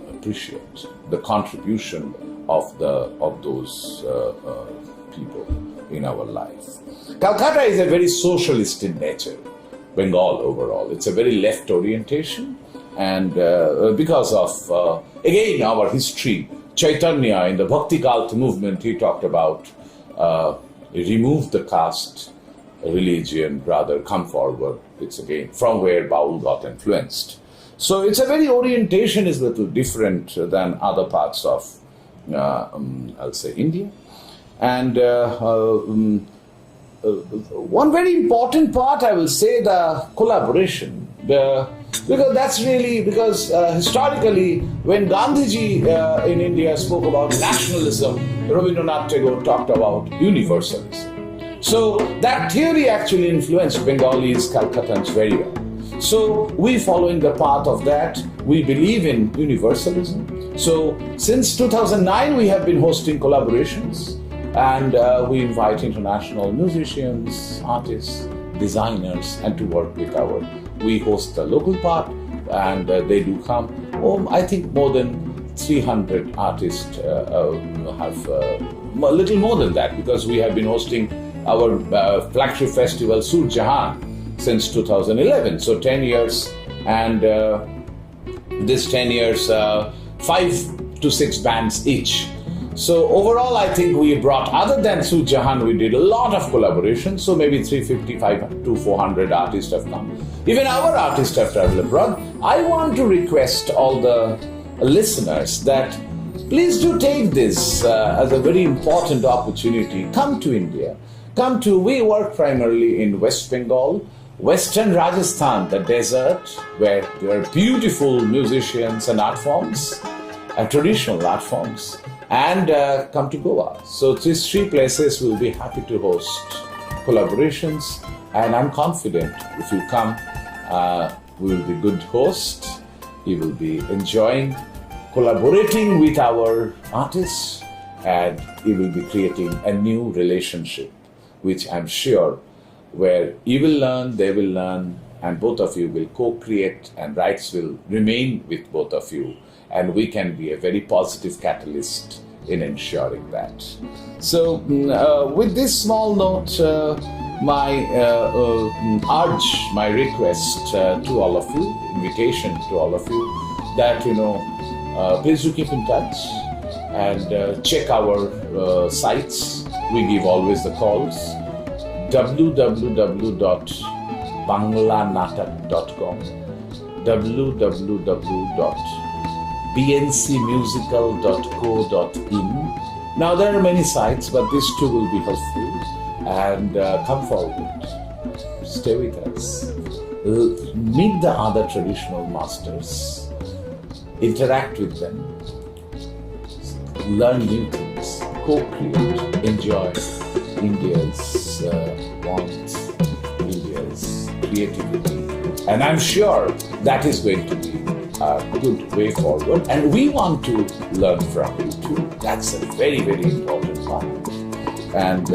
[SPEAKER 22] appreciate the contribution of those people in our life. Calcutta is a very socialist in nature. Bengal overall, it's a very left orientation, and because of again our history, Chaitanya in the Bhakti Cult movement, he talked about remove the caste religion, rather come forward. It's again from where Baul got influenced. So it's a very orientation is a little different than other parts of I'll say India. And one very important part, I will say, the collaboration. Because that's really, because historically, when Gandhiji in India spoke about nationalism, Rabindranath Tagore talked about universalism. So that theory actually influenced Bengalis, Calcuttans very well. So we, following the path of that, we believe in universalism. So since 2009, we have been hosting collaborations, and we invite international musicians, artists, designers, and to work with we host the local part, and they do come. I think more than 300 artists have, a little more than that, because we have been hosting our flagship festival, Sur Jahan, since 2011. So 10 years, and this 10 years, 5 to 6 bands each. So overall, I think we brought, other than Sur Jahan, we did a lot of collaborations. So maybe 355 to 400 artists have come. Even our artists have traveled abroad. I want to request all the listeners that please do take this as a very important opportunity. Come to India. We work primarily in West Bengal, Western Rajasthan, the desert, where there are beautiful musicians and art forms, and traditional art forms. And come to Goa. So these 3 places will be happy to host collaborations, and I'm confident if you come, we will be good hosts. You will be enjoying collaborating with our artists, and you will be creating a new relationship, which I'm sure where you will learn, they will learn, and both of you will co-create, and rights will remain with both of you, and we can be a very positive catalyst in ensuring that. So with this small note, my urge, my request to all of you, invitation to all of you, that please do keep in touch and check our sites. We give always the calls: www.banglanatak.com, www.bncmusical.co.in. Now there are many sites, but these two will be helpful. And come forward, stay with us, meet the other traditional masters, interact with them, learn new things, co-create, enjoy India's warmth, India's creativity. And I'm sure that is going to be a good way forward. And we want to learn from you too. That's a very, very important part. And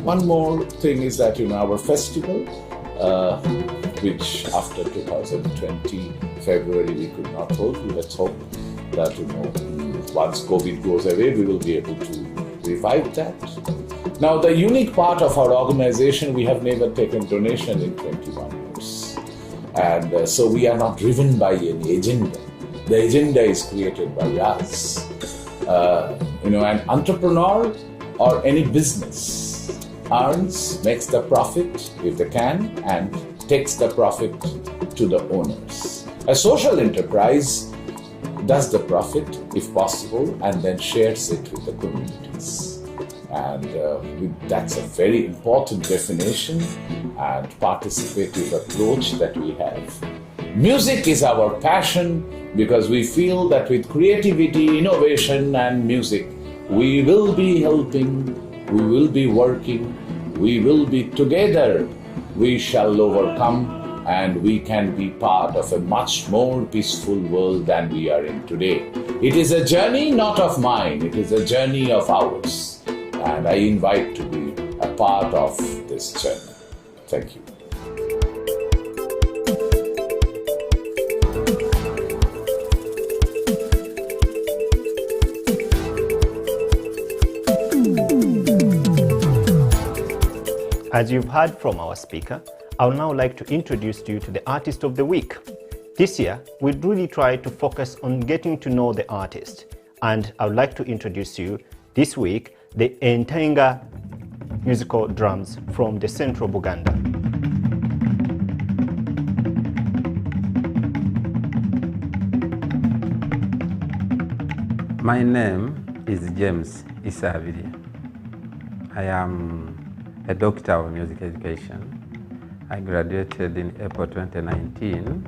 [SPEAKER 22] one more thing is that our festival, which after 2020 February we could not hold, let's hope that once COVID goes away, we will be able to revive that. Now, the unique part of our organization, we have never taken donation in 21 years, and so we are not driven by any agenda. The agenda is created by us. An entrepreneur or any business makes the profit if they can, and takes the profit to the owners. A social enterprise does the profit if possible and then shares it with the communities. And that's a very important definition and participative approach that we have. Music is our passion because we feel that with creativity, innovation and music, we will be helping, we will be working, we will be together, we shall overcome, and we can be part of a much more peaceful world than we are in today. It is a journey not of mine, it is a journey of ours. And I invite to be a part of this journey. Thank you.
[SPEAKER 1] As you've heard from our speaker, I would now like to introduce you to the Artist of the Week. This year, we'd really try to focus on getting to know the artist. And I would like to introduce you this week the Entenga musical drums from the Central Buganda.
[SPEAKER 4] My name is James Isaviri. I am a doctor of music education. I graduated in April 2019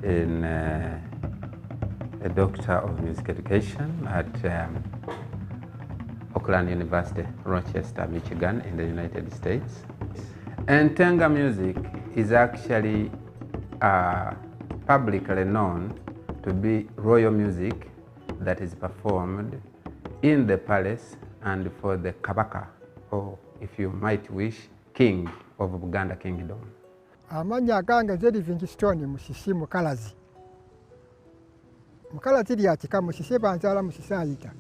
[SPEAKER 4] in a doctor of music education at Auckland University, Rochester, Michigan, in the United States. And Entenga music is actually publicly known to be royal music that is performed in the palace and for the Kabaka, or if you might wish, king of Buganda Kingdom.
[SPEAKER 7] Amanya gange zedi Vinchistoni musisi mukalazi. Mukalazi lyachika musisi banzala musisi ayita.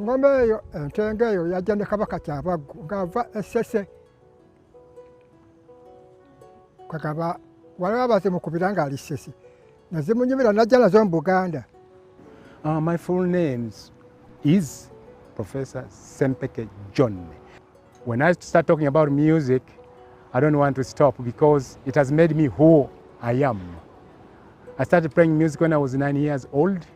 [SPEAKER 7] Ngombe yo Entenga yo yajja ne Kabaka Kyabaggu ngava esese. Kakaba waliwo abaze mukubira nga ali sese. Nazimunyumira najja nazo mu Buganda.
[SPEAKER 23] My full name is Professor Sempeke John. When I start talking about music, I don't want to stop because it has made me who I am. I started playing music when I was 9 years old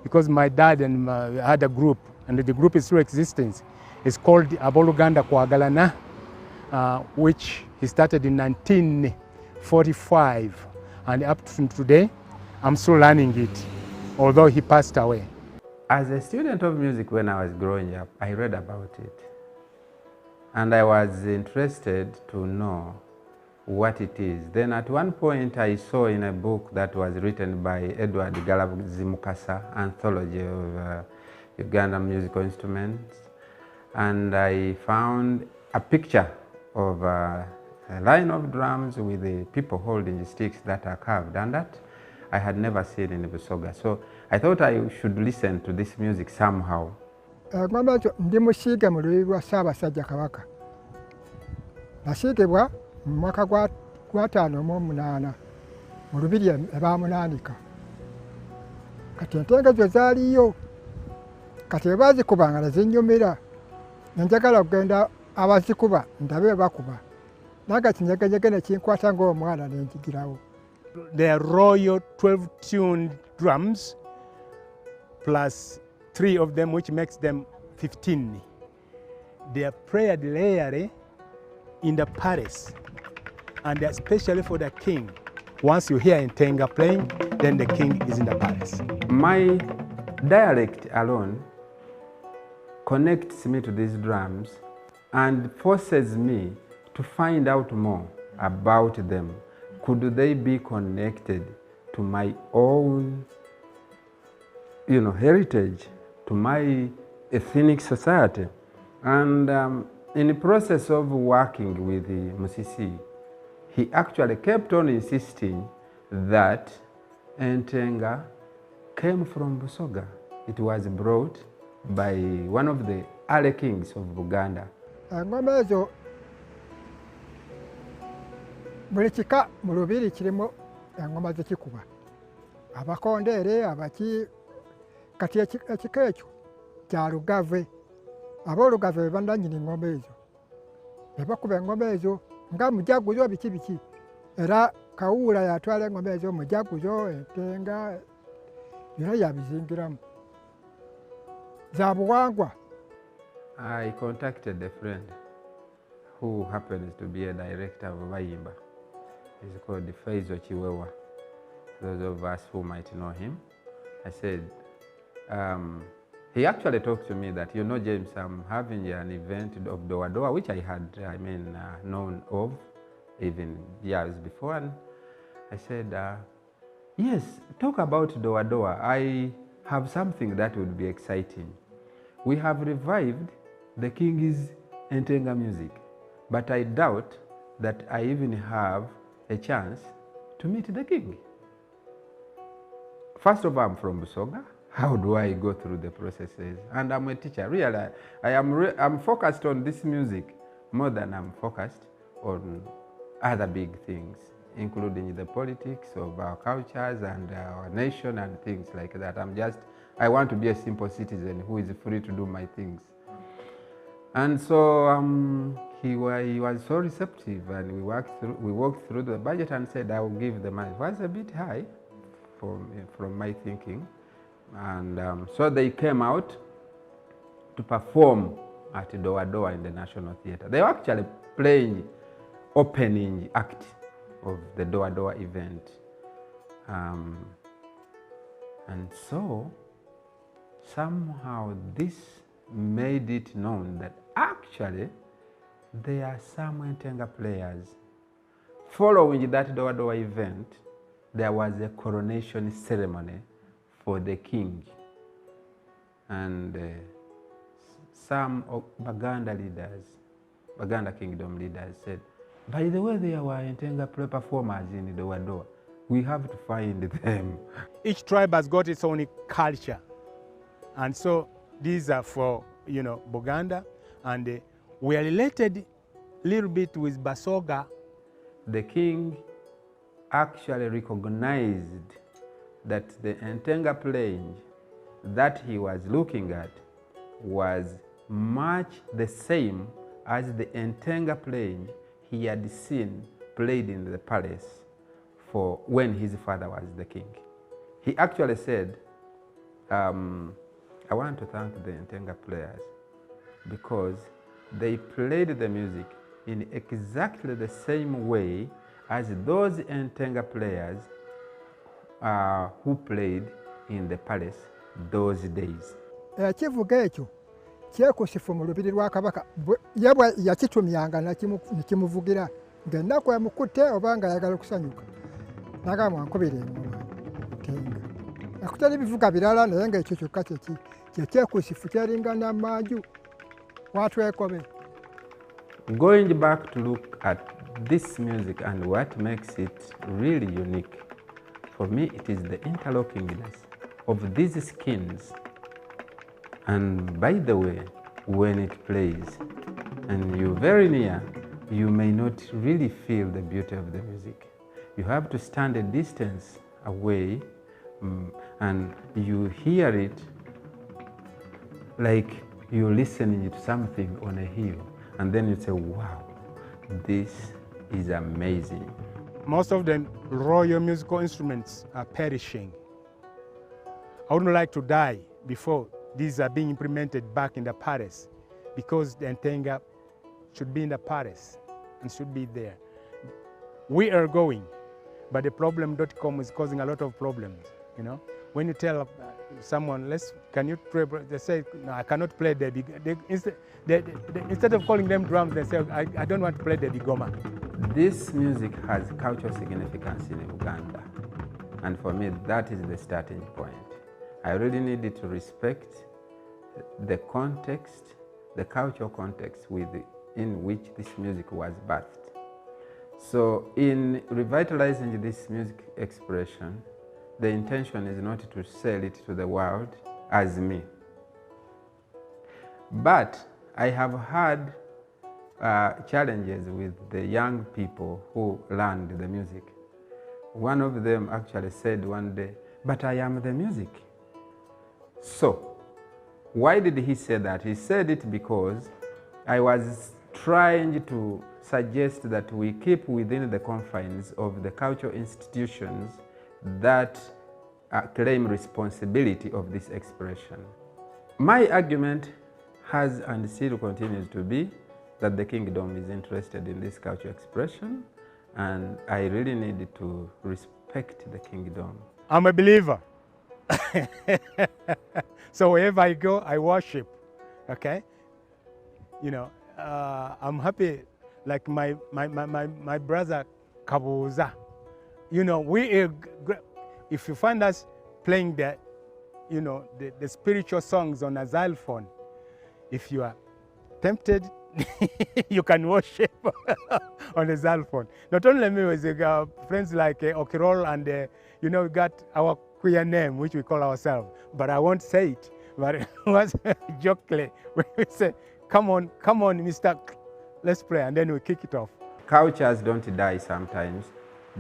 [SPEAKER 23] because my dad and had a group, and the group is still existing. It's called Aboluganda Kwagalana, which he started in 1945, and up to today, I'm still learning it, although he passed away.
[SPEAKER 4] As a student of music when I was growing up, I read about it. And I was interested to know what it is. Then at one point I saw in a book that was written by Edward Galabuzimukasa, Anthology of Ugandan musical instruments, and I found a picture of a line of drums with the people holding the sticks that are carved, and that I had never seen in Busoga. So I thought I should listen to this music somehow.
[SPEAKER 7] Ngoma ezo ndi musiige mu lulimi lwa Ssaabasajja Kabaka. Nasiigibwa mu mwaka gwa 58 mu lubiri ebaamunaanika. Kati entenga ezo zaaliyo. Kati baazikubanga ne zinnyumira. Njagala okugenda abazikuba ndabe bakuba. Naga kinyeganyege ne kinkwata ng'omwana ne njigirawo.
[SPEAKER 23] They are royal 12-tuned drums plus 3 of them, which makes them 15. They are played rarely in the palace, and especially for the king. Once you hear Ntenga playing, then the king is in the palace.
[SPEAKER 4] My dialect alone connects me to these drums and forces me to find out more about them. Could they be connected to my own, heritage, to my ethnic society? And in the process of working with Musisi, he actually kept on insisting that Ntenga came from Busoga. It was brought by one of the early kings of Uganda.
[SPEAKER 7] Ngoma ezo buli kika mu lubiri kirimu engoma zikikuba. Abakondeere abaki kati ekika ekyo kya Lugave. Ab'Olugave be bannannyini ngoma ezo. Be bakuba engoma ezo nga mujaguzo biki. Era Kawuula yatwala engoma ezo mujaguzo, Entenga, byonna yabizingiramu. Za buwangwa.
[SPEAKER 4] I contacted a friend who happens to be a director of Bayimba. He's called Faizo Chiwewa. Those of us who might know him. I said, he actually talked to me that, James, I'm having an event of Doa Doa, which I had, known of even years before. And I said, yes, talk about Doa Doa. I have something that would be exciting. We have revived the King's Ntenga music, but I doubt that I even have a chance to meet the king. First of all, I'm from Busoga. How do I go through the processes? And I'm a teacher. Really, I'm focused on this music more than I'm focused on other big things, including the politics of our cultures and our nation and things like that. I want to be a simple citizen who is free to do my things. And so he was so receptive, and we walked through the budget and said, I will give the money. It was a bit high from my thinking. And so they came out to perform at Doa Doa in the National Theatre. They were actually playing opening act of the Doa Doa event. And so somehow this made it known that actually there are some Ntenga players. Following that Doa Doa event, there was a coronation ceremony for the king. And some Baganda leaders, Baganda kingdom leaders said, by the way, there were Ntenga performers in Doa Doa. We have to find them.
[SPEAKER 23] Each tribe has got its own culture. And so these are for, Buganda. And we are related a little bit with Basoga.
[SPEAKER 4] The king actually recognized that the Ntenga playing that he was looking at was much the same as the Ntenga playing he had seen played in the palace for when his father was the king. He actually said, I want to thank the Ntenga players because they played the music in exactly the same way as those Ntenga players who played in the palace those days.
[SPEAKER 7] Ekivuga ekyo kyekusifu mu lubiri lwa Kabaka yabwe yakitumyanga nekimuvugira ng'ennaku emukutte oba nga ayagala okusanyuka nagamba nkubira engoma Ntenga. Akutali bivuga birala naye ng'ekyo kyokka kyekusifu kyeringa n'amaju watwekobe.
[SPEAKER 4] Going back to look at this music and what makes it really unique, for me, it is the interlockingness of these skins. And by the way, when it plays and you're very near, you may not really feel the beauty of the music. You have to stand a distance away and you hear it like you're listening to something on a hill, and then you say, wow, this is amazing.
[SPEAKER 23] Most of the royal musical instruments are perishing. I wouldn't like to die before these are being implemented back in the palace, because the ntenga should be in the palace and should be there. We are going, but the problem.com is causing a lot of problems, you know. When you tell someone, can you play, they say, no, I cannot play the big, instead of calling them drums, they say, I don't want to play the bigoma.
[SPEAKER 4] This music has cultural significance in Uganda, and for me, that is the starting point. I really needed to respect the context, the cultural context in which this music was birthed. So in revitalizing this music expression, the intention is not to sell it to the world as me. But I have had challenges with the young people who learned the music. One of them actually said one day, but I am the music. So, why did he say that? He said it because I was trying to suggest that we keep within the confines of the cultural institutions that claim responsibility of this expression. My argument has and still continues to be that the kingdom is interested in this cultural expression, and I really needed to respect the kingdom.
[SPEAKER 23] I'm a believer. So wherever I go, I worship, okay? You know, I'm happy, like my brother Kabuza. You know, if you find us playing the spiritual songs on a xylophone, if you are tempted, you can worship on the xylophone. Not only me, with friends like Okirol and, we got our queer name, which we call ourselves, but I won't say it. But it was jokingly, when we say, come on, mister, let's play, and then we kick it off.
[SPEAKER 4] Cultures don't die sometimes.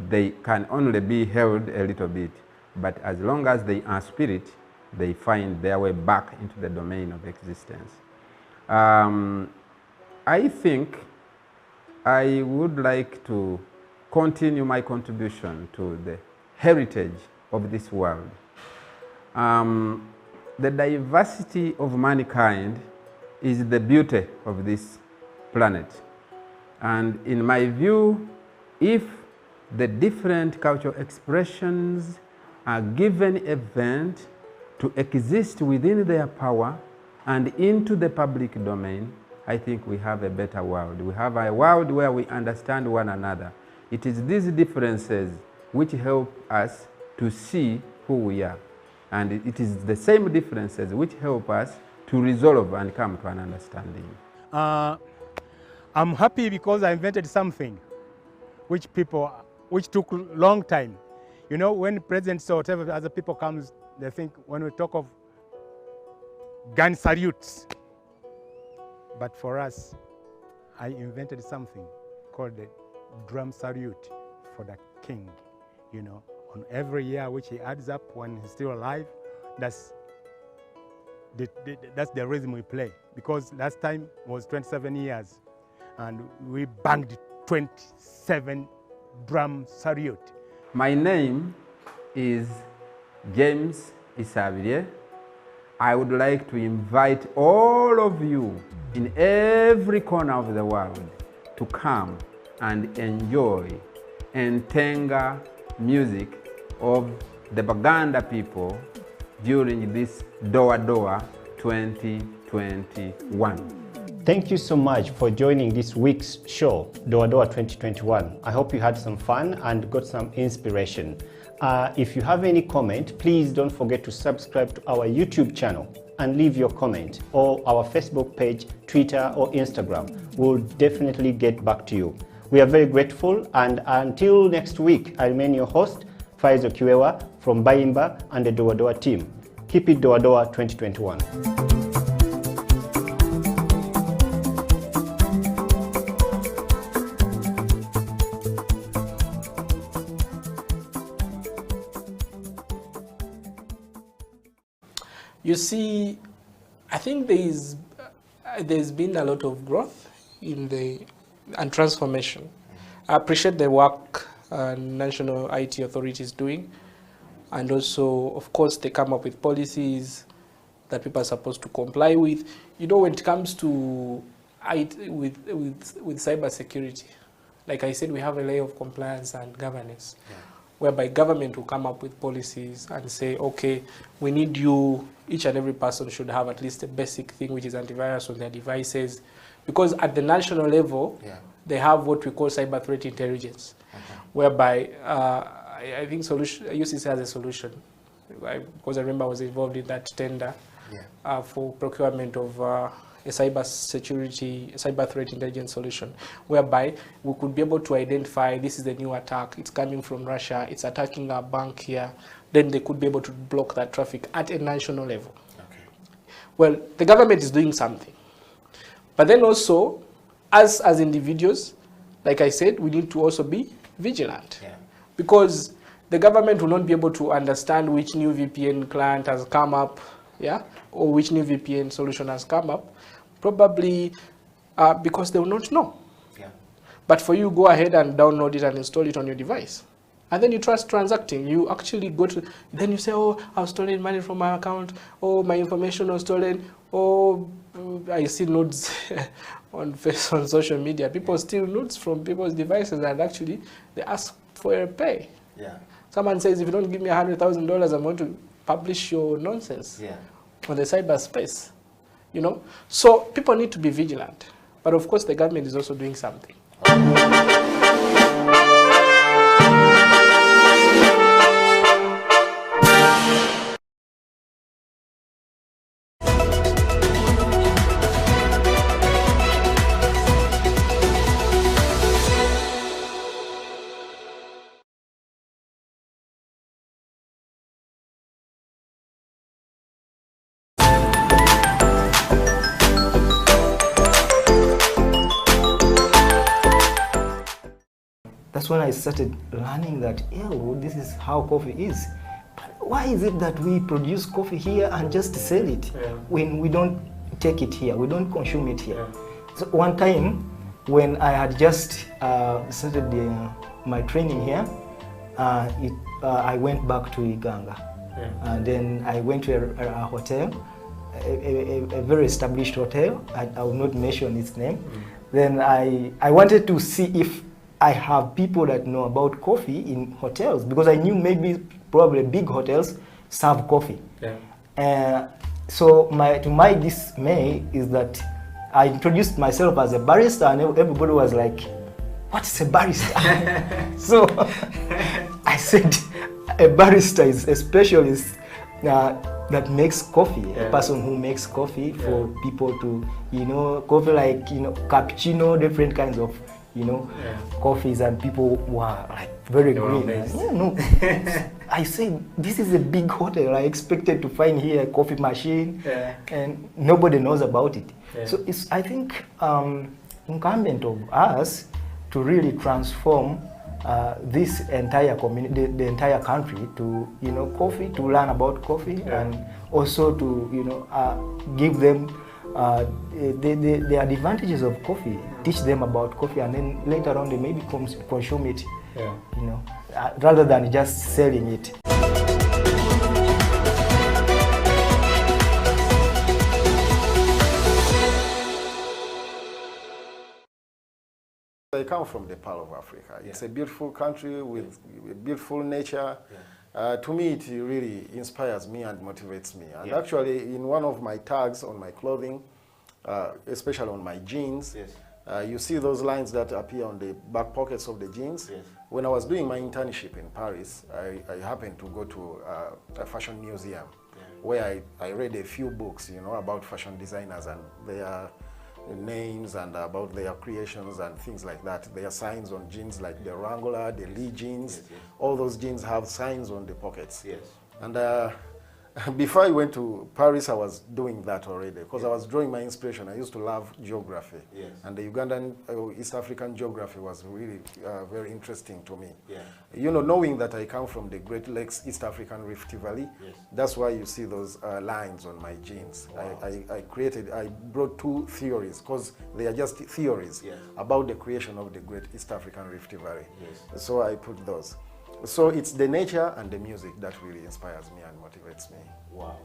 [SPEAKER 4] They can only be held a little bit, but as long as they are spirit, they find their way back into the domain of existence. I think I would like to continue my contribution to the heritage of this world. The diversity of mankind is the beauty of this planet. And in my view, if the different cultural expressions are given a vent to exist within their power and into the public domain, I think we have a better world. We have a world where we understand one another. It is these differences which help us to see who we are. And it is the same differences which help us to resolve and come to an understanding.
[SPEAKER 23] I'm happy because I invented something which took a long time. You know, when presidents or whatever other people comes, they think when we talk of gun salutes. But for us, I invented something called the drum salute for the king, you know. On every year which he adds up when he's still alive, that's the rhythm we play. Because last time was 27 years and we banged 27 drum salute.
[SPEAKER 4] My name is James Isabire. I would like to invite all of you in every corner of the world to come and enjoy Ntenga music of the Baganda people during this Doa Doa 2021.
[SPEAKER 1] Thank you so much for joining this week's show, Doa Doa 2021. I hope you had some fun and got some inspiration. If you have any comment, please don't forget to subscribe to our YouTube channel and leave your comment, or our Facebook page, Twitter or Instagram. We'll definitely get back to you. We are very grateful, and until next week, I remain your host, Faizo Kiwewa from Bayimba and the Doa Doa team. Keep it Doa Doa 2021.
[SPEAKER 6] You see, I think there's been a lot of growth and transformation. I appreciate the work National IT Authority is doing, and also, of course, they come up with policies that people are supposed to comply with. You know, when it comes to IT, with cyber security, like I said, we have a layer of compliance and governance, whereby government will come up with policies and say, okay, we need you, each and every person should have at least a basic thing, which is antivirus on their devices. Because at the national level, they have what we call cyber threat intelligence, whereby I think UCC has a solution. Because I remember I was involved in that tender for procurement of a cyber threat intelligence solution, whereby we could be able to identify this is the new attack, it's coming from Russia, it's attacking our bank here, then they could be able to block that traffic at a national level. Well, the government is doing something. But then also, as individuals, like I said, we need to also be vigilant. Because the government will not be able to understand which new VPN client has come up, or which new VPN solution has come up, probably because they will not know. But for you, go ahead and download it and install it on your device. And then you try transacting. You actually go to, then you say, oh, I've stolen money from my account. Oh, my information was stolen. Oh, I see nodes on social media. People steal nodes from people's devices, and actually they ask for a pay. Someone says, if you don't give me $100,000, I'm going to publish your nonsense on the cyberspace. You know, so people need to be vigilant. But of course, the government is also doing something.
[SPEAKER 12] That's when I started learning that, this is how coffee is. But why is it that we produce coffee here and just sell it when we don't take it here, we don't consume it here? So one time, when I had just started my training here, I went back to Uganda. And then I went to a hotel, a very established hotel. I will not mention its name. Then I wanted to see if I have people that know about coffee in hotels, because I knew probably big hotels serve coffee. So to my dismay is that I introduced myself as a barista, and everybody was like, what's a barista? So I said, a barista is a specialist that makes coffee, a person who makes coffee for people to, coffee like, cappuccino, different kinds of, coffees, and people were like very green. I said, this is a big hotel. I expected to find here a coffee machine, and nobody knows about it. So it's, I think, incumbent of us to really transform this entire community, the entire country, to coffee, to learn about coffee, and also to give them the advantages of coffee, teach them about coffee, and then later on they maybe consume it, rather than just selling it.
[SPEAKER 5] I come from the Pearl of Africa. It's a beautiful country with beautiful nature. To me, it really inspires me and motivates me. And actually, in one of my tags on my clothing, especially on my jeans, you see those lines that appear on the back pockets of the jeans. When I was doing my internship in Paris, I happened to go to a fashion museum where I read a few books, about fashion designers and names and about their creations and things like that. There are signs on jeans like the Wrangler, the Lee jeans. Yes, yes. All those jeans have signs on the pockets. Yes. And before I went to Paris, I was doing that already because I was drawing my inspiration. I used to love geography. Yes. And the Ugandan, East African geography was really very interesting to me. Yeah. You know, knowing that I come from the Great Lakes, East African Rift Valley, yes. That's why you see those lines on my jeans. Wow. I brought two theories because they are just theories, yes. About the creation of the Great East African Rift Valley. Yes. So I put those. So it's the nature and the music that really inspires me and motivates me. Wow.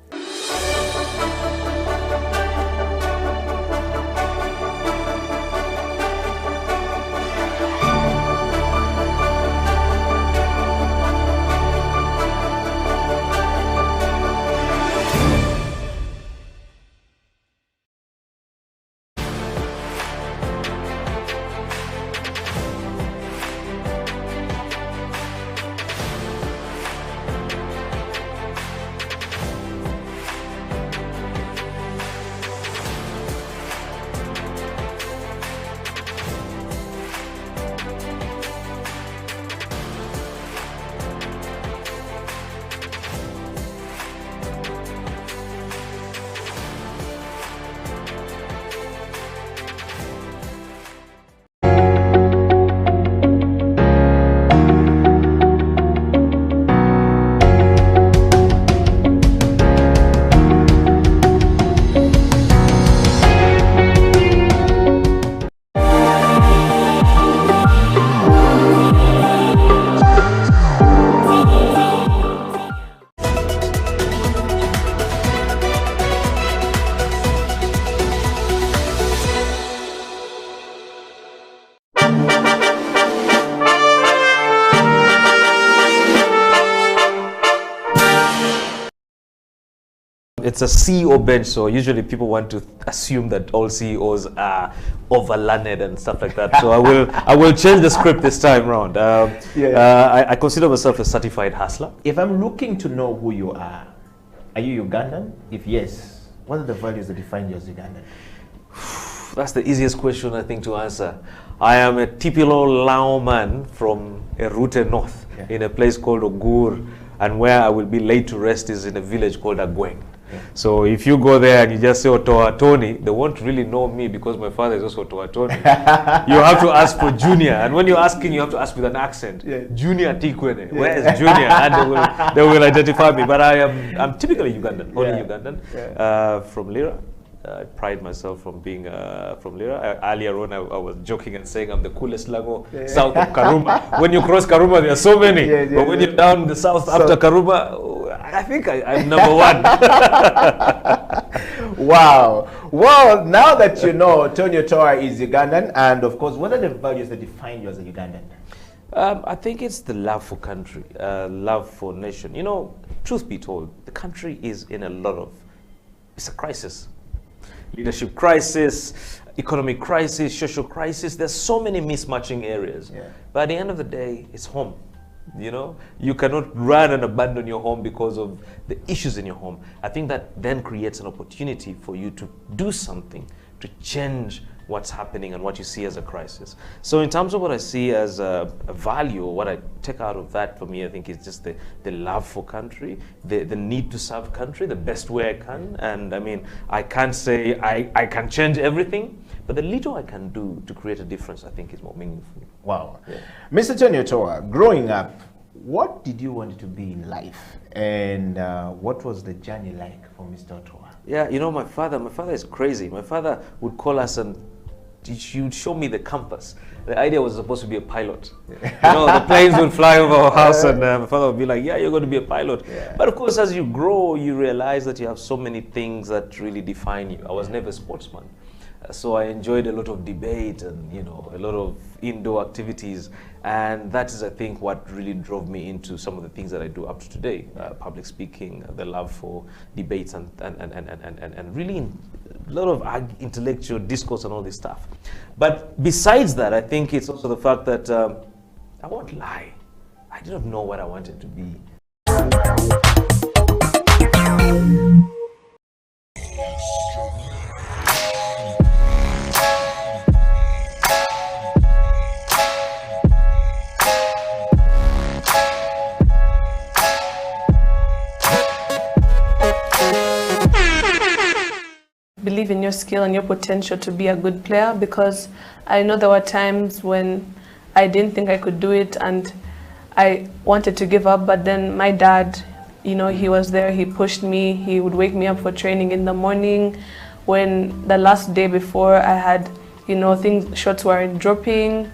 [SPEAKER 11] It's a CEO bench, so usually people want to assume that all CEOs are over-learned and stuff like that. So I will change the script this time around. I consider myself a certified hustler.
[SPEAKER 20] If I'm looking to know who you are you Ugandan? If yes, what are the values that define you as Ugandan?
[SPEAKER 11] That's the easiest question, I think, to answer. I am a typical Lao man from a Rute North, in a place called Ogur, and where I will be laid to rest is in a village called Agweng. Yeah. So if you go there and you just say Otoa Tony, they won't really know me because my father is also Otoa Tony. You have to ask for Junior, and when you're asking, you have to ask with an accent. Yeah. Junior Tikwene, where is Junior? And they will identify me. But I'm typically Ugandan, only Ugandan, from Lira. I pride myself from being from Lira. Earlier on, I was joking and saying I'm the coolest Lago south of Karuma. When you cross Karuma, there are so many. But when you're down the south after Karuma, I think I'm number one.
[SPEAKER 20] Wow. Well, now that you know Tonyo Toa is Ugandan, and of course, what are the values that define you as a Ugandan?
[SPEAKER 11] I think it's the love for country, love for nation. You know, truth be told, the country is in a lot of, it's a crisis. Leadership crisis, economic crisis, social crisis. There's so many mismatching areas. Yeah. But at the end of the day, it's home. You know, you cannot run and abandon your home because of the issues in your home. I think that then creates an opportunity for you to do something to change what's happening and what you see as a crisis. So in terms of what I see as a value, or what I take out of that for me, I think is just the love for country, the need to serve country the best way I can. And I mean, I can't say I can change everything, but the little I can do to create a difference, I think is more meaningful.
[SPEAKER 20] Wow. Yeah. Mr. Tonyo Toa, growing up, what did you want to be in life? And what was the journey like for Mr. Toa?
[SPEAKER 11] Yeah, you know, my father is crazy. My father would call us and he would show me the compass. The idea was supposed to be a pilot. You know, the planes would fly over our house and my father would be like, yeah, you're going to be a pilot. Yeah. But of course, as you grow, you realize that you have so many things that really define you. I was never a sportsman. So I enjoyed a lot of debate and, you know, a lot of indoor activities. And that is, I think, what really drove me into some of the things that I do up to today. Public speaking, the love for debates and really a lot of intellectual discourse and all this stuff. But besides that, I think it's also the fact that I won't lie. I didn't know what I wanted to be.
[SPEAKER 8] believe in your skill and your potential to be a good player, because I know there were times when I didn't think I could do it and I wanted to give up, but then my dad, you know, he was there, he pushed me, he would wake me up for training in the morning. When the last day before I had, you know, shots weren't dropping.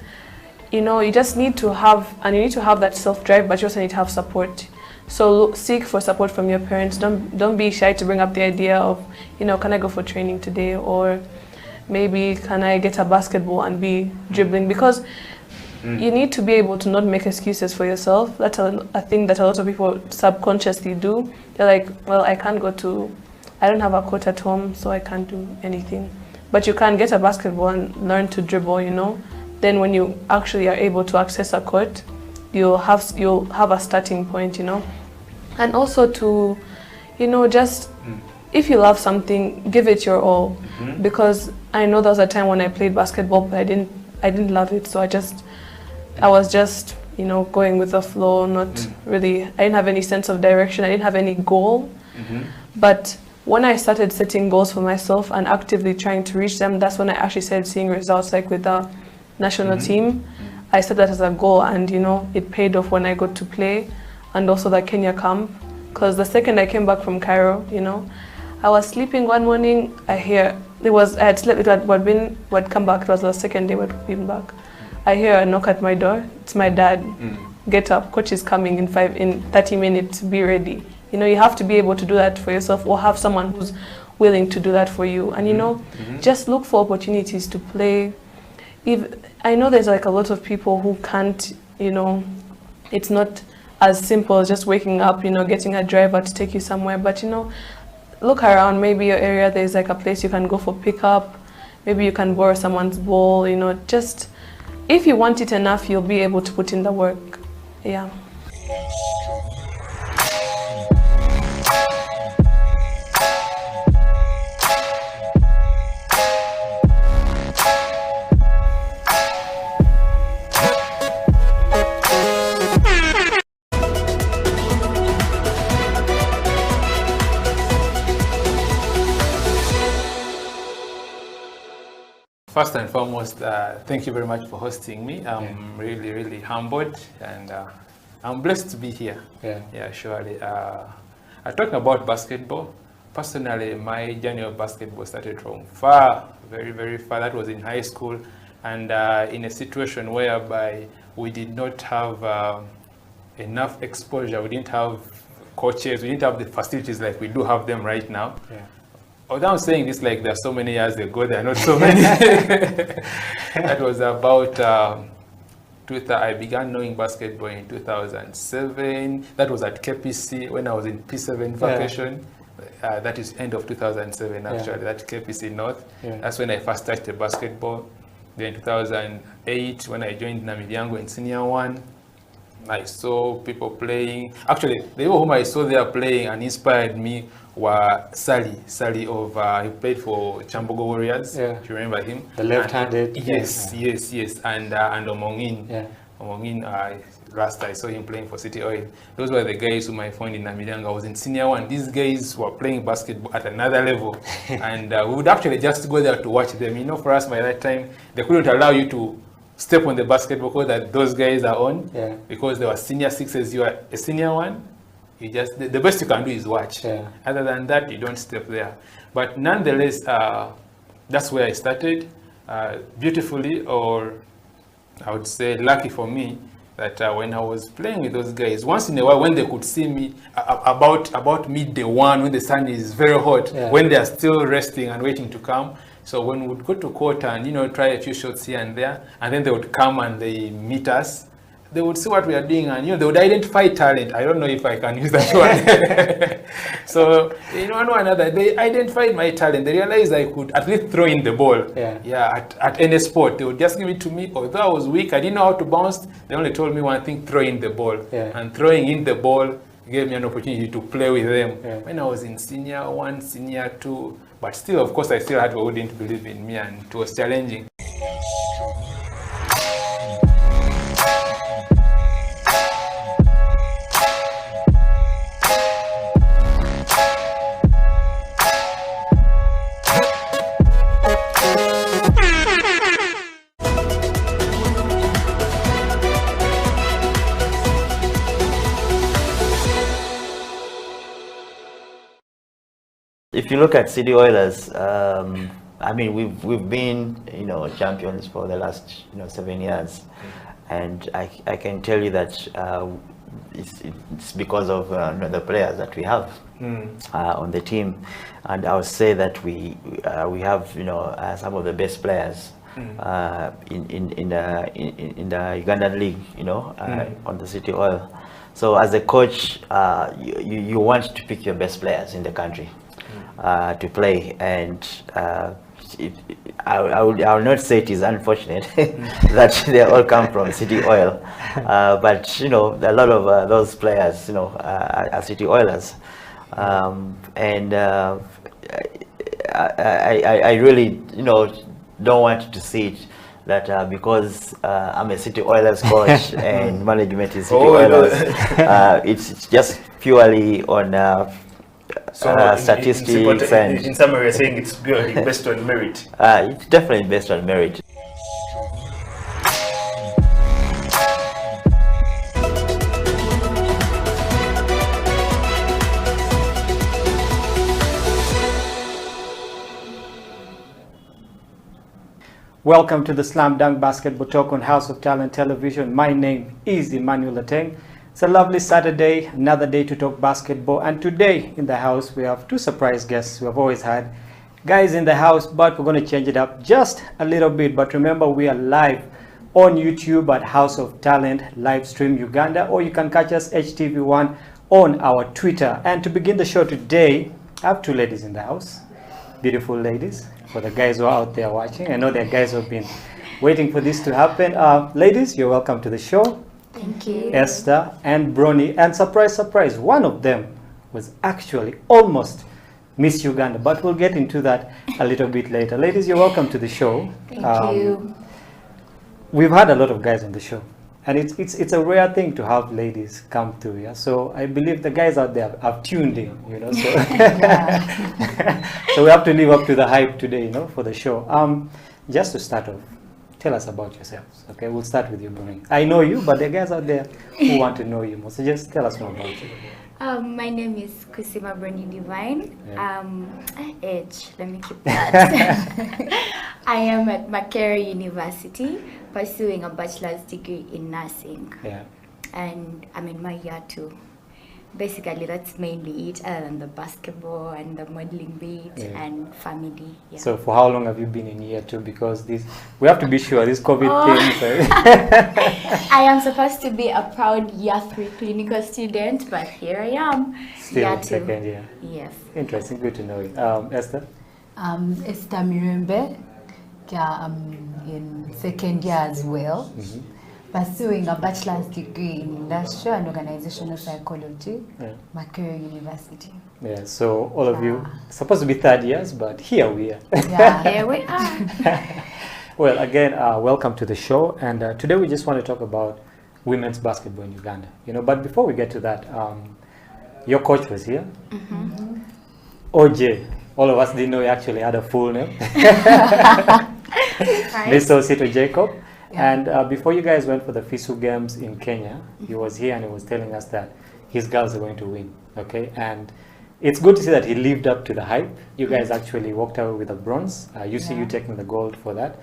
[SPEAKER 8] You know, you just need to have, and you need to have that self-drive, but you also need to have support. So seek for support from your parents. Don't be shy to bring up the idea of, you know, can I go for training today? Or maybe can I get a basketball and be dribbling? Because you need to be able to not make excuses for yourself. That's a thing that a lot of people subconsciously do. They're like, well, I don't have a court at home, so I can't do anything. But you can get a basketball and learn to dribble, you know. Then when you actually are able to access a court, you'll have a starting point, you know. And also to, you know, just if you love something, give it your all. Because I know there was a time when I played basketball, but I didn't love it, so I was just, you know, going with the flow, not really, I didn't have any sense of direction, I didn't have any goal. But when I started setting goals for myself and actively trying to reach them, that's when I actually started seeing results, like with the national team. I set that as a goal, and you know, it paid off when I got to play, and also the Kenya camp. Because the second I came back from Cairo, you know, I was sleeping one morning, I had slept, I'd come back, it was the second day we'd been back. I hear a knock at my door, it's my dad. Get up, coach is coming in 30 minutes, be ready. You know, you have to be able to do that for yourself, or have someone who's willing to do that for you. And you know, just look for opportunities to play. I know there's like a lot of people who can't, you know, it's not as simple as just waking up, you know, getting a driver to take you somewhere. But you know, look around, maybe your area, there's like a place you can go for pickup. Maybe you can borrow someone's ball, you know, just if you want it enough, you'll be able to put in the work. Yeah.
[SPEAKER 16] First and foremost, thank you very much for hosting me. I'm really, really humbled, and I'm blessed to be here. Yeah, surely. Talking about basketball, personally, my journey of basketball started from far, very, very far. That was in high school, and in a situation whereby we did not have enough exposure. We didn't have coaches. We didn't have the facilities like we do have them right now. Although I'm saying this like there are so many years ago, there are not so many. That was about, I began knowing basketball in 2007. That was at KPC when I was in P7 vacation. That is end of 2007 actually, that KPC North. That's when I first started basketball. Then 2008 when I joined Namilyango in Senior 1. I saw people playing. Actually, the people whom I saw there playing and inspired me were Sally of, he played for Chambogo Warriors. Do you remember him?
[SPEAKER 3] The left-handed.
[SPEAKER 16] Yes. And Omongin. Last I saw him playing for City Oil. Those were the guys whom I found in Namilyango. I was in Senior 1. These guys were playing basketball at another level. And we would actually just go there to watch them. You know, for us by that time, they couldn't allow you to step on the basketball court that those guys are on, because they were senior 6s, you are a senior 1. You just, the best you can do is watch. Other than that, you don't step there. But nonetheless, that's where I started. Beautifully, or I would say lucky for me, that when I was playing with those guys, once in a while when they could see me about midday 1, when the sun is very hot, when they are still resting and waiting to come. So when we would go to court and, you know, try a few shots here and there, and then they would come and they meet us, they would see what we are doing, and, you know, they would identify talent. I don't know if I can use that word. So, you know, one or another, they identified my talent. They realized I could at least throw in the ball. At any sport. They would just give it to me. Although I was weak, I didn't know how to bounce. They only told me one thing: throw in the ball. And throwing in the ball gave me an opportunity to play with them. When I was in Senior 1, Senior 2, but still, of course, I still had people who didn't believe in me, and it was challenging.
[SPEAKER 10] if you look at City Oilers, I mean, we've been, you know, champions for the last, you know, 7 years, and I can tell you that it's because of the players that we have on the team, and I would say that we have, you know, some of the best players in the Ugandan league, you know, on the City Oil. So as a coach, you want to pick your best players in the country to play, and I will not say it is unfortunate that they all come from City Oil, but you know, a lot of those players, you know, are City Oilers, and I really, you know, don't want to see it that because I'm a City Oilers coach and management is City Oilers, it's just purely on statistics, and
[SPEAKER 9] in summary, you're saying it's purely based on merit.
[SPEAKER 10] It's definitely based on merit.
[SPEAKER 3] Welcome to the Slam Dunk Basketball Talk on House of Talent Television. My name is Emmanuel Ateng. It's a lovely Saturday, another day to talk basketball. And today in the house, we have two surprise guests. We have always had guys in the house, but we're going to change it up just a little bit. But remember, we are live on YouTube at House of Talent live stream Uganda, or you can catch us HTV1 on our Twitter. And to begin the show today, I have two ladies in the house, beautiful ladies. For the guys who are out there watching, I know there are guys who have been waiting for this to happen. Ladies, you're welcome to the show.
[SPEAKER 13] Thank you.
[SPEAKER 3] Esther and Bronny. And surprise, surprise, one of them was actually almost Miss Uganda, but we'll get into that a little bit later. Ladies, you're welcome to the show.
[SPEAKER 13] Thank you.
[SPEAKER 3] We've had a lot of guys on the show, and it's a rare thing to have ladies come through. Yeah, so I believe the guys out there have tuned in, you know. So, so we have to live up to the hype today, you know, for the show. Just to start off, tell us about yourselves. Okay, we'll start with you, Bronny. I know you, but there are guys out there who want to know you more. So just tell us more about you.
[SPEAKER 13] My name is Kusima Bronny Divine. Age, let me keep that. I am at Makerere University pursuing a bachelor's degree in nursing.
[SPEAKER 3] Yeah.
[SPEAKER 13] And I'm in my year 2. Basically, that's mainly it, other than the basketball and the modeling bit and family. Yeah.
[SPEAKER 3] So for how long have you been in year 2? Because this, we have to be sure, this COVID thing.
[SPEAKER 13] I am supposed to be a proud year 3 clinical student, but here I am.
[SPEAKER 3] Still
[SPEAKER 13] year 2.
[SPEAKER 3] Second year.
[SPEAKER 13] Yes.
[SPEAKER 3] Interesting, good to know you. Esther?
[SPEAKER 14] Esther Mirembe. I'm in second year as well. Pursuing a bachelor's degree in industrial and organizational psychology, Makerere University.
[SPEAKER 3] Yeah, so all of you supposed to be third years, but here we are.
[SPEAKER 13] Yeah, here we are.
[SPEAKER 3] Well, again, welcome to the show, and today we just want to talk about women's basketball in Uganda. You know, but before we get to that, your coach was here. OJ. All of us didn't know he actually had a full name. Mr. Osito Jacob. And before you guys went for the FISU games in Kenya, he was here and he was telling us that his girls are going to win. Okay, and it's good to see that he lived up to the hype. You guys actually walked away with a bronze. You see you taking the gold for that.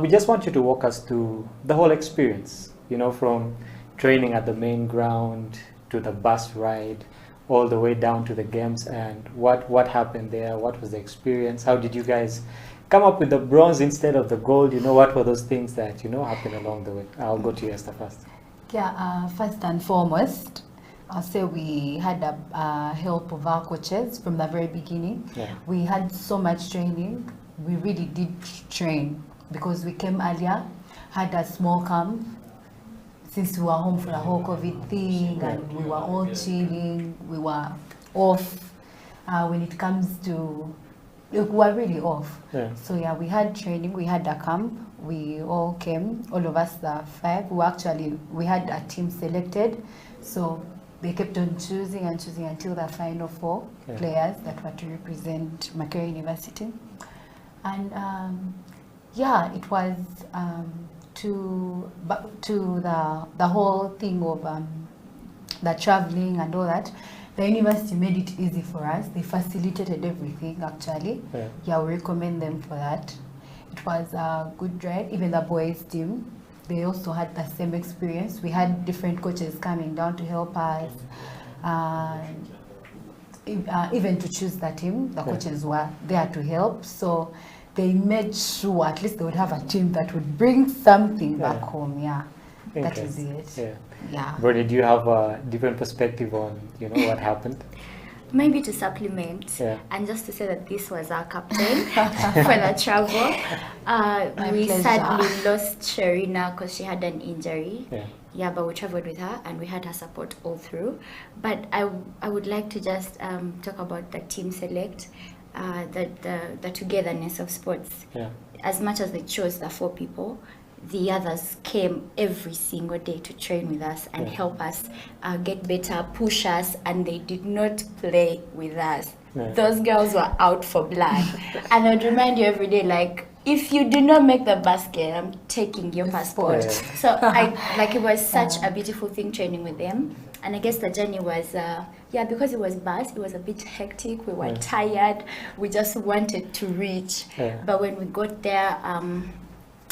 [SPEAKER 3] We just want you to walk us through the whole experience, you know, from training at the main ground to the bus ride, all the way down to the games, and what happened there, what was the experience, how did you guys come up with the bronze instead of the gold, you know, what were those things that, you know, happened along the way? I'll go to you, Esther, first.
[SPEAKER 14] Yeah, first and foremost, I'll say we had a help of our coaches from the very beginning.
[SPEAKER 3] Yeah.
[SPEAKER 14] We had so much training. We really did train because we came earlier, had a small camp, since we were home for the whole COVID thing, and we were all chilling, we were off. When it comes to, we were really off.
[SPEAKER 3] Yeah.
[SPEAKER 14] So yeah, we had training, we had a camp, we all came, all of us, the 5. We had a team selected, so they kept on choosing and choosing until the final 4 players that were to represent Makerere University. And yeah, it was to the whole thing of the traveling and all that. The university made it easy for us. They facilitated everything, actually. Yeah, we recommend them for that. It was a good ride. Even the boys' team, they also had the same experience. We had different coaches coming down to help us. Even to choose the team, the coaches were there to help. So they made sure at least they would have a team that would bring something back home. Yeah, that is it. Yeah.
[SPEAKER 3] Brody, do you have a different perspective on what happened?
[SPEAKER 13] Maybe to supplement and just to say that this was our captain for the travel. We sadly lost Sharina because she had an injury. Yeah, but we traveled with her and we had her support all through. But I would like to just talk about the team select, the togetherness of sports. As much as they chose the 4 people, the others came every single day to train with us and help us get better, push us, and they did not play with us. Those girls were out for blood. And I'd remind you every day, like, if you do not make the basket, I'm taking your passport. So it was such a beautiful thing training with them. And I guess the journey was, because it was bus, it was a bit hectic. We were tired. We just wanted to reach. But when we got there,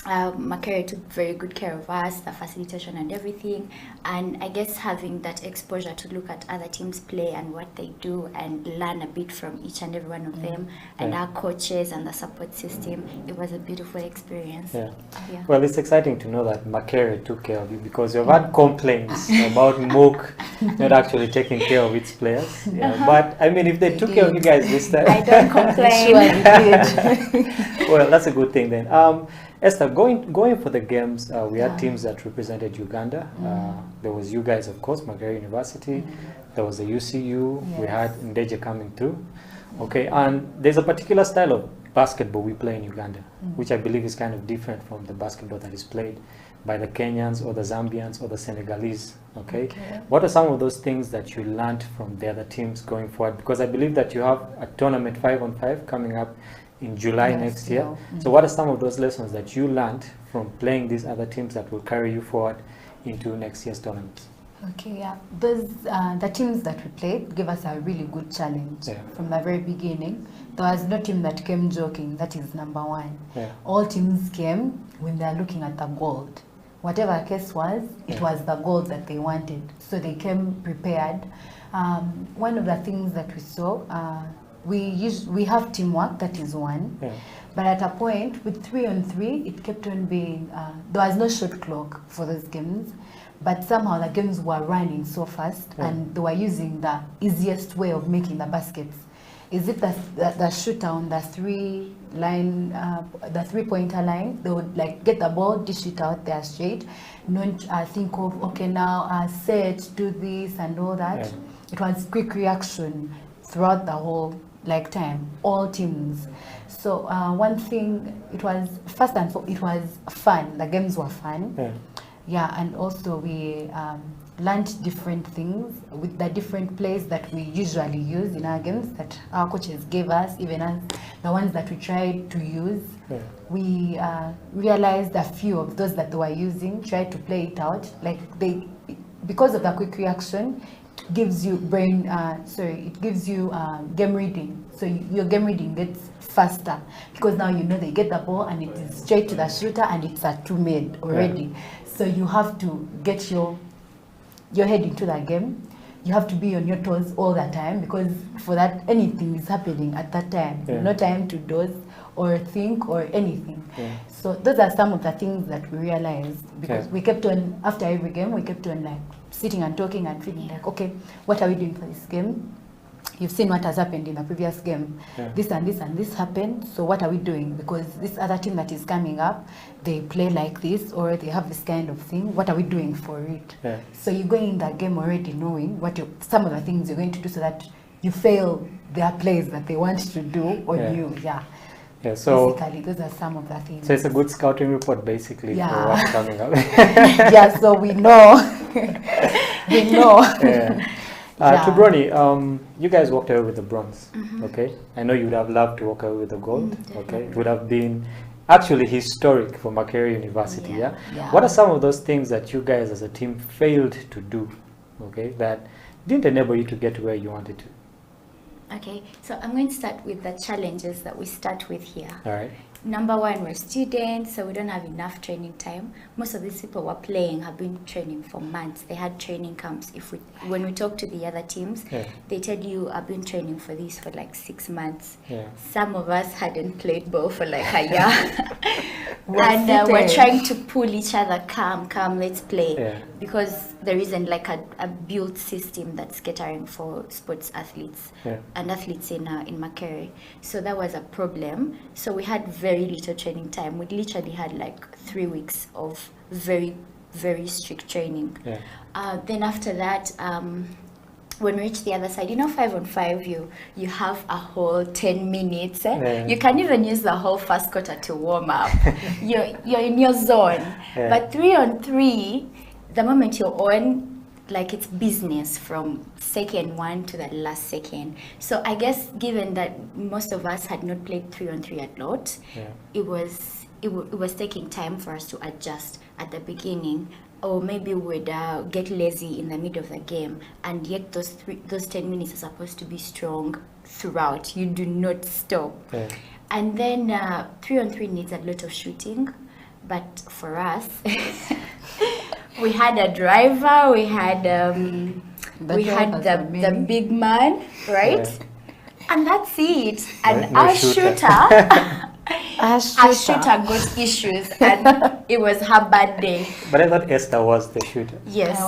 [SPEAKER 13] Makerere took very good care of us, the facilitation and everything, and I guess having that exposure to look at other teams play and what they do and learn a bit from each and every one of them and our coaches and the support system, it was a beautiful experience.
[SPEAKER 3] Well, it's exciting to know that Makerere took care of you, because you've had complaints about Mook not actually taking care of its players. But I mean, if they took care of you guys this time,
[SPEAKER 13] I don't complain.
[SPEAKER 3] Well, that's a good thing then. Esther, going for the games, we had teams that represented Uganda. There was you guys, of course, Makerere University. There was the UCU. We had Ndeje coming through. Okay, and there's a particular style of basketball we play in Uganda, which I believe is kind of different from the basketball that is played by the Kenyans or the Zambians or the Senegalese. Okay, what are some of those things that you learned from the other teams going forward? Because I believe that you have a tournament 5-on-5 coming up in July next year. So what are some of those lessons that you learned from playing these other teams that will carry you forward into next year's tournaments?
[SPEAKER 14] Okay, those the teams that we played gave us a really good challenge from the very beginning. There was no team that came joking. That is number one. All teams came when they are looking at the gold. Whatever the case was, it was the gold that they wanted. So they came prepared. One of the things that we saw, we have teamwork, that is one. But at a point with 3-on-3, it kept on being, there was no shot clock for those games, but somehow the games were running so fast and they were using the easiest way of making the baskets. Is it the shooter on the 3-line, the 3-pointer line? They would like get the ball, dish it out there straight, not think of, okay, now set, do this and all that. It was quick reaction throughout the whole time, all teams. So one thing, it was first and foremost, it was fun. The games were fun. And also we learned different things with the different plays that we usually use in our games that our coaches gave us, even as the ones that we tried to use. We realized a few of those that they were using, tried to play it out. Because of the quick reaction, gives you it gives you game reading. So your game reading gets faster because now you know they get the ball and it is straight to the shooter and it's a 2-made already. So you have to get your head into the game. You have to be on your toes all the time because for that anything is happening at that time. No time to doze or think or anything. So those are some of the things that we realized because we kept on, after every game, we kept on sitting and talking and feeling like, okay, what are we doing for this game? You've seen what has happened in the previous game. This and this and this happened, so what are we doing? Because this other team that is coming up, they play like this or they have this kind of thing. What are we doing for it? So you're going in that game already knowing what some of the things you're going to do so that you fail their plays that they want to do on you. So basically, those are some of the things.
[SPEAKER 3] So it's a good scouting report, basically, for what's coming up.
[SPEAKER 14] So we know. We know.
[SPEAKER 3] To Bronny, you guys walked away with the bronze. Okay, I know you would have loved to walk away with the gold. Okay, it would have been actually historic for Makerere University. What are some of those things that you guys as a team failed to do? Okay, that didn't enable you to get to where you wanted to?
[SPEAKER 13] Okay, so I'm going to start with the challenges that we start with here.
[SPEAKER 3] All right.
[SPEAKER 13] Number one, we're students, so we don't have enough training time. Most of these people who are playing have been training for months. They had training camps. When we talk to the other teams, they tell you I've been training for this for like 6 months. Some of us hadn't played ball for like a year. And we're trying to pull each other, come, let's play. Because there isn't like a built system that's catering for sports athletes and athletes in Makerere. So that was a problem. So we had very little training time. We literally had like 3 weeks of very, very strict training. Then after that, when we reach the other side, 5-on-5, you have a whole 10 minutes. You can even use the whole first quarter to warm up. You're in your zone. But 3-on-3, the moment you're on, like it's business from second one to the last second. So I guess given that most of us had not played 3-on-3 a lot, it was taking time for us to adjust at the beginning. Or maybe we'd get lazy in the middle of the game, and yet those 10 minutes are supposed to be strong throughout. You do not stop. And then 3-on-3 needs a lot of shooting, but for us, we had a driver, we had the big man, right? And that's it. And our shooter. Our shooter got issues, and it was her bad day.
[SPEAKER 3] But I thought Esther was the shooter.
[SPEAKER 13] Yes.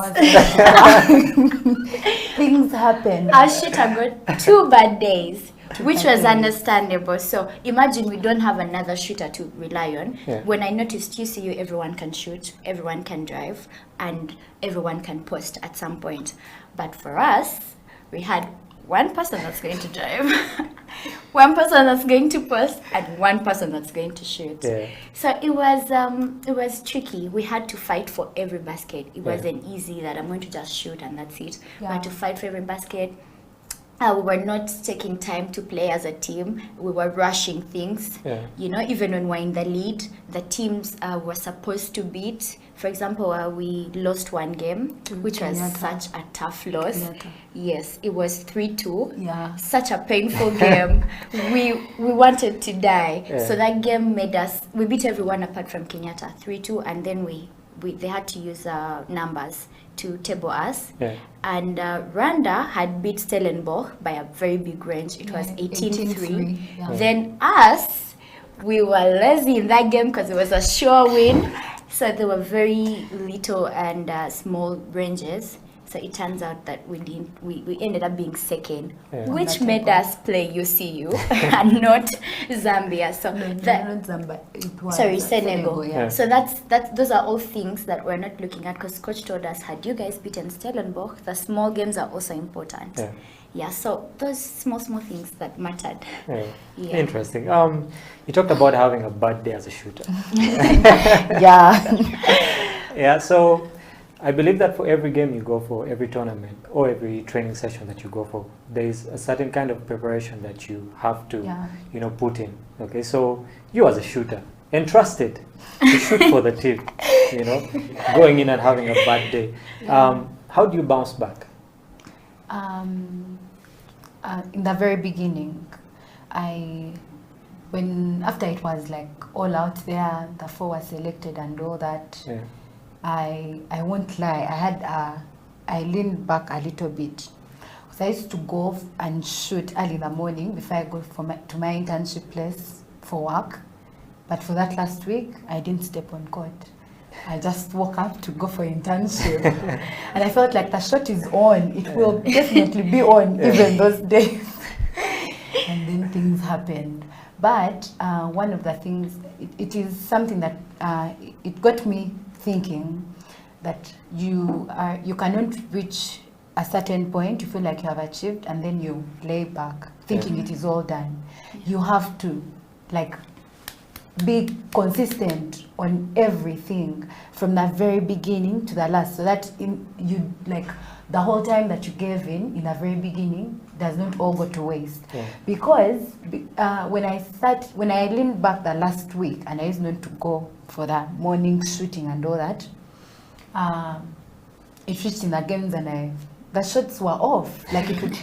[SPEAKER 14] Things happen.
[SPEAKER 13] Our shooter got 2 bad days, which was understandable. So imagine we don't have another shooter to rely on. When I noticed UCU, everyone can shoot, everyone can drive, and everyone can post at some point. But for us, we had one person that's going to drive, one person that's going to post, and one person that's going to shoot. So it was tricky. We had to fight for every basket. It wasn't easy that I'm going to just shoot and that's it. We had to fight for every basket. We were not taking time to play as a team. We were rushing things. Even when we're in the lead, the teams were supposed to beat. For example, we lost one game, which was such a tough loss. Yes, it was 3-2. Such a painful game. We wanted to die. So that game made us. We beat everyone apart from Kenyatta, 3-2, and then they had to use numbers to table us. And Rwanda had beat Stellenbosch by a very big range. It was 18-3. Then us, we were lazy in that game because it was a sure win. So there were very little and small ranges. So it turns out that we ended up being second, which made us play UCU and not Zambia. So
[SPEAKER 14] not Zambia. It was
[SPEAKER 13] Senegal. So those are all things that we're not looking at, because coach told us, had you guys beaten Stellenbosch, the small games are also important. So those small things that mattered.
[SPEAKER 3] Interesting. You talked about having a bad day as a shooter. So I believe that for every game you go for, every tournament or every training session that you go for, there is a certain kind of preparation that you have to put in. Okay, so you as a shooter, entrusted to shoot for the team, going in and having a bad day, how do you bounce back?
[SPEAKER 14] In the very beginning, after it was like all out there, the 4 were selected and all that, I won't lie, I leaned back a little bit. So I used to go and shoot early in the morning before I go to my internship place for work. But for that last week, I didn't step on court. I just woke up to go for internship. And I felt like the shot is on. It will definitely be on even those days. And then things happened. But one of the things, it is something that it got me thinking that you cannot reach a certain point, you feel like you have achieved, and then you lay back thinking it is all done. You have to be consistent on everything from the very beginning to the last, so that the whole time that you gave in the very beginning does not all go to waste. Because when I leaned back the last week and I used not to go for the morning shooting and all that, it reached in the games and the shots were off. Like it would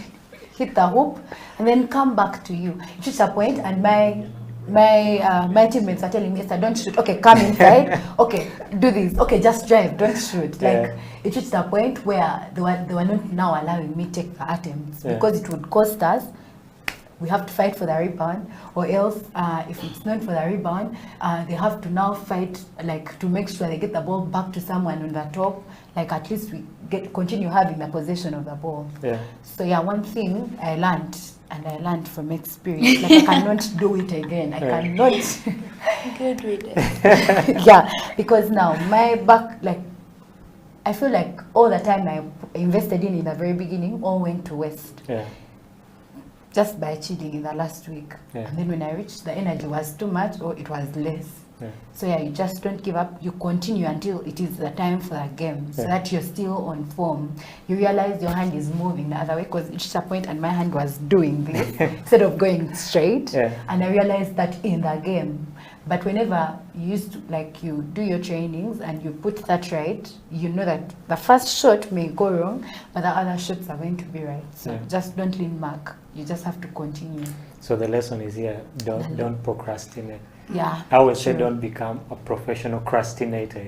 [SPEAKER 14] hit the hoop and then come back to you. It reached a point, and my teammates are telling me, Esther, don't shoot. Okay, come inside. Okay, do this. Okay, just drive. Don't shoot. Like it reached a point where they were not now allowing me take the attempts because it would cost us. We have to fight for the rebound, or else if it's not for the rebound, they have to now fight like to make sure they get the ball back to someone on the top. Like at least we continue having the possession of the ball. So yeah, one thing I learned, and I learned from experience, like I cannot do it again. I cannot.
[SPEAKER 13] Good riddance.
[SPEAKER 14] Yeah, because now my back, like I feel like all the time I invested in the very beginning all went to waste. Just by cheating in the last week. And then when I reached, the energy was too much or it was less. So yeah, you just don't give up. You continue until it is the time for the game, so that you're still on form. You realize your hand is moving the other way, because it's a point and my hand was doing this instead of going straight. And I realized that in the game. But whenever you used to, like, you do your trainings and you put that right, you know that the first shot may go wrong, but the other shots are going to be right. So just don't lean back. You just have to continue.
[SPEAKER 3] So the lesson is here: don't procrastinate.
[SPEAKER 14] Yeah.
[SPEAKER 3] I always say don't become a professional procrastinator.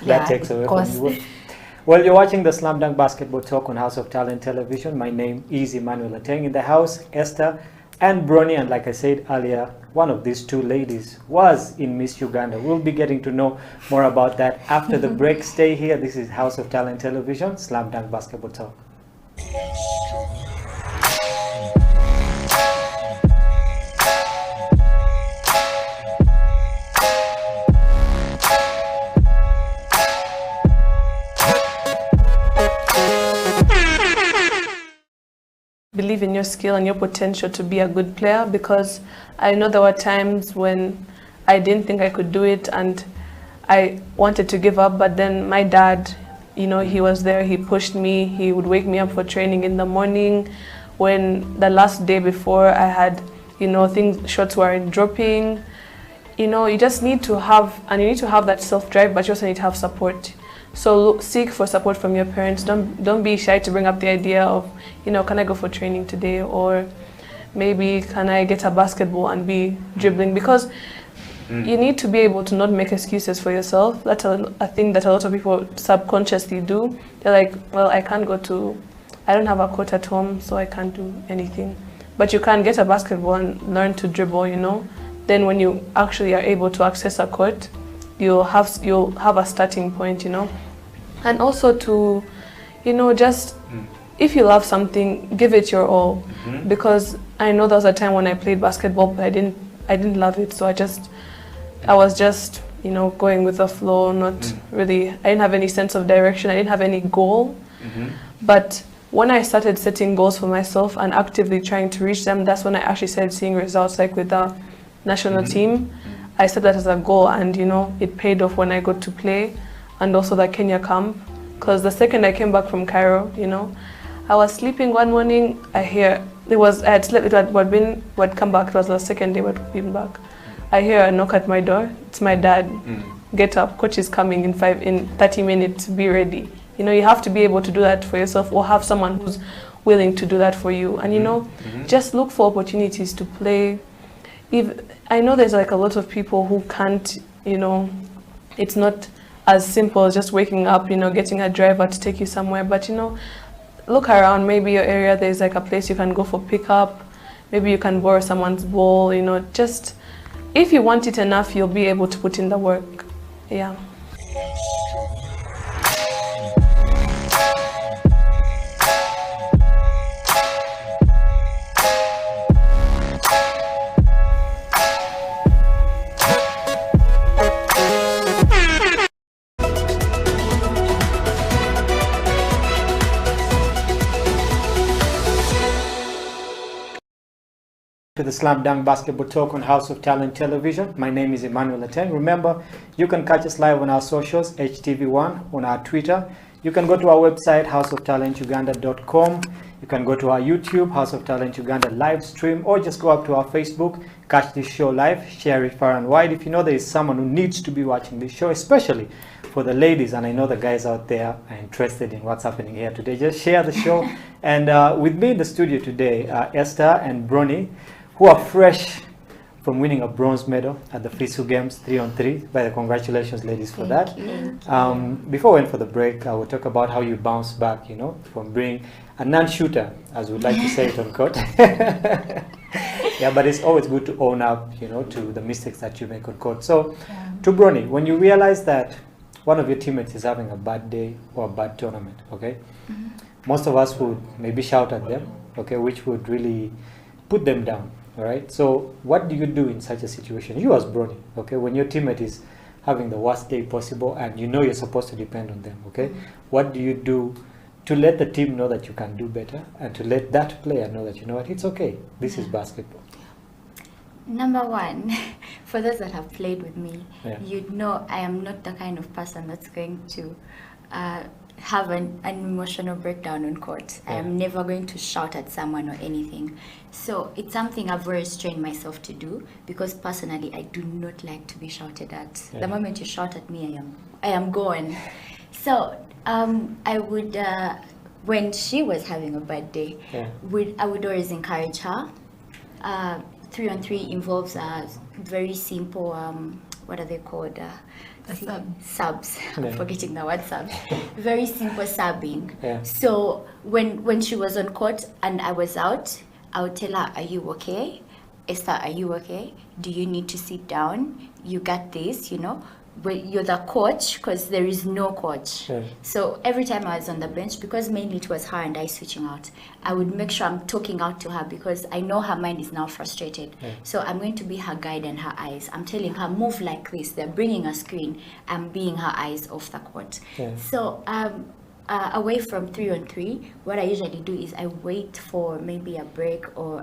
[SPEAKER 3] That takes away from you. Well, you're watching the Slam Dunk Basketball Talk on House of Talent Television. My name is Emmanuel Ateng. In the house, Esther and Bronnie, and like I said earlier, one of these two ladies was in Miss Uganda. We'll be getting to know more about that after the break. Stay here. This is House of Talent Television, Slam Dunk Basketball Talk.
[SPEAKER 8] Believe in your skill and your potential to be a good player, because I know there were times when I didn't think I could do it and I wanted to give up, but then my dad, you know, he was there, he pushed me, he would wake me up for training in the morning. When the last day before I had, you know, shots weren't dropping, you know, you just need to have, and you need to have that self-drive, but you also need to have support. So seek for support from your parents. Don't be shy to bring up the idea of, you know, can I go for training today, or maybe can I get a basketball and be dribbling, because you need to be able to not make excuses for yourself. That's a thing that a lot of people subconsciously do. They're like, well, I don't have a court at home, so I can't do anything. But you can get a basketball and learn to dribble, you know. Then when you actually are able to access a court, you'll have a starting point, you know. And also to, you know, just if you love something, give it your all. Because I know there was a time when I played basketball, but I didn't love it. So I was just, you know, going with the flow, not really, I didn't have any sense of direction, I didn't have any goal. But when I started setting goals for myself and actively trying to reach them, that's when I actually started seeing results, like with the national team. I set that as a goal, and, you know, it paid off when I got to play, and also the Kenya camp. Because the second I came back from Cairo, you know, I was sleeping one morning, I had slept, I'd come back, it was the second day I'd been back. I hear a knock at my door, it's my dad. Get up, coach is coming in 30 minutes, be ready. You know, you have to be able to do that for yourself, or have someone who's willing to do that for you. And, you know, just look for opportunities to play. I know there's like a lot of people who can't, you know, it's not as simple as just waking up, you know, getting a driver to take you somewhere. But, you know, look around, maybe your area, there's like a place you can go for pickup. Maybe you can borrow someone's ball, you know, just if you want it enough, you'll be able to put in the work. Yeah.
[SPEAKER 3] To the Slam Dunk Basketball Talk on House of Talent Television. My name is Emmanuel Ateng. Remember, you can catch us live on our socials, HTV1 on our Twitter. You can go to our website, houseoftalentuganda.com. You can go to our YouTube, House of Talent Uganda live stream, or just go up to our Facebook, catch this show live, share it far and wide. If you know there is someone who needs to be watching this show, especially for the ladies, and I know the guys out there are interested in what's happening here today, just share the show. And with me in the studio today are Esther and Bronny, who are fresh from winning a bronze medal at the FISU Games 3-on-3. By the congratulations, ladies, for that. Before we went for the break, I will talk about how you bounce back, you know, from being a non-shooter, as we'd like to say it on court. Yeah, but it's always good to own up, you know, to the mistakes that you make on court. So, to Bronny, when you realize that one of your teammates is having a bad day or a bad tournament, okay, most of us would maybe shout at them, okay, which would really put them down, all right? So, what do you do in such a situation? You as Bronny, okay, when your teammate is having the worst day possible and you know you're supposed to depend on them, okay, what do you do to let the team know that you can do better and to let that player know that, you know what, it's okay, this is basketball?
[SPEAKER 13] Number one, for those that have played with me, you'd know I am not the kind of person that's going to have an emotional breakdown on court. I am never going to shout at someone or anything. So it's something I've always trained myself to do, because personally I do not like to be shouted at. The moment you shout at me, I am gone. So I would, when she was having a bad day, I would always encourage her. 3-on-3 involves a very simple, what are they called? Subs. I'm forgetting the word subs. Very simple subbing. So when she was on court and I was out, I would tell her, are you okay? Esther, are you okay? Do you need to sit down? You got this, you know? But you're the coach, because there is no coach. So every time I was on the bench, because mainly it was her and I switching out, I would make sure I'm talking out to her, because I know her mind is now frustrated. So I'm going to be her guide and her eyes. I'm telling her, move like this. They're bringing a screen. I'm being her eyes off the court. So away from 3-on-3, what I usually do is I wait for maybe a break or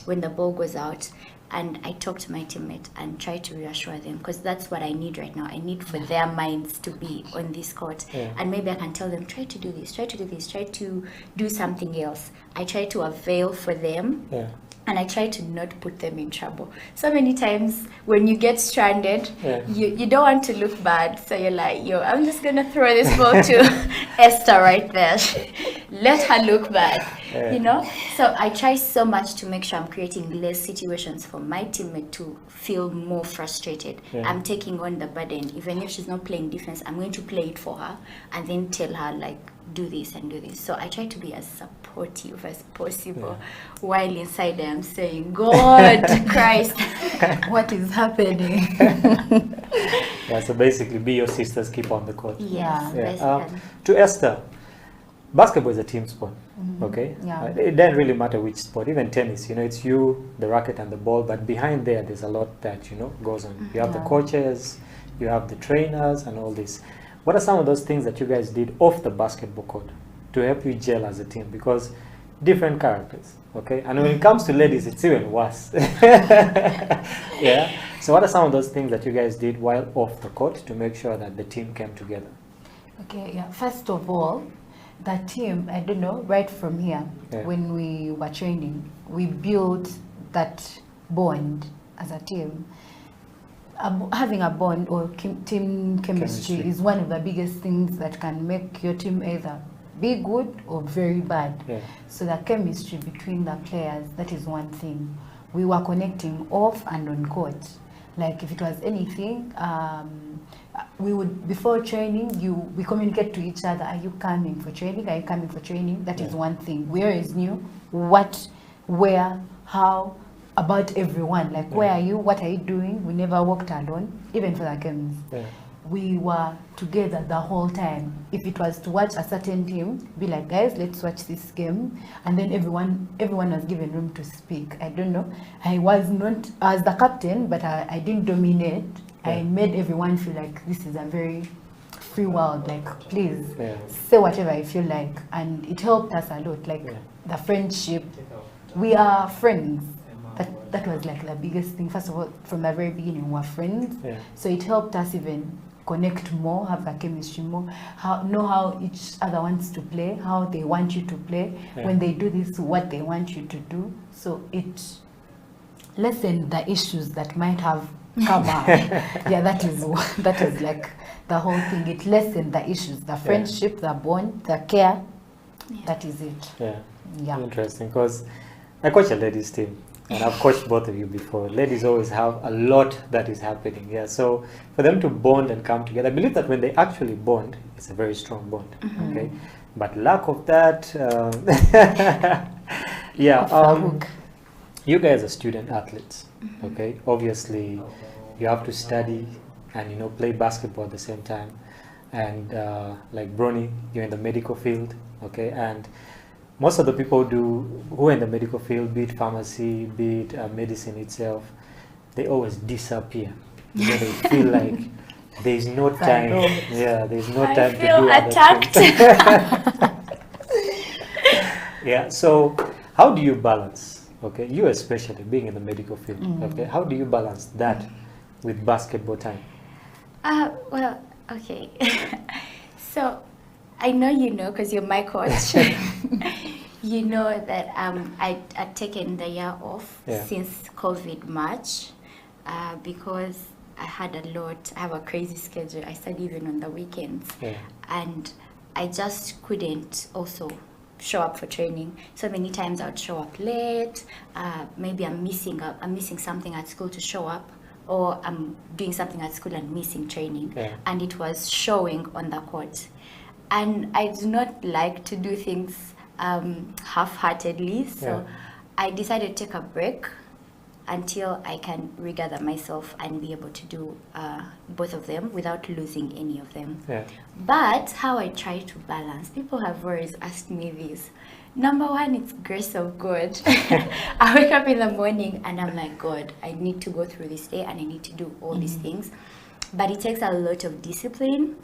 [SPEAKER 13] when the ball goes out, and I talk to my teammate and try to reassure them, because that's what I need right now. I need for their minds to be on this court. And maybe I can tell them, try to do this, try to do this, try to do something else. I try to avail for them. And I try to not put them in trouble. So many times when you get stranded, you don't want to look bad. So you're like, yo, I'm just going to throw this ball to Esther right there. Let her look bad, you know? So I try so much to make sure I'm creating less situations for my teammate to feel more frustrated. I'm taking on the burden. Even if she's not playing defense, I'm going to play it for her and then tell her, like, do this and do this. So I try to be as supportive as possible, while inside I'm saying, God, Christ, what is happening?
[SPEAKER 3] So basically be your sister's keeper on the court.
[SPEAKER 13] To
[SPEAKER 3] Esther, basketball is a team sport, okay? It doesn't really matter which sport, even tennis, you know, it's you, the racket and the ball, but behind there's a lot that, you know, goes on. You have the coaches, you have the trainers and all this. What are some of those things that you guys did off the basketball court to help you gel as a team? Because different characters, okay? And when it comes to ladies, it's even worse. So what are some of those things that you guys did while off the court to make sure that the team came together?
[SPEAKER 14] First of all, the team, I don't know, right from here, when we were training, we built that bond as a team. Having a bond or team chemistry is one of the biggest things that can make your team either be good or very bad. So the chemistry between the players, that is one thing. We were connecting off and on court. Like if it was anything, we would, before training, we communicate to each other, are you coming for training? Are you coming for training? That is one thing. We always knew what, where, how, about everyone. Like, where are you? What are you doing? We never walked alone, even for the games. We were together the whole time. If it was to watch a certain team, be like, guys, let's watch this game. And then everyone was given room to speak. I don't know. I was the captain, but I didn't dominate. I made everyone feel like this is a very free world. Like, please say whatever I feel like. And it helped us a lot. Like the friendship. We are friends. That was like the biggest thing. First of all, from the very beginning, we were friends. So it helped us even connect more, have the chemistry more, know how each other wants to play, how they want you to play. When they do this, what they want you to do. So it lessened the issues that might have come up. That is like the the whole thing. It lessened the issues, the friendship, the bond, the care. That is it.
[SPEAKER 3] Yeah. Interesting, because I coach a ladies team, and I've coached both of you before. Ladies always have a lot that is happening. Yeah. So for them to bond and come together, I believe that when they actually bond, it's a very strong bond. Okay. But lack of that, you guys are student athletes. Okay. Obviously, you have to study and play basketball at the same time. And like Bronny, you're in the medical field. Okay. And most of the people who are in the medical field, be it pharmacy, be it medicine itself, they always disappear. They feel like there's no time. There's no time to do
[SPEAKER 13] attacked.
[SPEAKER 3] other things. So how do you balance? Okay, you especially being in the medical field. Okay, how do you balance that with basketball time?
[SPEAKER 13] Well, okay. So I know you know, because you're my coach. You know that I'd taken the year off since COVID March because I had a lot. I have a crazy schedule. I study even on the weekends, and I just couldn't also show up for training. So many times I would show up late. Maybe I'm missing something at school to show up, or I'm doing something at school and missing training, and it was showing on the court. And I do not like to do things half-heartedly, so I decided to take a break until I can regather myself and be able to do both of them without losing any of them. But how I try to balance, people have always asked me this. Number one, it's grace of God. I wake up in the morning and I'm like, God, I need to go through this day and I need to do all these things. But it takes a lot of discipline.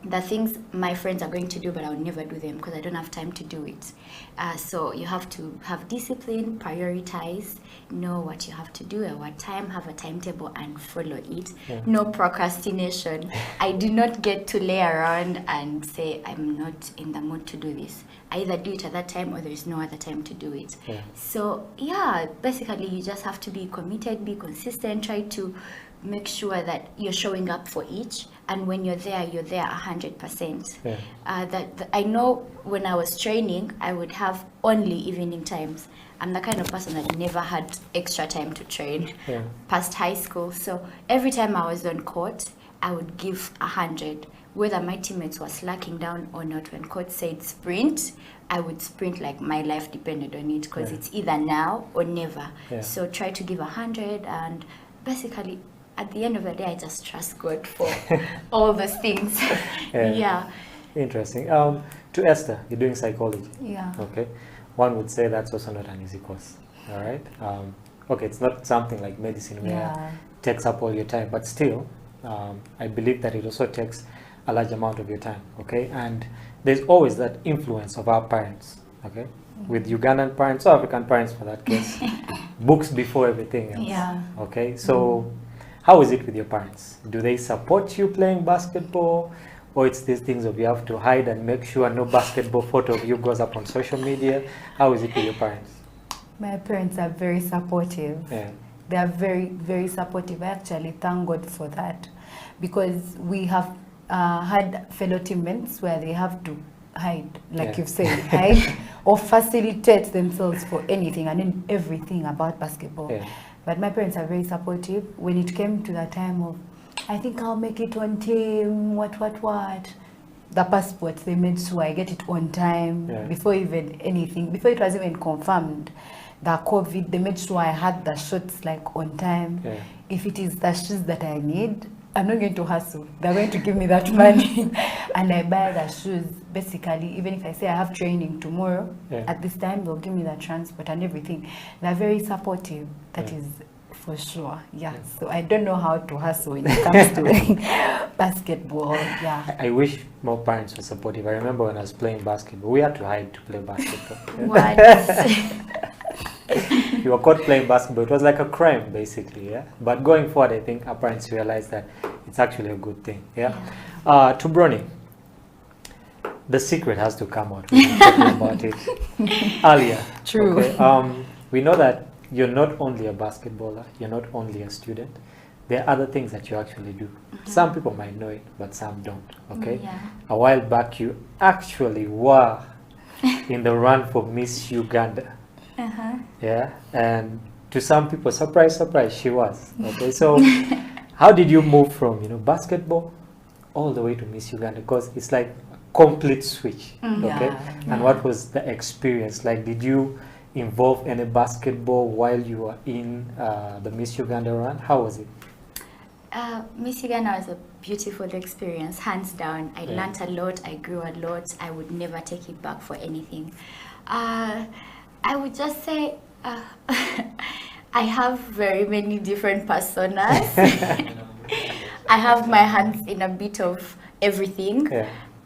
[SPEAKER 13] The things my friends are going to do, but I'll never do them because I don't have time to do it. So you have to have discipline, prioritize, know what you have to do at what time, have a timetable and follow it. No procrastination. I do not get to lay around and say, I'm not in the mood to do this. I either do it at that time or there is no other time to do it. So basically you just have to be committed, be consistent, try to make sure that you're showing up for each, and when you're there 100%. I know when I was training, I would have only evening times. I'm the kind of person that never had extra time to train past high school. So every time I was on court, I would give 100. Whether my teammates were slacking down or not, when coach said sprint, I would sprint like my life depended on it, because it's either now or never. So try to give 100, and basically at the end of the day, I just trust God for all those things.
[SPEAKER 3] Interesting. To Esther, you're doing psychology. Okay. One would say that's also not an easy course. All right. Okay, it's not something like medicine where it takes up all your time, but still, I believe that it also takes a large amount of your time. Okay. And there's always that influence of our parents. Okay. With Ugandan parents or African parents for that case, books before everything else. Okay. So how is it with your parents? Do they support you playing basketball? Or it's these things of you have to hide and make sure no basketball photo of you goes up on social media? How is it with your parents?
[SPEAKER 14] My parents are very supportive. They are very, very supportive. I actually thank God for that, because we have had fellow teammates where they have to hide, like you've said, hide or facilitate themselves for anything and everything about basketball. But my parents are very supportive. When it came to the time of, I think I'll make it on team, what, the passport, they made sure I get it on time before even anything, before it was even confirmed. The COVID, they made sure I had the shots like on time. If it is the shoes that I need, I'm not going to hustle. They're going to give me that money and I buy the shoes. Basically, even if I say I have training tomorrow, at this time, they'll give me the transport and everything. They're very supportive, that is for sure. So I don't know how to hustle when it comes to basketball.
[SPEAKER 3] I wish more parents were supportive. I remember when I was playing basketball, we had to hide to play basketball. You were caught playing basketball, it was like a crime basically. But going forward, I think our parents realized that it's actually a good thing. To Bronny, the secret has to come out. We've been talking about it earlier.
[SPEAKER 14] True.
[SPEAKER 3] Okay? We know that you're not only a basketballer, you're not only a student, there are other things that you actually do. Some people might know it, but some don't. Okay.
[SPEAKER 13] Yeah.
[SPEAKER 3] A while back, you actually were in the run for Miss Uganda. Yeah, and to some people, surprise, surprise, she was. Okay, so how did you move from basketball all the way to Miss Uganda? Because it's like a complete switch. Okay, and what was the experience like? Did you involve any basketball while you were in the Miss Uganda run? How was it?
[SPEAKER 13] Miss Uganda was a beautiful experience, hands down. I learned a lot, I grew a lot. I would never take it back for anything. I would just say I have very many different personas. I have my hands in a bit of everything.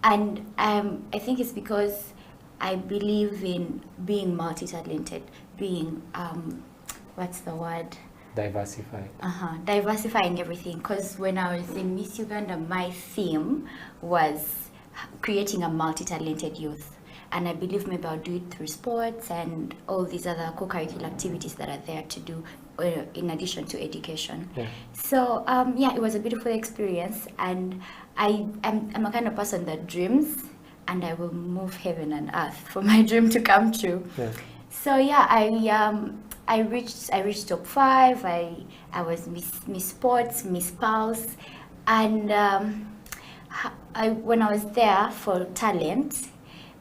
[SPEAKER 13] And I think it's because I believe in being multi-talented, being, what's the word?
[SPEAKER 3] Diversifying.
[SPEAKER 13] Diversifying everything. Because when I was in Miss Uganda, my theme was creating a multi-talented youth. And I believe maybe I'll do it through sports and all these other co-curricular activities that are there to do in addition to education. So yeah, it was a beautiful experience, and I'm a kind of person that dreams, and I will move heaven and earth for my dream to come true. So yeah, I reached top 5. I was Miss Sports, Miss Pulse, and when I was there for talent,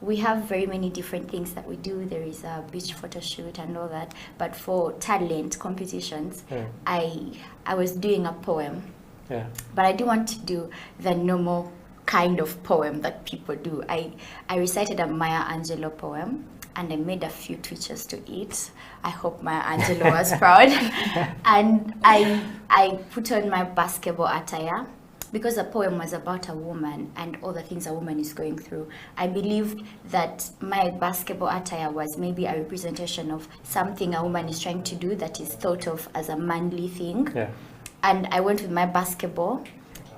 [SPEAKER 13] we have very many different things that we do. There is a beach photo shoot and all that. But for talent competitions, I was doing a poem. But I didn't want to do the normal kind of poem that people do. I recited a Maya Angelou poem, and I made a few tweets to it. I hope Maya Angelou was proud. And I put on my basketball attire, because the poem was about a woman and all the things a woman is going through. I believed that my basketball attire was maybe a representation of something a woman is trying to do that is thought of as a manly thing. And I went with my basketball,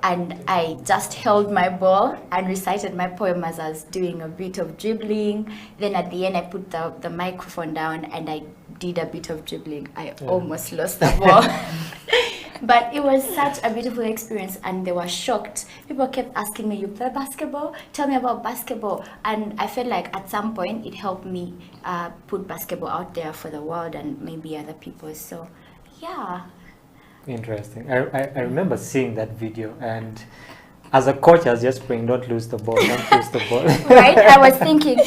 [SPEAKER 13] and I just held my ball and recited my poem as I was doing a bit of dribbling. Then at the end, I put the microphone down and I did a bit of dribbling. I almost lost the ball. But it was such a beautiful experience, and they were shocked. People kept asking me, "You play basketball? Tell me about basketball." And I felt like at some point it helped me put basketball out there for the world and maybe other people. So, yeah.
[SPEAKER 3] Interesting. I remember seeing that video, and as a coach, I was just praying, don't lose the ball, don't lose the ball.
[SPEAKER 13] Right? I was thinking,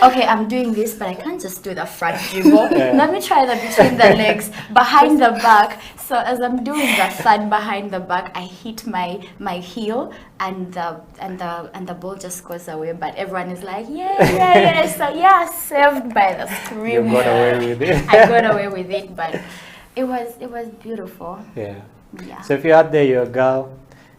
[SPEAKER 13] okay, I'm doing this, but I can't just do the front dribble. Let me try that between the legs, behind the back. So as I'm doing the third behind the back, I hit my heel, and the ball just goes away. But everyone is like, yeah. So yeah, saved by the scream.
[SPEAKER 3] You got away with it.
[SPEAKER 13] I got away with it, but it was beautiful.
[SPEAKER 3] Yeah. So if you're out there, you're a girl,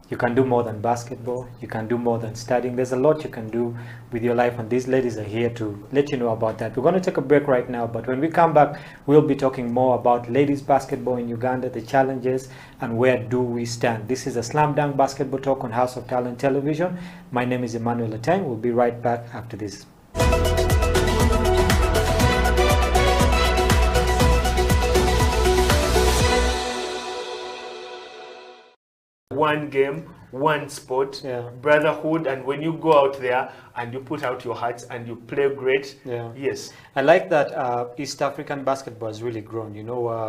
[SPEAKER 3] you can do more than basketball, you can do more than studying. There's a lot you can do with your life, and these ladies are here to let you know about that. We're going to take a break right now, but when we come back, we'll be talking more about ladies basketball in Uganda, the challenges, and where do we stand. This is a Slam Dunk Basketball Talk on House of Talent Television. My name is Emmanuel Latang. We'll be right back after this.
[SPEAKER 20] One game, one sport, brotherhood, and when you go out there and you put out your hearts and you play great, yes.
[SPEAKER 3] I like that East African basketball has really grown,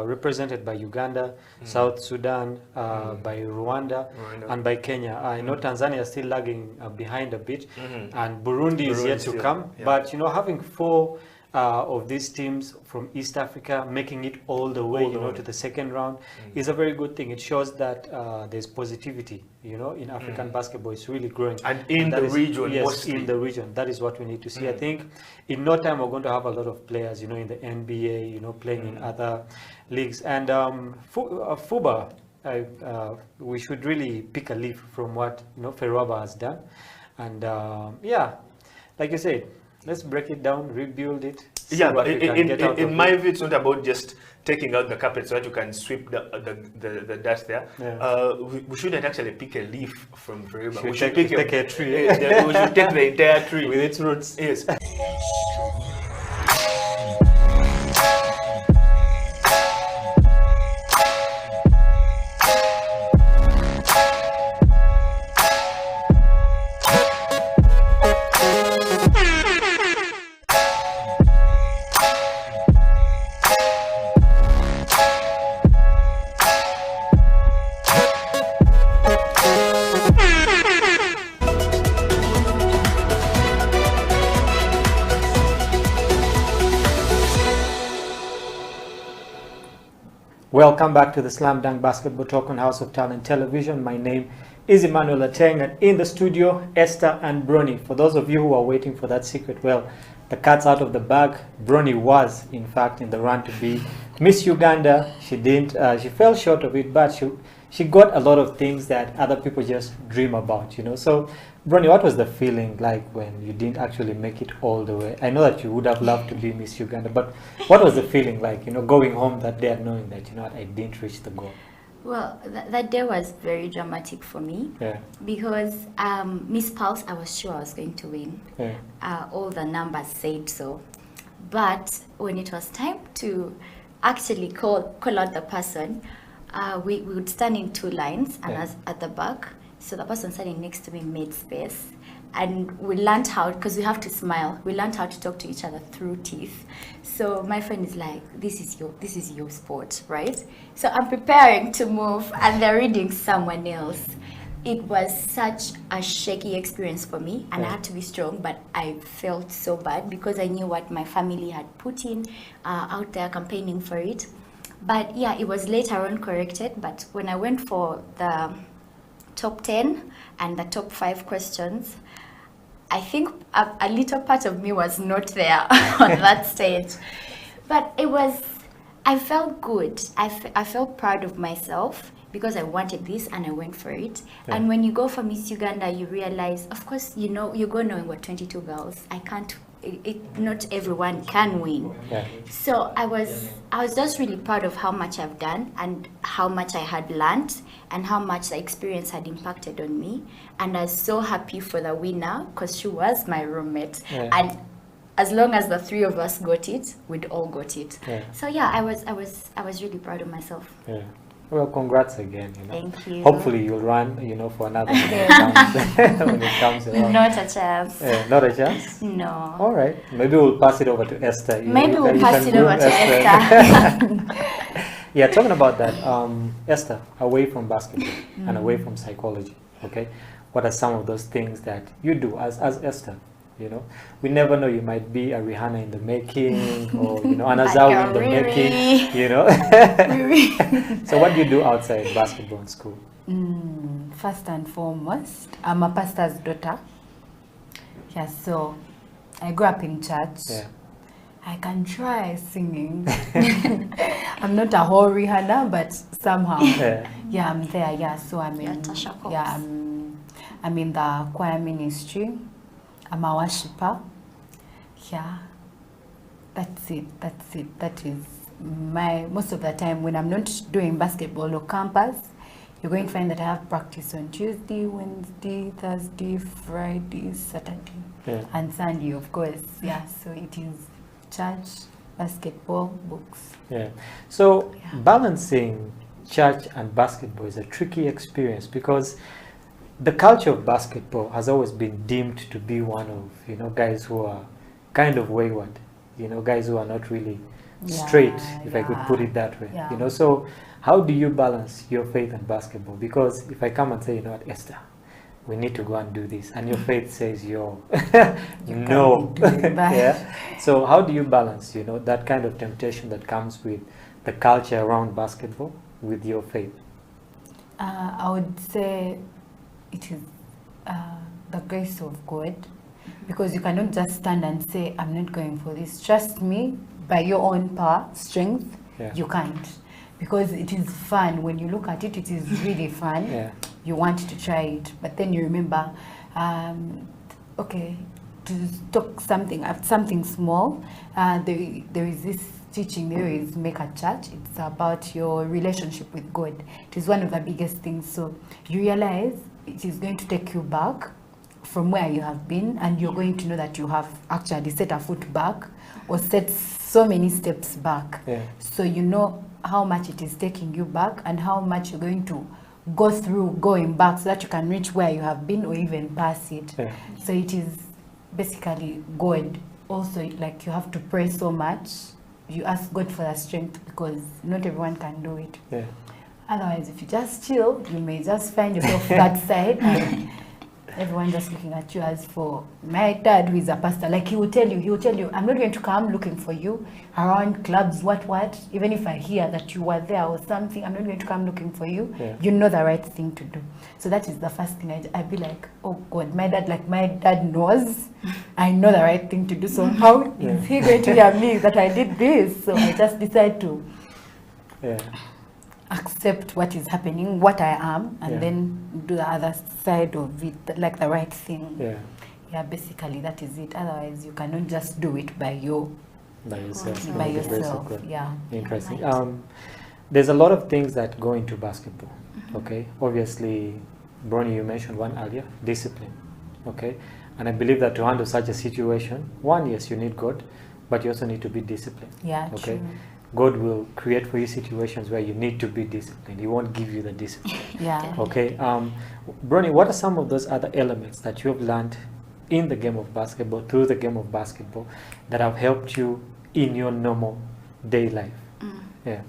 [SPEAKER 3] represented by Uganda, South Sudan, by Rwanda, and by Kenya. I know Tanzania is still lagging behind a bit, and Burundi is yet to come, but having 4 of these teams from East Africa making it all the way, to the second round is a very good thing. It shows that there's positivity, in African basketball. It's really growing.
[SPEAKER 20] And in the region,
[SPEAKER 3] yes, in the region. That is what we need to see. I think in no time we're going to have a lot of players, in the NBA, playing in other leagues. And FUBA, we should really pick a leaf from what, Ferroba has done. And like you said, let's break it down, rebuild it.
[SPEAKER 20] Yeah, but in my view, it's not about just taking out the carpet so that you can sweep the dust there. We shouldn't actually pick a leaf from Ferroba. We should take a tree. We should take the entire tree
[SPEAKER 3] with its roots.
[SPEAKER 20] Yes.
[SPEAKER 3] Welcome back to the Slam Dunk Basketball Talk on House of Talent Television. My name is Emmanuel Ateng, and in the studio, Esther and Brony. For those of you who are waiting for that secret, well, the cat's out of the bag. Brony was, in fact, in the run to be Miss Uganda. She didn't. She fell short of it, but she got a lot of things that other people just dream about, you know. So, Brony, what was the feeling like when you didn't actually make it all the way? I know that you would have loved to be Miss Uganda, but what was the feeling like, you know, going home that day and knowing that, you know what, I didn't reach the goal?
[SPEAKER 13] Well, that day was very dramatic for me, because Miss Pulse, I was sure I was going to win. All the numbers said so. But when it was time to actually call out the person, we would stand in two lines, and as at the back, so the person standing next to me made space. And we learned how, because we have to smile, we learned how to talk to each other through teeth. So my friend is like, this is your sport, right? So I'm preparing to move and they're reading someone else. It was such a shaky experience for me, and I had to be strong, but I felt so bad because I knew what my family had put in out there campaigning for it. But yeah, it was later on corrected, but when I went for the top 10 and the top 5 questions, I think a little part of me was not there on that stage. But it was, I felt good. I felt proud of myself because I wanted this and I went for it. And when you go for Miss Uganda, you realize, of course, you know, you go knowing we're 22 girls. I can't, not everyone can win. So I was just really proud of how much I've done and how much I had learned and how much the experience had impacted on me. And I was so happy for the winner because she was my roommate. And as long as the three of us got it, we'd all got it. So yeah, I was really proud of myself.
[SPEAKER 3] Well, congrats again. You know.
[SPEAKER 13] Thank you.
[SPEAKER 3] Hopefully you'll run, you know, for another when it comes around.
[SPEAKER 13] Not a chance.
[SPEAKER 3] Not a chance?
[SPEAKER 13] No.
[SPEAKER 3] All right. Maybe we'll pass it over to Esther.
[SPEAKER 13] Maybe we'll pass it over to Esther.
[SPEAKER 3] Yeah, talking about that, Esther, away from basketball and away from psychology, okay? What are some of those things that you do as Esther? You know, we never know, you might be a Rihanna in the making, or, you know, an Azawi in the making, you know. So what do you do outside basketball and school?
[SPEAKER 14] First and foremost, I'm a pastor's daughter. Yeah, so I grew up in church. I can try singing. I'm not a whole Rihanna, but somehow, yeah, I'm there. Yeah, so I'm in, I'm in the choir ministry. I'm a worshiper. Yeah, that's it. That is my, most of the time when I'm not doing basketball or campus, you're going to find that I have practice on Tuesday, Wednesday, Thursday, Friday, Saturday, and Sunday, of course. Yeah, so it is church, basketball, books.
[SPEAKER 3] So balancing church and basketball is a tricky experience because the culture of basketball has always been deemed to be one of, you know, guys who are kind of wayward, you know, guys who are not really straight, if I could put it that way, you know. So how do you balance your faith and basketball? Because if I come and say, you know what, Esther, we need to go and do this, and your faith says no. So how do you balance, you know, that kind of temptation that comes with the culture around basketball with your faith?
[SPEAKER 14] I would say it is the grace of God, because you cannot just stand and say, I'm not going for this. Trust me, by your own power, strength, you can't. Because it is fun. When you look at it, it is really fun. You want to try it, but then you remember, okay, to talk something small, there is this teaching, there is Make a Church. It's about your relationship with God. It is one of the biggest things. So you realize it is going to take you back from where you have been, and you're going to know that you have actually set a foot back or set so many steps back. So you know how much it is taking you back and how much you're going to go through going back so that you can reach where you have been or even pass it. So it is basically God. Also, like, you have to pray so much. You ask God for the strength because not everyone can do it. Otherwise, if you just chill, you may just find yourself that side and Everyone just looking at you. As for my dad, who is a pastor, like he will tell you, I'm not going to come looking for you around clubs, what. Even if I hear that you were there or something, I'm not going to come looking for you.
[SPEAKER 3] Yeah.
[SPEAKER 14] You know the right thing to do. So that is the first thing I'd be like, oh God, my dad knows I know the right thing to do. So how is he going to hear me that I did this? So I just decide to accept what is happening, what I am, and then do the other side of it, like the right thing. Yeah, basically that is it. Otherwise, you cannot just do it by yourself. Yeah.
[SPEAKER 3] Interesting. There's a lot of things that go into basketball. Okay. Obviously, Bronnie, you mentioned one earlier, discipline. Okay. And I believe that to handle such a situation, one, yes, you need God, but you also need to be disciplined.
[SPEAKER 14] Yeah.
[SPEAKER 3] Okay.
[SPEAKER 14] True.
[SPEAKER 3] God will create for you situations where you need to be disciplined. He won't give you the discipline.
[SPEAKER 14] Yeah.
[SPEAKER 3] Okay. Bronnie, what are some of those other elements that you have learned in the game of basketball, through the game of basketball, that have helped you in your normal day life? Yeah.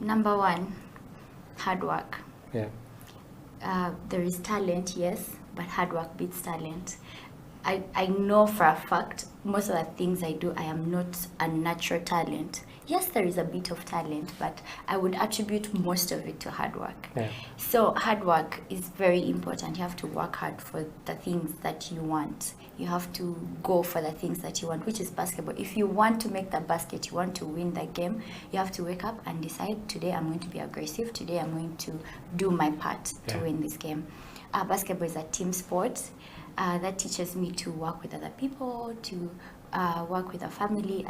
[SPEAKER 13] Number one, hard work.
[SPEAKER 3] Yeah.
[SPEAKER 13] There is talent, yes, but hard work beats talent. I know for a fact, most of the things I do, I am not a natural talent. Yes, there is a bit of talent, but I would attribute most of it to hard work.
[SPEAKER 3] Yeah.
[SPEAKER 13] So hard work is very important. You have to work hard for the things that you want. You have to go for the things that you want, which is basketball. If you want to make the basket, you want to win the game, you have to wake up and decide, today I'm going to be aggressive, today I'm going to do my part to win this game. Basketball is a team sport. That teaches me to work with other people, to work with a family.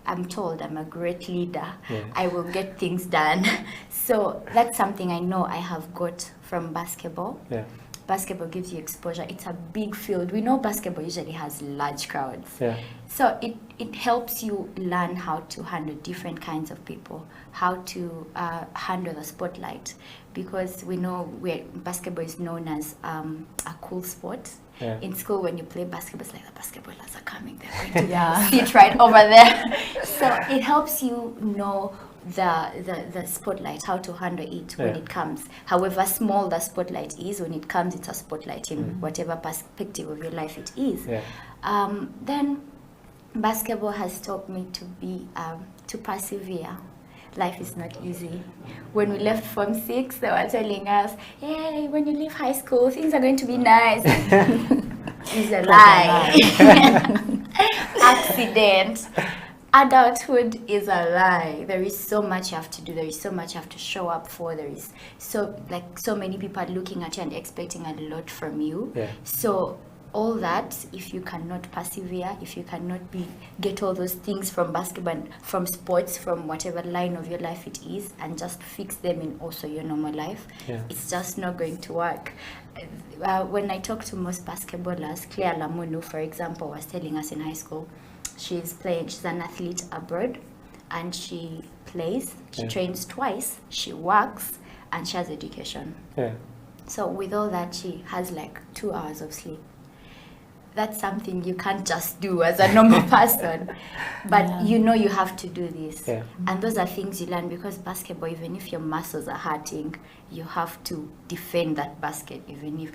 [SPEAKER 13] I'm told I'm a great leader.
[SPEAKER 3] Yeah.
[SPEAKER 13] I will get things done. So that's something I know I have got from basketball.
[SPEAKER 3] Yeah.
[SPEAKER 13] Basketball gives you exposure. It's a big field. We know basketball usually has large crowds.
[SPEAKER 3] Yeah.
[SPEAKER 13] So it helps you learn how to handle different kinds of people, how to handle the spotlight, because we know basketball is known as a cool sport.
[SPEAKER 3] Yeah.
[SPEAKER 13] In school, when you play basketball, it's like the basketballers are coming. They're going to sit right over there. So it helps you know the spotlight, how to handle it when it comes. However small the spotlight is, when it comes, it's a spotlight in whatever perspective of your life it is.
[SPEAKER 3] Yeah.
[SPEAKER 13] Then basketball has taught me to persevere. Life is not easy. When we left Form 6, they were telling us, hey, when you leave high school, things are going to be nice. It's a lie. Accident. Adulthood is a lie. There is so much you have to do. There is so much you have to show up for. There is so many people are looking at you and expecting a lot from you.
[SPEAKER 3] Yeah.
[SPEAKER 13] So all that, if you cannot persevere, if you cannot get all those things from basketball, from sports, from whatever line of your life it is, and just fix them in also your normal life, it's just not going to work. When I talk to most basketballers, Claire Lamunu, for example, was telling us in high school, she's an athlete abroad, and she plays, she trains twice, she works, and she has education.
[SPEAKER 3] Yeah.
[SPEAKER 13] So with all that, she has like 2 hours of sleep. That's something you can't just do as a normal person, but you know you have to do this.
[SPEAKER 3] Yeah.
[SPEAKER 13] And those are things you learn, because basketball, even if your muscles are hurting, you have to defend that basket, even if,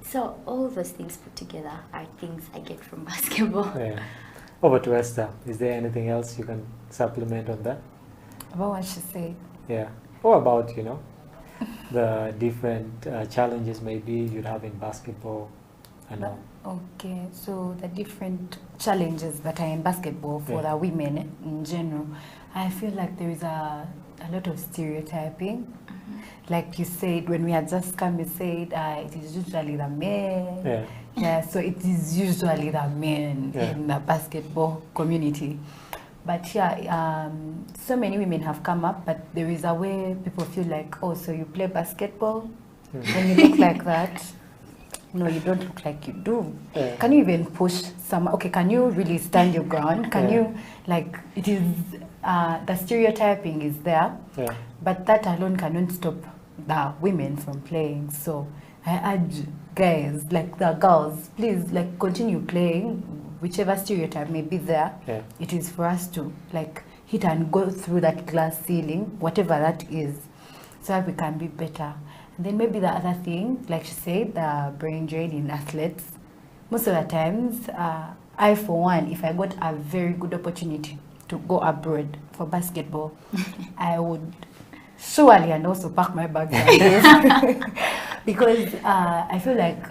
[SPEAKER 13] so all those things put together are things I get from basketball.
[SPEAKER 3] Yeah. Over to Esther. Is there anything else you can supplement on that?
[SPEAKER 14] About what she said.
[SPEAKER 3] Yeah. Or about, the different challenges maybe you'd have in basketball and all.
[SPEAKER 14] Okay, so the different challenges that are in basketball for the women in general, I feel like there is a lot of stereotyping. Like you said, when we had just come, you said it is usually the men. Yeah, so it is usually the men in the basketball community. But so many women have come up, but there is a way people feel like, oh, so you play basketball? When you look like that? No, you don't look like you do.
[SPEAKER 3] Yeah.
[SPEAKER 14] Can you even push some? Okay, can you really stand your ground? Can you, it is, the stereotyping is there, but that alone cannot stop the women from playing. So I urge guys, the girls, please, continue playing, whichever stereotype may be there. It is for us to, hit and go through that glass ceiling, whatever that is, so that we can be better. And then maybe the other thing, like she said, the brain drain in athletes. Most of the times, I for one, if I got a very good opportunity to go abroad for basketball, I would surely and also pack my bags because I feel like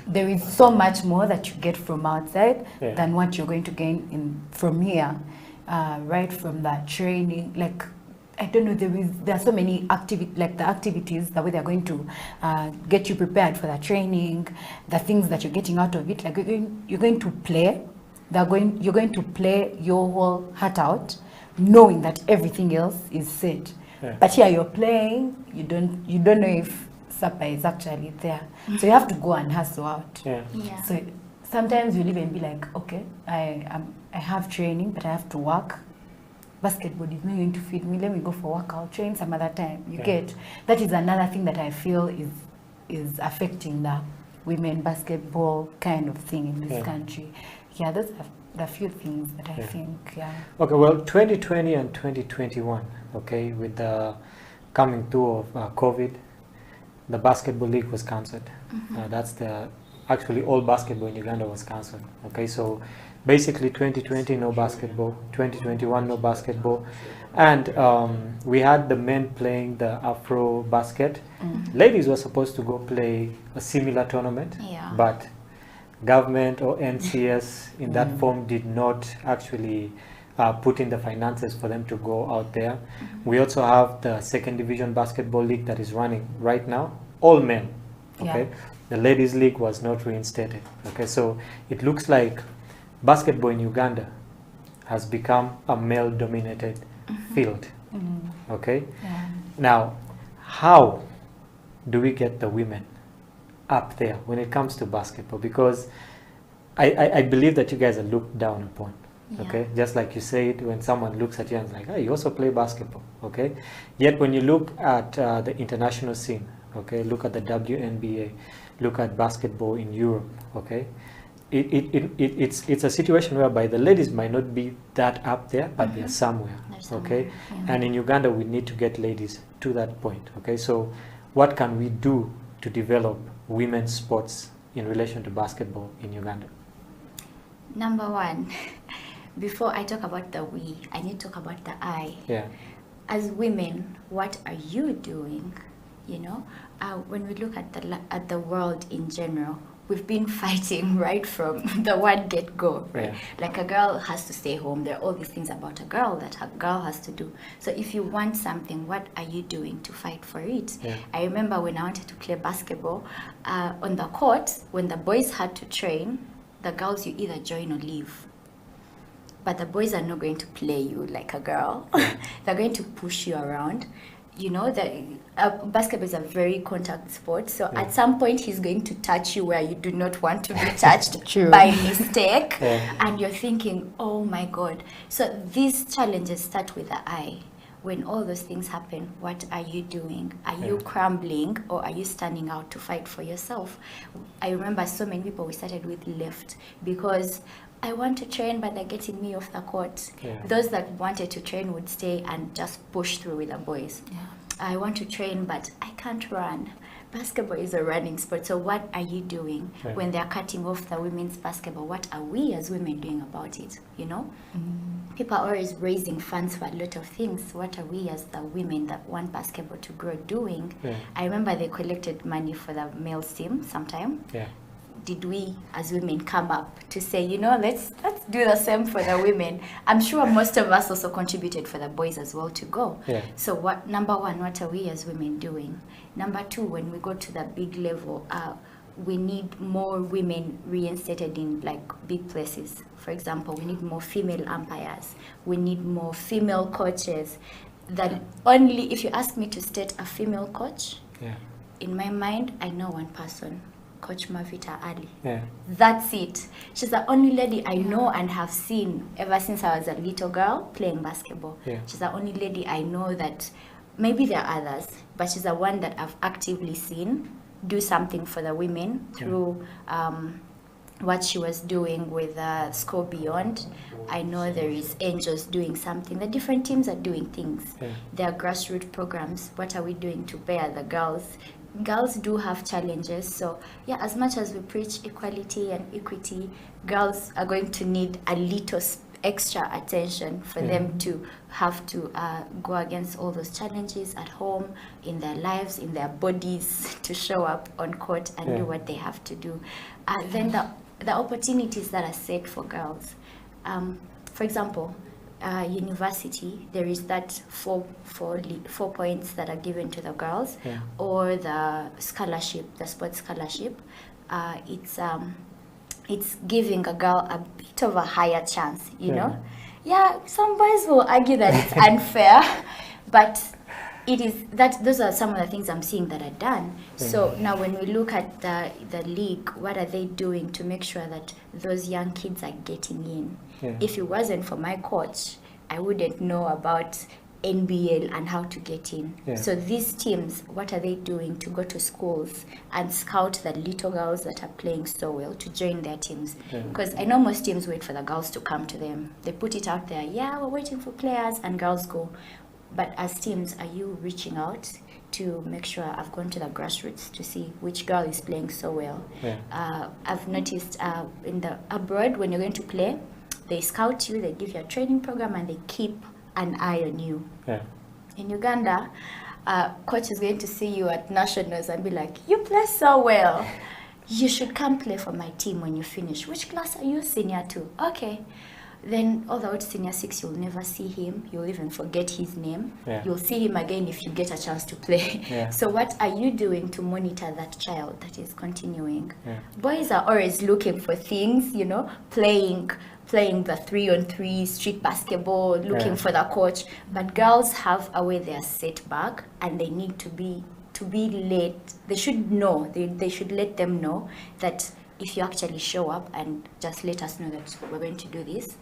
[SPEAKER 14] there is so much more that you get from outside than what you're going to gain from here, right from that training. Like, I don't know, there are so many activities, the way they're going to get you prepared for the training, the things that you're getting out of it. Like you're going to play, you're going to play your whole heart out, knowing that everything else is set. Yeah. But here you're playing, you don't know if supper is actually there. So you have to go and hustle out. So sometimes you'll even be like, okay, I have training, but I have to work. Basketball is not going to feed me. Let me go for workout, train some other time. You get that is another thing that I feel is affecting the women basketball kind of thing in this country. Yeah, those are the few things that I think.
[SPEAKER 3] Okay, well, 2020 and 2021. Okay, with the coming through of COVID, the basketball league was cancelled. That's actually all basketball in Uganda was cancelled. Okay, so basically 2020 no basketball, 2021 no basketball, and we had the men playing the Afro basket. Ladies were supposed to go play a similar tournament, but government or NCS in that form did not actually put in the finances for them to go out there. We also have the second division basketball league that is running right now, all men. Okay, the ladies league was not reinstated. Okay, so it looks like basketball in Uganda has become a male-dominated field. Okay, now how do we get the women up there when it comes to basketball? Because I believe that you guys are looked down upon. Okay, just like you said, when someone looks at you and is like, hey, you also play basketball. Okay, yet when you look at the international scene, okay, look at the WNBA, look at basketball in Europe. Okay, it's a situation whereby the ladies might not be that up there, but they're somewhere. Okay, and in Uganda we need to get ladies to that point. Okay, so what can we do to develop women's sports in relation to basketball in Uganda?
[SPEAKER 13] Number one, before I talk about the we, I need to talk about the I. As women, what are you doing? You know, when we look at the world in general, we've been fighting right from the word get-go, right? Like a girl has to stay home. There are all these things about a girl that a girl has to do. So if you want something, what are you doing to fight for it? I remember when I wanted to play basketball, on the court, when the boys had to train, the girls, you either join or leave. But the boys are not going to play you like a girl. They're going to push you around. You know, basketball is a very contact sport. So at some point, he's going to touch you where you do not want to be touched by mistake. And you're thinking, oh my God. So these challenges start with the I. When all those things happen, what are you doing? Are you crumbling, or are you standing out to fight for yourself? I remember so many people, we started with left because I want to train, but they're getting me off the court. Those that wanted to train would stay and just push through with the boys. I want to train, but I can't run. Basketball is a running sport, so what are you doing when they're cutting off the women's basketball? What are we as women doing about it, you know? People are always raising funds for a lot of things. What are we as the women that want basketball to grow doing? I remember they collected money for the male team sometime. Did we as women come up to say, you know, let's do the same for the women? I'm sure most of us also contributed for the boys as well to go. So number one, what are we as women doing? Number two, when we go to the big level, we need more women reinstated in like big places. For example, we need more female umpires. We need more female coaches. That only, if you ask me to state a female coach, in my mind, I know one person. Coach Mavita Ali. That's it. She's the only lady I know and have seen ever since I was a little girl playing basketball. She's the only lady I know that, maybe there are others, but she's the one that I've actively seen do something for the women through what she was doing with Score Beyond. I know there is Angels doing something. The different teams are doing things.
[SPEAKER 3] Yeah.
[SPEAKER 13] There are grassroots programs. What are we doing to bear the girls? Girls do have challenges. So yeah, as much as we preach equality and equity, girls are going to need a little extra attention for them to have to go against all those challenges at home, in their lives, in their bodies, to show up on court and do what they have to do. Then the opportunities that are set for girls. For example, university, there is that four points that are given to the girls, or the scholarship, the sports scholarship. It's giving a girl a bit of a higher chance, you know. Yeah, some boys will argue that it's unfair, but it is that those are some of the things I'm seeing that are done. So now when we look at the league, what are they doing to make sure that those young kids are getting in? If it wasn't for my coach, I wouldn't know about NBL and how to get in. So these teams, what are they doing to go to schools and scout the little girls that are playing so well to join their teams? Because I know most teams wait for the girls to come to them. They put it out there, yeah, we're waiting for players, and girls go. But as teams, are you reaching out to make sure I've gone to the grassroots to see which girl is playing so well? I've noticed in the abroad, when you're going to play, they scout you, they give you a training program, and they keep an eye on you. In Uganda, coach is going to see you at nationals and be like, you play so well, you should come play for my team when you finish. Which class are you? Senior 2. Okay. Then all the way to senior 6, you'll never see him. You'll even forget his name. You'll see him again if you get a chance to play. So what are you doing to monitor that child that is continuing? Boys are always looking for things, you know, playing the 3-on-3 street basketball, looking for the coach. But girls have a way they are set back, and they need to be led. They should know. They should let them know that if you actually show up and just let us know that we're going to do this.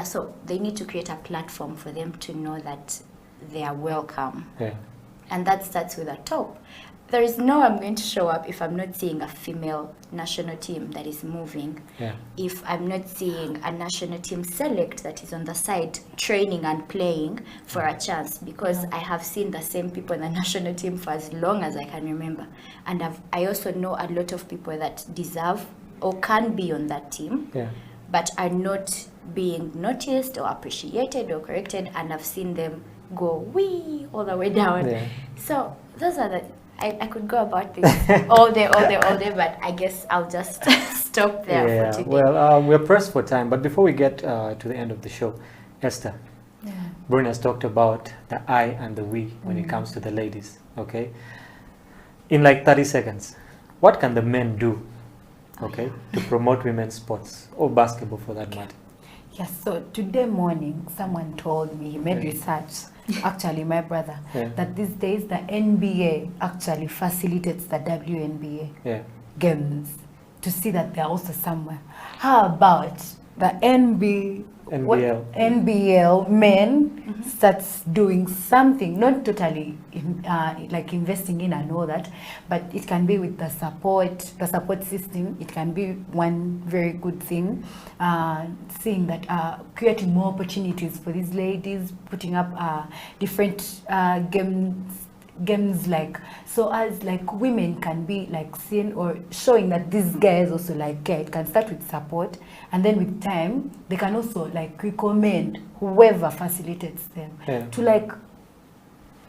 [SPEAKER 13] So they need to create a platform for them to know that they are welcome. And that starts with the top. There is no I'm going to show up if I'm not seeing a female national team that is moving. If I'm not seeing a national team select that is on the side training and playing for a chance, because I have seen the same people in the national team for as long as I can remember. And I also know a lot of people that deserve or can be on that team, but are not being noticed or appreciated or corrected, and I've seen them go wee all the way down. So those are the I could go about this all day, but I guess I'll just stop there for today.
[SPEAKER 3] Well, we're pressed for time, but before we get to the end of the show, Esther, Bruni has talked about the I and the we when it comes to the ladies, okay? In like 30 seconds, what can the men do, okay, to promote women's sports, or basketball for that matter?
[SPEAKER 14] Yes, so today morning, someone told me, he made research, actually my brother, that these days the NBA actually facilitates the WNBA games to see that they're also somewhere. How about the NBL men starts doing something, not totally like investing in and all that, but it can be with the support system. It can be one very good thing, seeing that creating more opportunities for these ladies, putting up different games like, so as like women can be like seen or showing that these guys also like care. It can start with support, and then with time they can also like recommend whoever facilitates them to like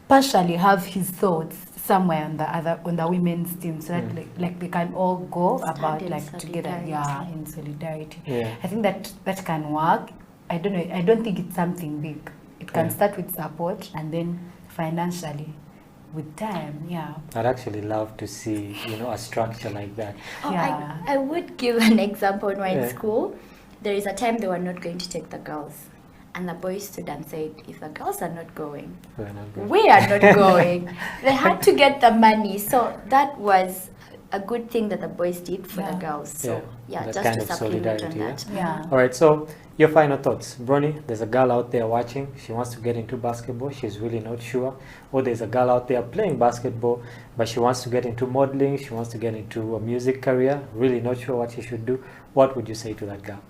[SPEAKER 14] partially have his thoughts somewhere on the women's team, so that like they can all go about like together in solidarity. I think that can work. I don't know, I don't think it's something big. It can start with support, and then financially with time. I'd actually love to see, you know, a structure like that.
[SPEAKER 13] I would give an example. When we're in school, there is a time they were not going to take the girls, and the boys stood and said, if the girls are not going, we are not going. They had to get the money, so that was a good thing that the boys did for the girls. So just to supplement on that.
[SPEAKER 3] All right, so Your final thoughts, Bronny. There's a girl out there watching. She wants to get into basketball. She's really not sure. Or there's a girl out there playing basketball, but she wants to get into modeling. She wants to get into a music career. Really not sure what she should do. What would you say to that girl?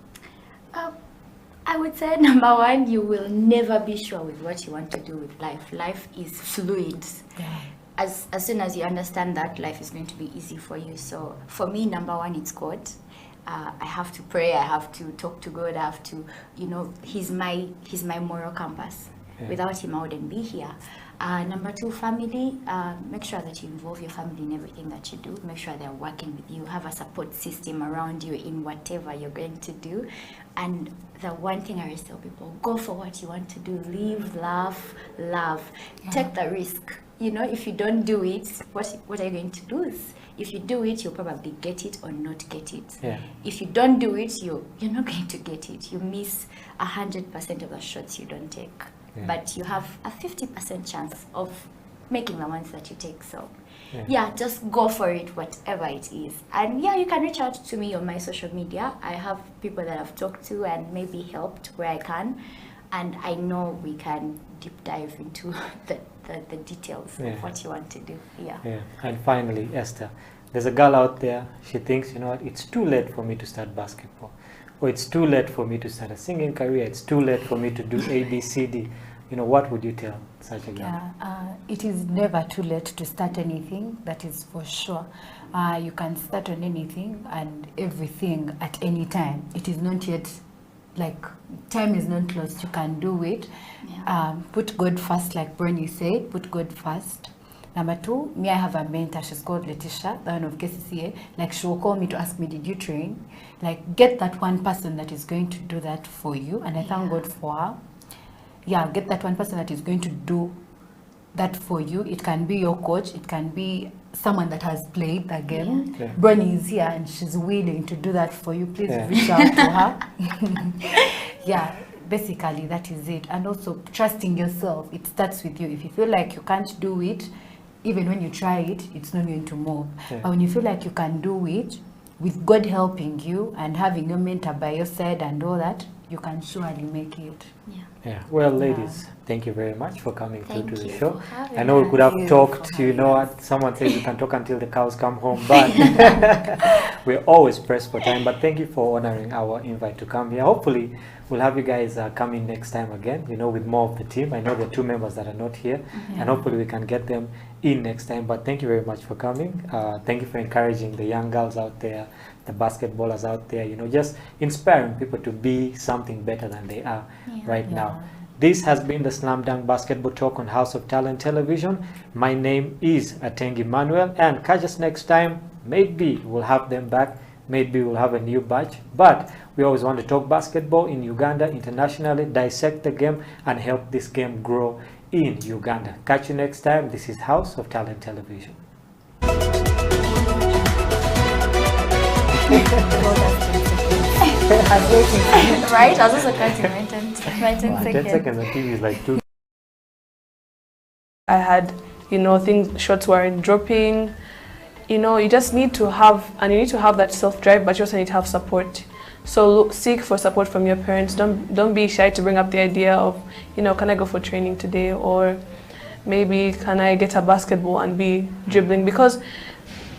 [SPEAKER 13] I would say, number one, you will never be sure with what you want to do with life. Life is fluid. As soon as you understand that, life is going to be easy for you. So for me, number one, it's God. I have to pray, I have to talk to God, I have to, he's my moral compass. Yeah. Without him, I wouldn't be here. Number two, family. Make sure that you involve your family in everything that you do. Make sure they're working with you. Have a support system around you in whatever you're going to do. And the one thing I always tell people, go for what you want to do. Live, laugh, love. Yeah. Take the risk. If you don't do it, what are you going to lose? If you do it, you'll probably get it or not get it. Yeah. If you don't do it, you're not going to get it. You miss 100% of the shots you don't take. Yeah. But you have a 50% chance of making the ones that you take. So just go for it, whatever it is. And you can reach out to me on my social media. I have people that I've talked to and maybe helped where I can. And I know we can deep dive into the details of what you want to do. And finally, Esther, there's a girl out there, she thinks, it's too late for me to start basketball, or it's too late for me to start a singing career, it's too late for me to do A, B, C, D. What would you tell such a girl?
[SPEAKER 14] It is never too late to start anything, that is for sure. You can start on anything and everything at any time. It is not yet, time is not close, you can do it. Put God first, like Bronny said, put God first. Number two, I have a mentor, she's called Letitia, the one of KCCA. She will call me to ask me, did you train? Get that one person that is going to do that for you, and I thank God for her. Get that one person that is going to do that for you. It can be your coach, it can be someone that has played the game. Bronny is here and she's willing to do that for you. Please reach out to her. Basically that is it. And also trusting yourself. It starts with you. If you feel like you can't do it, even when you try it, it's not going to move. But when you feel like you can do it, with God helping you and having your mentor by your side and all that, you can surely make it.
[SPEAKER 3] Well, ladies, thank you very much for coming through to the show. I know we could have talked, someone says you can talk until the cows come home, but we're always pressed for time. But thank you for honoring our invite to come here. Hopefully, we'll have you guys come in next time again, with more of the team. I know there are 2 members that are not here, and hopefully we can get them in next time. But thank you very much for coming. Thank you for encouraging the young girls out there, the basketballers out there, just inspiring people to be something better than they are right now. This has been the Slam Dunk Basketball Talk on House of Talent Television. My name is Atengi Manuel, and catch us next time. Maybe we'll have them back. Maybe we'll have a new batch. But we always want to talk basketball in Uganda, internationally, dissect the game, and help this game grow in Uganda. Catch you next time. This is House of Talent Television.
[SPEAKER 13] Right? I was also counting my 10 seconds.
[SPEAKER 3] 10 seconds on TV is like 2.
[SPEAKER 8] I had, shots weren't dropping. You just need to have, and you need to have that self-drive, but you also need to have support. So seek for support from your parents. Don't be shy to bring up the idea of, can I go for training today? Or maybe can I get a basketball and be dribbling? Because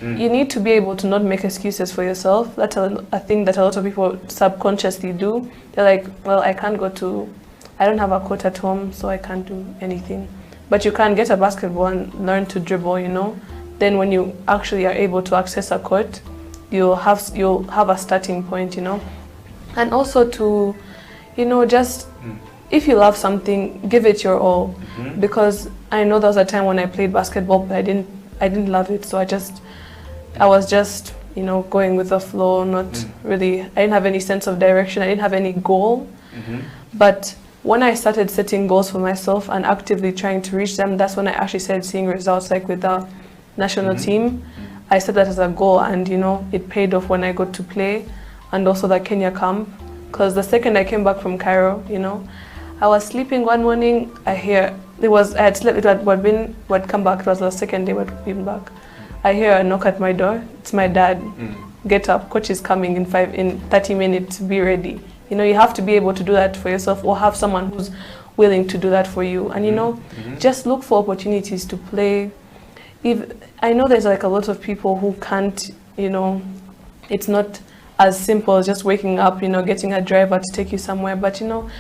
[SPEAKER 8] you need to be able to not make excuses for yourself. That's a thing that a lot of people subconsciously do. They're like, well, I don't have a court at home, so I can't do anything. But you can get a basketball and learn to dribble, Then when you actually are able to access a court, you'll have a starting point, And also to, just if you love something, give it your all. Because I know there was a time when I played basketball, but I didn't love it, so I was just, going with the flow, not really, I didn't have any sense of direction, I didn't have any goal. But when I started setting goals for myself and actively trying to reach them, that's when I actually started seeing results, like with the national team. I set that as a goal, and it paid off when I got to play, and also the Kenya camp. Because the second I came back from Cairo, I was sleeping one morning, I had slept, I'd come back, it was the second day I'd been back. I hear a knock at my door, it's my dad. Get up, coach is coming in 30 minutes, be ready. You know, you have to be able to do that for yourself, or have someone who's willing to do that for you. And you know, just look for opportunities to play. I know there's like a lot of people who can't, you know, it's not as simple as just waking up, you know, getting a driver to take you somewhere. But you know,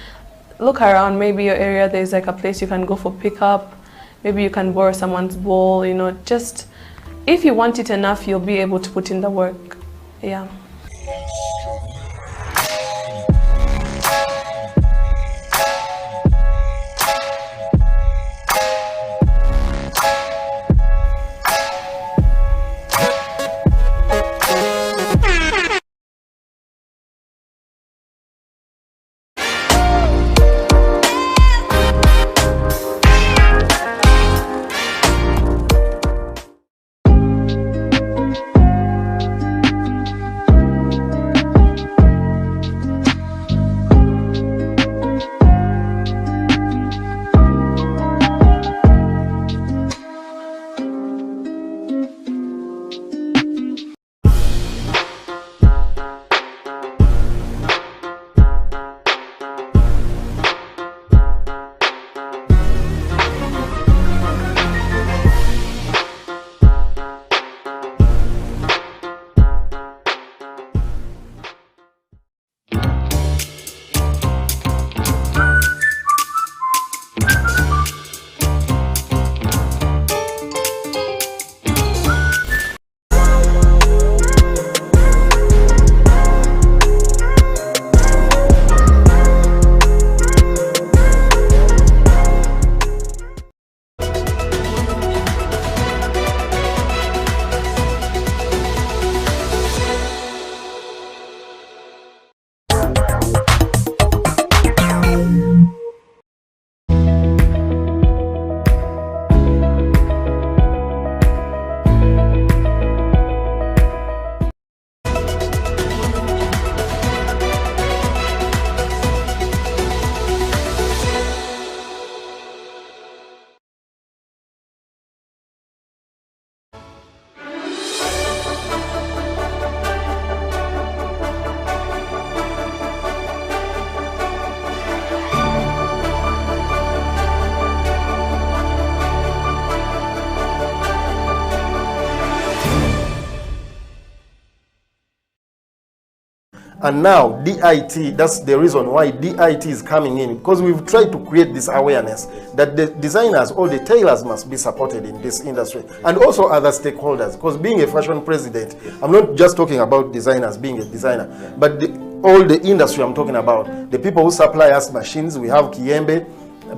[SPEAKER 8] look around, maybe your area there's like a place you can go for pickup. Maybe you can borrow someone's ball, you know, just if you want it enough, you'll be able to put in the work. Yeah.
[SPEAKER 5] And now DIT, that's the reason why DIT is coming in, because we've tried to create this awareness that the designers or the tailors must be supported in this industry, and also other stakeholders, because being a fashion president, I'm not just talking about designers being a designer, but all the industry I'm talking about, the people who supply us machines. We have Kiembe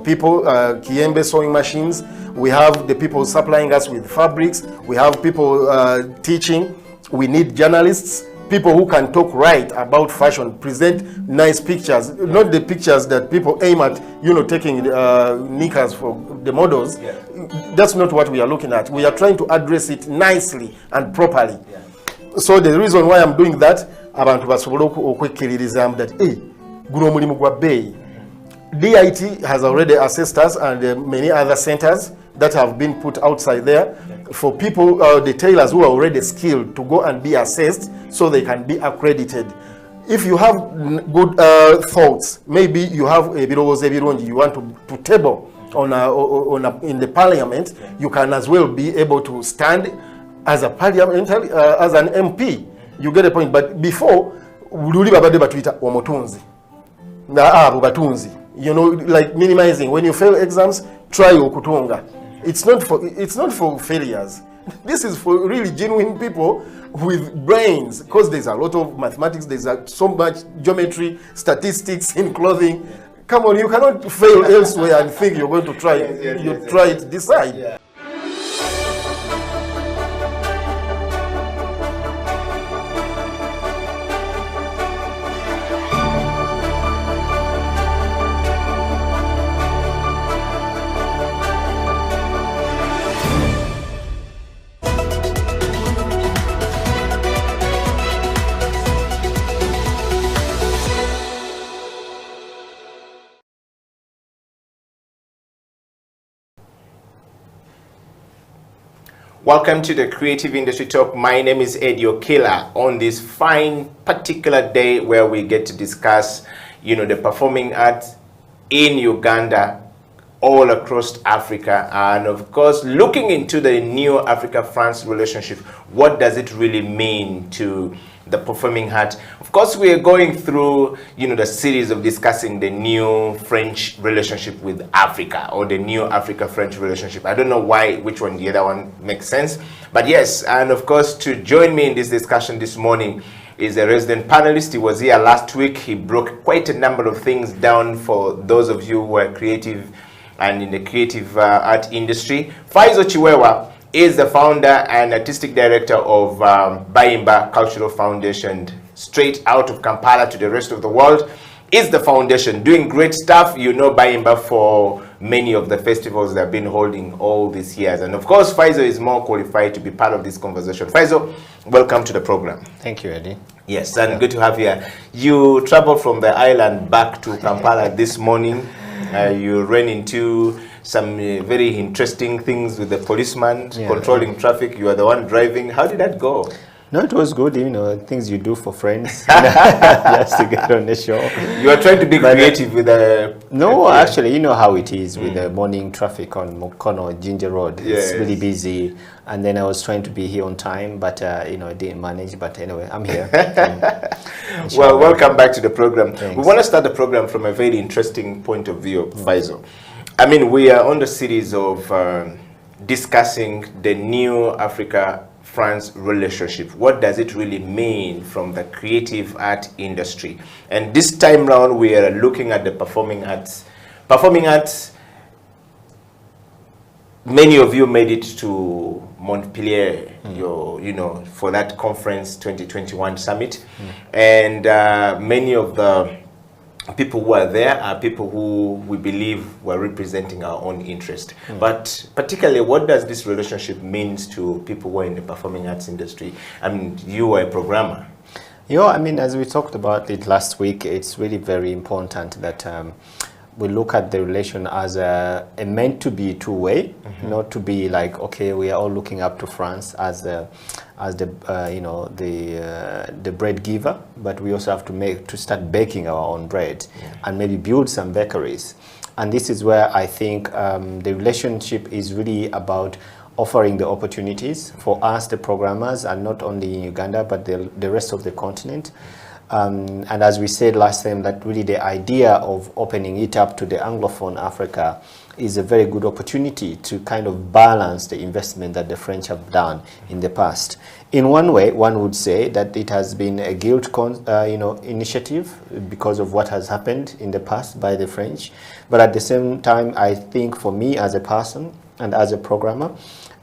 [SPEAKER 5] people, Kiembe sewing machines. We have the people supplying us with fabrics. We have people teaching. We need journalists, people who can talk right about fashion, present nice pictures, not the pictures that people aim at, you know, taking knickers for the models. Yeah. That's not what we are looking at. We are trying to address it nicely and properly. Yeah. So the reason why I'm doing that, abantu basobola okwekiririza that guno mulimu gwa bei. DIT has already assessed us, and many other centers that have been put outside there for people, the tailors who are already skilled, to go and be assessed so they can be accredited. If you have good thoughts, maybe you have a birowozo ebirungi you want to table in the parliament, you can as well be able to stand as a parliamentary, as an MP. You get a point. But before, luli babade batuita omutunzi na abo batunzi, you know, like minimizing. When you fail exams, try okutunga. It's not for failures. This is for really genuine people with brains, because there's a lot of mathematics, there's so much geometry, statistics in clothing. Come on, you cannot fail elsewhere and think you're going to try. You try it, decide. Yeah.
[SPEAKER 9] Welcome to the Creative Industry Talk. My name is Endiro on this fine particular day where we get to discuss you know, the performing arts in Uganda, all across Africa, and of course looking into the new Africa-France relationship. What does it really mean to the performing art? Of course, we are going through, you know, the series of discussing the new French relationship with Africa, or the new Africa-French relationship. I don't know which one the other one makes sense, but yes. And of course, to join me in this discussion this morning is a resident panelist. He was here last week. He broke quite a number of things down for those of you who are creative and in the creative art industry. Faizo Chiwewa is the founder and artistic director of Bayimba Cultural Foundation, straight out of Kampala to the rest of the world. Is the foundation doing great stuff. You know Bayimba for many of the festivals they've been holding all these years. And of course, Faizo is more qualified to be part of this conversation. Faizo, welcome to the program.
[SPEAKER 1] Thank you, Eddie.
[SPEAKER 9] Yes, and good to have you here. You traveled from the island back to Kampala this morning. You ran into some very interesting things with the policeman controlling traffic. You are the one driving. How did that go?
[SPEAKER 1] No, it was good, you know, things you do for friends, just to get on the show.
[SPEAKER 9] You are trying to be creative with the...
[SPEAKER 1] No, actually, you know how it is with the morning traffic on Mokono, Ginger Road.
[SPEAKER 9] Yes.
[SPEAKER 1] It's really busy. And then I was trying to be here on time, but, you know, I didn't manage. But anyway, I'm here.
[SPEAKER 9] Well, welcome back to the program.
[SPEAKER 1] Thanks.
[SPEAKER 9] We want to start the program from a very interesting point of view, Faizo. I mean, we are on the series of discussing the new Africa-France relationship. What does it really mean from the creative art industry? And this time round, we are looking at the performing arts. Performing arts, many of you made it to Montpellier, you know, for that conference 2021 summit. And many of the people who are there are people who we believe were representing our own interest. But particularly, what does this relationship mean to people who are in the performing arts industry? I mean, you are a programmer.
[SPEAKER 1] You know, I mean, as we talked about it last week, it's really very important that we look at the relation as a meant to be two-way, not to be like, okay, we are all looking up to France as the you know, the bread giver, but we also have to start baking our own bread and maybe build some bakeries. And this is where I think the relationship is really about offering the opportunities for us, the programmers, and not only in Uganda, but the rest of the continent. And as we said last time, that really the idea of opening it up to the Anglophone Africa is a very good opportunity to kind of balance the investment that the French have done in the past. In one way, one would say that it has been a guilt you know, initiative because of what has happened in the past by the French. But at the same time, I think for me as a person and as a programmer,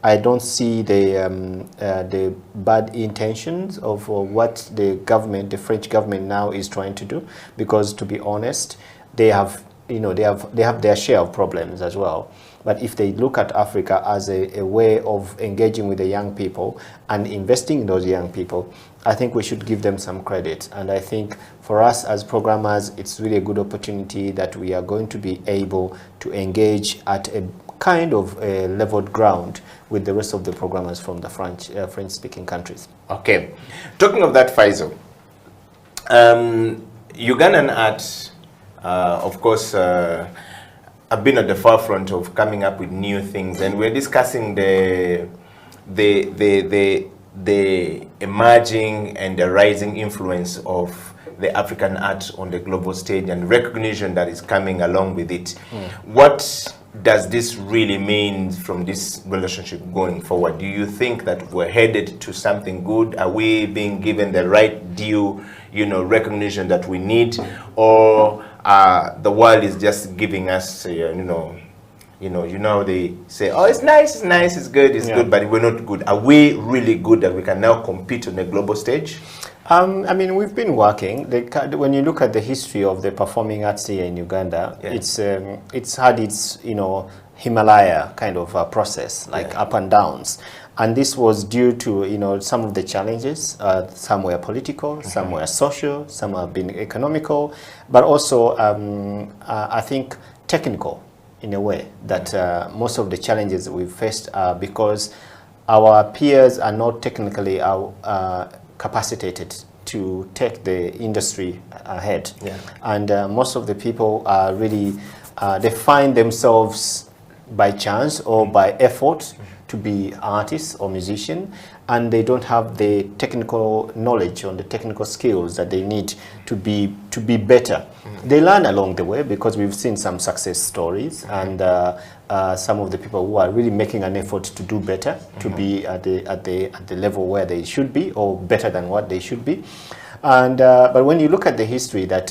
[SPEAKER 1] I don't see the bad intentions of what the government, the French government now is trying to do, because to be honest, they have, you know, they have their share of problems as well. But if they look at Africa as a way of engaging with the young people and investing in those young people, I think we should give them some credit. And I think for us as programmers, it's really a good opportunity that we are going to be able to engage at a kind of a leveled ground with the rest of the programmers from the French-speaking countries.
[SPEAKER 9] Okay. Talking of that, Faizo, Ugandan art, of course, have been at the forefront of coming up with new things, and we're discussing the emerging and the rising influence of the African art on the global stage and recognition that is coming along with it. What does this really mean from this relationship going forward? Do you think that we're headed to something good? Are we being given the right due, you know, recognition that we need, or the world is just giving us, you know, they say, oh, it's nice, it's good, good, but we're not good. Are we really good that we can now compete on the global stage?
[SPEAKER 1] I mean, we've been working. When you look at the history of the performing arts here in Uganda, it's had its, you know, Himalaya kind of process, like up and downs. And this was due to, you know, some of the challenges. Some were political, some were social, some have been economical, but also, I think, technical in a way, that most of the challenges that we've faced are because our peers are not technically capacitated to take the industry ahead.
[SPEAKER 9] Yeah.
[SPEAKER 1] And most of the people are really, they find themselves by chance or by effort to be artists or musicians, and they don't have the technical knowledge or the technical skills that they need to be better. They learn along the way, because we've seen some success stories, and some of the people who are really making an effort to do better, to be at the level where they should be, or better than what they should be. And but when you look at the history, that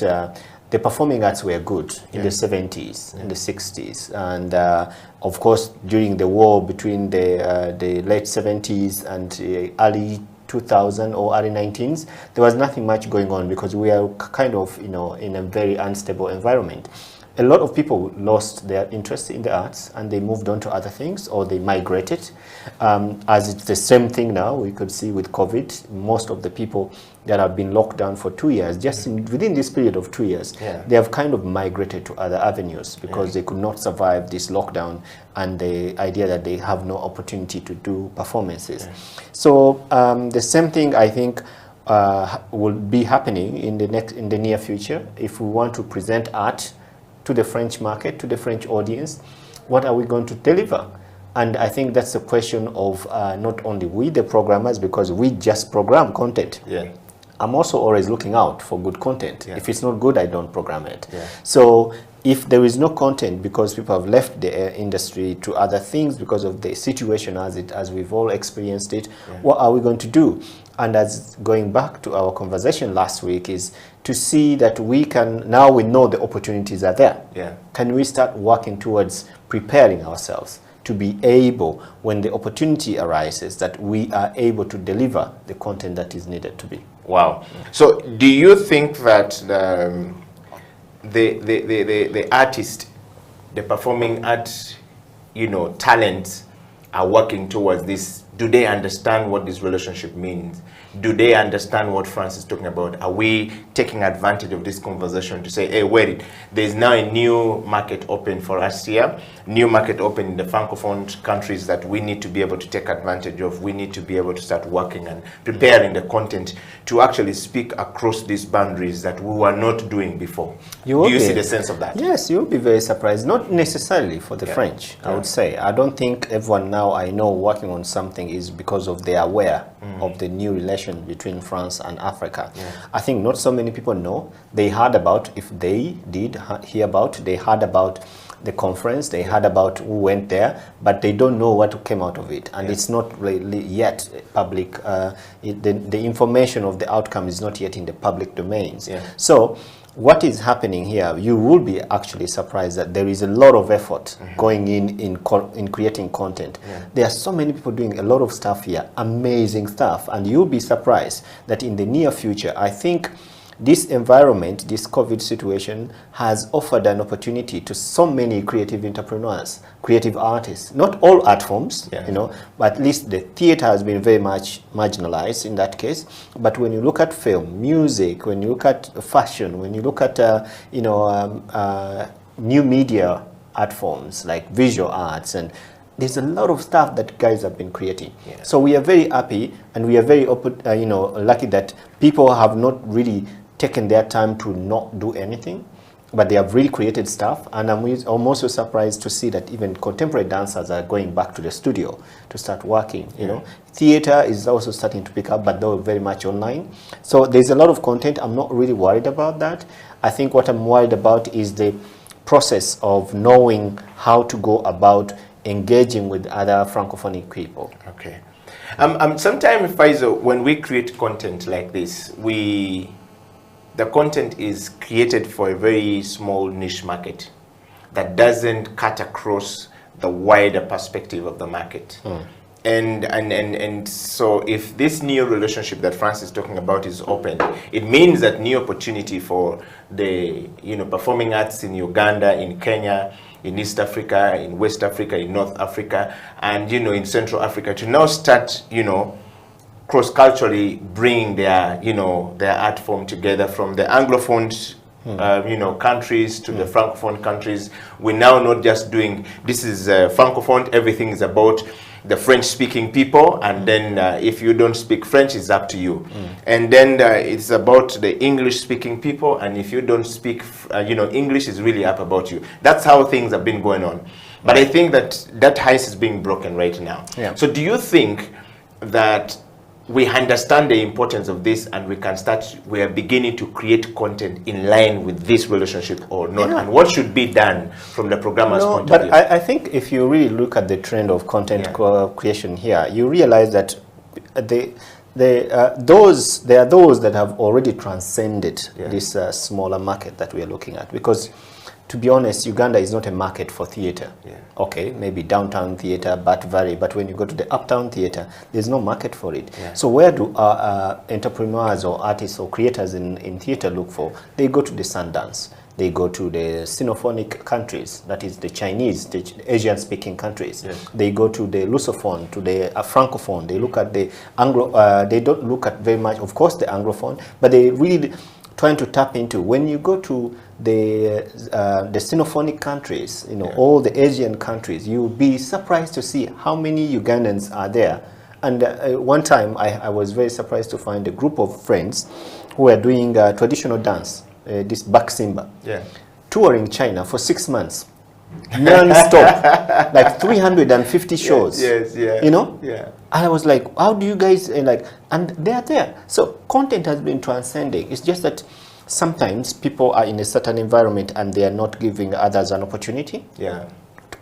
[SPEAKER 1] the performing arts were good in the 70s, in the 60s, and of course during the war between the late 70s and early 2000 or early 19s, there was nothing much going on, because we are kind of, you know, in a very unstable environment. A lot of people lost their interest in the arts, and they moved on to other things, or they migrated. As it's the same thing now, we could see with COVID, most of the people that have been locked down for 2 years, just within this period of 2 years, they have kind of migrated to other avenues, because they could not survive this lockdown and the idea that they have no opportunity to do performances. So the same thing, I think, will be happening in the near future. If we want to present art to the French market, to the French audience, what are we going to deliver? And I think that's a question of not only we, the programmers, because we just program content. I'm also always looking out for good content. If it's not good, I don't program it. So if there is no content, because people have left the industry to other things because of the situation as we've all experienced it, what are we going to do? And as going back to our conversation last week, is to see that we can, now we know the opportunities are there. Can we start working towards preparing ourselves to be able, when the opportunity arises, that we are able to deliver the content that is needed to be.
[SPEAKER 9] Wow. So do you think that the artist, the performing art, you know, talents are working towards this? Do they understand what this relationship means? Do they understand what France is talking about? Are we taking advantage of this conversation to say, hey, wait, there's now a new market open for us here, new market open in the Francophone countries that we need to be able to take advantage of. We need to be able to start working and preparing the content to actually speak across these boundaries that we were not doing before. Do you see the sense of that?
[SPEAKER 1] Yes, you'll be very surprised. Not necessarily for the French, I would say. I don't think everyone now I know working on something is because of they are aware of the new relation between France and Africa. I think not so many people know. They heard about, if they did hear about, they heard about the conference, they heard about who went there, but they don't know what came out of it. And it's not really yet public. The information of the outcome is not yet in the public domains. So what is happening here, you will be actually surprised that there is a lot of effort going in creating content. There are so many people doing a lot of stuff here, amazing stuff, and you'll be surprised that in the near future, I think this environment, this COVID situation, has offered an opportunity to so many creative entrepreneurs, creative artists, not all art forms, you know, but at least the theater has been very much marginalized in that case. But when you look at film, music, when you look at fashion, when you look at, you know, new media art forms like visual arts, and there's a lot of stuff that guys have been creating. So we are very happy, and we are very you know, lucky that people have not really taken their time to not do anything, but they have really created stuff. And I'm also surprised to see that even contemporary dancers are going back to the studio to start working. You know, theater is also starting to pick up, but though very much online. So there's a lot of content. I'm not really worried about that. I think what I'm worried about is the process of knowing how to go about engaging with other francophonic people.
[SPEAKER 9] Okay. Sometimes, Faizo, when we create content like this, the content is created for a very small niche market that doesn't cut across the wider perspective of the market. And so if this new relationship that France is talking about is open, it means that new opportunity for the, you know, performing arts in Uganda, in Kenya, in East Africa, in West Africa, in North Africa, and, you know, in Central Africa, to now start, you know, cross-culturally bringing their, you know, their art form together, from the Anglophone you know, countries to the Francophone countries. We're now not just doing, this is Francophone, everything is about the French-speaking people, and then if you don't speak French, it's up to you. And then it's about the English-speaking people, and if you don't speak, English is really up about you. That's how things have been going on. But I think that ice is being broken right now.
[SPEAKER 1] Yeah.
[SPEAKER 9] So do you think that we understand the importance of this, and we are beginning to create content in line with this relationship or not?
[SPEAKER 1] Yeah.
[SPEAKER 9] And what should be done from the programmer's point of view?
[SPEAKER 1] But I think if you really look at the trend of content creation here, you realize that there are those that have already transcended this smaller market that we are looking at. Because to be honest, Uganda is not a market for theater. Okay, maybe downtown theater, but when you go to the uptown theater, there's no market for it. So where do entrepreneurs or artists or creators in theater look for? They go to the Sundance. They go to the Sinophonic countries, that is the Chinese, the Asian-speaking countries. They go to the Lusophone, to the Francophone. They look at the Anglo. They don't look at very much, of course, the Anglophone, but they really trying to tap into. When you go to the Sinophonic countries, all the Asian countries, you'll be surprised to see how many Ugandans are there. And one time, I was very surprised to find a group of friends who were doing traditional dance, this Baksimba, touring China for 6 months, non-stop, like 350 shows. I was like, how do you guys, and they are there. So content has been transcending. It's just that sometimes people are in a certain environment and they are not giving others an opportunity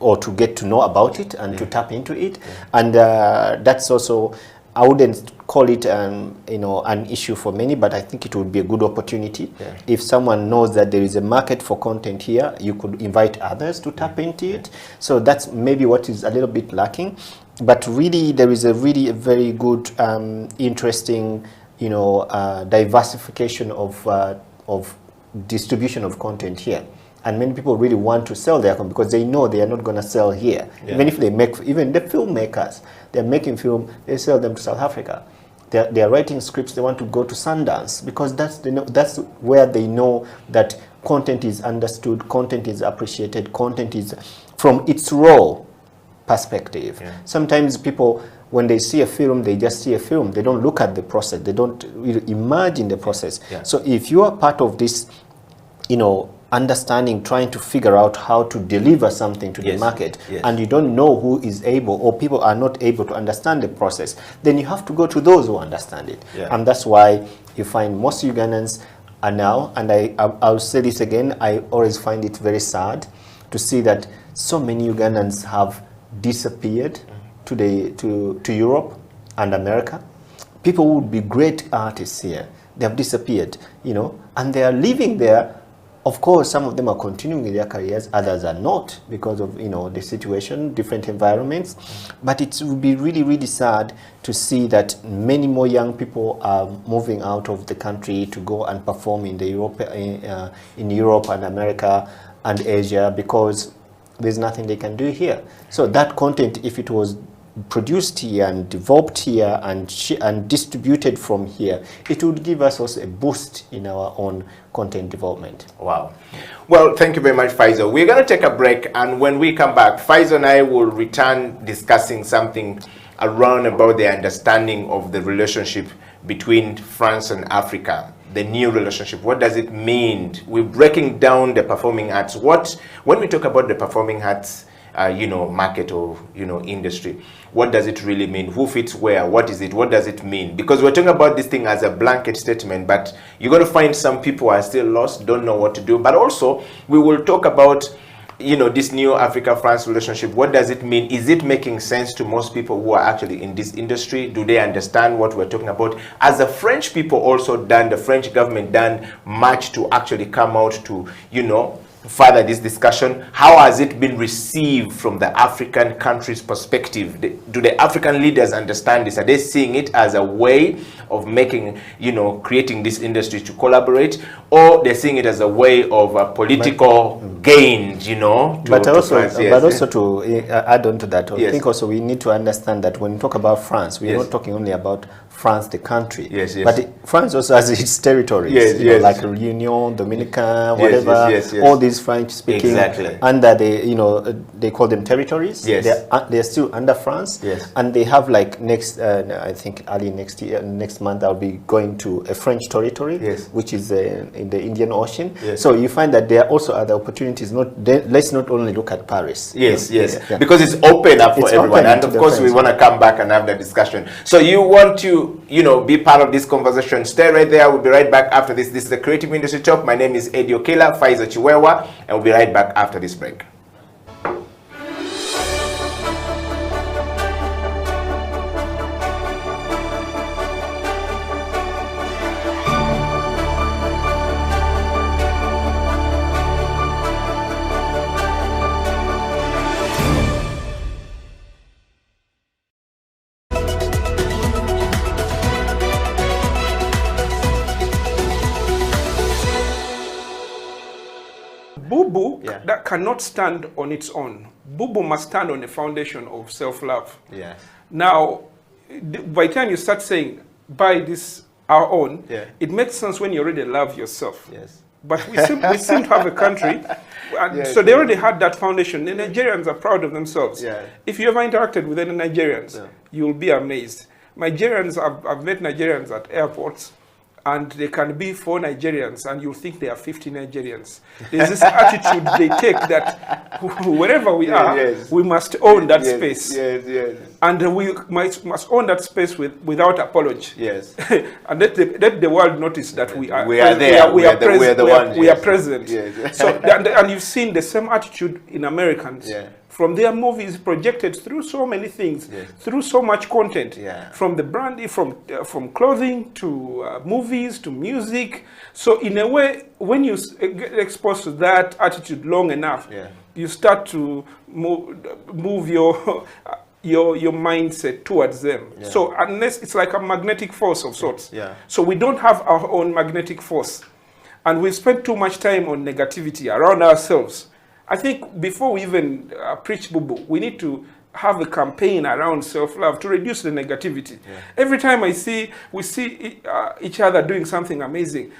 [SPEAKER 1] or to get to know about it and to tap into it. And that's also, I wouldn't call it an issue for many, but I think it would be a good opportunity. If someone knows that there is a market for content here, you could invite others to tap into it. So that's maybe what is a little bit lacking. But really, there is a very good, interesting, diversification of distribution of content here. And many people really want to sell their content because they know they are not going to sell here. Even if they even the filmmakers, they're making film, they sell them to South Africa. They're writing scripts, they want to go to Sundance because that's where they know that content is understood, content is appreciated, content is from its raw perspective. Sometimes people, when they see a film, they just see a film. They don't look at the process. They don't really imagine the process. So if you are part of this, understanding, trying to figure out how to deliver something to the market, and you don't know who is able, or people are not able to understand the process, then you have to go to those who understand it. And that's why you find most Ugandans are now, and I'll say this again, I always find it very sad to see that so many Ugandans have disappeared to Europe and America. People who would be great artists here, they have disappeared, and they are living there. Of course, some of them are continuing their careers, others are not because of the situation, different environments. But it would be really, really sad to see that many more young people are moving out of the country to go and perform in Europe and America and Asia because there's nothing they can do here. So that content, if it was produced here and developed here and distributed from here, it would give us also a boost in our own content development.
[SPEAKER 9] Wow. Well, thank you very much, Faisal. We're going to take a break, and when we come back, Faisal and I will return discussing something around about the understanding of the relationship between France and Africa. The new relationship, what does it mean? We're breaking down the performing arts. When we talk about the performing arts, market or industry, what does it really mean? Who fits where? What is it? What does it mean? Because we're talking about this thing as a blanket statement, but you're going to find some people are still lost, don't know what to do. But also, we will talk about this new Africa-France relationship. What does it mean? Is it making sense to most people who are actually in this industry? Do they understand what we're talking about? As the French people also done, the French government done much to actually come out to, further this discussion. How has it been received from the African countries' perspective? Do the African leaders understand this? Are they seeing it as a way of making, creating this industry to collaborate, or they're seeing it as a way of political gains,
[SPEAKER 1] But also to add on to that, I think also we need to understand that when we talk about France, we're not talking only about France the country.
[SPEAKER 9] Yes, yes.
[SPEAKER 1] But France also has its territories.
[SPEAKER 9] Yes,
[SPEAKER 1] you know,
[SPEAKER 9] yes.
[SPEAKER 1] like Réunion, Dominican, whatever.
[SPEAKER 9] Yes, yes.
[SPEAKER 1] All these French-speaking under the, you know, they call them territories.
[SPEAKER 9] Yes.
[SPEAKER 1] They're still under France.
[SPEAKER 9] Yes.
[SPEAKER 1] And they have like I think early next month, I'll be going to a French territory,
[SPEAKER 9] yes.
[SPEAKER 1] which is in the Indian Ocean.
[SPEAKER 9] Yes.
[SPEAKER 1] So you find that there are also other opportunities. Let's not only look at Paris.
[SPEAKER 9] Yes,
[SPEAKER 1] you know?
[SPEAKER 9] yes. Because it's open up for everyone. And of course, we want to come back and have the discussion. So you want to, you know, be part of this conversation. Stay right there. We'll be right back after this. This is the Creative Industry Talk. My name is Eddie Okela, Faiza Chiwewa, and we'll be right back after this break.
[SPEAKER 2] Bubu that cannot stand on its own. Bubu must stand on the foundation of self-love.
[SPEAKER 9] Yes.
[SPEAKER 2] Now, by the time you start saying, buy this our own, it makes sense when you already love yourself.
[SPEAKER 9] Yes.
[SPEAKER 2] But we seem to have a country, so they already had that foundation. The Nigerians are proud of themselves.
[SPEAKER 9] Yeah.
[SPEAKER 2] If you ever interacted with any Nigerians, you'll be amazed. Nigerians, I've met Nigerians at airports, and they can be 4 Nigerians, and you think there are 50 Nigerians. There's this attitude they take that wherever we are, we must own that space.
[SPEAKER 9] Yes, yes.
[SPEAKER 2] And we must own that space without apology.
[SPEAKER 9] Yes.
[SPEAKER 2] And let the world notice that we are
[SPEAKER 9] there. We are
[SPEAKER 2] present.
[SPEAKER 9] Yes.
[SPEAKER 2] So and you've seen the same attitude in Americans.
[SPEAKER 9] Yeah.
[SPEAKER 2] From their movies projected through so many things, through so much content, from the branding, from clothing to movies to music. So in a way, when you get exposed to that attitude long enough, you start to move your mindset towards them. So unless it's like a magnetic force of sorts. So we don't have our own magnetic force, and we spend too much time on negativity around ourselves. I think before we even preach Bubu, we need to have a campaign around self-love to reduce the negativity. Every time we see each other doing something amazing,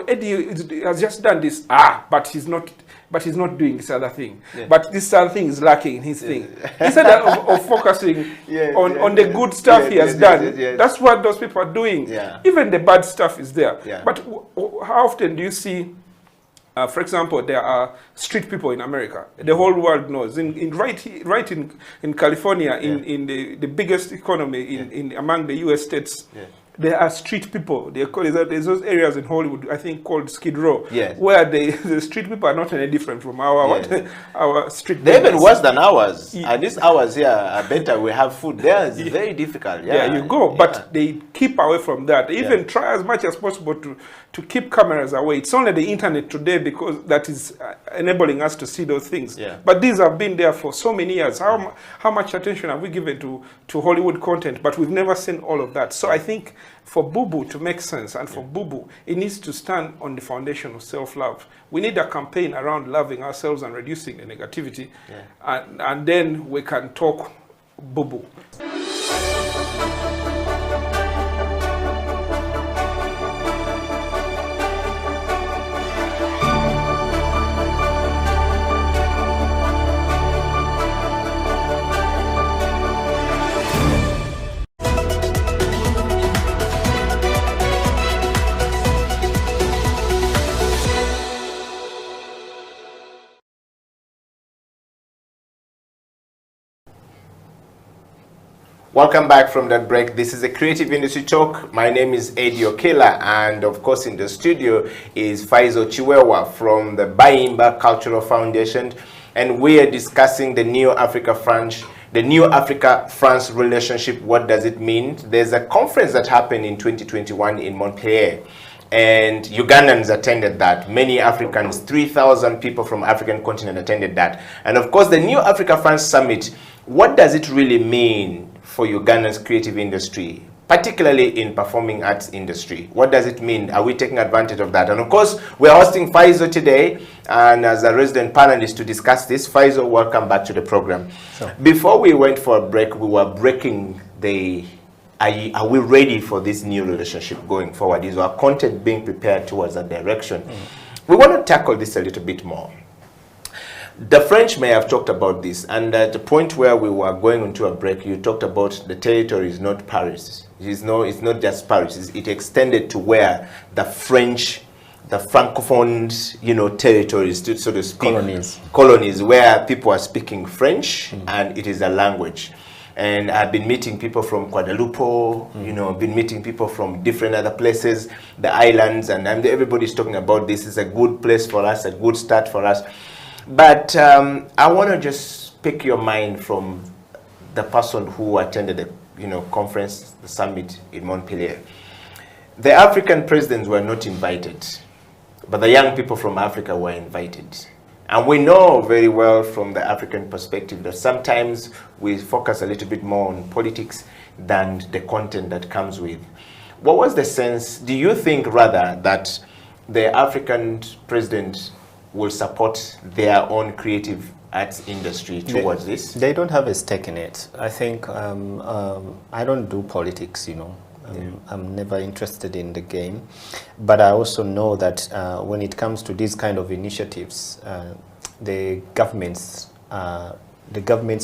[SPEAKER 2] Eddie has just done this, but he's not doing this other thing. But this other thing is lacking in his thing. Instead of focusing on the good stuff he has done, that's what those people are doing. Even the bad stuff is there. But how often do you see, for example, there are street people in America. The whole world knows. Right in California, in the biggest economy among the U.S. states, there are street people. There's those areas in Hollywood, I think, called Skid Row, where the street people are not any different from our street.
[SPEAKER 9] They're even worse than ours. And these hours here are better. We have food. There is very difficult.
[SPEAKER 2] You go. But they keep away from that. They even try as much as possible to keep cameras away. It's only the internet today because that is enabling us to see those things. But these have been there for so many years. How much attention have we given to Hollywood content? But we've never seen all of that. So I think for Bubu to make sense, and for Bubu, it needs to stand on the foundation of self-love. We need a campaign around loving ourselves and reducing the negativity. And then we can talk Bubu.
[SPEAKER 9] Welcome back from that break. This is a Creative Industry Talk. My name is Eddie Okela, and of course in the studio is Faiza Chiwewa from the Bayimba Cultural Foundation, and we are discussing the New Africa-France relationship. What does it mean? There's a conference that happened in 2021 in Montpellier, and Ugandans attended that. Many Africans, 3,000 people from African continent attended that. And of course the New Africa-France Summit, what does it really mean for Uganda's creative industry, particularly in performing arts industry? What does it mean? Are we taking advantage of that? And of course, we're hosting Faizo today, and as a resident panelist to discuss this. Faizo, welcome back to the program. Before we went for a break, we were breaking the are we ready for this new relationship going forward? Is our content being prepared towards that direction? We want to tackle this a little bit more. The French may have talked about this, and at the point where we were going into a break, you talked about the territory is not Paris. It's not just Paris. It extended to where the French, the Francophone, territories, so to speak. Colonies, where people are speaking French, and it is a language. And I've been meeting people from Guadalupe, been meeting people from different other places, the islands, and everybody's talking about this is a good place for us, a good start for us. But I want to just pick your mind from the person who attended the conference, the summit in Montpellier. The African presidents were not invited, but the young people from Africa were invited. And we know very well from the African perspective that sometimes we focus a little bit more on politics than the content that comes with. What was the sense? Do you think rather that the African president will support their own creative arts industry towards this?
[SPEAKER 1] They don't have a stake in it. I think I don't do politics, I'm never interested in the game, but I also know that when it comes to these kind of initiatives, the government's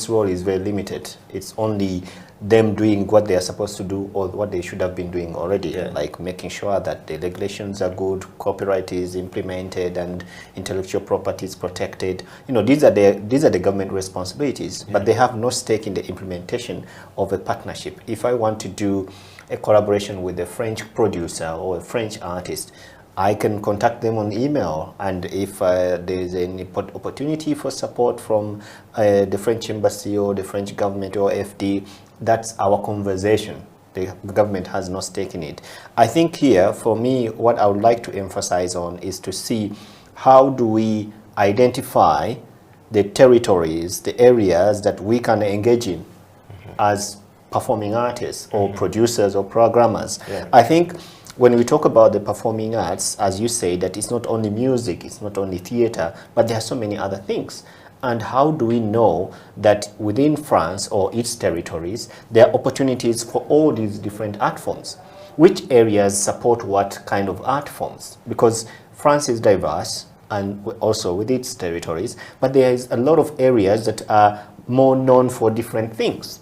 [SPEAKER 1] role is very limited. It's only them doing what they are supposed to do or what they should have been doing already, like making sure that the regulations are good, copyright is implemented, and intellectual property is protected. These are the government responsibilities, but they have no stake in the implementation of a partnership. If I want to do a collaboration with a French producer or a French artist, I can contact them on email, and if there is any opportunity for support from the French embassy or the French government or FD, that's our conversation. The government has no stake in it. I think here, for me, what I would like to emphasize on is to see how do we identify the territories, the areas that we can engage in as performing artists or producers or programmers. I think when we talk about the performing arts, as you say, that it's not only music, it's not only theater, but there are so many other things. And how do we know that within France or its territories, there are opportunities for all these different art forms? Which areas support what kind of art forms? Because France is diverse, and also with its territories, but there is a lot of areas that are more known for different things.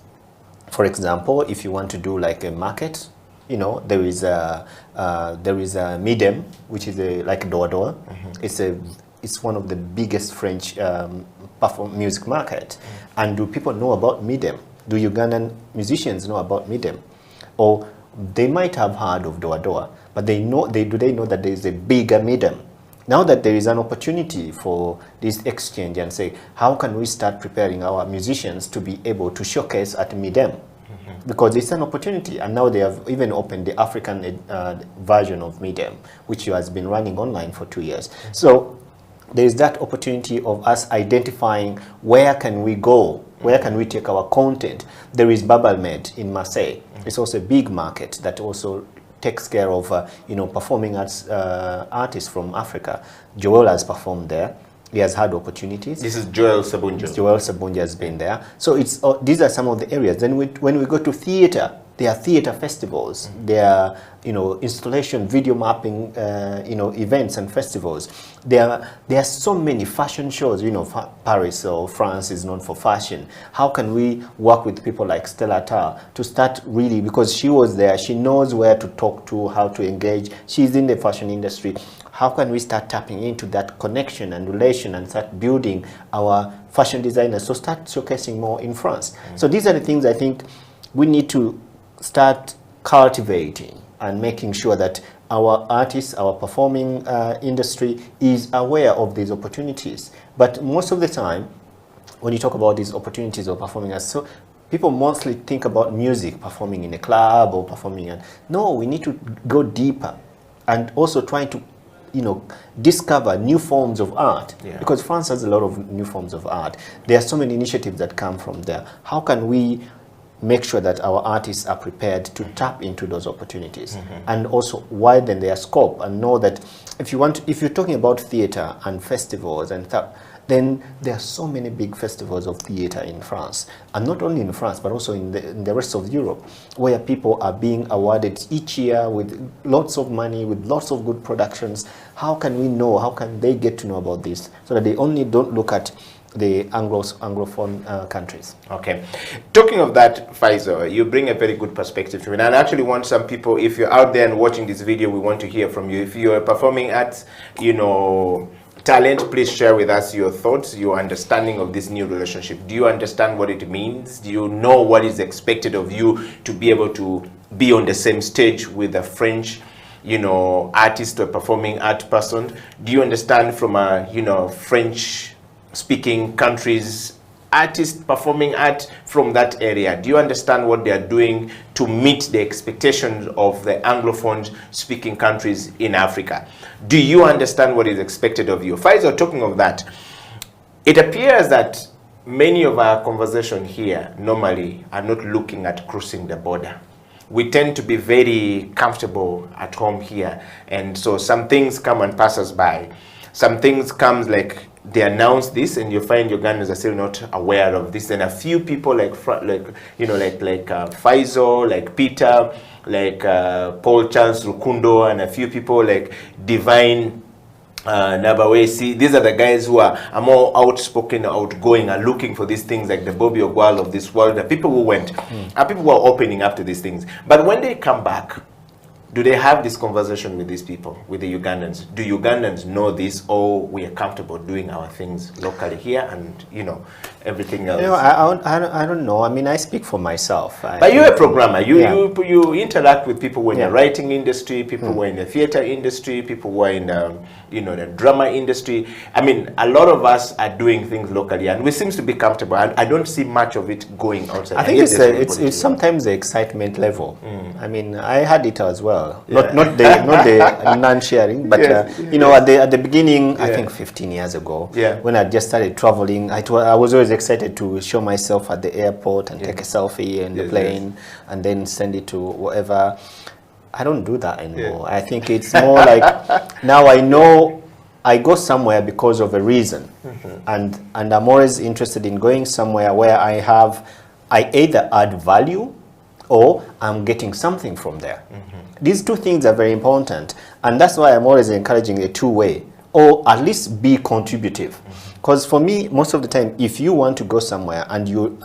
[SPEAKER 1] For example, if you want to do like a market, there is a Midem, which is like Doa. It's one of the biggest French music market. And do people know about Midem? Do Ugandan musicians know about Midem? Or they might have heard of Doa, but do they know that there is a bigger Midem? Now that there is an opportunity for this exchange and say, how can we start preparing our musicians to be able to showcase at Midem? Because it's an opportunity, and now they have even opened the African version of Midem, which has been running online for 2 years. So there is that opportunity of us identifying where can we go, where can we take our content. There is Babalmed in Marseille. It's also a big market that also takes care of performing arts artists from Africa. Joel has performed there. He has had opportunities.
[SPEAKER 9] This is Joel Sabunja.
[SPEAKER 1] Joel Sabunja has been there. So it's these are some of the areas. Then when we go to theater, there are theater festivals. There are installation, video mapping, events and festivals. There are so many fashion shows. Paris or France is known for fashion. How can we work with people like Stella Tar to start really, because she was there, she knows where to talk to, how to engage. She's in the fashion industry. How can we start tapping into that connection and relation and start building our fashion designers, so start showcasing more in France? So these are the things I think we need to start cultivating and making sure that our artists, our performing industry is aware of these opportunities. But most of the time, when you talk about these opportunities of performing arts, so people mostly think about music, performing in a club or performing. No, we need to go deeper and also trying to discover new forms of art, because France has a lot of new forms of art. There are so many initiatives that come from there. How can we make sure that our artists are prepared to tap into those opportunities and also widen their scope and know that if you're talking about theater and festivals and then there are so many big festivals of theater in France, and not only in France, but also in the rest of Europe, where people are being awarded each year with lots of money, with lots of good productions. How can we know, how can they get to know about this, so that they only don't look at the Anglophone countries?
[SPEAKER 9] Okay. Talking of that, Faisal, you bring a very good perspective to it. And I actually want some people, if you're out there and watching this video, we want to hear from you. If you're performing arts, you know, talent, please share with us your thoughts, your understanding of this new relationship. Do you understand what it means? Do you know what is expected of you to be able to be on the same stage with a French, you know, artist or performing art person? Do you understand from a, you know, French speaking countries artist performing art from that area? Do you understand what they are doing to meet the expectations of the Anglophone speaking countries in Africa? Do you understand what is expected of you? Faisal, talking of that, it appears that many of our conversation here normally are not looking at crossing the border. We tend to be very comfortable at home here, and so some things come and pass us by. Some things comes like they announce this, and you find Ugandans are still not aware of this. And a few people like Faisal, like Peter, like Paul Charles Rukundo, and a few people like Divine Nabawesi. These are the guys who are more outspoken, outgoing, and looking for these things, like the Bobby Ogwal of this world. The people who went, and people who are opening up to these things. But when they come back, do they have this conversation with these people, with the Ugandans? Do Ugandans know this, or we are comfortable doing our things locally here and, you know, everything else?
[SPEAKER 1] You know, I don't know. I mean, I speak for myself.
[SPEAKER 9] But you're a programmer. You interact with people who are in the writing industry, people who are in the theater industry, people who are in the, you know, the drama industry. I mean, a lot of us are doing things locally, and we seem to be comfortable. I don't see much of it going outside.
[SPEAKER 1] I think it's sometimes the excitement level. I mean, I had it as well. Not the non-sharing, but you know, at the beginning, I think 15 years ago, when I just started traveling, I was always excited to show myself at the airport and take a selfie in the plane and then send it to whatever. I don't do that anymore. I think it's more like now I know I go somewhere because of a reason, and I'm always interested in going somewhere where I either add value or I'm getting something from there. These two things are very important, and that's why I'm always encouraging a two-way, or at least be contributive. Because for me, most of the time, if you want to go somewhere and you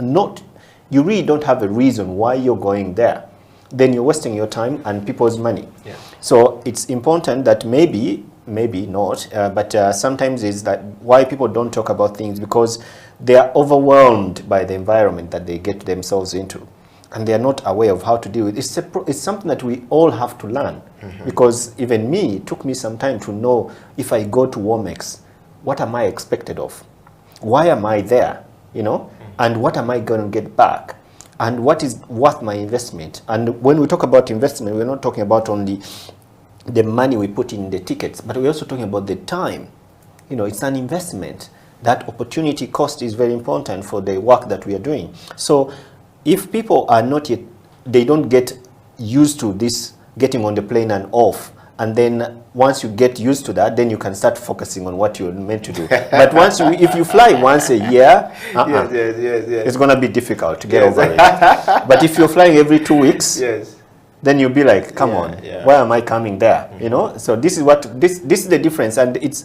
[SPEAKER 1] really don't have a reason why you're going there, then you're wasting your time and people's money. So it's important that maybe not, but sometimes is that why people don't talk about things, because they are overwhelmed by the environment that they get themselves into, and they are not aware of how to deal with it. It's something that we all have to learn, because even me, it took me some time to know, if I go to Womex, what am I expected of? Why am I there? You know, and what am I going to get back? And what is worth my investment? And when we talk about investment, we're not talking about only the money we put in the tickets, but we're also talking about the time. You know, it's an investment. That opportunity cost is very important for the work that we are doing. So if people are not yet, they don't get used to this getting on the plane and off, and then once you get used to that, then you can start focusing on what you're meant to do. But if you fly once a year, it's going to be difficult to get over it. But if you're flying every 2 weeks, then you'll be like, come on, why am I coming there? You know, so this is what this is the difference, and it's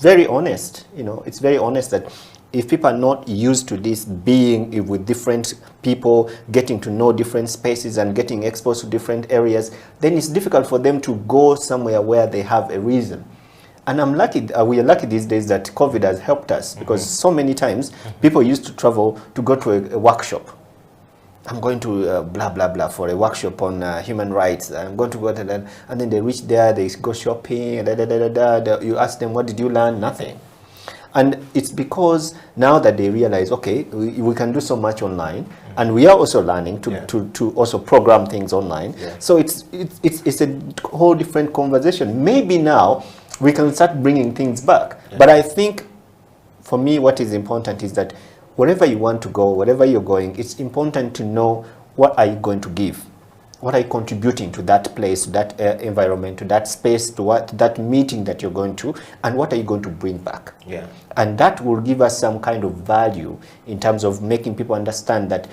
[SPEAKER 1] very honest. You know, it's very honest that if people are not used to this, being with different people, getting to know different spaces and getting exposed to different areas, then it's difficult for them to go somewhere where they have a reason. And I'm lucky, we are lucky these days that COVID has helped us, because so many times people used to travel to go to a workshop. I'm going to blah, blah, blah for a workshop on human rights. I'm going to go to that. And then they reach there, they go shopping, you ask them, what did you learn? Nothing. And it's because now that they realize, okay, we can do so much online, and we are also learning to also program things online. So it's a whole different conversation. Maybe now we can start bringing things back. But I think for me, what is important is that wherever you want to go, wherever you're going, it's important to know what are you going to give. what are you contributing to that place, to that environment, to that space, to that meeting that you're going to, and what are you going to bring back?
[SPEAKER 9] Yeah.
[SPEAKER 1] And that will give us some kind of value in terms of making people understand that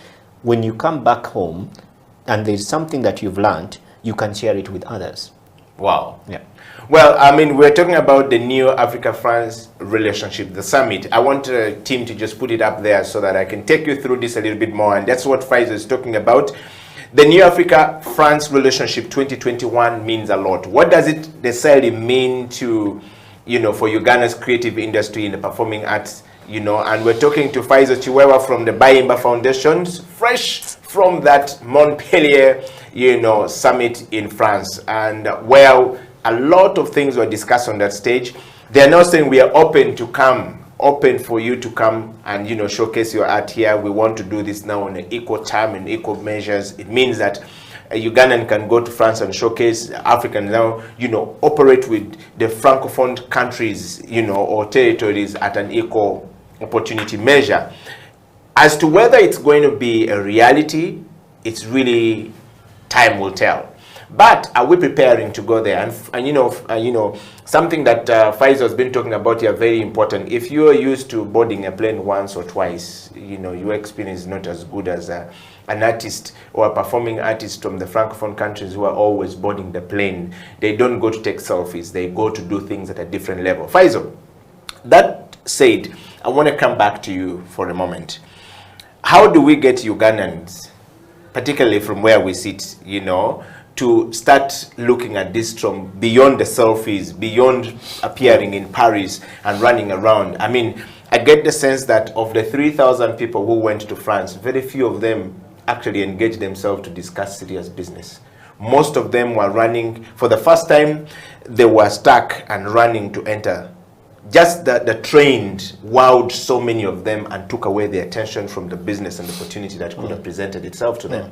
[SPEAKER 1] when you come back home and there's something that you've learned, you can share it with others.
[SPEAKER 9] Wow.
[SPEAKER 1] Yeah.
[SPEAKER 9] Well, I mean, we're talking about the new Africa-France relationship, the summit. I want Tim to just put it up there so that I can take you through this a little bit more. And that's what Faisal is talking about. The new Africa-France relationship 2021 means a lot. What does it necessarily mean to, you know, for Uganda's creative industry in the performing arts, you know? And we're talking to Faisal Chiwewa from the Bayimba Foundations, fresh from that Montpellier, you know, summit in France. And well, a lot of things were discussed on that stage. They're now saying we are open to come, open for you to come and, you know, showcase your art here. We want to do this now on an equal time and equal measures. It means that a Ugandan can go to France and showcase. Africans now, you know, operate with the Francophone countries, you know, or territories at an equal opportunity measure. As to whether it's going to be a reality, it's really time will tell. But are we preparing to go there? And you know, something that Faisal has been talking about here, very important. If you are used to boarding a plane once or twice, you know, your experience is not as good as an artist or a performing artist from the Francophone countries who are always boarding the plane. They don't go to take selfies. They go to do things at a different level. Faisal, that said, I want to come back to you for a moment. How do we get Ugandans, particularly from where we sit, you know, to start looking at this from beyond the selfies, beyond appearing in Paris and running around? I mean, I get the sense that of the 3,000 people who went to France, very few of them actually engaged themselves to discuss serious business. Most of them were running, for the first time, they were stuck and running to enter. Just the trend wowed so many of them and took away the attention from the business and the opportunity that could have presented itself to them.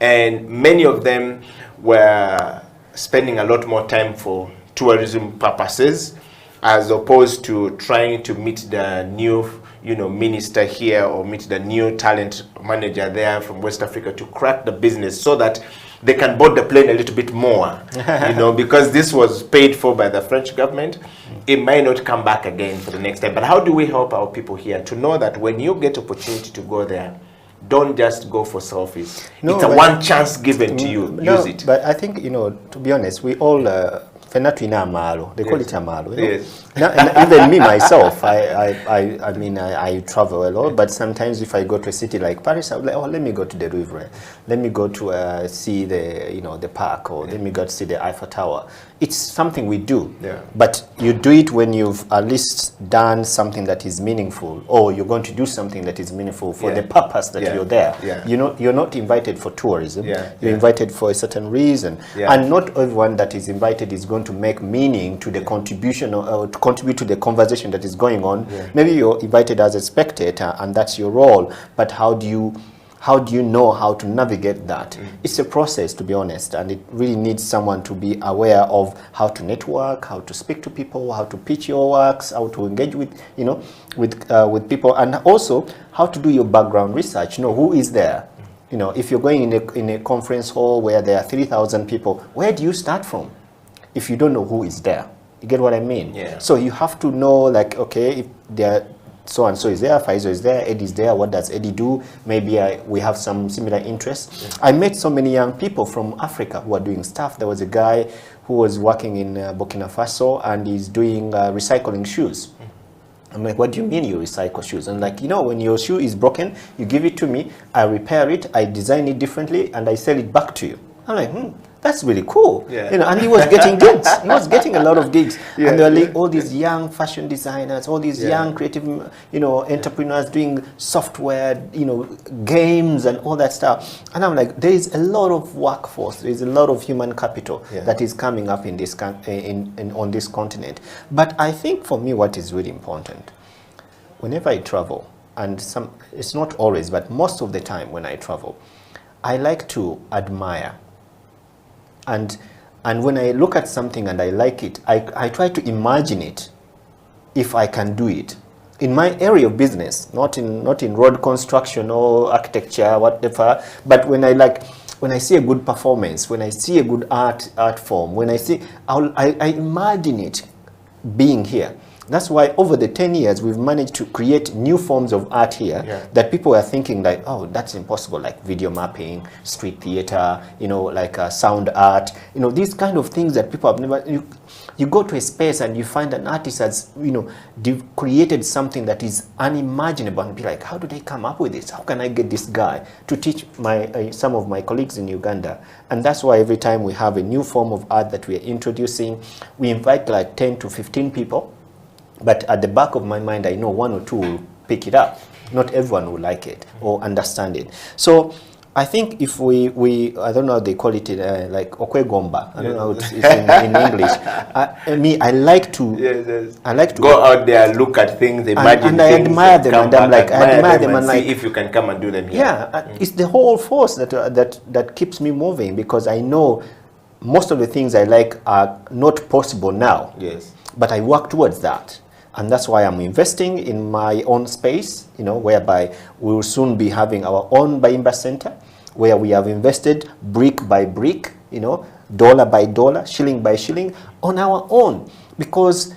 [SPEAKER 9] And many of them were spending a lot more time for tourism purposes as opposed to trying to meet the new, you know, minister here or meet the new talent manager there from West Africa to crack the business so that they can board the plane a little bit more, you know, because this was paid for by the French government. It might not come back again for the next time. But how do we help our people here to know that when you get opportunity to go there, don't just go for selfies. No, it's a one chance given to you. Use it.
[SPEAKER 1] But I think, you know, to be honest, we all they call it amalo.
[SPEAKER 9] Yes.
[SPEAKER 1] Even me myself, I mean, I travel a lot, but sometimes if I go to a city like Paris, I'm like, oh, let me go to the Louvre, let me go to see the, you know, the park, or let me go to see the Eiffel Tower. It's something we do, but you do it when you've at least done something that is meaningful, or you're going to do something that is meaningful for the purpose that you're there. You know, you're not invited for tourism. You're invited for a certain reason, and not everyone that is invited is going to make meaning to the contribution or to contribute to the conversation that is going on. Maybe you're invited as a spectator, and that's your role. But how do you know how to navigate that? It's a process, to be honest, and it really needs someone to be aware of how to network, how to speak to people, how to pitch your works, how to engage with, you know, with people, and also how to do your background research. You know, who is there? You know, if you're going in a conference hall where there are 3,000 people, where do you start from if you don't know who is there? You get what I mean? So you have to know, like, okay, if there so and so is there, Faisal is there, Eddie is there, what does Eddie do? Maybe we have some similar interests. I met so many young people from Africa who are doing stuff. There was a guy who was working in Burkina Faso, and he's doing recycling shoes. I'm like, what do you mean you recycle shoes? And like, you know, when your shoe is broken, you give it to me, I repair it, I design it differently, and I sell it back to you. I'm like, that's really cool. You know, and he was getting gigs. He was getting a lot of gigs. And there were like all these young fashion designers, all these young creative, you know, entrepreneurs doing software, you know, games and all that stuff. And I'm like, there is a lot of workforce, there is a lot of human capital that is coming up in this on this continent. But I think for me, what is really important, whenever I travel, and it's not always, but most of the time when I travel, I like to admire. And when I look at something and I like it, I try to imagine it if I can do it in my area of business, not in road construction or architecture, whatever. But when I like, when I see a good performance, when I see a good art form, when I see, I imagine it being here. That's why over the 10 years, we've managed to create new forms of art here that people are thinking like, oh, that's impossible, like video mapping, street theater, you know, like sound art, you know, these kind of things that people have never, you go to a space and you find an artist has, you know, created something that is unimaginable and be like, how do they come up with this? How can I get this guy to teach some of my colleagues in Uganda? And that's why every time we have a new form of art that we are introducing, we invite like 10 to 15 people. But at the back of my mind, I know 1 or 2 will pick it up. Not everyone will like it or understand it. So I think if we I don't know how they call it, like okwegomba. I don't know how it's in English. I like to
[SPEAKER 9] go out there, look at things, imagine
[SPEAKER 1] and I admire them, and I'm like, I admire them and
[SPEAKER 9] like, see if you can come and do them here.
[SPEAKER 1] Yeah, it's the whole force that keeps me moving, because I know most of the things I like are not possible now.
[SPEAKER 9] Yes.
[SPEAKER 1] But I work towards that. And that's why I'm investing in my own space, you know, whereby we will soon be having our own Bayimba Center, where we have invested brick by brick, you know, dollar by dollar, shilling by shilling on our own. Because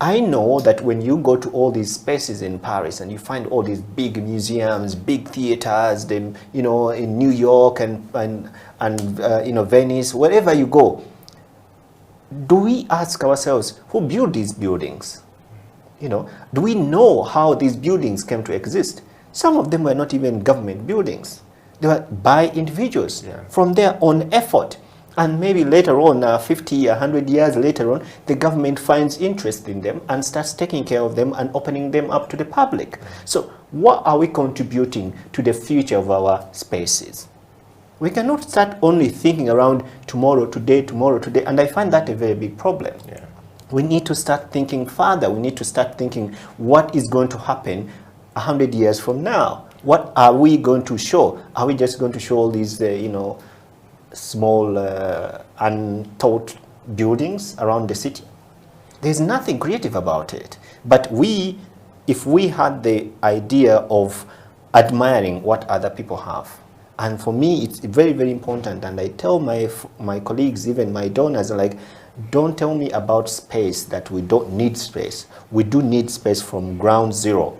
[SPEAKER 1] I know that when you go to all these spaces in Paris and you find all these big museums, big theaters, you know, in New York and you know, Venice, wherever you go, do we ask ourselves, who built these buildings? You know, do we know how these buildings came to exist? Some of them were not even government buildings. They were by individuals from their own effort. And maybe later on, 50, 100 years later on, the government finds interest in them and starts taking care of them and opening them up to the public. So what are we contributing to the future of our spaces? We cannot start only thinking around tomorrow, today, and I find that a very big problem.
[SPEAKER 9] Yeah.
[SPEAKER 1] We need to start thinking further. We need to start thinking what is going to happen 100 years from now. What are we going to show? Are we just going to show all these, you know, small, untaught buildings around the city? There's nothing creative about it. But if we had the idea of admiring what other people have, and for me, it's very, very important. And I tell my colleagues, even my donors, like, don't tell me about space that we don't need space. We do need space from ground zero,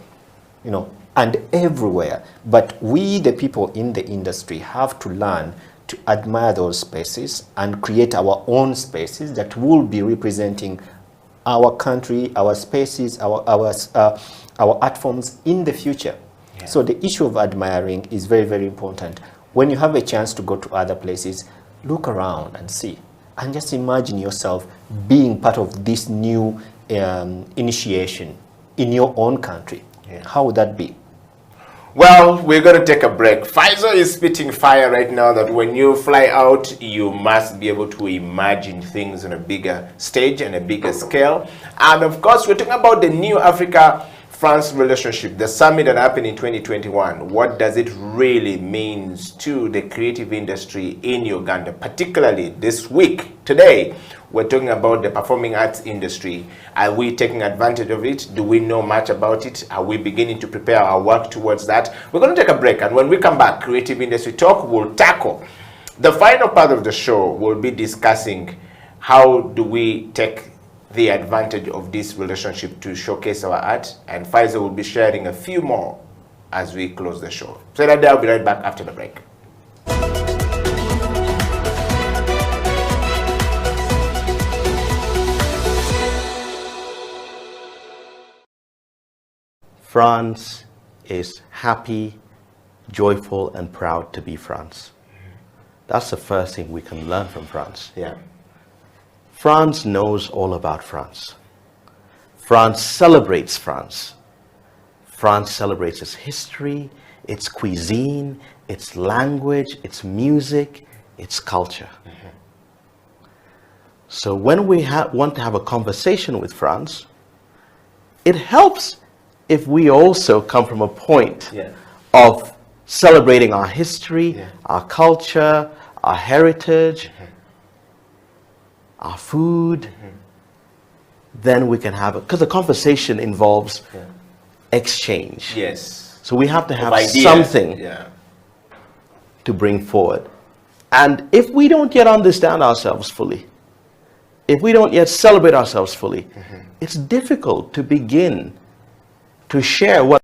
[SPEAKER 1] you know, and everywhere. But we, the people in the industry, have to learn to admire those spaces and create our own spaces that will be representing our country, our spaces, our art forms in the future. Yeah. So the issue of admiring is very, very important. When you have a chance to go to other places, look around and see. And just imagine yourself being part of this new initiation in your own country. Yeah. How would that be?
[SPEAKER 9] Well, we're going to take a break. Faisal is spitting fire right now that when you fly out, you must be able to imagine things on a bigger stage and a bigger scale. And of course, we're talking about the new Africa-France relationship, the summit that happened in 2021. What does it really mean to the creative industry in Uganda, particularly this week, today? We're talking about the performing arts industry. Are we taking advantage of it? Do we know much about it? Are we beginning to prepare our work towards that? We're going to take a break, and when we come back, Creative Industry Talk will tackle the final part of the show. We'll be discussing how do we take the advantage of this relationship to showcase our art, and Faisal will be sharing a few more as we close the show. So that I'll be right back after the break.
[SPEAKER 15] France is happy, joyful, and proud to be France. That's the first thing we can learn from France.
[SPEAKER 9] Yeah.
[SPEAKER 15] France knows all about France. France celebrates France. France celebrates its history, its cuisine, its language, its music, its culture. So when we want to have a conversation with France, it helps if we also come from a point of celebrating our history, our culture, our heritage, our food, then we can have it. Because the conversation involves exchange.
[SPEAKER 9] Yes.
[SPEAKER 15] So we have to have something to bring forward. And if we don't yet understand ourselves fully, if we don't yet celebrate ourselves fully, it's difficult to begin to share what.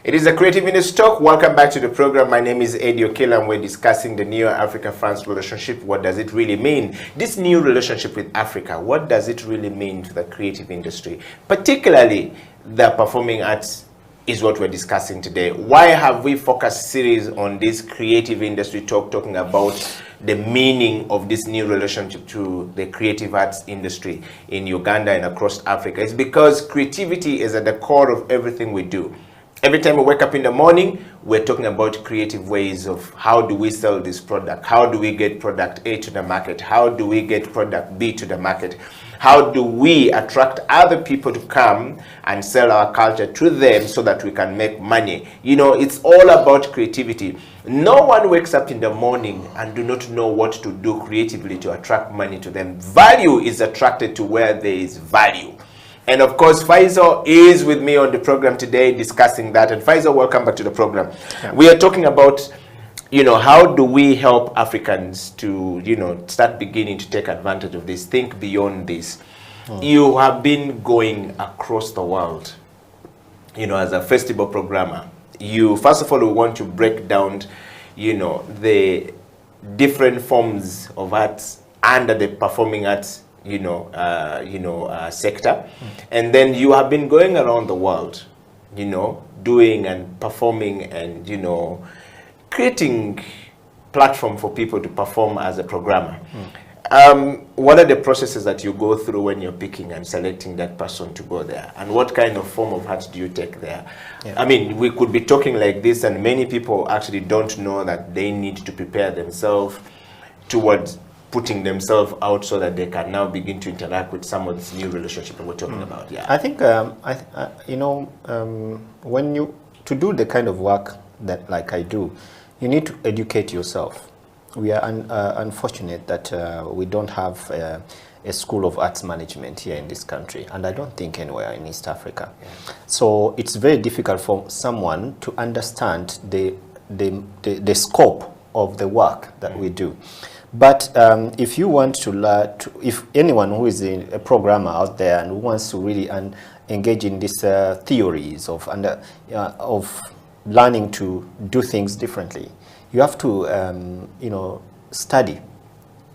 [SPEAKER 9] It is the Creative Industry Talk. Welcome back to the program. My name is Endiro Coffee, and we're discussing the new Africa-France relationship. What does it really mean? This new relationship with Africa, what does it really mean to the creative industry? Particularly the performing arts is what we're discussing today. Why have we focused series on this Creative Industry Talk, talking about the meaning of this new relationship to the creative arts industry in Uganda and across Africa? It's because creativity is at the core of everything we do. Every time we wake up in the morning, we're talking about creative ways of how do we sell this product? How do we get product A to the market? How do we get product B to the market? How do we attract other people to come and sell our culture to them so that we can make money? You know, it's all about creativity. No one wakes up in the morning and do not know what to do creatively to attract money to them. Value is attracted to where there is value. And of course, Faisal is with me on the program today discussing that. And Faisal, welcome back to the program. Yeah. We are talking about, you know, how do we help Africans to, you know, start beginning to take advantage of this, think beyond this. You have been going across the world, you know, as a festival programmer. You, first of all, we want to break down, you know, the different forms of arts under the performing arts sector. And then you have been going around the world, you know, doing and performing and, you know, creating platform for people to perform as a programmer. What are the processes that you go through when you're picking and selecting that person to go there? And what kind of form of art do you take there? Yeah. I mean, we could be talking like this and many people actually don't know that they need to prepare themselves towards putting themselves out so that they can now begin to interact with some of this new relationship that we're talking about. Yeah,
[SPEAKER 1] I think when you to do the kind of work that like I do, you need to educate yourself. We are unfortunate that we don't have a school of arts management here in this country, and I don't think anywhere in East Africa. Yeah. So it's very difficult for someone to understand the scope of the work that we do. But if you want to learn, if anyone who is a programmer out there and who wants to really engage in these theories of learning to do things differently, you have to study.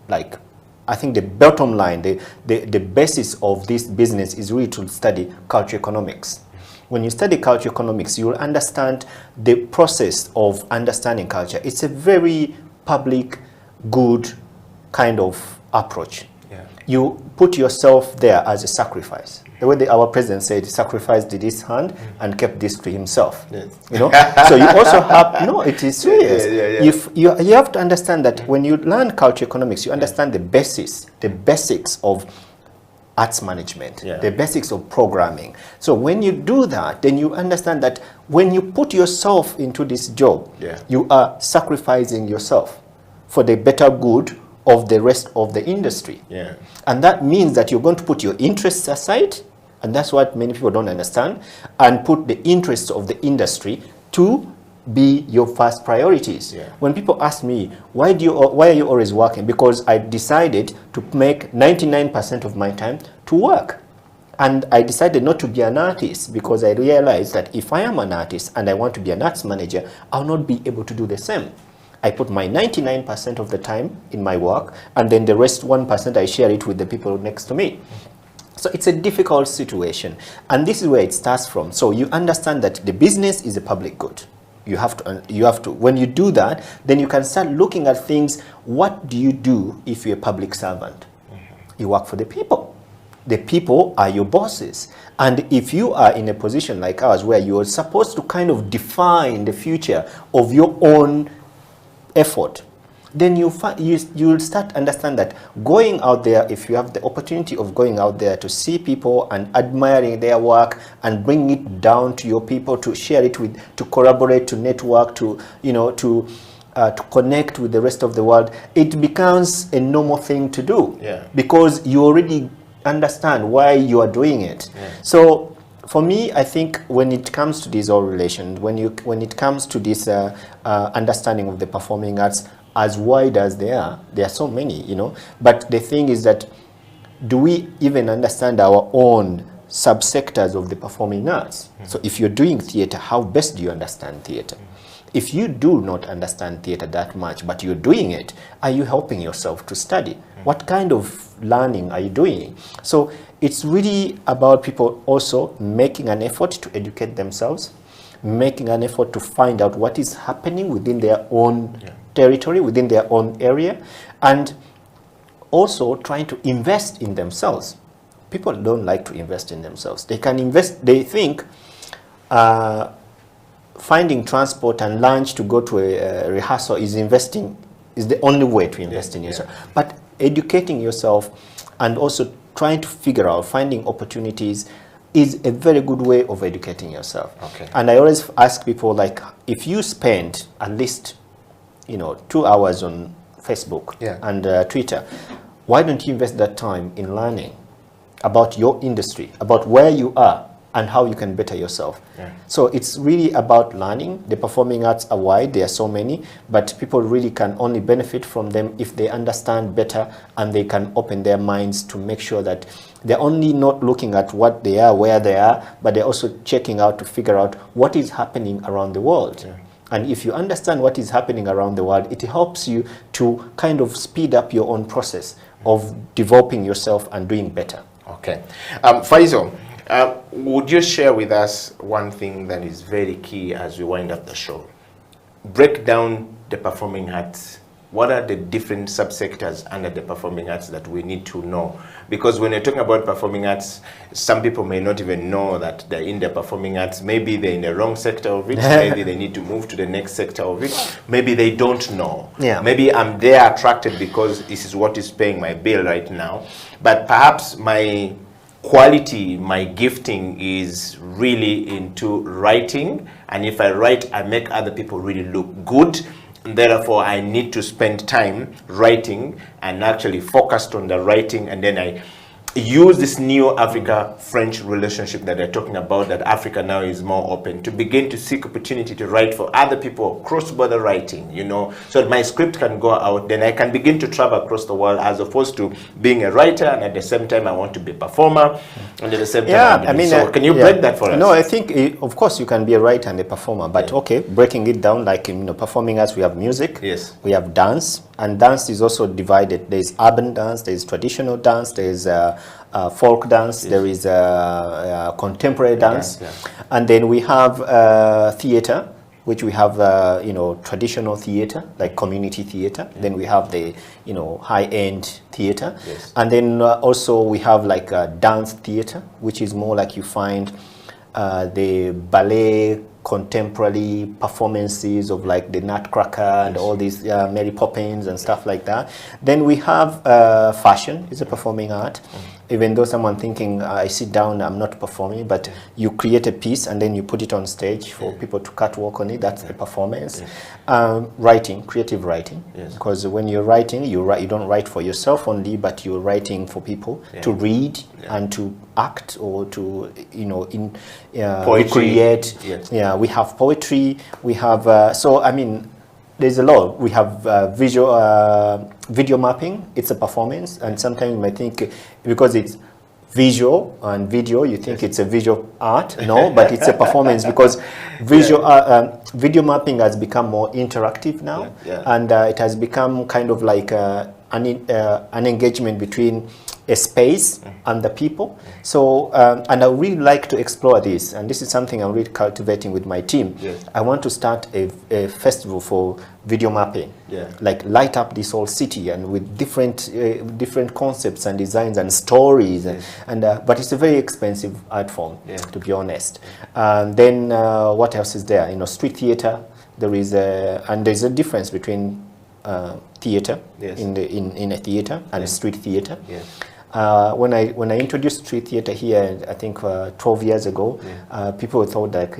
[SPEAKER 1] Like, I think the bottom line, the basis of this business is really to study culture economics. When you study culture economics, you will understand the process of understanding culture. It's a very public, good kind of approach. Yeah. You put yourself there as a sacrifice. The way our president said, sacrificed his hand and kept this to himself. Yes. You know, so you also have, no, it is serious. You have to understand that when you learn culture economics, you understand the basics of arts management, the basics of programming. So when you do that, then you understand that when you put yourself into this job, you are sacrificing yourself for the better good of the rest of the industry. Yeah. And that means that you're going to put your interests aside, and that's what many people don't understand, and put the interests of the industry to be your first priorities. Yeah. When people ask me, why are you always working? Because I decided to make 99% of my time to work. And I decided not to be an artist because I realized that if I am an artist and I want to be an arts manager, I'll not be able to do the same. I put my 99% of the time in my work, and then the rest 1% I share it with the people next to me. So it's a difficult situation, and this is where it starts from. So you understand that the business is a public good. You have to, when you do that, then you can start looking at things. What do you do if you're a public servant? You work for the people. The people are your bosses. And if you are in a position like ours where you're supposed to kind of define the future of your own effort, then you'll start to understand that going out there, if you have the opportunity of going out there to see people and admiring their work and bring it down to your people, to share it with, to collaborate, to network, to to connect with the rest of the world, it becomes a normal thing to do, because you already understand why you are doing it. So for me, I think when it comes to these all relations, when it comes to this understanding of the performing arts, as wide as there are so many, but the thing is that, do we even understand our own subsectors of the performing arts? So if you're doing theater, how best do you understand theater? If you do not understand theater that much, but you're doing it, are you helping yourself to study? What kind of learning are you doing? So it's really about people also making an effort to educate themselves, making an effort to find out what is happening within their own territory, within their own area, and also trying to invest in themselves. People don't like to invest in themselves. They can invest, they think finding transport and lunch to go to a rehearsal is the only way to invest in yourself. But educating yourself and also trying to figure out, finding opportunities, is a very good way of educating yourself. And I always ask people, like, if you spend at least 2 hours on Facebook and Twitter, why don't you invest that time in learning about your industry, about where you are and how you can better yourself? So it's really about learning. The performing arts are wide, there are so many, but people really can only benefit from them if they understand better and they can open their minds to make sure that they're only not looking at what they are, where they are, but they're also checking out to figure out what is happening around the world. And if you understand what is happening around the world, it helps you to kind of speed up your own process of developing yourself and doing better.
[SPEAKER 9] Okay. Faisal, would you share with us one thing that is very key as we wind up the show? Break down the performing arts. What are the different subsectors under the performing arts that we need to know? Because when you're talking about performing arts, some people may not even know that they're in the performing arts. Maybe they're in the wrong sector of it. Maybe they need to move to the next sector of it. Maybe they don't know. Maybe I'm there attracted because this is what is paying my bill right now. But perhaps my quality, my gifting is really into writing. And if I write, I make other people really look good. Therefore, I need to spend time writing and actually focused on the writing, and then I use this new Africa-French relationship that they're talking about, that Africa now is more open, to begin to seek opportunity to write for other people, cross-border writing, so that my script can go out, then I can begin to travel across the world, as opposed to being a writer and at the same time I want to be a performer, and at the same time so can you break that for us?
[SPEAKER 1] No, I think, of course, you can be a writer and a performer, but okay, breaking it down, like in performing arts, we have music, we have dance, and dance is also divided. There's urban dance, there's traditional dance, there's folk dance, there is contemporary dance, and then we have theater, which we have traditional theater, like community theater. Then we have the high-end theater, and then also we have like dance theater, which is more like you find the ballet contemporary performances of like the Nutcracker and all these Mary Poppins and stuff like that. Then we have fashion is a performing art. Even though someone thinking I sit down, I'm not performing, but you create a piece and then you put it on stage for people to catwalk on it. That's the performance. Writing, creative writing, because when you're writing, you don't write for yourself only, but you're writing for people to read and to act or to create. We have poetry. We have so I mean, there's a lot. We have video mapping. It's a performance, and sometimes you might think because it's visual and video, you think it's a visual art. No, but it's a performance because video mapping has become more interactive now, and it has become kind of like an engagement between a space and the people. So, and I really like to explore this, and this is something I'm really cultivating with my team. I want to start a festival for video mapping, like light up this whole city and with different concepts and designs and stories, and but it's a very expensive art form, to be honest. And then what else is there? Street theater. There is and there's a difference between theater,
[SPEAKER 9] Yes.
[SPEAKER 1] in a theater and
[SPEAKER 9] Yes.
[SPEAKER 1] street theater.
[SPEAKER 9] Yes.
[SPEAKER 1] When I introduced street theater here, I think 12 years ago, people thought that,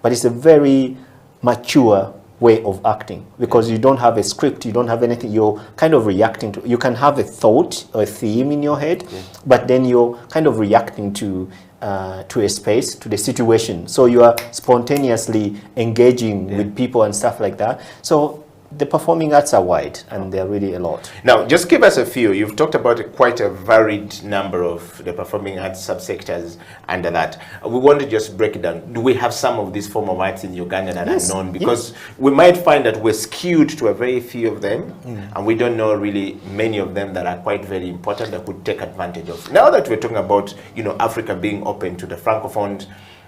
[SPEAKER 1] but it's a very mature way of acting, because you don't have a script, you don't have anything, you're kind of reacting to, you can have a thought or a theme in your head, but then you're kind of reacting to a space, to the situation. So you are spontaneously engaging with people and stuff like that. So the performing arts are wide, and they're really a lot.
[SPEAKER 9] Now, just give us a few. You've talked about quite a varied number of the performing arts subsectors under that. We want to just break it down. Do we have some of these form of arts in Uganda that are known? Because we might find that we're skewed to a very few of them, and we don't know really many of them that are quite very important that could take advantage of. Now that we're talking about, Africa being open to the Francophones,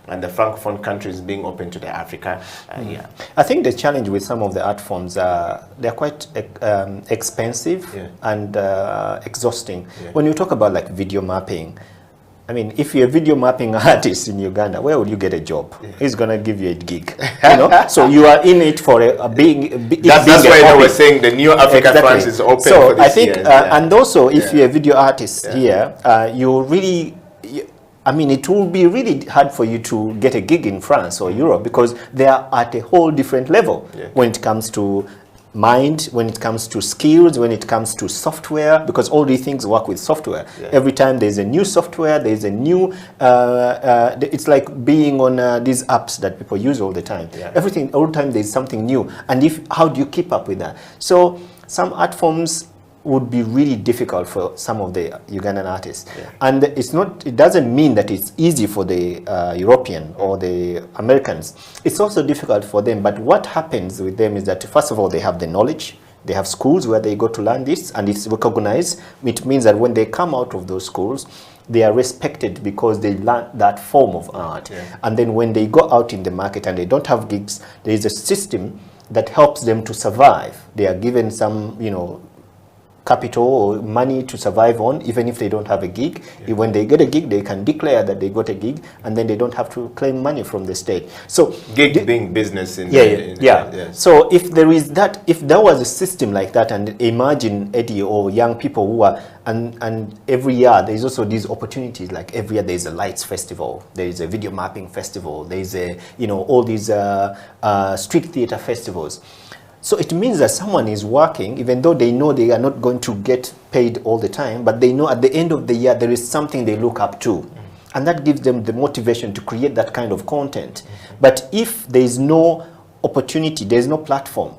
[SPEAKER 9] and the Francophone countries being open to the Africa.
[SPEAKER 1] I think the challenge with some of the art forms, they're quite expensive and exhausting. When you talk about like video mapping, I mean, if you're a video mapping artist in Uganda, where would you get a job? Who's going to give you a gig? So you are in it for a big.
[SPEAKER 9] That's why I was saying the new Africa France is open for this
[SPEAKER 1] I think, and also if you're a video artist here, you really. I mean, it will be really hard for you to get a gig in France or Europe, because they are at a whole different level when it comes to mind, when it comes to skills, when it comes to software, because all these things work with software. Every time there's a new software, there's a new, it's like being on these apps that people use all the time. All the time there's something new. And how do you keep up with that? So some art forms would be really difficult for some of the Ugandan artists. And it doesn't mean that it's easy for the European or the Americans. It's also difficult for them, but what happens with them is that, first of all, they have the knowledge, they have schools where they go to learn this, and it's recognized. It means that when they come out of those schools, they are respected because they learn that form of art. And then when they go out in the market and they don't have gigs, there is a system that helps them to survive. They are given some, capital or money to survive on, even if they don't have a gig. When they get a gig, they can declare that they got a gig, and then they don't have to claim money from the state. So
[SPEAKER 9] gig being business in
[SPEAKER 1] So if there was a system like that, and imagine Eddie or young people who are, and every year there's also these opportunities, like every year there's a lights festival, there is a video mapping festival, there's a all these street theater festivals. So it means that someone is working, even though they know they are not going to get paid all the time, but they know at the end of the year there is something they look up to. And that gives them the motivation to create that kind of content. But if there is no opportunity, there is no platform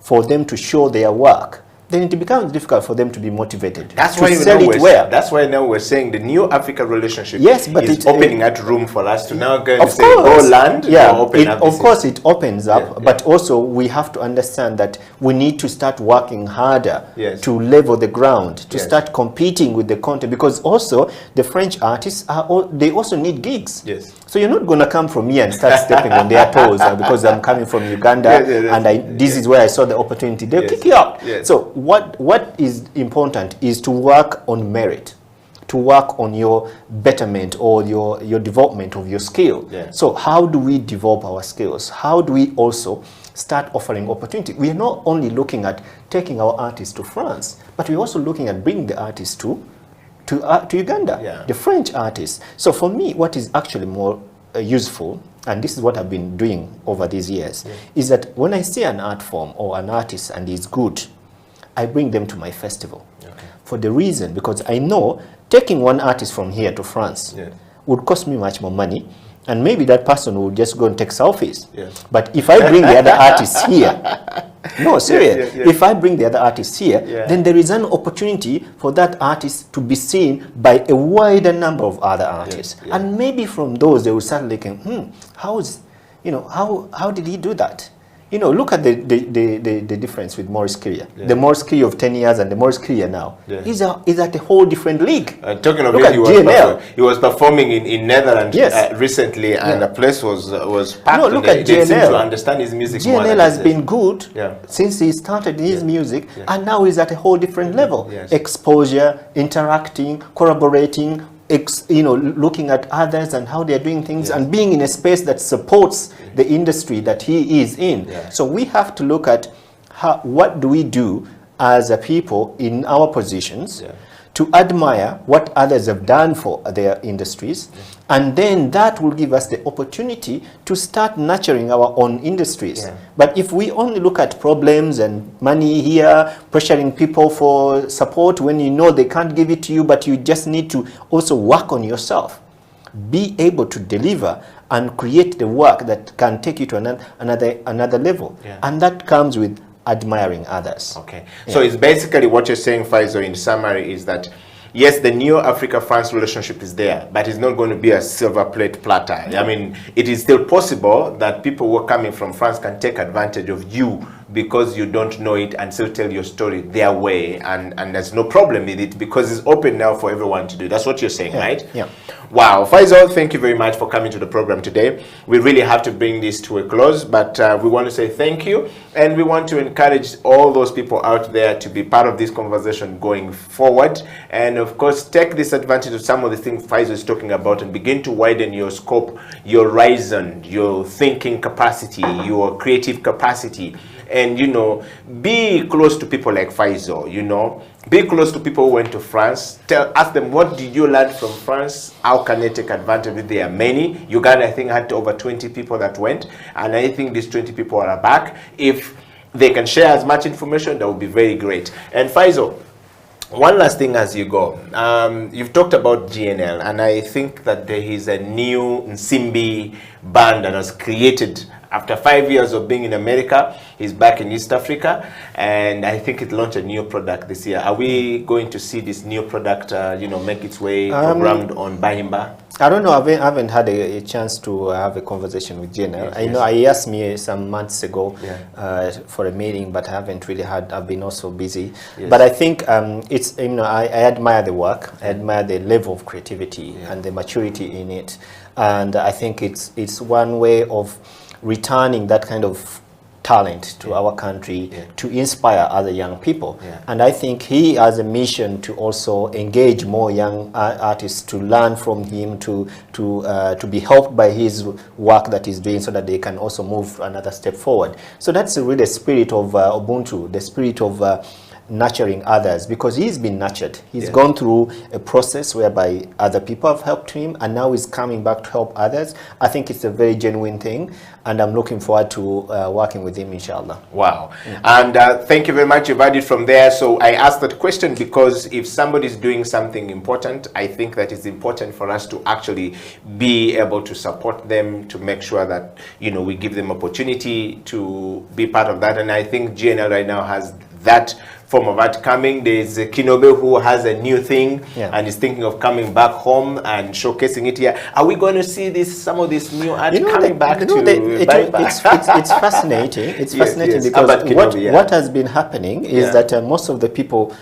[SPEAKER 1] for them to show their work, then it becomes difficult for them to be motivated.
[SPEAKER 9] That's why now we're saying the new Africa relationship is opening that room for us to now go and say, go land, go open up.
[SPEAKER 1] Of course it opens up, but also we have to understand that we need to start working harder to level the ground, to start competing with the content, because also the French artists, they also need gigs. So you're not going to come from here and start stepping on their toes because I'm coming from Uganda and this is where I saw the opportunity. They'll kick you out. So what is important is to work on merit, to work on your betterment or your development of your skill. So how do we develop our skills? How do we also start offering opportunity? We are not only looking at taking our artists to France, but we're also looking at bringing the artists to Uganda, the French artists. So for me, what is actually more useful, and this is what I've been doing over these years, is that when I see an art form or an artist and he's good, I bring them to my festival. For the reason, because I know taking one artist from here to France would cost me much more money, and maybe that person will just go and take selfies. But if I bring the other artists here, no, serious. If I bring the other artists here, then there is an opportunity for that artist to be seen by a wider number of other artists. And maybe from those, they will start looking, how did he do that? Look at the difference with Maurice Kiria. The Maurice Kiria of 10 years and the Maurice Kiria now is at a whole different league.
[SPEAKER 9] Talking of
[SPEAKER 1] Look
[SPEAKER 9] it, he was performing in Netherlands recently, and the place was packed.
[SPEAKER 1] No, look at
[SPEAKER 9] they seem
[SPEAKER 1] GNL.
[SPEAKER 9] to understand his music more.
[SPEAKER 1] GNL has been good since he started his music, and now he's at a whole different level. Exposure, interacting, collaborating, looking at others and how they're doing things, and being in a space that supports the industry that he is in. So we have to look at what do we do as a people in our positions to admire what others have done for their industries, and then that will give us the opportunity to start nurturing our own industries. But if we only look at problems and money here, pressuring people for support when you know they can't give it to you, but you just need to also work on yourself, be able to deliver and create the work that can take you to another level. And that comes with admiring others.
[SPEAKER 9] Okay. So it's basically what you're saying, Faisal, in summary, is that yes, the new Africa-France relationship is there, but it's not going to be a silver plate platter. I mean, it is still possible that people who are coming from France can take advantage of you because you don't know it and still tell your story their way, and there's no problem with it because it's open now for everyone to do. That's what you're saying, right?
[SPEAKER 1] Yeah.
[SPEAKER 9] Wow, Faisal, thank you very much for coming to the program today. We really have to bring this to a close, but we want to say thank you, and we want to encourage all those people out there to be part of this conversation going forward, and of course take this advantage of some of the things Faisal is talking about and begin to widen your scope, your horizon, your thinking capacity, your creative capacity. And, you know, be close to people like Faisal, you know. Be close to people who went to France. Ask them, what did you learn from France? How can they take advantage of it? There are many. Uganda, I think, had over 20 people that went. And I think these 20 people are back. If they can share as much information, that would be very great. And Faisal, one last thing as you go. You've talked about GNL, and I think that there is a new Nsimbi band that was created after 5 years of being in America. He's back in East Africa, and I think it launched a new product this year. Are we going to see this new product, you know, make its way programmed on Bahimba?
[SPEAKER 1] I don't know. I haven't had a chance to have a conversation with GNL. I know he asked me some months ago for a meeting, but I haven't really had. I've been also busy. But I think it's, you know, I admire the work. I admire the level of creativity and the maturity in it, and I think it's one way of returning that kind of talent to our country to inspire other young people. And I think he has a mission to also engage more young artists to learn from him, to be helped by his work that he's doing so that they can also move another step forward. So that's really the spirit of Ubuntu, the spirit of nurturing others, because he's been nurtured. He's gone through a process whereby other people have helped him, and now he's coming back to help others. I think it's a very genuine thing, and I'm looking forward to working with him, inshallah.
[SPEAKER 9] Wow. And thank you very much. You've had it from there. So I asked that question because if somebody's doing something important, I think that it's important for us to actually be able to support them, to make sure that, you know, we give them opportunity to be part of that. And I think GNL right now has that form of art coming. There's Kinobe who has a new thing and is thinking of coming back home and showcasing it here. Are we going to see some of this new art coming back to
[SPEAKER 1] it's fascinating. It's fascinating because what has been happening is that most of the people,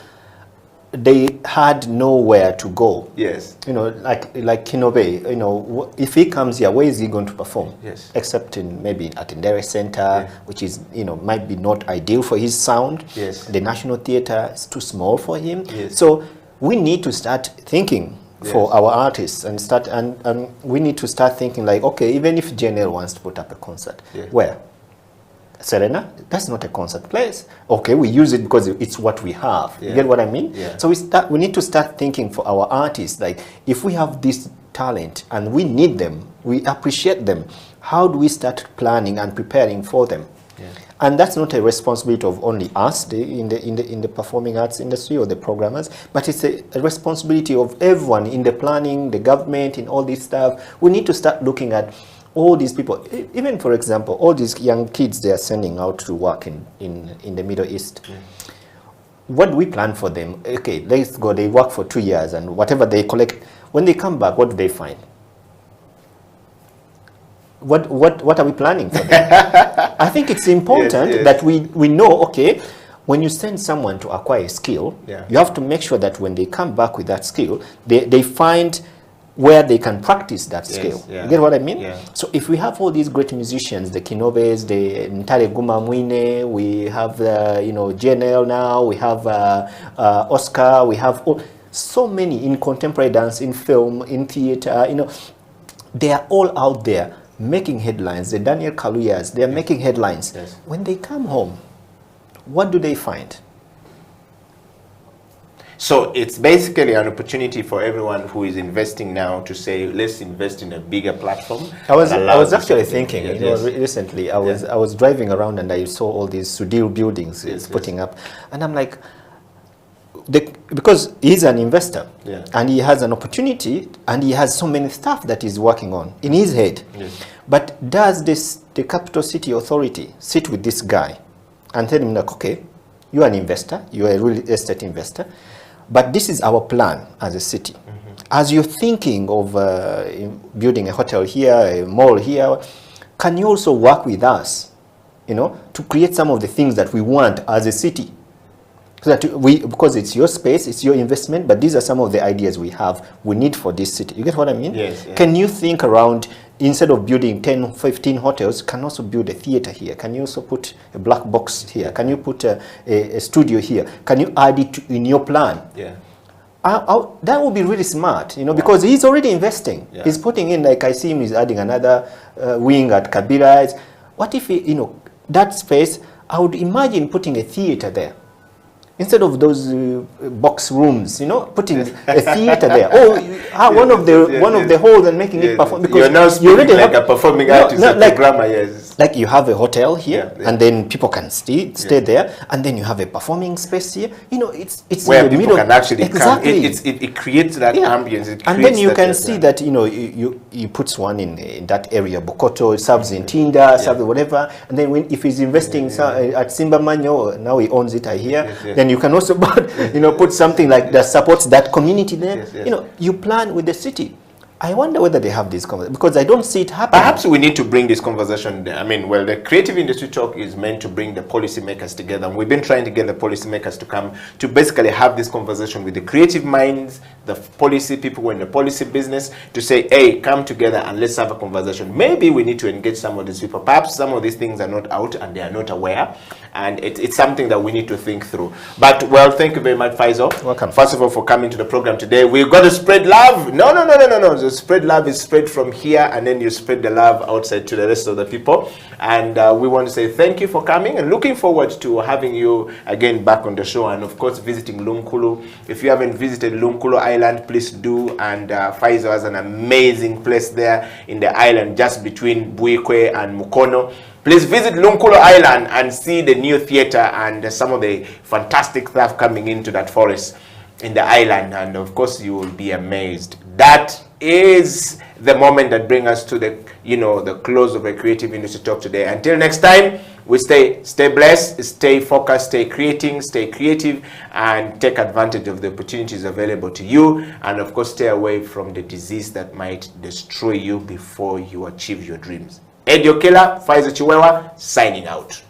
[SPEAKER 1] they had nowhere to go. You know, like Kinobe, you know, if he comes here, where is he going to perform? Except in maybe at Endiro Center, which is, you know, might be not ideal for his sound. The National Theatre is too small for him. So we need to start thinking for our artists and start, and we need to start thinking like, okay, even if JNL wants to put up a concert, where? Serena, that's not a concert place. Okay, we use it because it's what we have. You get what I mean? So we need to start thinking for our artists, like if we have this talent and we need them, we appreciate them, how do we start planning and preparing for them? And that's not a responsibility of only us in the performing arts industry or the programmers, but it's a responsibility of everyone in the planning, the government, in all this stuff. We need to start looking at all these people, even for example, all these young kids they are sending out to work in the Middle East. What do we plan for them? Okay, let's go, they work for 2 years and whatever they collect, when they come back, what do they find? What are we planning for them? I think it's important that we know, okay, when you send someone to acquire a skill, you have to make sure that when they come back with that skill, they find where they can practice that skill. You get what I mean? So if we have all these great musicians, the Kinobes, the Ntale Guma Mwine, we have the, you know, JNL now, we have Oscar, we have so many in contemporary dance, in film, in theater, you know, they are all out there making headlines. The Daniel Kaluyas, they are making headlines. When they come home, what do they find?
[SPEAKER 9] So it's basically an opportunity for everyone who is investing now to say, let's invest in a bigger platform.
[SPEAKER 1] I was actually thinking,
[SPEAKER 9] yes.
[SPEAKER 1] Recently I was driving around and I saw all these Sudil buildings putting up, and I'm like, because he's an investor and he has an opportunity and he has so many stuff that he's working on in his head.
[SPEAKER 9] Yes.
[SPEAKER 1] But does the capital city authority sit with this guy and tell him, like, okay, you're an investor, you're a real estate investor, but this is our plan as a city. As you're thinking of building a hotel here, a mall here, can you also work with us, to create some of the things that we want as a city? So that because it's your space, it's your investment, but these are some of the ideas we need for this city. You get what I mean?
[SPEAKER 9] Yes.
[SPEAKER 1] Can you think around, instead of building 10, 15 hotels, can also build a theater here? Can you also put a black box here? Can you put a studio here? Can you add it in your plan?
[SPEAKER 9] Yeah.
[SPEAKER 1] That would be really smart, because he's already investing. Yeah. He's putting in, like I see him, he's adding another wing at Kabira's. What if, that space, I would imagine putting a theater there. Instead of those box rooms, putting a theater there. One of the halls and making it perform. Because
[SPEAKER 9] you're now speaking like a performing artist, a programmer, yes.
[SPEAKER 1] Like you have a hotel here, and then people can stay there, and then you have a performing space here. It's
[SPEAKER 9] where
[SPEAKER 1] in the
[SPEAKER 9] people
[SPEAKER 1] middle.
[SPEAKER 9] can actually come.
[SPEAKER 1] Exactly.
[SPEAKER 9] It creates that ambience.
[SPEAKER 1] And then you can see that you put one in that area. Bokoto serves in Tinda, serves whatever, and then if he's investing at Simba Manyo, now he owns it. I hear. Then you can also put something like that supports that community there. You plan with the city. I wonder whether they have this conversation, because I don't see it happening.
[SPEAKER 9] Perhaps we need to bring this conversation there. The Creative Industry Talk is meant to bring the policymakers together. And we've been trying to get the policymakers to come to basically have this conversation with the creative minds, the policy people who are in the policy business, to say, hey, come together and let's have a conversation. Maybe we need to engage some of these people. Perhaps some of these things are not out and they are not aware. And it's something that we need to think through. But, well, thank you very much, Faisal.
[SPEAKER 1] Welcome.
[SPEAKER 9] First of all, for coming to the program today. We've got to spread love. No. The spread love is spread from here, and then you spread the love outside to the rest of the people. And we want to say thank you for coming, and looking forward to having you again back on the show, and of course visiting Lunkulu. If you haven't visited Lunkulu Island, please do. And Faisal has an amazing place there in the island just between Buikwe and Mukono. Please visit Lunkulu Island and see the new theater and some of the fantastic stuff coming into that forest in the island, and of course you will be amazed. That is the moment that brings us to the the close of the Creative Industry Talk today. Until next time, we stay blessed, stay focused, stay creating, stay creative, and take advantage of the opportunities available to you, and of course stay away from the disease that might destroy you before you achieve your dreams. Edio Killer, Faisal Chiwewa, signing out.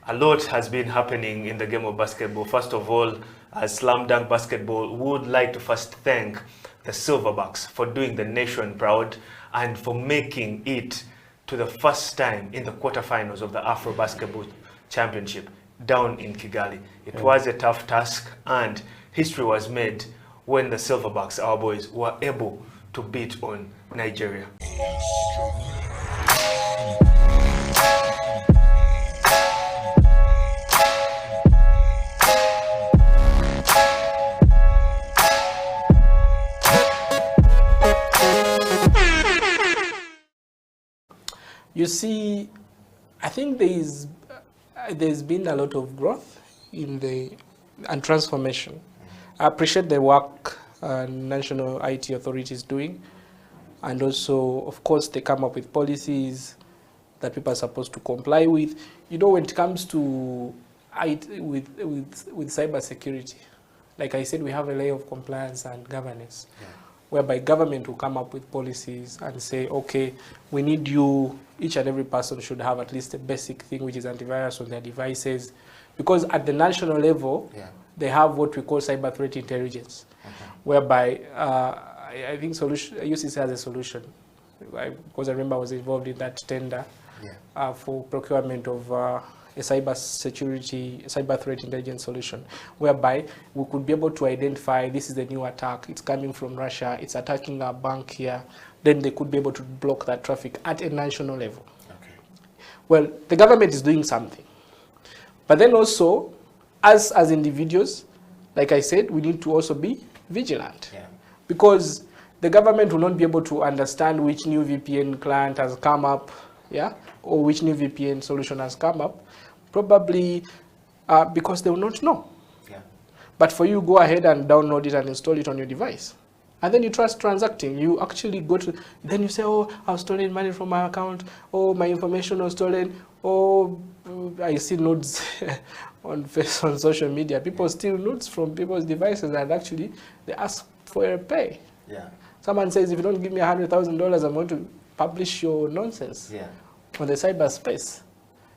[SPEAKER 20] A lot has been happening in the game of basketball. First of all, as Slam Dunk Basketball, we would like to first thank the Silverbacks for doing the nation proud and for making it to the first time in the quarterfinals of the Afro Basketball Championship down in Kigali. It was a tough task, and history was made when the Silverbacks, our boys, were able to beat on Nigeria.
[SPEAKER 2] You see, I think there's been a lot of growth and transformation. I appreciate the work national IT authority is doing. And also, of course, they come up with policies that people are supposed to comply with. You know, when it comes to IT, with cyber security, like I said, we have a layer of compliance and governance, whereby government will come up with policies and say, okay, we need you, each and every person should have at least a basic thing, which is antivirus on their devices. Because at the national level, they have what we call cyber threat intelligence, whereby I think UCC has a solution. Because I remember I was involved in that tender for procurement of a cyber threat intelligence solution, whereby we could be able to identify this is the new attack, it's coming from Russia, it's attacking our bank here, then they could be able to block that traffic at a national level. Well, the government is doing something. But then also, as individuals, like I said, we need to also be vigilant. Because the government will not be able to understand which new VPN client has come up, or which new VPN solution has come up, probably because they will not know. But for you, go ahead and download it and install it on your device. And then you trust transacting. You actually go to, then you say, oh, I've stolen money from my account. Oh, my information was stolen. Oh, I see nodes on social media. People steal nodes from people's devices and actually they ask for a pay. Someone says, if you don't give me $100,000, I'm going to publish your nonsense on the cyberspace.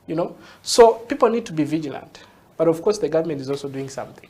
[SPEAKER 2] You know, so people need to be vigilant. But of course, the government is also doing something.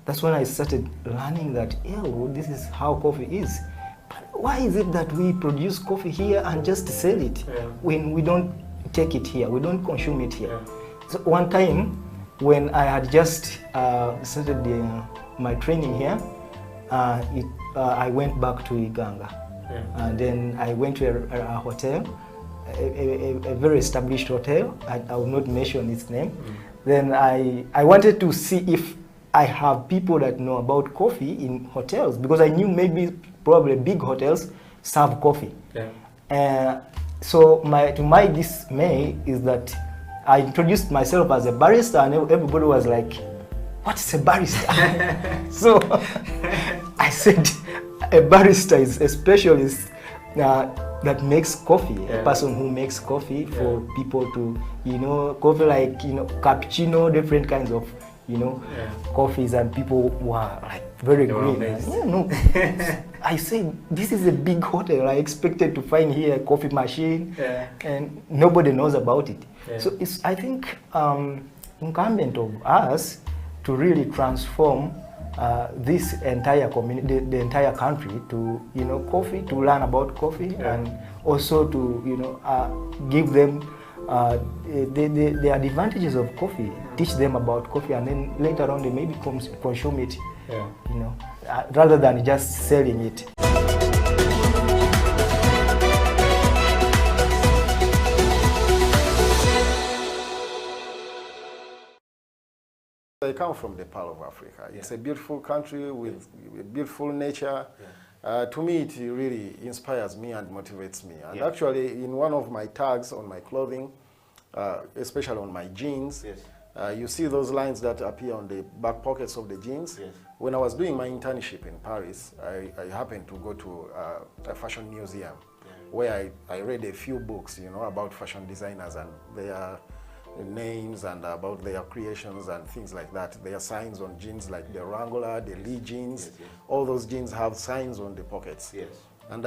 [SPEAKER 17] That's when I started learning that, this is how coffee is. But why is it that we produce coffee here and just sell it when we don't take it here, we don't consume it here? So one time when I had just started my training here, I went back to Uganda. And then I went to a hotel, a very established hotel. I will not mention its name. Then I wanted to see if I have people that know about coffee in hotels, because I knew probably big hotels serve coffee. So to my dismay is that I introduced myself as a barista and everybody was like, what's a barista? So I said, a barista is a specialist that makes coffee, a person who makes coffee for people to, coffee like, cappuccino, different kinds of coffees, and people were like very green. I said, this is a big hotel. I expected to find here a coffee machine, and nobody knows about it. So it's, I think, incumbent of us to really transform this entire community, the entire country, to coffee, to learn about coffee, and also to give them the advantages of coffee, teach them about coffee, and then later on they maybe consume it, rather than just selling it.
[SPEAKER 5] I come from the Pearl of Africa. It's a beautiful country with beautiful nature. To me, it really inspires me and motivates me. And actually, in one of my tags on my clothing, especially on my jeans, you see those lines that appear on the back pockets of the jeans. When I was doing my internship in Paris, I happened to go to a fashion museum where I read a few books, about fashion designers and their names and about their creations and things like that. There are signs on jeans like the Wrangler, the Lee jeans. All those jeans have signs on the pockets. And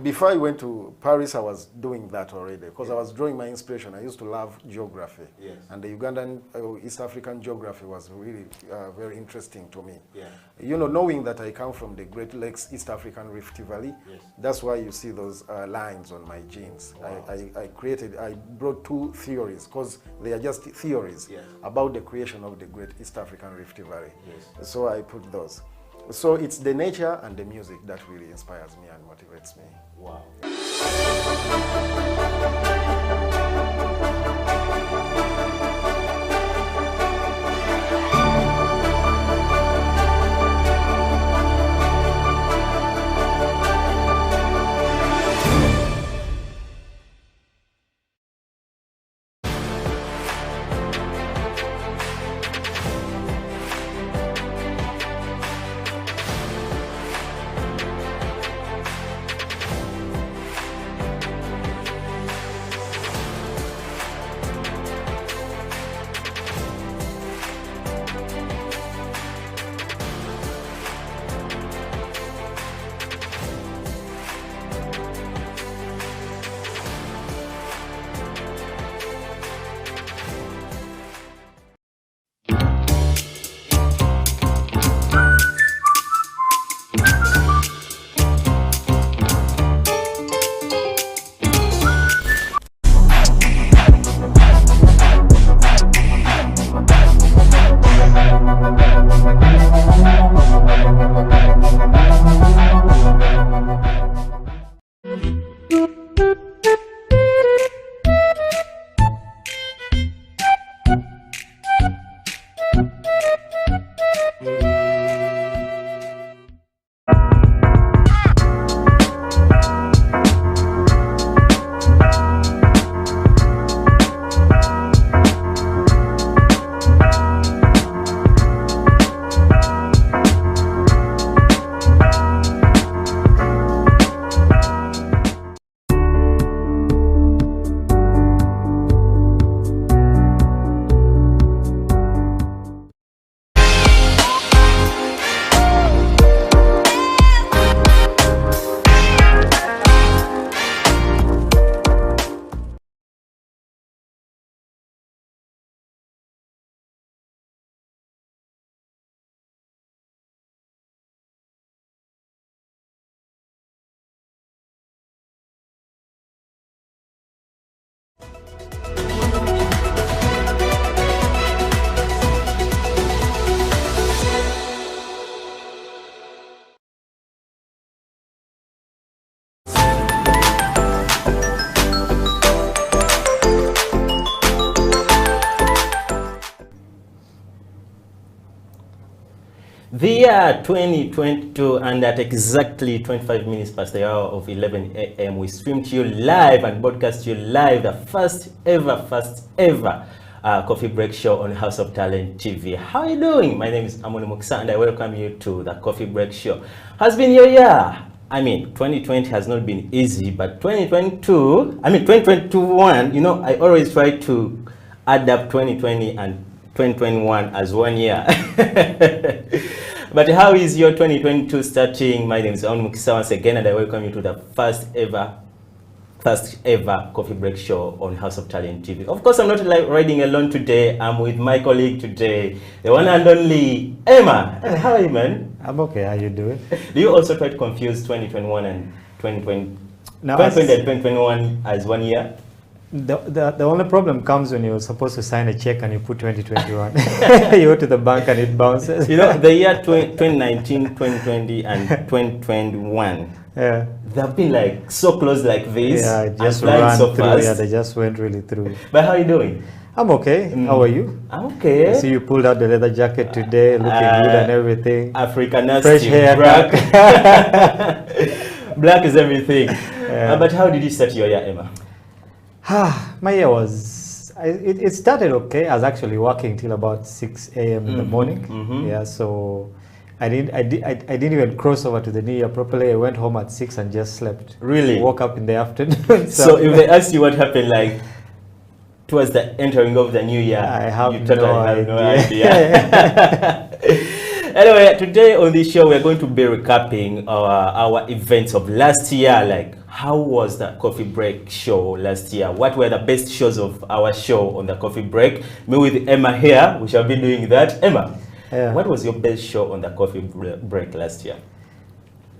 [SPEAKER 5] Before I went to Paris, I was doing that already because I was drawing my inspiration. I used to love geography.
[SPEAKER 9] Yes.
[SPEAKER 5] And the Ugandan, East African geography was really very interesting to me.
[SPEAKER 9] Yeah.
[SPEAKER 5] You know, knowing that I come from the Great Lakes, East African Rift Valley,
[SPEAKER 9] Yes.
[SPEAKER 5] that's why you see those lines on my jeans.
[SPEAKER 9] Wow.
[SPEAKER 5] I brought two theories because they are just theories about the creation of the Great East African Rift Valley.
[SPEAKER 9] Yes.
[SPEAKER 5] So I put those. So it's the nature and the music that really inspires me and motivates me.
[SPEAKER 9] Wow.
[SPEAKER 1] The year 2022, and at exactly 25 minutes past the hour of 11 a.m. we stream to you live and broadcast to you live the first ever coffee break show on House of Talent TV. How are you doing? My name is Amoni Mukisa and I welcome you to the coffee break show. Has been your year. I mean, 2020 has not been easy, but 2021, you know, I always try to add up 2020 and 2021 as 1 year. But how is your 2022 starting? My name is Amoni Mukisa once again, and I welcome you to the first ever coffee break show on House of Talent TV. Of course, I'm not riding alone today. I'm with my colleague today, the one and only Emma. How are you, man?
[SPEAKER 3] I'm okay. How you doing?
[SPEAKER 1] Do you also try to confuse 2021 and 2020?
[SPEAKER 3] No,
[SPEAKER 1] 2020 and 2021 as 1 year?
[SPEAKER 3] The only problem comes when you're supposed to sign a check and you put 2021. You go to the bank and it bounces.
[SPEAKER 1] You know, the year 2019, 2020, and 2021.
[SPEAKER 3] Yeah.
[SPEAKER 1] They've been like so close like this.
[SPEAKER 3] Yeah, it just
[SPEAKER 1] and
[SPEAKER 3] ran
[SPEAKER 1] so
[SPEAKER 3] through.
[SPEAKER 1] fast.
[SPEAKER 3] Yeah, they just went really through.
[SPEAKER 1] But how are you doing?
[SPEAKER 3] I'm okay. How are you?
[SPEAKER 1] I'm okay.
[SPEAKER 3] I see you pulled out the leather jacket today, looking good and everything.
[SPEAKER 1] African
[SPEAKER 3] fresh hair,
[SPEAKER 1] black. Black is everything. Yeah. But how did you start your year, Emma?
[SPEAKER 3] My year was, it started okay. I was actually working till about 6 a.m. in the morning. Yeah, so I didn't even cross over to the new year properly. I went home at 6 and just slept.
[SPEAKER 1] Really?
[SPEAKER 3] Woke up in the afternoon.
[SPEAKER 1] So if they ask you what happened, like towards the entering of the new year,
[SPEAKER 3] I have
[SPEAKER 1] you totally
[SPEAKER 3] no
[SPEAKER 1] have no
[SPEAKER 3] idea.
[SPEAKER 1] idea. Anyway, today on this show, we're going to be recapping our events of last year. Like, how was the coffee break show last year? What were the best shows of our show on the coffee break? Me with Emma here, we shall be doing that. Emma, what was your best show on the coffee break last year?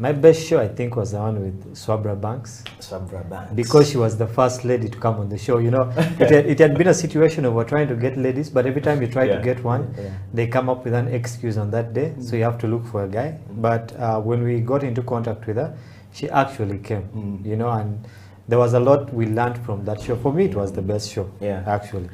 [SPEAKER 3] My best show, I think, was the one with Swabra Banks.
[SPEAKER 1] Swabra Banks.
[SPEAKER 3] Because she was the first lady to come on the show. You know, it had been a situation of we're trying to get ladies, but every time you try to get one, they come up with an excuse on that day. So you have to look for a guy. But when we got into contact with her, she actually came, you know, and there was a lot we learned from that show. For me, it was the best show, actually.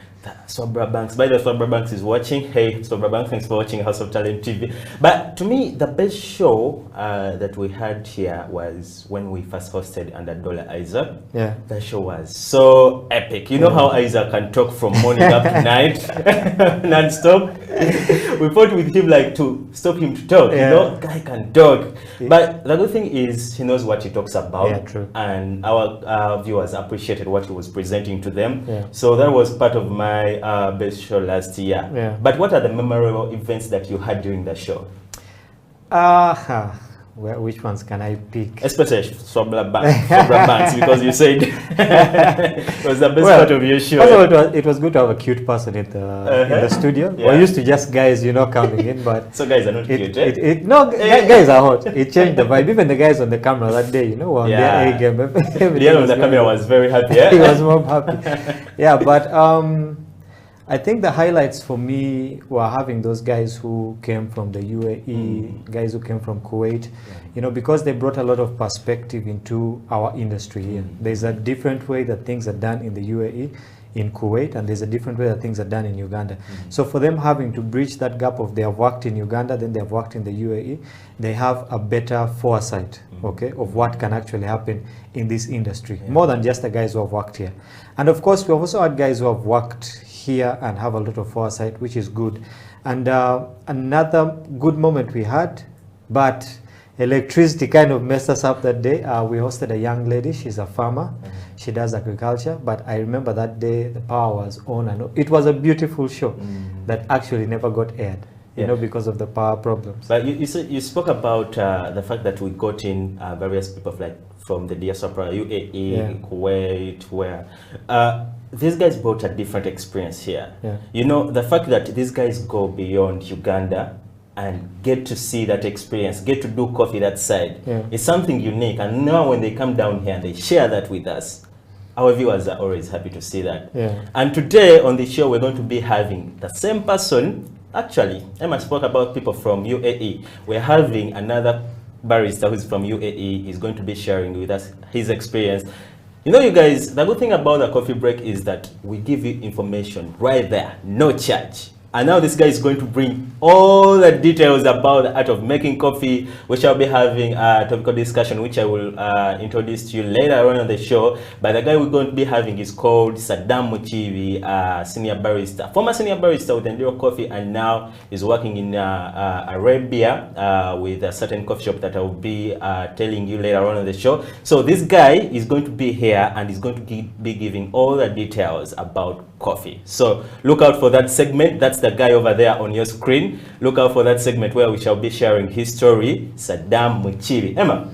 [SPEAKER 1] Swabra Banks. By the way, Swabra Banks is watching. Hey, Swabra Banks, thanks for watching House of Talent TV. But to me, the best show that we had here was when we first hosted under Dollar Isaac.
[SPEAKER 3] Yeah.
[SPEAKER 1] That show was so epic. You know how Isaac can talk from morning up to night, non-stop? We fought with him like to stop him to talk. You know, guy can talk. But the good thing is he knows what he talks about.
[SPEAKER 3] Yeah, true.
[SPEAKER 1] And our viewers appreciated what he was presenting to them. So that was part of my best show last year. But what are the memorable events that you had during the show?
[SPEAKER 3] Well, which ones can I pick?
[SPEAKER 1] Especially Swabra Banks, because you said it was the best part of your show.
[SPEAKER 3] First of all, it was good to have a cute person in the studio. We're used to just guys, you know, coming in, but
[SPEAKER 1] so guys are not cute.
[SPEAKER 3] No, guys are hot. It changed the vibe. Even the guys on the camera that day, you know, were on their A game.
[SPEAKER 1] The guy on the camera was very happy.
[SPEAKER 3] He was more happy. Yeah, but I think the highlights for me were having those guys who came from the UAE, guys who came from Kuwait, you know, because they brought a lot of perspective into our industry here. There's a different way that things are done in the UAE, in Kuwait, and there's a different way that things are done in Uganda. So for them having to bridge that gap of they have worked in Uganda, then they have worked in the UAE, they have a better foresight, okay, of what can actually happen in this industry, more than just the guys who have worked here. And of course, we've also had guys who have worked here and have a lot of foresight, which is good. And another good moment we had, but electricity kind of messed us up that day. We hosted a young lady. She's a farmer. She does agriculture. But I remember that day the power was on, and it was a beautiful show that actually never got aired, you know, because of the power problems.
[SPEAKER 1] But you spoke about the fact that we got in various people from the diaspora, UAE, Kuwait, where these guys brought a different experience here. You know, the fact that these guys go beyond Uganda and get to see that experience, get to do coffee that side, it's something unique. And now when they come down here and they share that with us, our viewers are always happy to see that. And today on the show, we're going to be having the same person. Actually, Emma spoke about people from UAE. We're having another barista who's from UAE. He's going to be sharing with us his experience. You know, you guys, the good thing about the coffee break is that we give you information right there, no charge. And now this guy is going to bring all the details about the art of making coffee. We shall be having a topical discussion, which I will introduce to you later on the show. But the guy we're going to be having is called Sadam Mukiibi, Senior Barista. Former Senior Barista with Endiro Coffee, and now is working in Arabia with a certain coffee shop that I will be telling you later on the show. So this guy is going to be here and is going to be giving all the details about coffee. So look out for that segment. That's the guy over there on your screen. Look out for that segment where we shall be sharing his story, Sadam Mukiibi. Emma,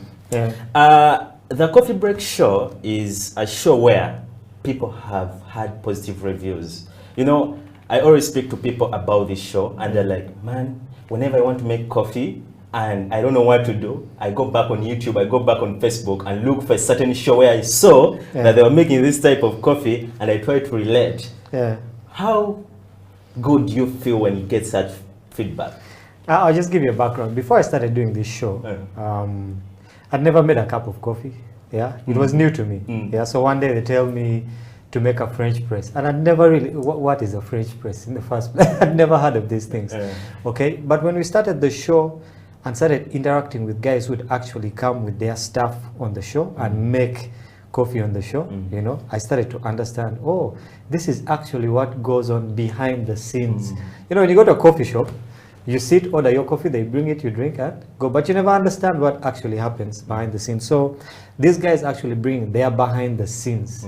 [SPEAKER 1] the Coffee Break Show is a show where people have had positive reviews. You know, I always speak to people about this show and they're like, man, whenever I want to make coffee and I don't know what to do, I go back on YouTube, I go back on Facebook and look for a certain show where I saw that they were making this type of coffee and I try to relate. How good do you feel when you get such feedback?
[SPEAKER 3] I'll just give you a background. Before I started doing this show, I'd never made a cup of coffee. It was new to me. So one day they tell me to make a French press, and I'd never really, what is a French press in the first place? I'd never heard of these things. Okay, but when we started the show and started interacting with guys who would actually come with their stuff on the show and make coffee on the show, you know, I started to understand, oh, this is actually what goes on behind the scenes. You know, when you go to a coffee shop, you sit, order your coffee, they bring it, you drink it, go, but you never understand what actually happens behind the scenes. So these guys actually bring their behind the scenes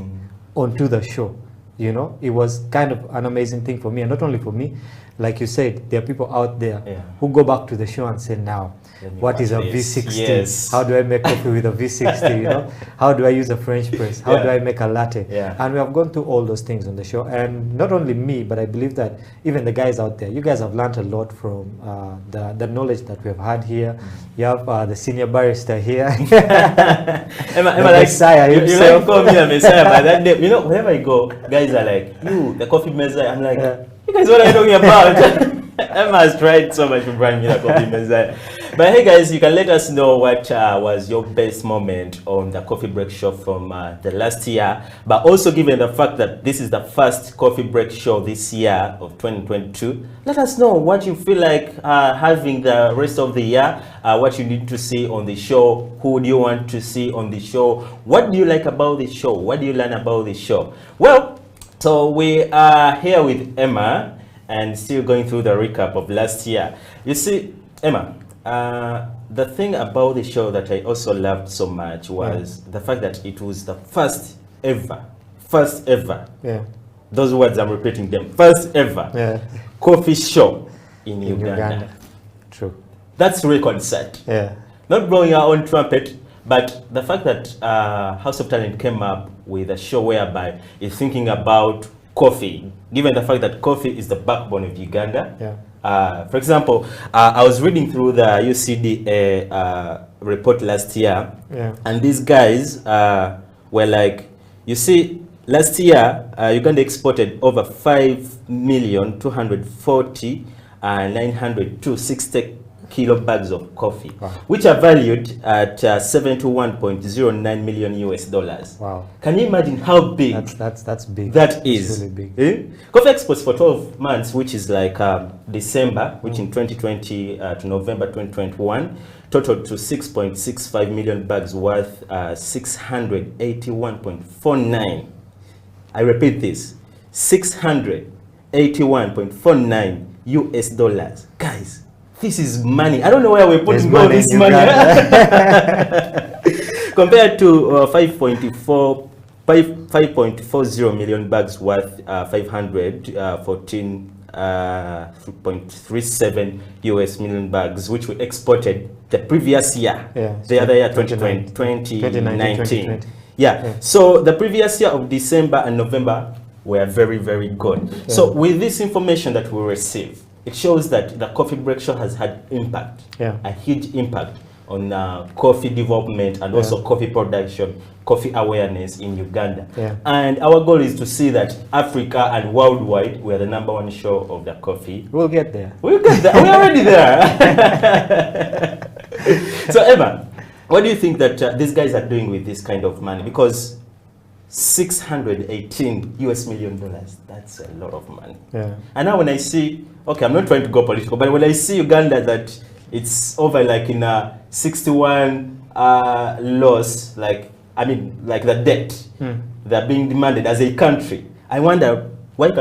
[SPEAKER 3] onto the show. You know, it was kind of an amazing thing for me, and not only for me, like you said, there are people out there who go back to the show and say, now, what is a V60?
[SPEAKER 9] Yes.
[SPEAKER 3] How do I make coffee with a V60? You know, how do I use a French press? How do I make a latte? And we have gone through all those things on the show. And not only me, but I believe that even the guys out there, you guys have learned a lot from the knowledge that we have had here. You have the senior barista here.
[SPEAKER 18] Emma like, you like call me a messiah, but that day, you know, wherever I go, guys are like, you, the coffee messiah. I'm like, you guys, what are you talking about? Emma has tried so much to bring me the coffee messiah. But hey guys, you can let us know what was your best moment on the coffee break show from the last year. But also, given the fact that this is the first coffee break show this year of 2022, let us know what you feel like having the rest of the year, what you need to see on the show, who do you want to see on the show, what do you like about the show, what do you learn about the show. Well, so we are here with Emma and still going through the recap of last year. You see, Emma, the thing about the show that I also loved so much was the fact that it was the first ever, those words I'm repeating them, first ever coffee show in Uganda.
[SPEAKER 3] True.
[SPEAKER 18] That's record set. Not blowing our own trumpet, but the fact that House of Talent came up with a show whereby it's thinking about coffee, given the fact that coffee is the backbone of Uganda. For example, I was reading through the UCDA report last year, and these guys were like, you see, last year Uganda exported over 5,240,960 kilo bags of coffee, which are valued at $71.09 million US.
[SPEAKER 3] Wow.
[SPEAKER 18] Can you imagine how big
[SPEAKER 3] that's big.
[SPEAKER 18] That is
[SPEAKER 3] really big.
[SPEAKER 18] Coffee exports for 12 months, which is like December, which in 2020 to November 2021, totaled to 6.65 million bags worth 681.49. I repeat this, 681.49 US dollars. Guys, this is money. I don't know where we're putting all this money. Compared to 5.40 million bags worth 514.37 US million bags, which we exported the previous year, the other year, 2019. So the previous year of December and November were very, very good. So with this information that we receive, it shows that the coffee break show has had impact, a huge impact on coffee development and also coffee production, coffee awareness in Uganda. And our goal is to see that Africa and worldwide, we are the #1 show of the coffee.
[SPEAKER 3] We'll get there.
[SPEAKER 18] We'll get there. We're already there. So Emma, what do you think that these guys are doing with this kind of money? Because $618 million, that's a lot of money. And now when I see, okay, I'm not trying to go political, but when I see Uganda that it's over like in a 61 loss, like, I mean, like the debt, they're being demanded as a country, I wonder why can't